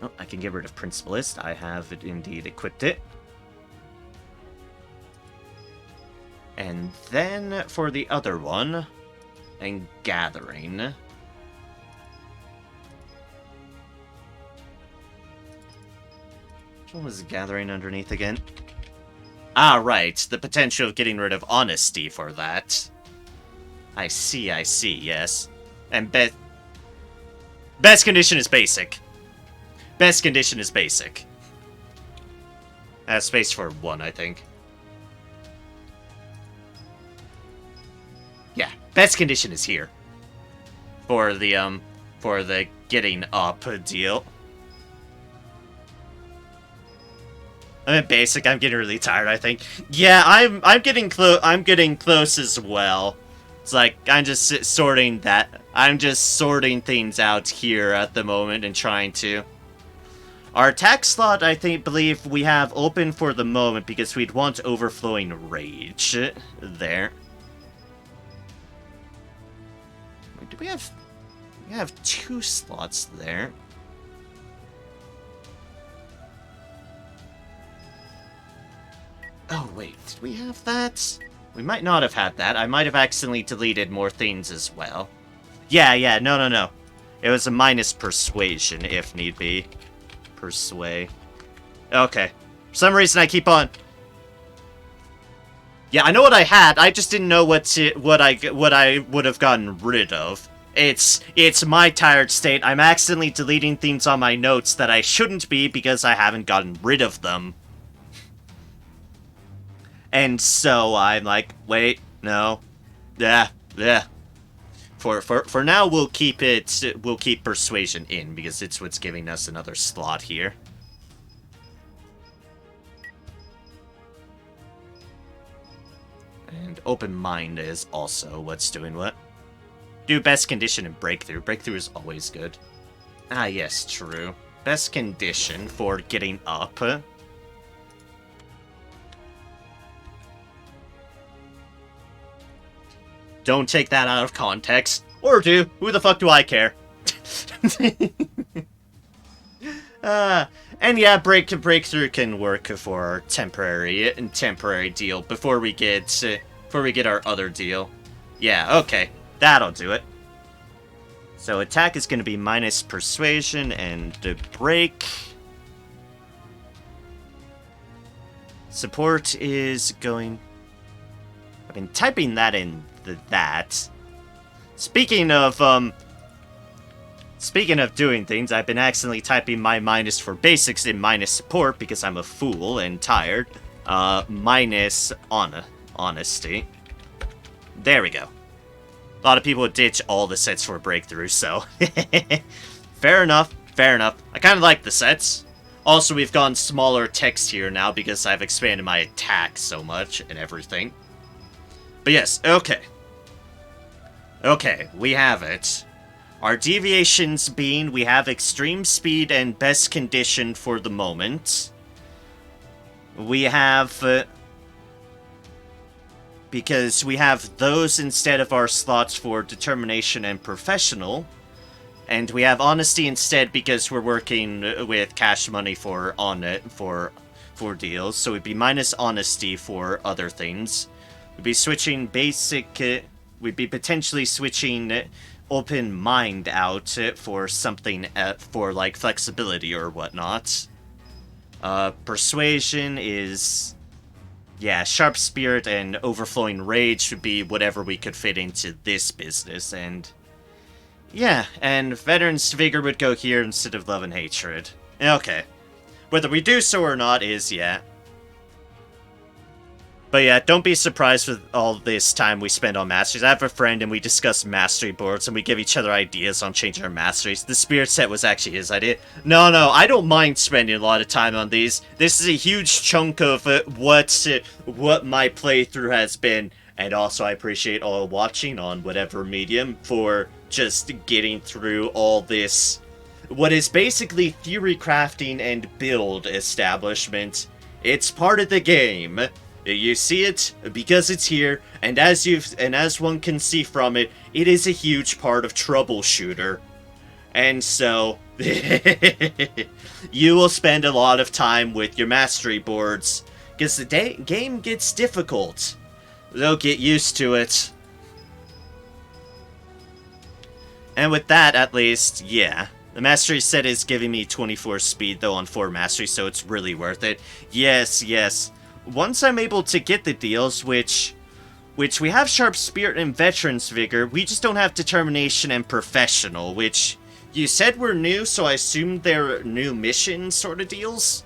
Oh, I can get rid of Principalist. I have indeed equipped it. And then for the other one, and Gathering. Which one was Gathering underneath again? Ah, right. The potential of getting rid of Honesty for that. I see, yes. And Best Condition is basic. Best Condition is basic. I have space for 1, I think. Yeah, Best Condition is here. For the getting up deal. I'm at basic. I'm getting really tired, I think. Yeah, I'm getting close as well. It's like I'm just sorting things out here at the moment and trying to. Our attack slot, I believe we have open for the moment because we'd want Overflowing Rage there. Do we have 2 slots there? Oh, wait, did we have that? We might not have had that. I might have accidentally deleted more things as well. Yeah, no. It was a minus persuasion, if need be. Persuade. Okay. For some reason I keep on... Yeah, I know what I had, I just didn't know what I would have gotten rid of. It's my tired state. I'm accidentally deleting things on my notes that I shouldn't be because I haven't gotten rid of them. And so I'm like, wait, no. Yeah. For now we'll keep persuasion in because it's what's giving us another slot here. And open mind is also what's doing what. Do best condition and breakthrough. Breakthrough is always good. Ah, yes, true. Best condition for getting up. Don't take that out of context. Or do. Who the fuck do I care? And yeah, breakthrough can work for our temporary deal before we get our other deal. Yeah, okay. That'll do it. So attack is going to be minus persuasion and break. Support is going... I've been typing that in that. Speaking of doing things, I've been accidentally typing my minus for basics in minus support because I'm a fool and tired. Minus honesty. There we go. A lot of people ditch all the sets for breakthrough, so... Fair enough, fair enough. I kind of like the sets. Also, we've gone smaller text here now because I've expanded my attack so much and everything. But yes, okay. Okay, we have it. Our deviations being we have extreme speed and best condition for the moment. We have... because we have those instead of our slots for determination and professional. And we have honesty instead because we're working with cash money for deals. So it'd be minus honesty for other things. We'd be switching basic... we'd be potentially switching open mind out for something for like flexibility or whatnot. Persuasion is... yeah, sharp spirit and overflowing rage would be whatever we could fit into this business, and... yeah, and veteran's vigor would go here instead of love and hatred. Okay. Whether we do so or not is, yeah. But yeah, don't be surprised with all this time we spend on masteries. I have a friend and we discuss mastery boards and we give each other ideas on changing our masteries. The spirit set was actually his idea. No, I don't mind spending a lot of time on these. This is a huge chunk of what my playthrough has been. And also I appreciate all watching on whatever medium for just getting through all this. What is basically theory crafting and build establishment. It's part of the game. You see it because it's here, and as one can see from it, it is a huge part of Troubleshooter. And so, you will spend a lot of time with your mastery boards, because the game gets difficult. They'll get used to it. And with that, at least, yeah. The mastery set is giving me 24 speed, though, on 4 mastery, so it's really worth it. Yes. Once I'm able to get the deals, which we have sharp spirit and veteran's vigor, we just don't have determination and professional, which you said were new, so I assumed they're new mission sort of deals.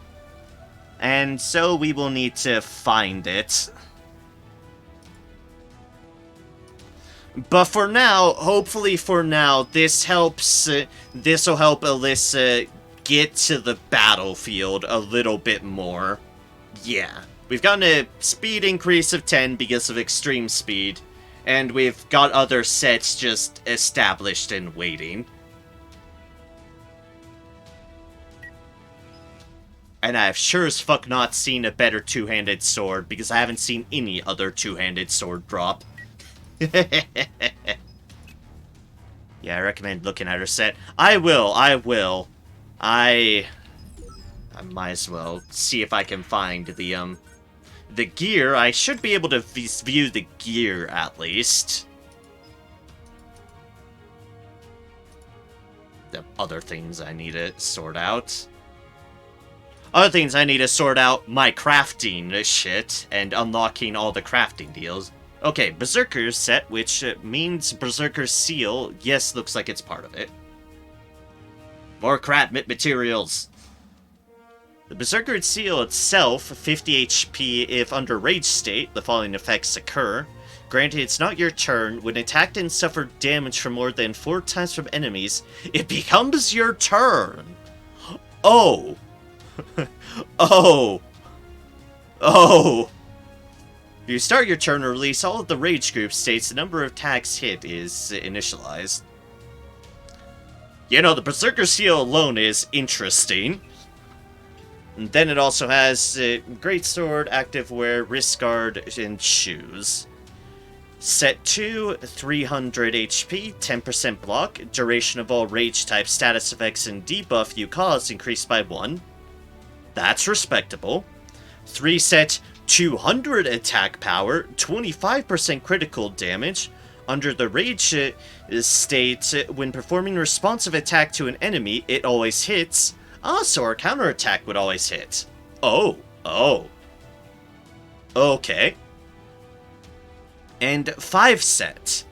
And so we will need to find it. But for now, hopefully for now, this will help Alyssa get to the battlefield a little bit more. Yeah. We've gotten a speed increase of 10 because of extreme speed, and we've got other sets just established and waiting. And I've sure as fuck not seen a better two-handed sword, because I haven't seen any other two-handed sword drop. Yeah, I recommend looking at her set. I will. I might as well see if I can find the gear. I should be able to view the gear, at least. The other things I need to sort out. Other things I need to sort out my crafting shit and unlocking all the crafting deals. Okay, Berserker set, which means Berserker Seal. Yes, looks like it's part of it. More craft materials. The Berserker Seal itself, 50 HP if under rage state, the following effects occur. Granted, it's not your turn. When attacked and suffered damage from more than 4 times from enemies, it becomes your turn. Oh. Oh. Oh. If you start your turn or release all of the rage group states, the number of attacks hit is initialized. You know, the Berserker Seal alone is interesting. And then it also has Greatsword, Active Wear, Wrist Guard, and Shoes. Set 2, 300 HP, 10% block. Duration of all rage type status effects and debuff you cause increased by 1. That's respectable. 3 set, 200 attack power, 25% critical damage. Under the rage state, when performing responsive attack to an enemy, it always hits. So our counterattack would always hit. Oh. Okay. And 5 set.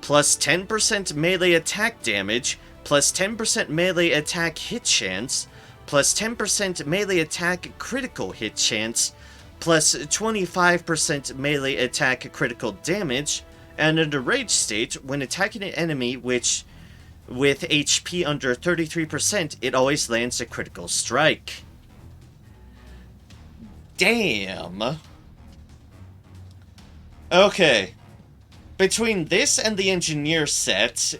Plus 10% melee attack damage, plus 10% melee attack hit chance, plus 10% melee attack critical hit chance, plus 25% melee attack critical damage, and under rage state, when attacking an enemy with HP under 33%, it always lands a critical strike. Damn. Okay. Between this and the engineer set,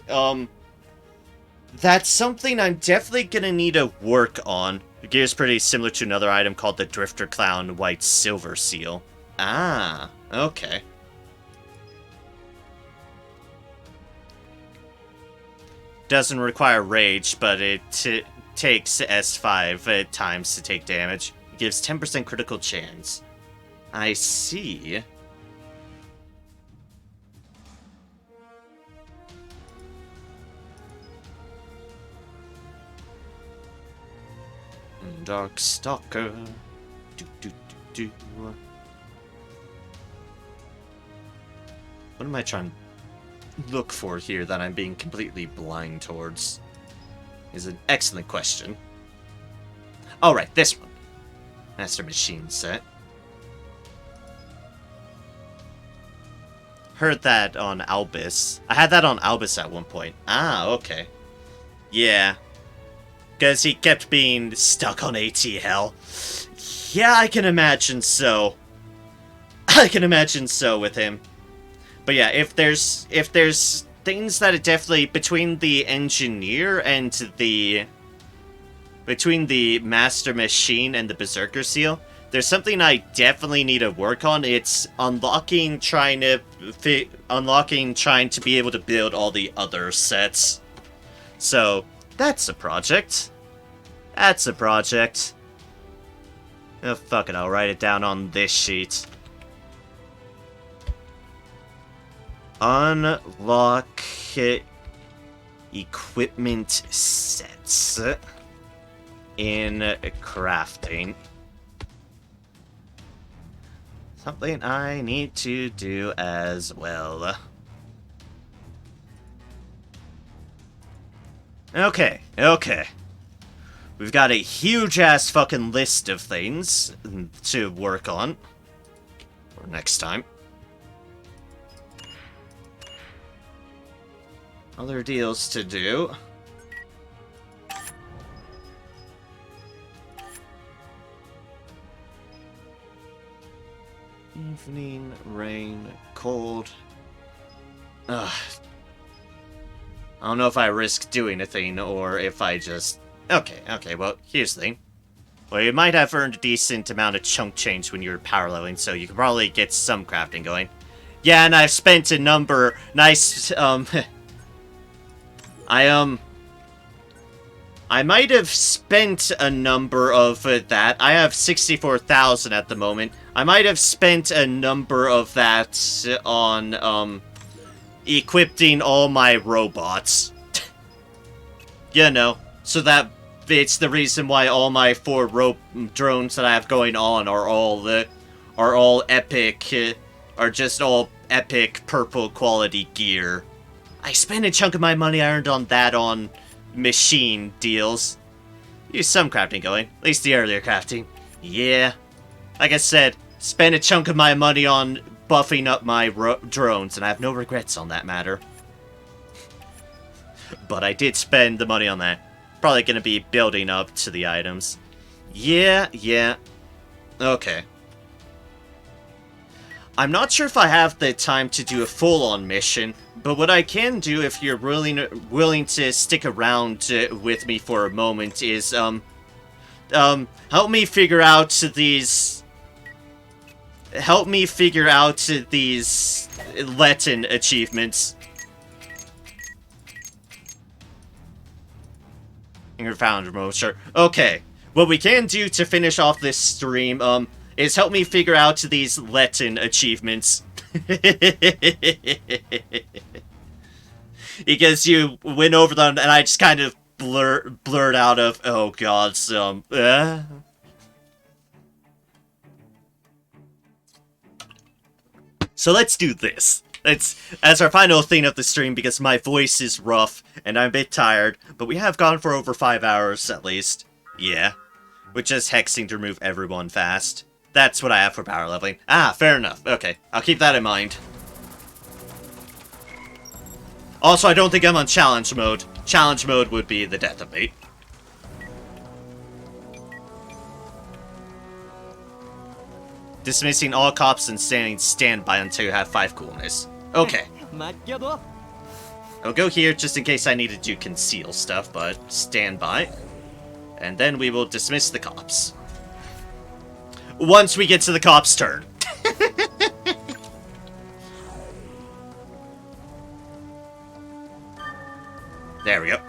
that's something I'm definitely gonna need to work on. The gear is pretty similar to another item called the Drifter Clown White Silver Seal. Ah, okay. Doesn't require rage, but it takes S5 times to take damage. It gives 10% critical chance. I see. Dark Stalker. What am I trying to look for here that I'm being completely blind towards? Is an excellent question. Alright, this one. Master Machine set. Heard that on Albus. I had that on Albus at one point. Ah, okay. Yeah. Because he kept being stuck on ATL. Yeah, I can imagine so. I can imagine so with him. But yeah, if there's things that are definitely between the engineer and between the Master Machine and the Berserker Seal, there's something I definitely need to work on. It's unlocking trying to be able to build all the other sets. So that's a project. That's a project. Oh, fuck it, I'll write it down on this sheet. Unlock equipment sets in crafting. Something I need to do as well. Okay. We've got a huge-ass fucking list of things to work on for next time. Other deals to do. Evening, rain, cold. Ugh. I don't know if I risk doing a thing or if I just... Okay, well, here's the thing. Well, you might have earned a decent amount of chunk change when you were power leveling, so you can probably get some crafting going. Yeah, and I've spent a number... I might have spent a number of that. I have 64,000 at the moment. I might have spent a number of that on, equipping all my robots. You know, so that it's the reason why all my 4 rope drones that I have going on are all epic, are just all epic purple quality gear. I spent a chunk of my money I earned on that on machine deals. Use some crafting going, at least the earlier crafting. Yeah, like I said, spent a chunk of my money on buffing up my drones, and I have no regrets on that matter. But I did spend the money on that. Probably gonna be building up to the items. Yeah. Okay. I'm not sure if I have the time to do a full-on mission, but what I can do if you're willing to stick around with me for a moment is, help me figure out these... Help me figure out these Latin achievements. Found remote, sure. Okay. What we can do to finish off this stream, is help me figure out these Latin achievements. Because you went over them and I just kind of blurred out of, oh god, some, So let's do this. As our final thing of the stream, because my voice is rough and I'm a bit tired, but we have gone for over 5 hours at least. Yeah. With just hexing to remove everyone fast. That's what I have for power leveling. Ah, fair enough. Okay, I'll keep that in mind. Also, I don't think I'm on challenge mode. Challenge mode would be the death of me. Dismissing all cops and standing standby until you have 5 coolness. Okay. I'll go here just in case I need to do conceal stuff, but standby. And then we will dismiss the cops. Once we get to the cops' turn. There we go.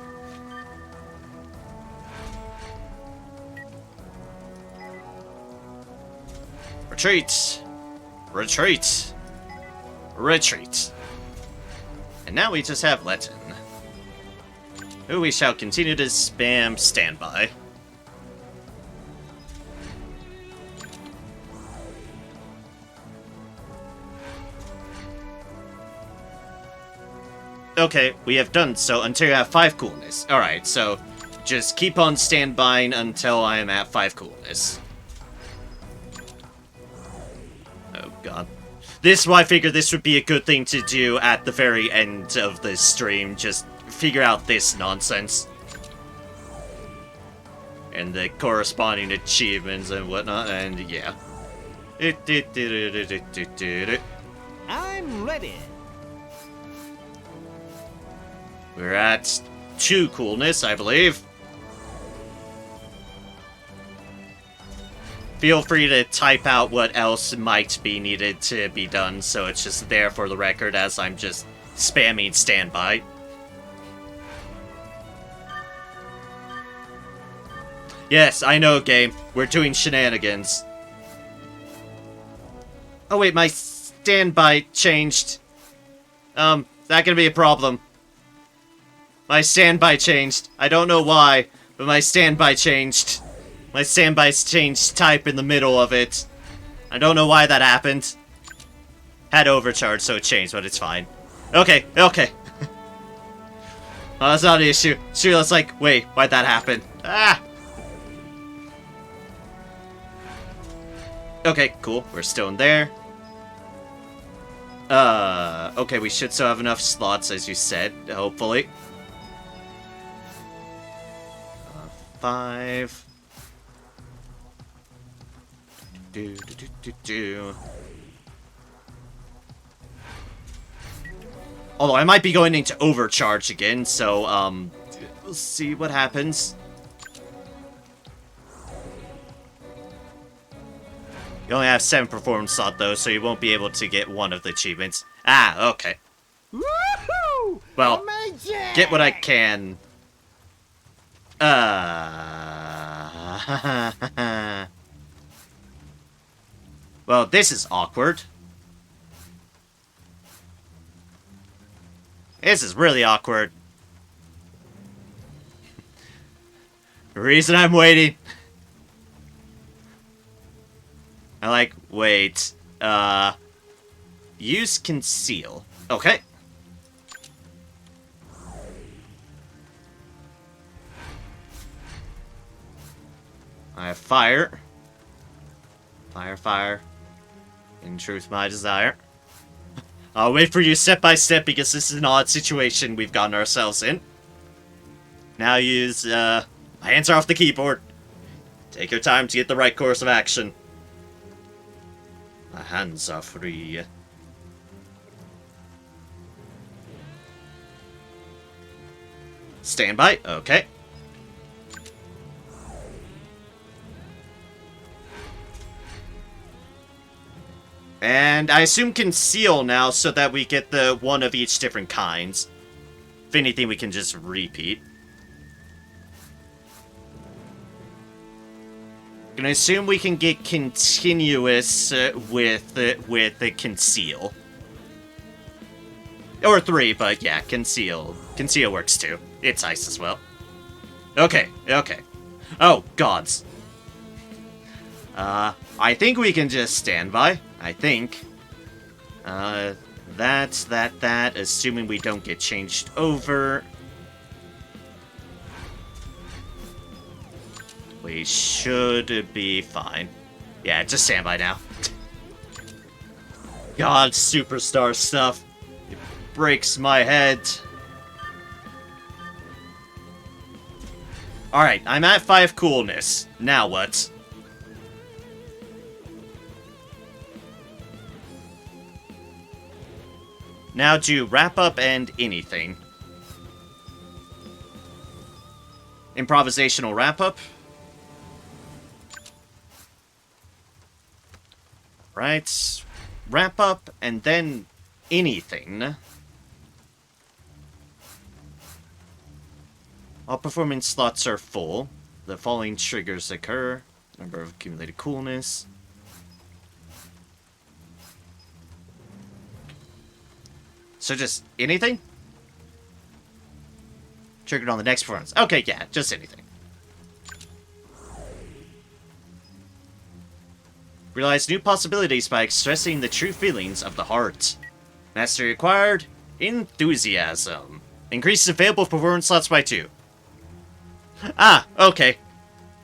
Retreat! Retreat! Retreat! And now we just have Latin. Who we shall continue to spam standby. Okay, we have done so until you have 5 coolness. Alright, so just keep on standby until I am at 5 coolness. Oh god. This is why I figured this would be a good thing to do at the very end of this stream. Just figure out this nonsense. And the corresponding achievements and whatnot, and yeah. I'm ready. We're at 2 coolness, I believe. Feel free to type out what else might be needed to be done, so it's just there for the record as I'm just spamming standby. Yes, I know, game. We're doing shenanigans. Oh wait, my standby changed. That gonna be a problem. My standby changed. I don't know why, but my standby changed. My standby's changed type in the middle of it. I don't know why that happened. Had overcharged, so it changed, but it's fine. Okay, okay. Oh, that's not an issue. Sheila's like, wait, why'd that happen? Ah! Okay, cool. We're still in there. Okay, we should still have enough slots, as you said, hopefully. 5. Although I might be going into overcharge again, so, we'll see what happens. You only have 7 performance slot, though, so you won't be able to get one of the achievements. Ah, okay. Woohoo! Well, Amazing! get what I can. Well, this is awkward. This is really awkward. reason I'm waiting. I like, wait. Use conceal. Okay. I have fire. Fire, fire. In truth, my desire. I'll wait for you step by step because this is an odd situation we've gotten ourselves in. Now use, my hands are off the keyboard. Take your time to get the right course of action. My hands are free. Standby, okay. And I assume conceal now so that we get the one of each different kinds. If anything, we can just repeat. And I assume we can get continuous with the conceal. Or 3, but yeah, conceal. Conceal works too. It's ice as well. Okay, okay. Oh, gods. I think we can just stand by. I think. That, assuming we don't get changed over. We should be fine. Yeah, just stand by now. God, superstar stuff. It breaks my head. Alright, I'm at 5 coolness. Now what? Now do wrap up and anything. Improvisational wrap up. Right. Wrap up and then anything. All performance slots are full. The following triggers occur. Number of accumulated coolness. So just anything? Triggered on the next performance. Okay, yeah, just anything. Realize new possibilities by expressing the true feelings of the heart. Mastery acquired. Enthusiasm. Increases available performance slots by 2. Ah, okay.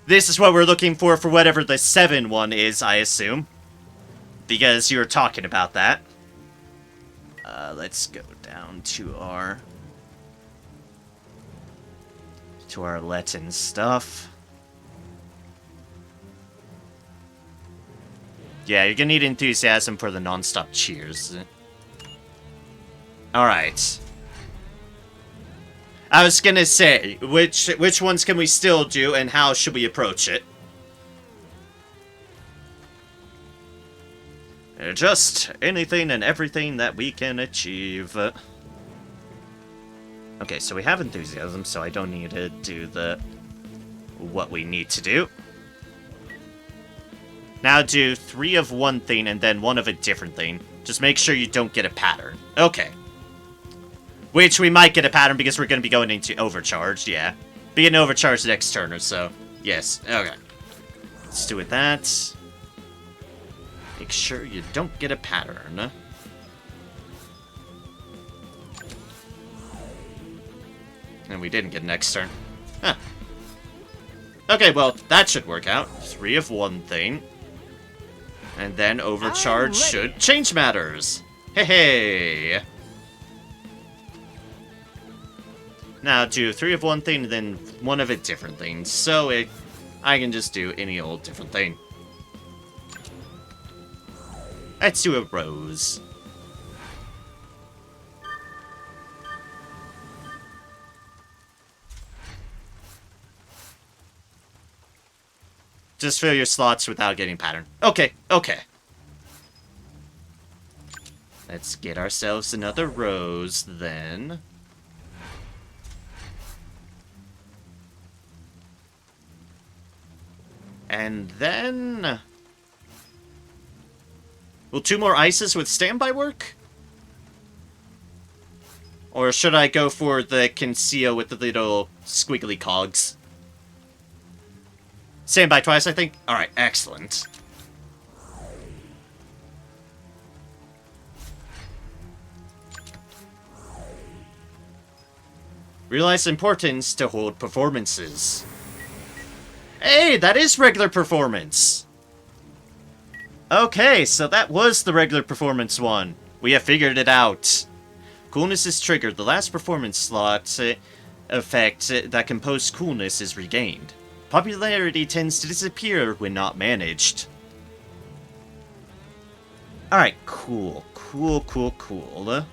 This is what we're looking for whatever the 7 one is, I assume. Because you were talking about that. Let's go down to our Latin stuff. Yeah, you're gonna need enthusiasm for the non-stop cheers. Alright. I was gonna say, which ones can we still do and how should we approach it? Just anything and everything that we can achieve. Okay, so we have enthusiasm, so I don't need to do what we need to do. Now do 3 of one thing and then 1 of a different thing. Just make sure you don't get a pattern. Okay. Which we might get a pattern because we're going to be going into overcharged, yeah. Be an overcharged next turn or so. Yes, okay. Let's do it that. Make sure you don't get a pattern. And we didn't get next turn. Huh. Okay, well, that should work out. 3 of one thing. And then overcharge should change matters. Hey, hey. Now do 3 of one thing and then 1 of a different thing. So I can just do any old different thing. Let's do a rose. Just fill your slots without getting pattern. Okay, okay. Let's get ourselves another rose, then. And then... Will 2 more ices with standby work? Or should I go for the conceal with the little squiggly cogs? Stand by twice, I think? Alright, excellent. Realize the importance to hold performances. Hey, that is regular performance! Okay, so that was the regular performance one. We have figured it out. Coolness is triggered. The last performance slot effect that can post coolness is regained. Popularity tends to disappear when not managed. Alright, cool. Cool.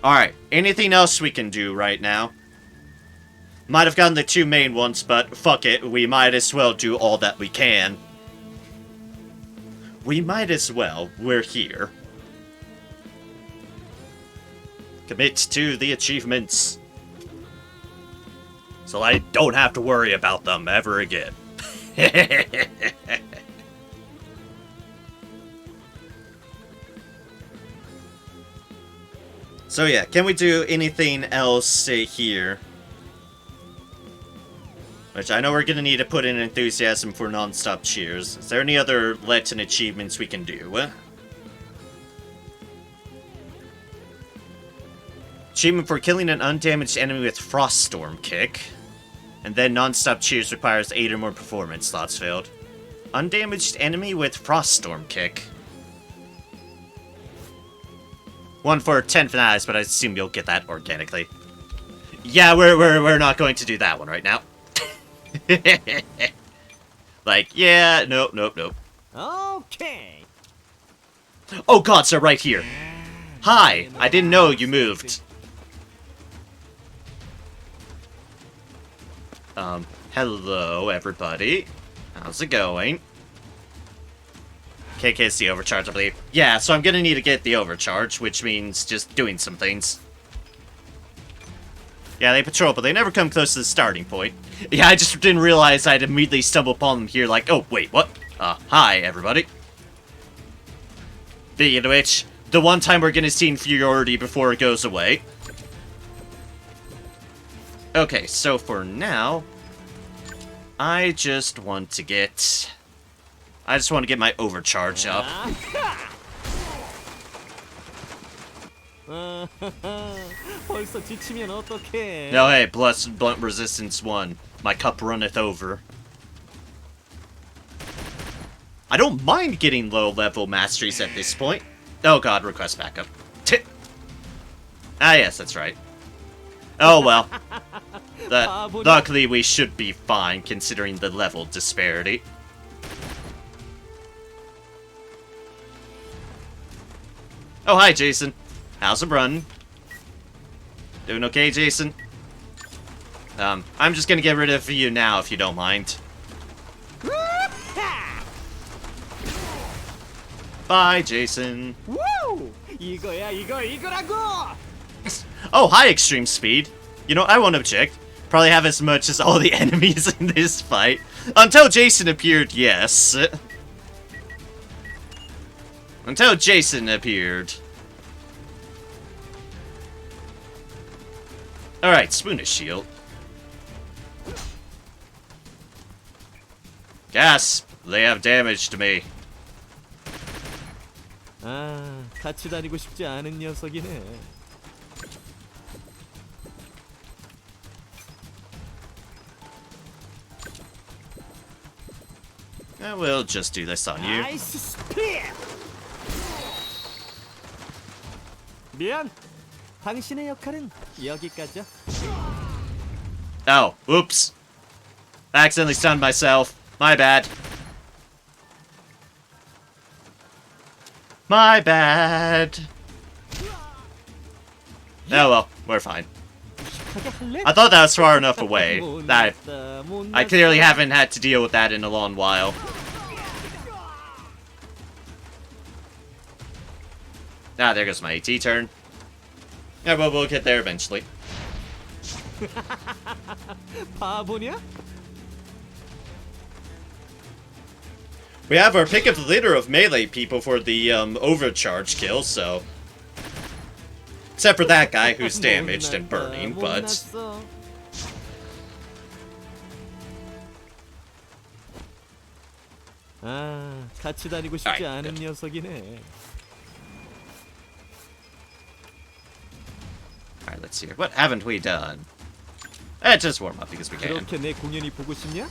Alright, anything else we can do right now? Might have gotten the two main ones, but fuck it, we might as well do all that we can. We might as well, we're here. Commit to the achievements. So I don't have to worry about them ever again. So yeah, can we do anything else here? Which I know we're gonna need to put in enthusiasm for non-stop cheers. Is there any other Latin achievements we can do? Achievement for killing an undamaged enemy with Froststorm Kick. And then non-stop cheers requires 8 or more performance slots filled. Undamaged enemy with Froststorm Kick. 1 for 10 finales, but I assume you'll get that organically. Yeah, we're not going to do that one right now. Like, yeah, nope. Okay. Oh god, sir, right here. Hi, I didn't know you moved. Hello, everybody. How's it going? KK's the overcharge, I believe. Yeah, so I'm gonna need to get the overcharge, which means just doing some things. Yeah, they patrol, but they never come close to the starting point. Yeah, I just didn't realize I'd immediately stumble upon them here like, oh, wait, what? Hi, everybody. Speaking of which, the one time we're gonna see inferiority before it goes away. Okay, so for now, I just want to get my overcharge up. 벌써 지치면 어떡해? No, hey, blessed blunt resistance 1. My cup runneth over. I don't mind getting low-level masteries at this point. Oh god, request backup. Ah, yes, that's right. Oh well. Luckily, we should be fine, considering the level disparity. Oh, hi, Jason. How's it run? Doing okay, Jason? I'm just gonna get rid of you now, if you don't mind. Bye, Jason. Woo! 이거라고! Oh, hi, Extreme Speed. You know, I won't object. Probably have as much as all the enemies in this fight. Until Jason appeared, yes. Until Jason appeared. Alright, Spoonish Shield. Gasp! They have damaged me. 아, 같이 다니고 싶지 않은 녀석이네. We'll just do this on you. 나이스 스피드! 미안. 당신의 역할은 여기까지야. Oh, oops. I accidentally stunned myself. My bad. My bad. Oh well, we're fine. I thought that was far enough away. I clearly haven't had to deal with that in a long while. Ah, there goes my AT turn. Yeah, well, we'll get there eventually. 바보냐? We have our pick of the litter of melee people for the overcharge kill, so Except for that guy who's damaged and burning, but... 못났어. 아, 같이 다니고 싶지 Alright, 않은 good. 녀석이네. Alright, let's see here. What haven't we done? Just warm up because we can. 그렇게 내 공연이 보고 싶냐?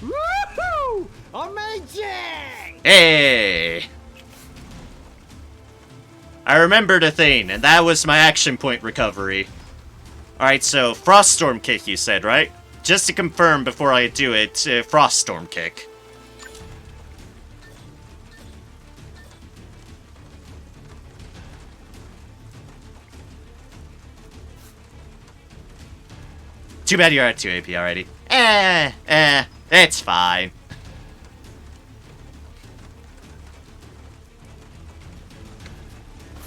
Woohoo! Amazing! Hey! I remembered a thing, and that was my action point recovery. Alright, so Froststorm Kick, you said, right? Just to confirm before I do it, Froststorm Kick. Too bad you're at 2 AP already. It's fine.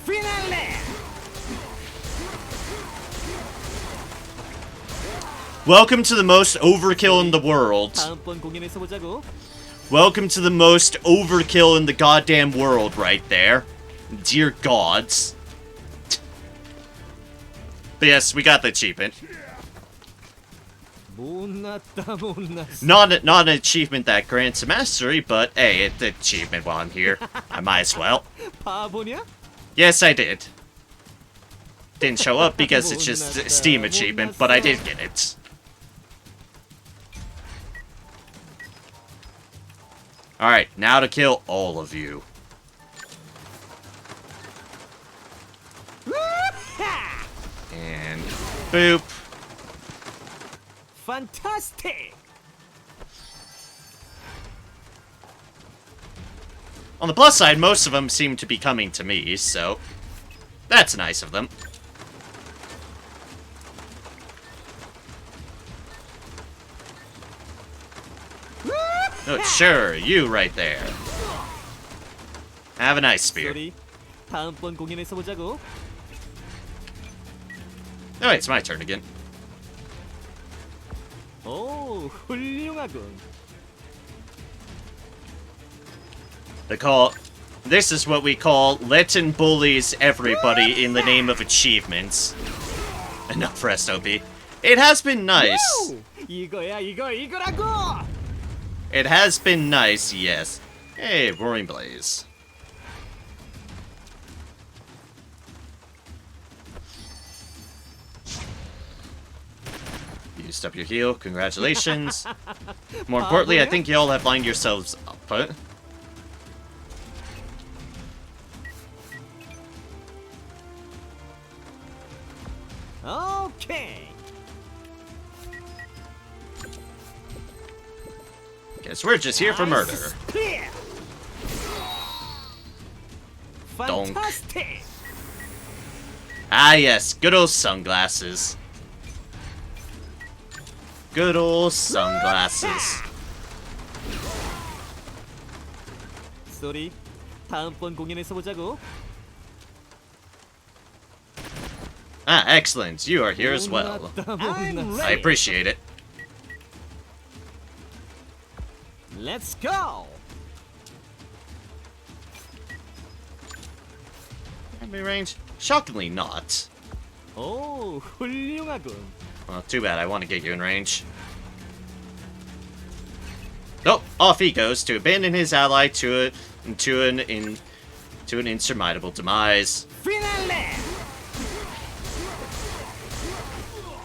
Finale! Welcome to the most overkill in the world. 다음번 공연에서 보자고. Welcome to the most overkill in the goddamn world right there. Dear gods. But yes, we got the achievement. 못났다 못났어. Not an achievement that grants a mastery, but hey, it's an achievement while I'm here. I might as well. 바보냐? Yes, I did. Didn't show up because it's just a Steam achievement, but I did get it. Alright, now to kill all of you. And boop. Fantastic! On the plus side, most of them seem to be coming to me, so that's nice of them. Oh, sure, you right there. Have a nice spear. 소리. 다음번 공연에서 보자고. Oh, it's my turn again. 오, 훌륭하군. This is what we call letting bullies everybody in the name of achievements. Enough rest, OP. It has been nice. 우! 이거라고! It has been nice, yes. Hey, Roaring Blaze. Used up your heal, congratulations. More importantly, I think you all have lined yourselves up. Huh? 오케이. Guess we're just here for murder. 스피어. Donk. Fantastic! Ah yes, good old sunglasses. Good old sunglasses. 소리. 다음번 공연에서 보자고. Ah, excellent. You are here as well. 못났다, 못났어. I appreciate it. Let's go! Enemy range? Shockingly not. 오, 훌륭하군. Well, too bad. I want to get you in range. Nope. Off he goes to abandon his ally to an insurmountable demise. Finale!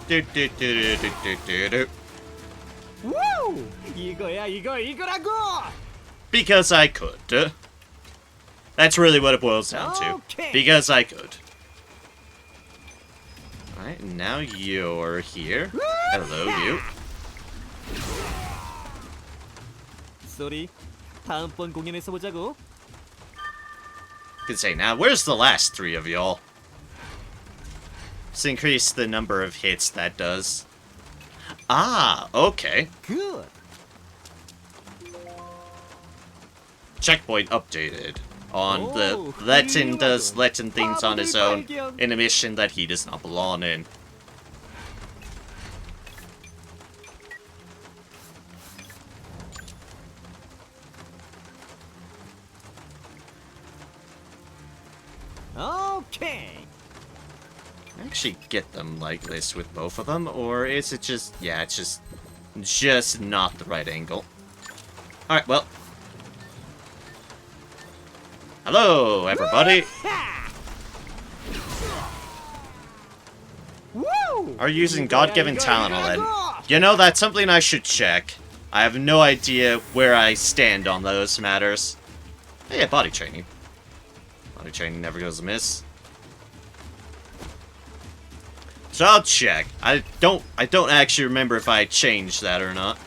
Do do do do do do do. 우! 이거라고! Because I could. That's really what it boils down to. Okay. Because I could. Alright, now you're here. Hello, you. 소리. 다음번 공연에서 보자고. Could say now, where's the last three of y'all? Let's increase the number of hits that does. Ah, okay. Good. Checkpoint updated. On Oh, the Letton does 훌륭하군. Letton things on his own 발견. in a mission that he does not belong in. 오케이. Actually get them like this with both of them, or is it just... yeah, it's just not the right angle. Alright, well. Hello, everybody! Are you using God-given talent already? You know, that's something I should check. I have no idea where I stand on those matters. Oh, yeah, body training. Body training never goes amiss. So I'll check. I don't actually remember if I changed that or not.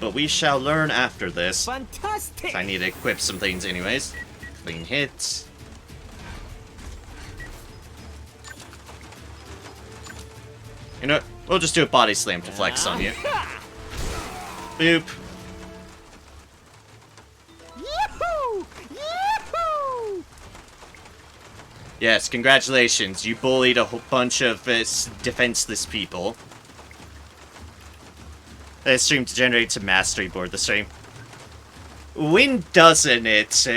But we shall learn after this. Fantastic. I need to equip some things anyways. Clean hits. You know what? We'll just do a body slam to flex on you. Boop. Yahoo! Yahoo! Yes, congratulations. You bullied a whole bunch of defenseless people. The stream degenerated to mastery board the stream. When doesn't it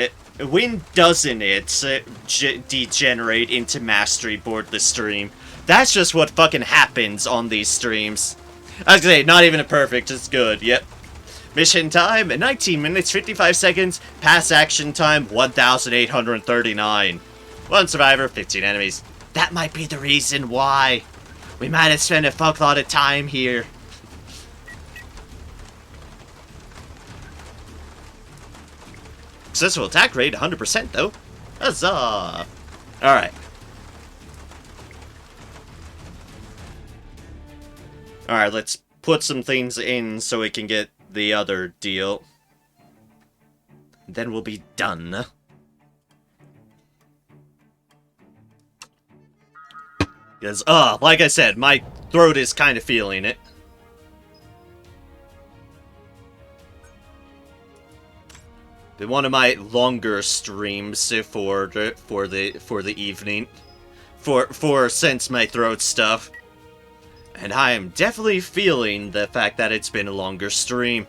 degenerate into mastery board the stream? That's just what fucking happens on these streams. I was gonna say, not even a perfect, just good, yep. Mission time, 19 minutes, 55 seconds. Pass action time, 1,839. 1 survivor, 15 enemies. That might be the reason why. We might have spent a fuckload of time here. Successful attack rate, 100% though. Huzzah! Alright. Alright, let's put some things in so we can get the other deal. Then we'll be done. Because, like I said, my throat is kind of feeling it. Been one of my longer streams for the evening. For since my throat stuff. And I am definitely feeling the fact that it's been a longer stream.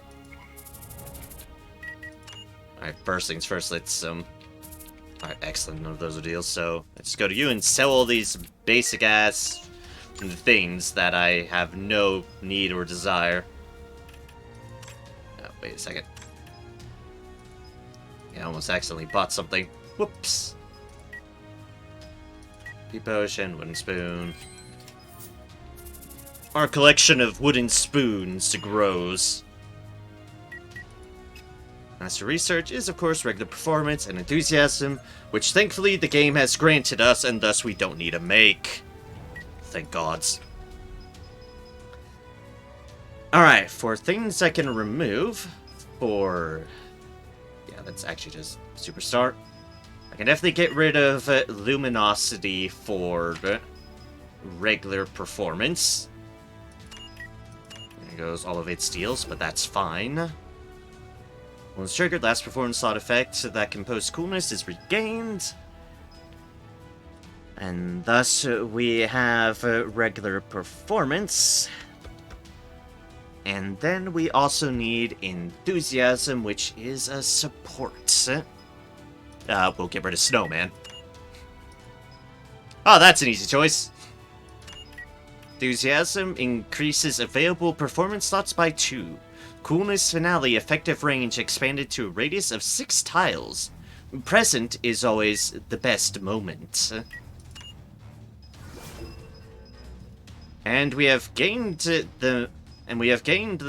Alright, first things first, let's, alright, excellent, none of those are deals, so let's go to you and sell all these basic-ass things that I have no need or desire. Oh, wait a second. Yeah, I almost accidentally bought something. Whoops. Pea potion, wooden spoon. Our collection of wooden spoons grows. Master Research is, of course, regular performance and enthusiasm, which thankfully the game has granted us, and thus we don't need to make. Thank gods. Alright, for things I can remove, yeah, that's actually just Superstar. I can definitely get rid of Luminosity for regular performance. There goes all of its deals, but that's fine. Once triggered, last performance slot effect that composed coolness is regained. And thus we have regular performance. And then we also need enthusiasm, which is a support. We'll get rid of Snowman. Oh, that's an easy choice. Enthusiasm increases available performance slots by 2. Coolness Finale effective range expanded to a radius of 6 tiles. Present is always the best moment. And we have gained the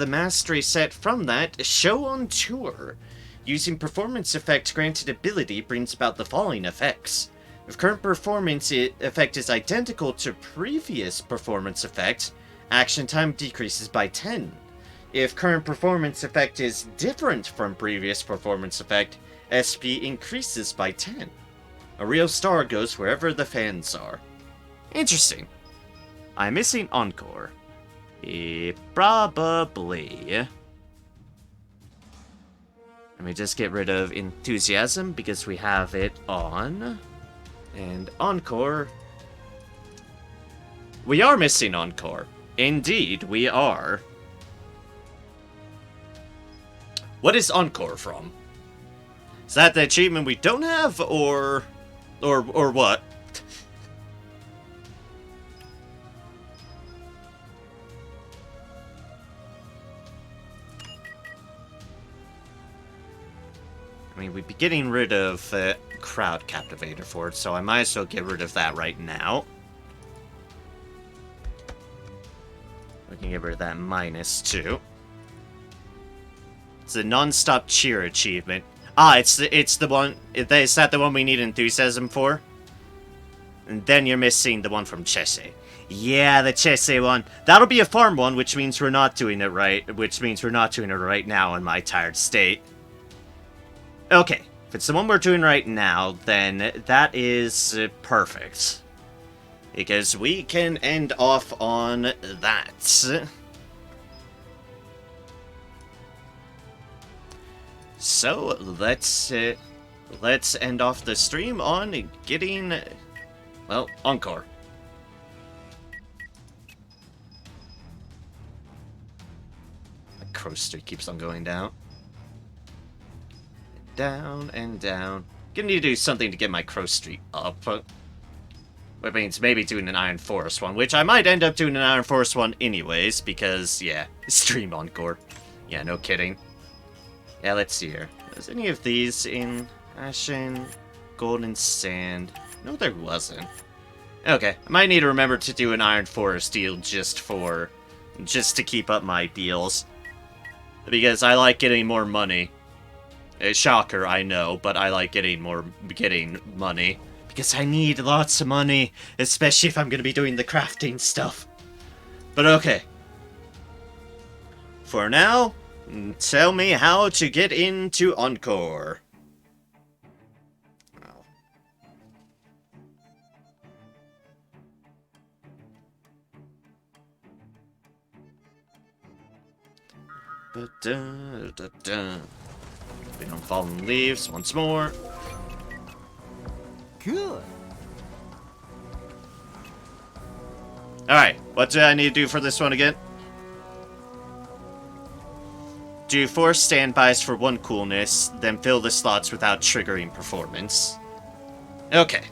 mastery set from that, Show on Tour. Using performance effect granted ability brings about the following effects. If current performance effect is identical to previous performance effect, action time decreases by 10. If current performance effect is different from previous performance effect, SP increases by 10. A real star goes wherever the fans are. Interesting. I'm missing Encore. Probably. Let me just get rid of Enthusiasm because we have it on. And Encore. We are missing Encore. Indeed, we are. What is Encore from? Is that the achievement we don't have, or what? I mean, we'd be getting rid of Crowd Captivator for it, so I might as well get rid of that right now. We can get rid of that -2. It's a non-stop cheer achievement. Ah, it's the one. Is that the one we need enthusiasm for? And then you're missing the one from Chesse. Yeah, the Chesse one. That'll be a farm one, which means we're not doing it right. Which means we're not doing it right now in my tired state. Okay, if it's the one we're doing right now, then that is perfect. Because we can end off on that. So, let's end off the stream on getting, well, Encore. My crow streak keeps on going down. Down and down. Gonna need to do something to get my crow streak up. Which means maybe doing an Iron Forest one, which I might end up doing an Iron Forest one anyways, because, yeah, stream Encore. Yeah, no kidding. Yeah, let's see here. Was any of these in Ashen, Golden Sand? No, there wasn't. Okay, I might need to remember to do an Iron Forest deal just to keep up my deals. Because I like getting more money. Shocker, I know, but I like getting money. Because I need lots of money, especially if I'm going to be doing the crafting stuff. But okay. For now, tell me how to get into Encore. Been on fallen leaves once more. Good. Alright, what do I need to do for this one again? Do 4 standbys for 1 coolness, then fill the slots without triggering performance. Okay.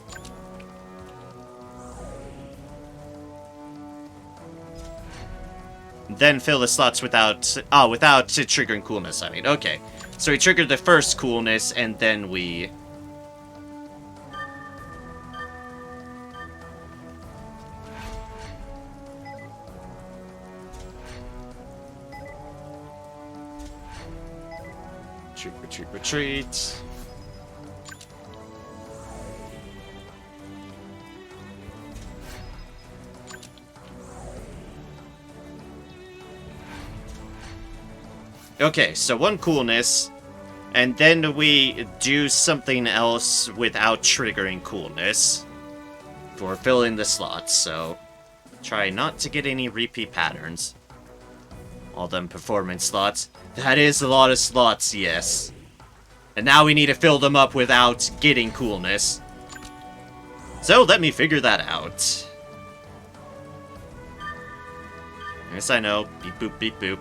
Then fill the slots without triggering coolness, I mean. Okay. So we triggered the first coolness, and then we... Retreat. Okay, so 1 coolness, and then we do something else without triggering coolness for filling the slots, so try not to get any repeat patterns. All them performance slots. That is a lot of slots, yes. And now we need to fill them up without getting coolness. So let me figure that out. Yes, I know. Beep boop, beep boop.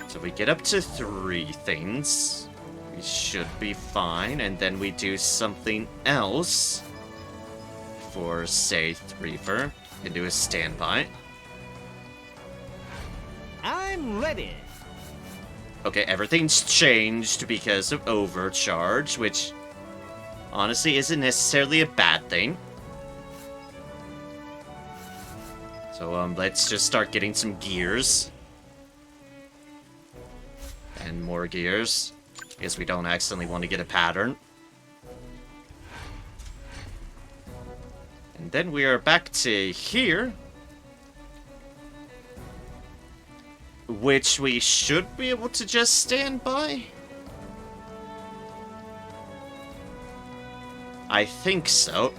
So we get up to 3 things. We should be fine. And then we do something else for, say, Reaver. And do a standby. I'm ready. Okay, everything's changed because of overcharge, which honestly isn't necessarily a bad thing. So, let's just start getting some gears. And more gears. Because we don't accidentally want to get a pattern. And then we are back to here. Which we should be able to just stand by. I think so.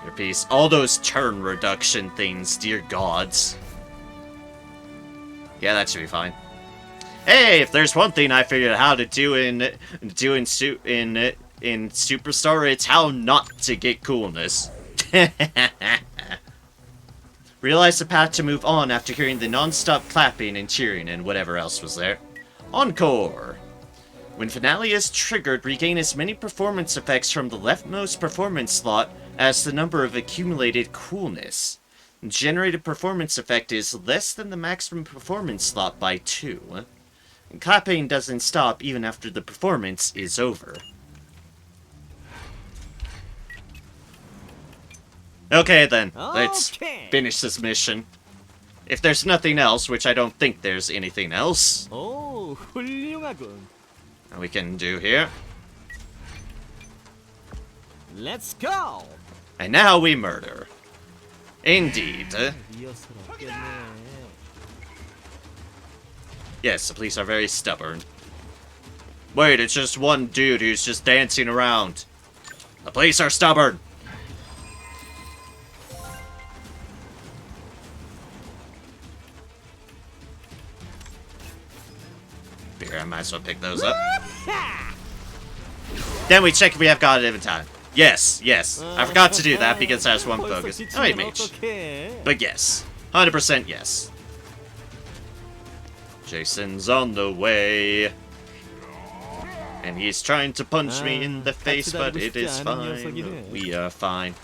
Your piece. All those turn reduction things, dear gods. Yeah, that should be fine. Hey, if there's one thing I figured out how to do in Superstar, it's how not to get coolness. Realize the path to move on after hearing the non-stop clapping and cheering and whatever else was there. Encore! When finale is triggered, regain as many performance effects from the leftmost performance slot as the number of accumulated coolness. Generated performance effect is less than the maximum performance slot by 2. Clapping doesn't stop even after the performance is over. Okay then, let's finish this mission. If there's nothing else, which I don't think there's anything else, 오, 훌륭하군. we can do here. Let's go. And now we murder. Indeed. 리허설 없겠네. Yes, the police are very stubborn. Wait, it's just one dude who's just dancing around. The police are stubborn. Figure I might as well pick those up. Then we check if we have God at every time. Yes, yes. I forgot to do that because I was one focus. Oh, wait, mage. But yes. 100% yes. Jason's on the way. And he's trying to punch me in the face, but it is fine. We are fine.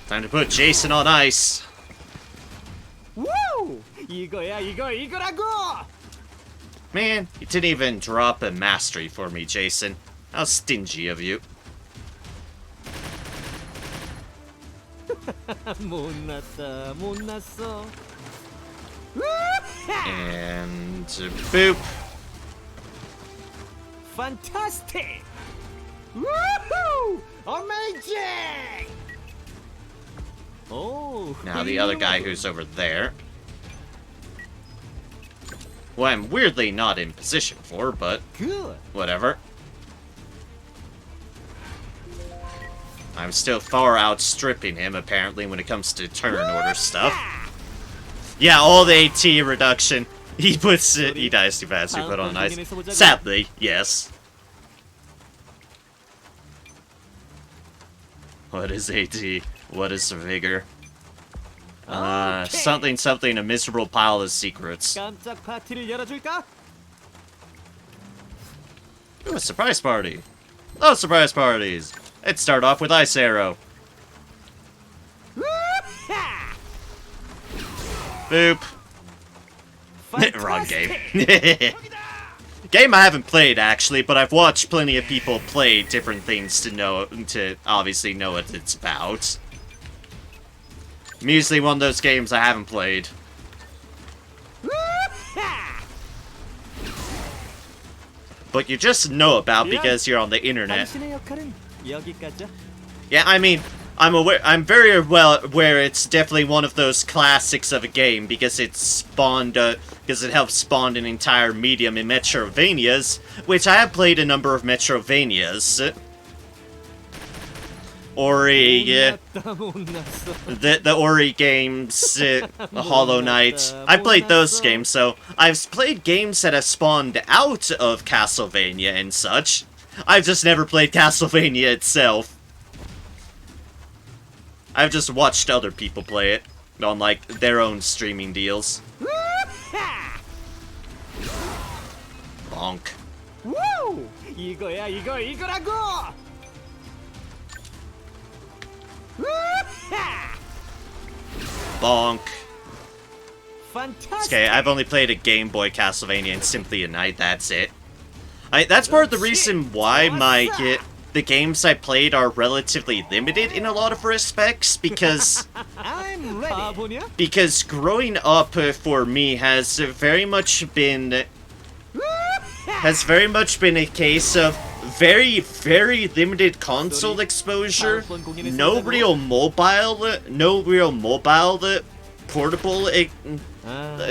Time to put Jason on ice. Woo! 이거라고! Man, you didn't even drop a mastery for me, Jason. How stingy of you. 못났다, 못났어. And boop. Fantastic! Woohoo! Amazing! Oh, Now the other guy who's over there, who I'm weirdly not in position for, but good. whatever. I'm still far outstripping him, apparently, when it comes to turn order stuff. Yeah, all the AT reduction. He puts it. He dies too fast. We put on ice. Sadly, yes. What is AT? What is vigor? Something, something. A miserable pile of secrets. 깜짝 파티를 열어줄까? Ooh, a surprise party. Oh, surprise parties. Let's start off with Ice Arrow. Boop. Wrong game. Game I haven't played, actually, but I've watched plenty of people play different things to obviously know what it's about. Usually one of those games I haven't played. But you just know about because you're on the internet. 당신의 역할은 여기까지야. Yeah, I mean, I'm very well aware it's definitely one of those classics of a game because it spawned, because it helped spawn an entire medium in Metrovanias, which I have played a number of Metrovanias. Ori, the Ori games, Hollow Knight. I played those games, so I've played games that have spawned out of Castlevania and such. I've just never played Castlevania itself. I've just watched other people play it on, like, their own streaming deals. Bonk. Woo! 이거라고! Bonk. Fantastic! Okay, I've only played a Game Boy Castlevania and Simply a Night, that's it. That's part of the reason why the games I played are relatively limited in a lot of respects, because I'm ready. Because growing up for me has very much been a case of very, very limited console exposure, no real mobile portable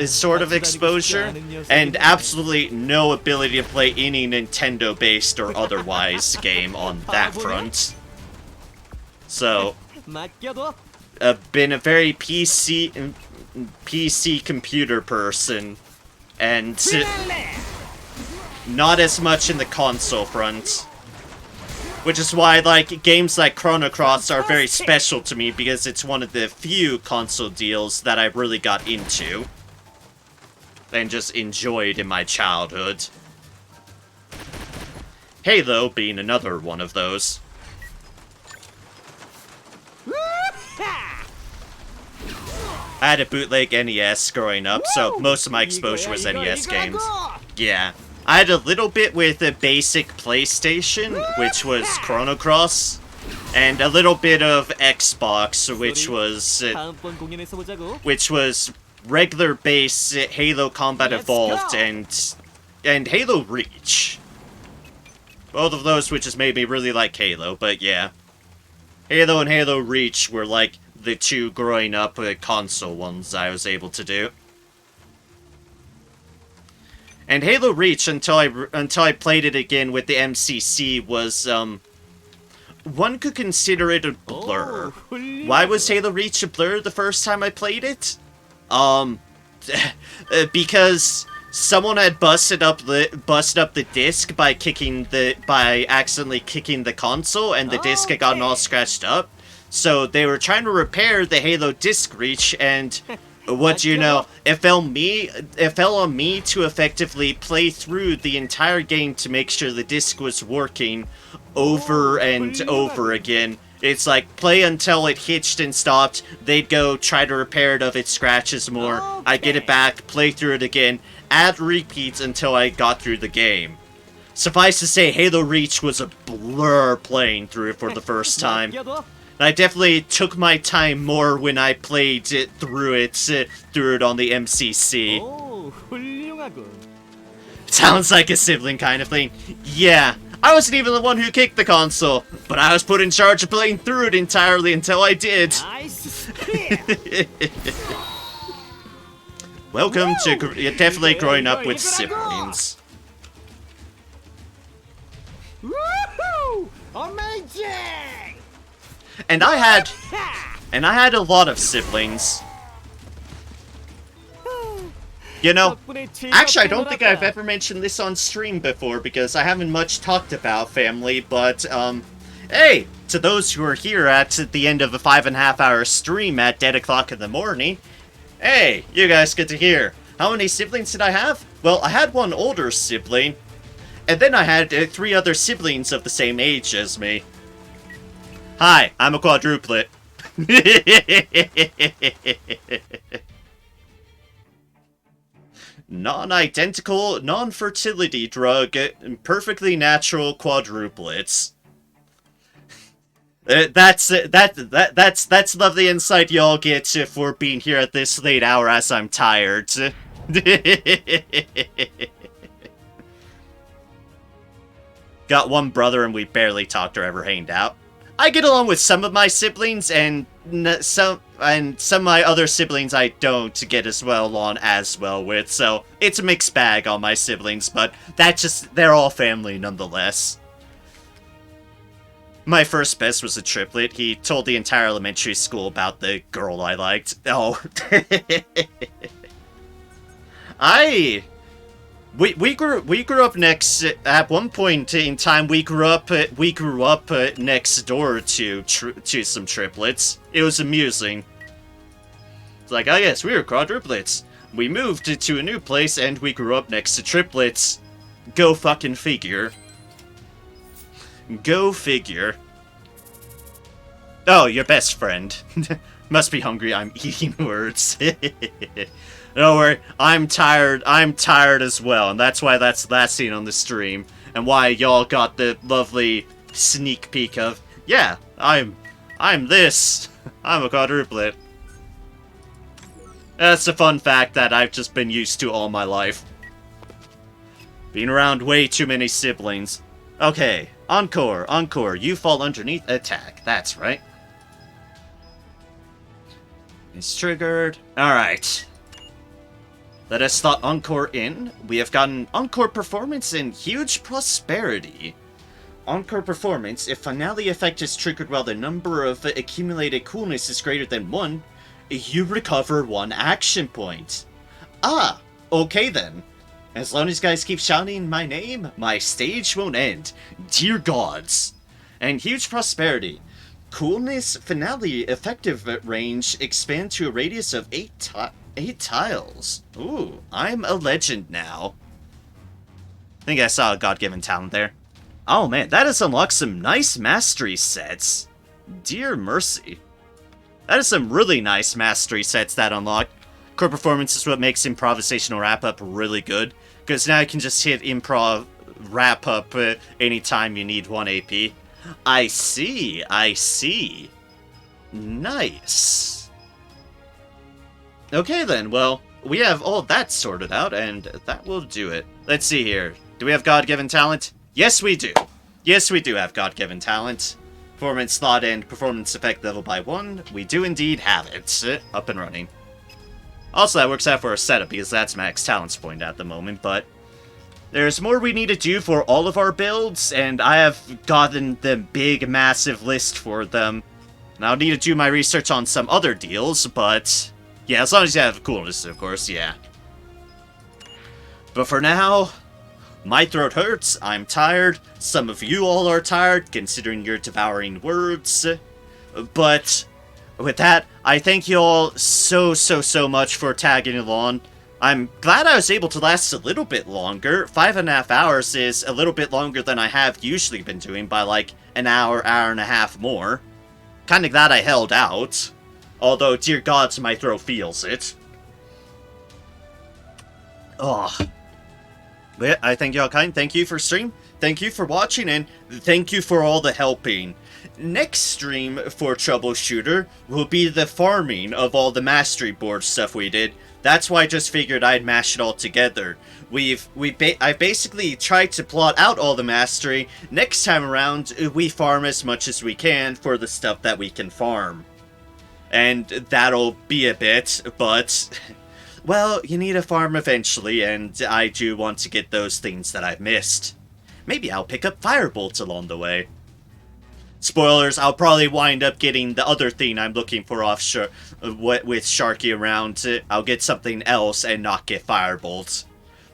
sort of exposure, and absolutely no ability to play any Nintendo-based or otherwise game on that front. So, been a very PC computer person, and not as much in the console front. Which is why, like, games like Chrono Cross are very special to me, because it's one of the few console deals that I really got into. And just enjoyed in my childhood. Halo being another one of those. I had a bootleg NES growing up, so most of my exposure was NES games. Yeah. I had a little bit with the basic PlayStation, which was Chrono Cross, and a little bit of Xbox, which was regular base Halo Combat Evolved and Halo Reach. Both of those which has made me really like Halo, but yeah. Halo and Halo Reach were like the two growing up console ones I was able to do. And Halo Reach, until I played it again with the MCC, was, one could consider it a blur. Why was Halo Reach a blur the first time I played it? Because someone had busted up the disc by accidentally kicking the console, and the disc had gotten all scratched up. So they were trying to repair the Halo disc reach, and what do you know? It fell on me to effectively play through the entire game to make sure the disc was working over and over again. It's like, play until it hitched and stopped, they'd go try to repair it of its scratches more, I'd get it back, play through it again, add repeats until I got through the game. Suffice to say, Halo Reach was a blur playing through it for the first time. I definitely took my time more when I played it through it on the MCC. Sounds like a sibling kind of thing. Yeah, I wasn't even the one who kicked the console, but I was put in charge of playing through it entirely until I did. Welcome to definitely growing up with siblings. Woohoo! Amazing! And I had a lot of siblings. You know, actually I don't think I've ever mentioned this on stream before because I haven't much talked about family, but, hey, to those who are here at the end of a 5.5 hour stream at dead o'clock in the morning, hey, you guys get to hear. How many siblings did I have? Well, I had one older sibling, and then I had 3 other siblings of the same age as me. Hi, I'm a quadruplet. Non-identical, non-fertility drug, perfectly natural quadruplets. That's lovely insight y'all get for being here at this late hour as I'm tired. Got one brother and we barely talked or ever hanged out. I get along with some of my siblings, and some of my other siblings I don't get as well with, so it's a mixed bag on my siblings, but they're all family nonetheless. My first best was a triplet. He told the entire elementary school about the girl I liked. Oh. We grew up next. At one point in time, we grew up next door to some triplets. It was amusing. It's like, oh yes, we were quadruplets. We moved to a new place and we grew up next to triplets. Go fucking figure. Go figure. Oh, your best friend. Must be hungry. I'm eating words. Don't worry, I'm tired as well, and that's why that's last seen on the stream, and why y'all got the lovely sneak peek of, yeah, I'm this. I'm a quadruplet. That's a fun fact that I've just been used to all my life. Being around way too many siblings. Okay, encore, you fall underneath attack, that's right. It's triggered. Alright. Let us slot Encore in. We have gotten Encore Performance and Huge Prosperity. Encore Performance, if Finale effect is triggered while the number of accumulated coolness is greater than 1, you recover 1 action point. Ah, okay then. As long as you guys keep shouting my name, my stage won't end. Dear gods. And huge prosperity. Coolness finale effective range expand to a radius of 8 tiles. Ooh, I'm a legend now. I think I saw a God-given talent there. Oh man, that has unlocked some nice mastery sets. Dear mercy. That is some really nice mastery sets that unlock. Core performance is what makes improvisational wrap-up really good, because now you can just hit improv wrap-up anytime you need 1 AP. I see, I see. Nice. Okay then, well, we have all that sorted out, and that will do it. Let's see here. Do we have God-given talent? Yes, we do. Yes, we do have God-given talent. Performance slot and performance effect level by 1. We do indeed have it. Up and running. Also, that works out for our setup, because that's max talents point at the moment, but there's more we need to do for all of our builds, and I have gotten the big, massive list for them. And I'll need to do my research on some other deals, but yeah, as long as you have coolness, of course, yeah. But for now, my throat hurts, I'm tired, some of you all are tired, considering your devouring words. But with that, I thank you all so much for tagging along. I'm glad I was able to last a little bit longer. 5.5 hours is a little bit longer than I have usually been doing by like an hour and a half more. Kinda glad I held out. Although, dear gods, my throat feels it. Ugh. But I thank y'all kind. Thank you for stream. Thank you for watching, and thank you for all the helping. Next stream for Troubleshooter will be the farming of all the mastery board stuff we did. That's why I just figured I'd mash it all together. I basically tried to plot out all the mastery. Next time around, we farm as much as we can for the stuff that we can farm. And that'll be a bit, but well, you need a farm eventually, and I do want to get those things that I've missed. Maybe I'll pick up firebolts along the way. Spoilers, I'll probably wind up getting the other thing I'm looking for offshore with Sharky around. I'll get something else and not get firebolts.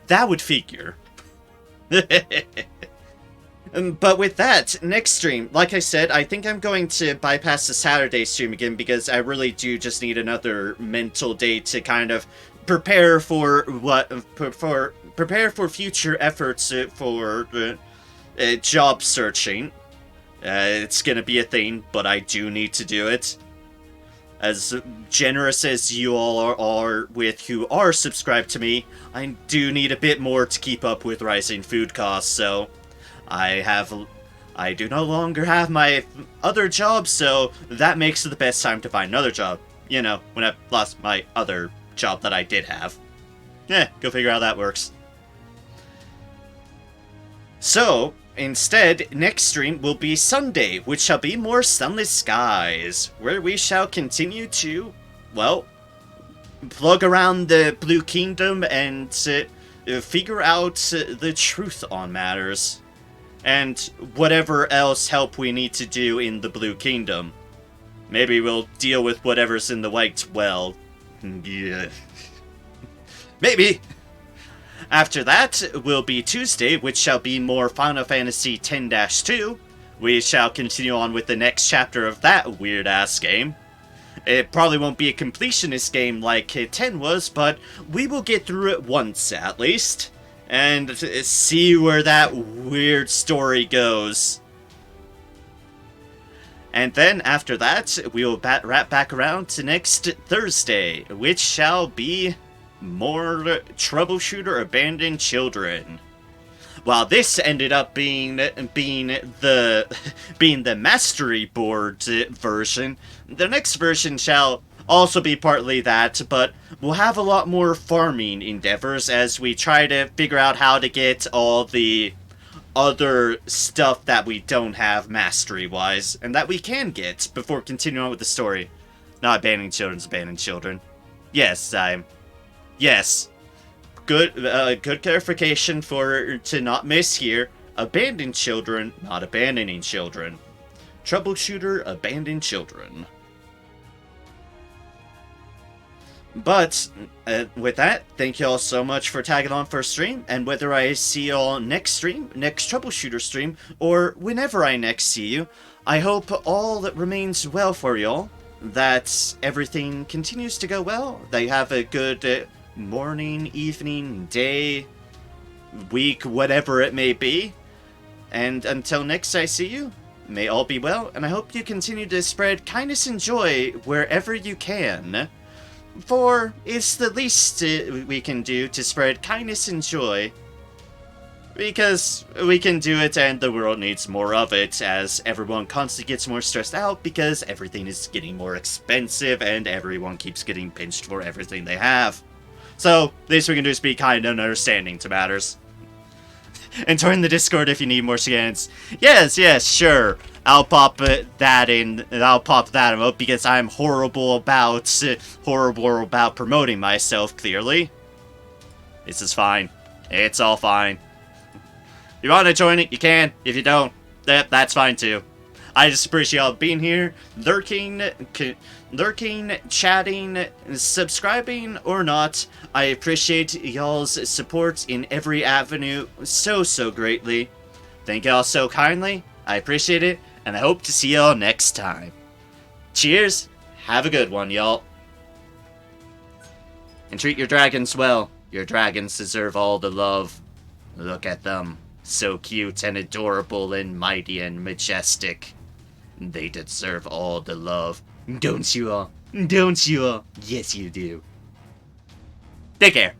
That would figure. But with that, next stream, like I said, I think I'm going to bypass the Saturday stream again because I really do just need another mental day to kind of prepare for prepare for future efforts for job searching. It's gonna be a thing, but I do need to do it. As generous as you all are with who are subscribed to me, I do need a bit more to keep up with rising food costs, so I do no longer have my other job, so that makes it the best time to find another job. You know, when I lost my other job that I did have. Go figure out how that works. So, instead, next stream will be Sunday, which shall be more sunless skies, where we shall continue to, well, plug around the Blue Kingdom and figure out the truth on matters. And whatever else help we need to do in the Blue Kingdom. Maybe we'll deal with whatever's in the White Well. Yeah. Maybe! After that will be Tuesday, which shall be more Final Fantasy X-2. We shall continue on with the next chapter of that weird-ass game. It probably won't be a completionist game like 10 was, but we will get through it once, at least. And see where that weird story goes. And then, after that, we will wrap back around to next Thursday, which shall be more Troubleshooter Abandoned Children. While this ended up being the Mastery Board version, the next version shall also be partly that, but we'll have a lot more farming endeavors as we try to figure out how to get all the other stuff that we don't have mastery-wise, and that we can get before continuing on with the story. Not abandoning children's abandoning children. Yes, yes. Good clarification to not miss here. Abandoned children, not abandoning children. Troubleshooter, abandoned children. But with that, thank you all so much for tagging on for a stream, and whether I see you all next stream, next Troubleshooter stream, or whenever I next see you, I hope all that remains well for y'all, that everything continues to go well, that you have a good morning, evening, day, week, whatever it may be, and until next I see you, may all be well, and I hope you continue to spread kindness and joy wherever you can. For it's the least we can do to spread kindness and joy. Because we can do it and the world needs more of it, as everyone constantly gets more stressed out because everything is getting more expensive and everyone keeps getting pinched for everything they have. So, the least we can do is be kind and understanding to matters. And join the Discord if you need more scans. Yes, sure. I'll pop that in. I'll pop that up because I'm horrible about promoting myself. Clearly, this is fine. It's all fine. If you want to join it, you can. If you don't, that's fine too. I just appreciate y'all being here, lurking, chatting, subscribing or not. I appreciate y'all's support in every avenue so greatly. Thank y'all so kindly. I appreciate it, and I hope to see y'all next time. Cheers. Have a good one, y'all. And treat your dragons well. Your dragons deserve all the love. Look at them. So cute and adorable and mighty and majestic. They deserve all the love. Don't you all? Don't you all? Yes, you do. Take care.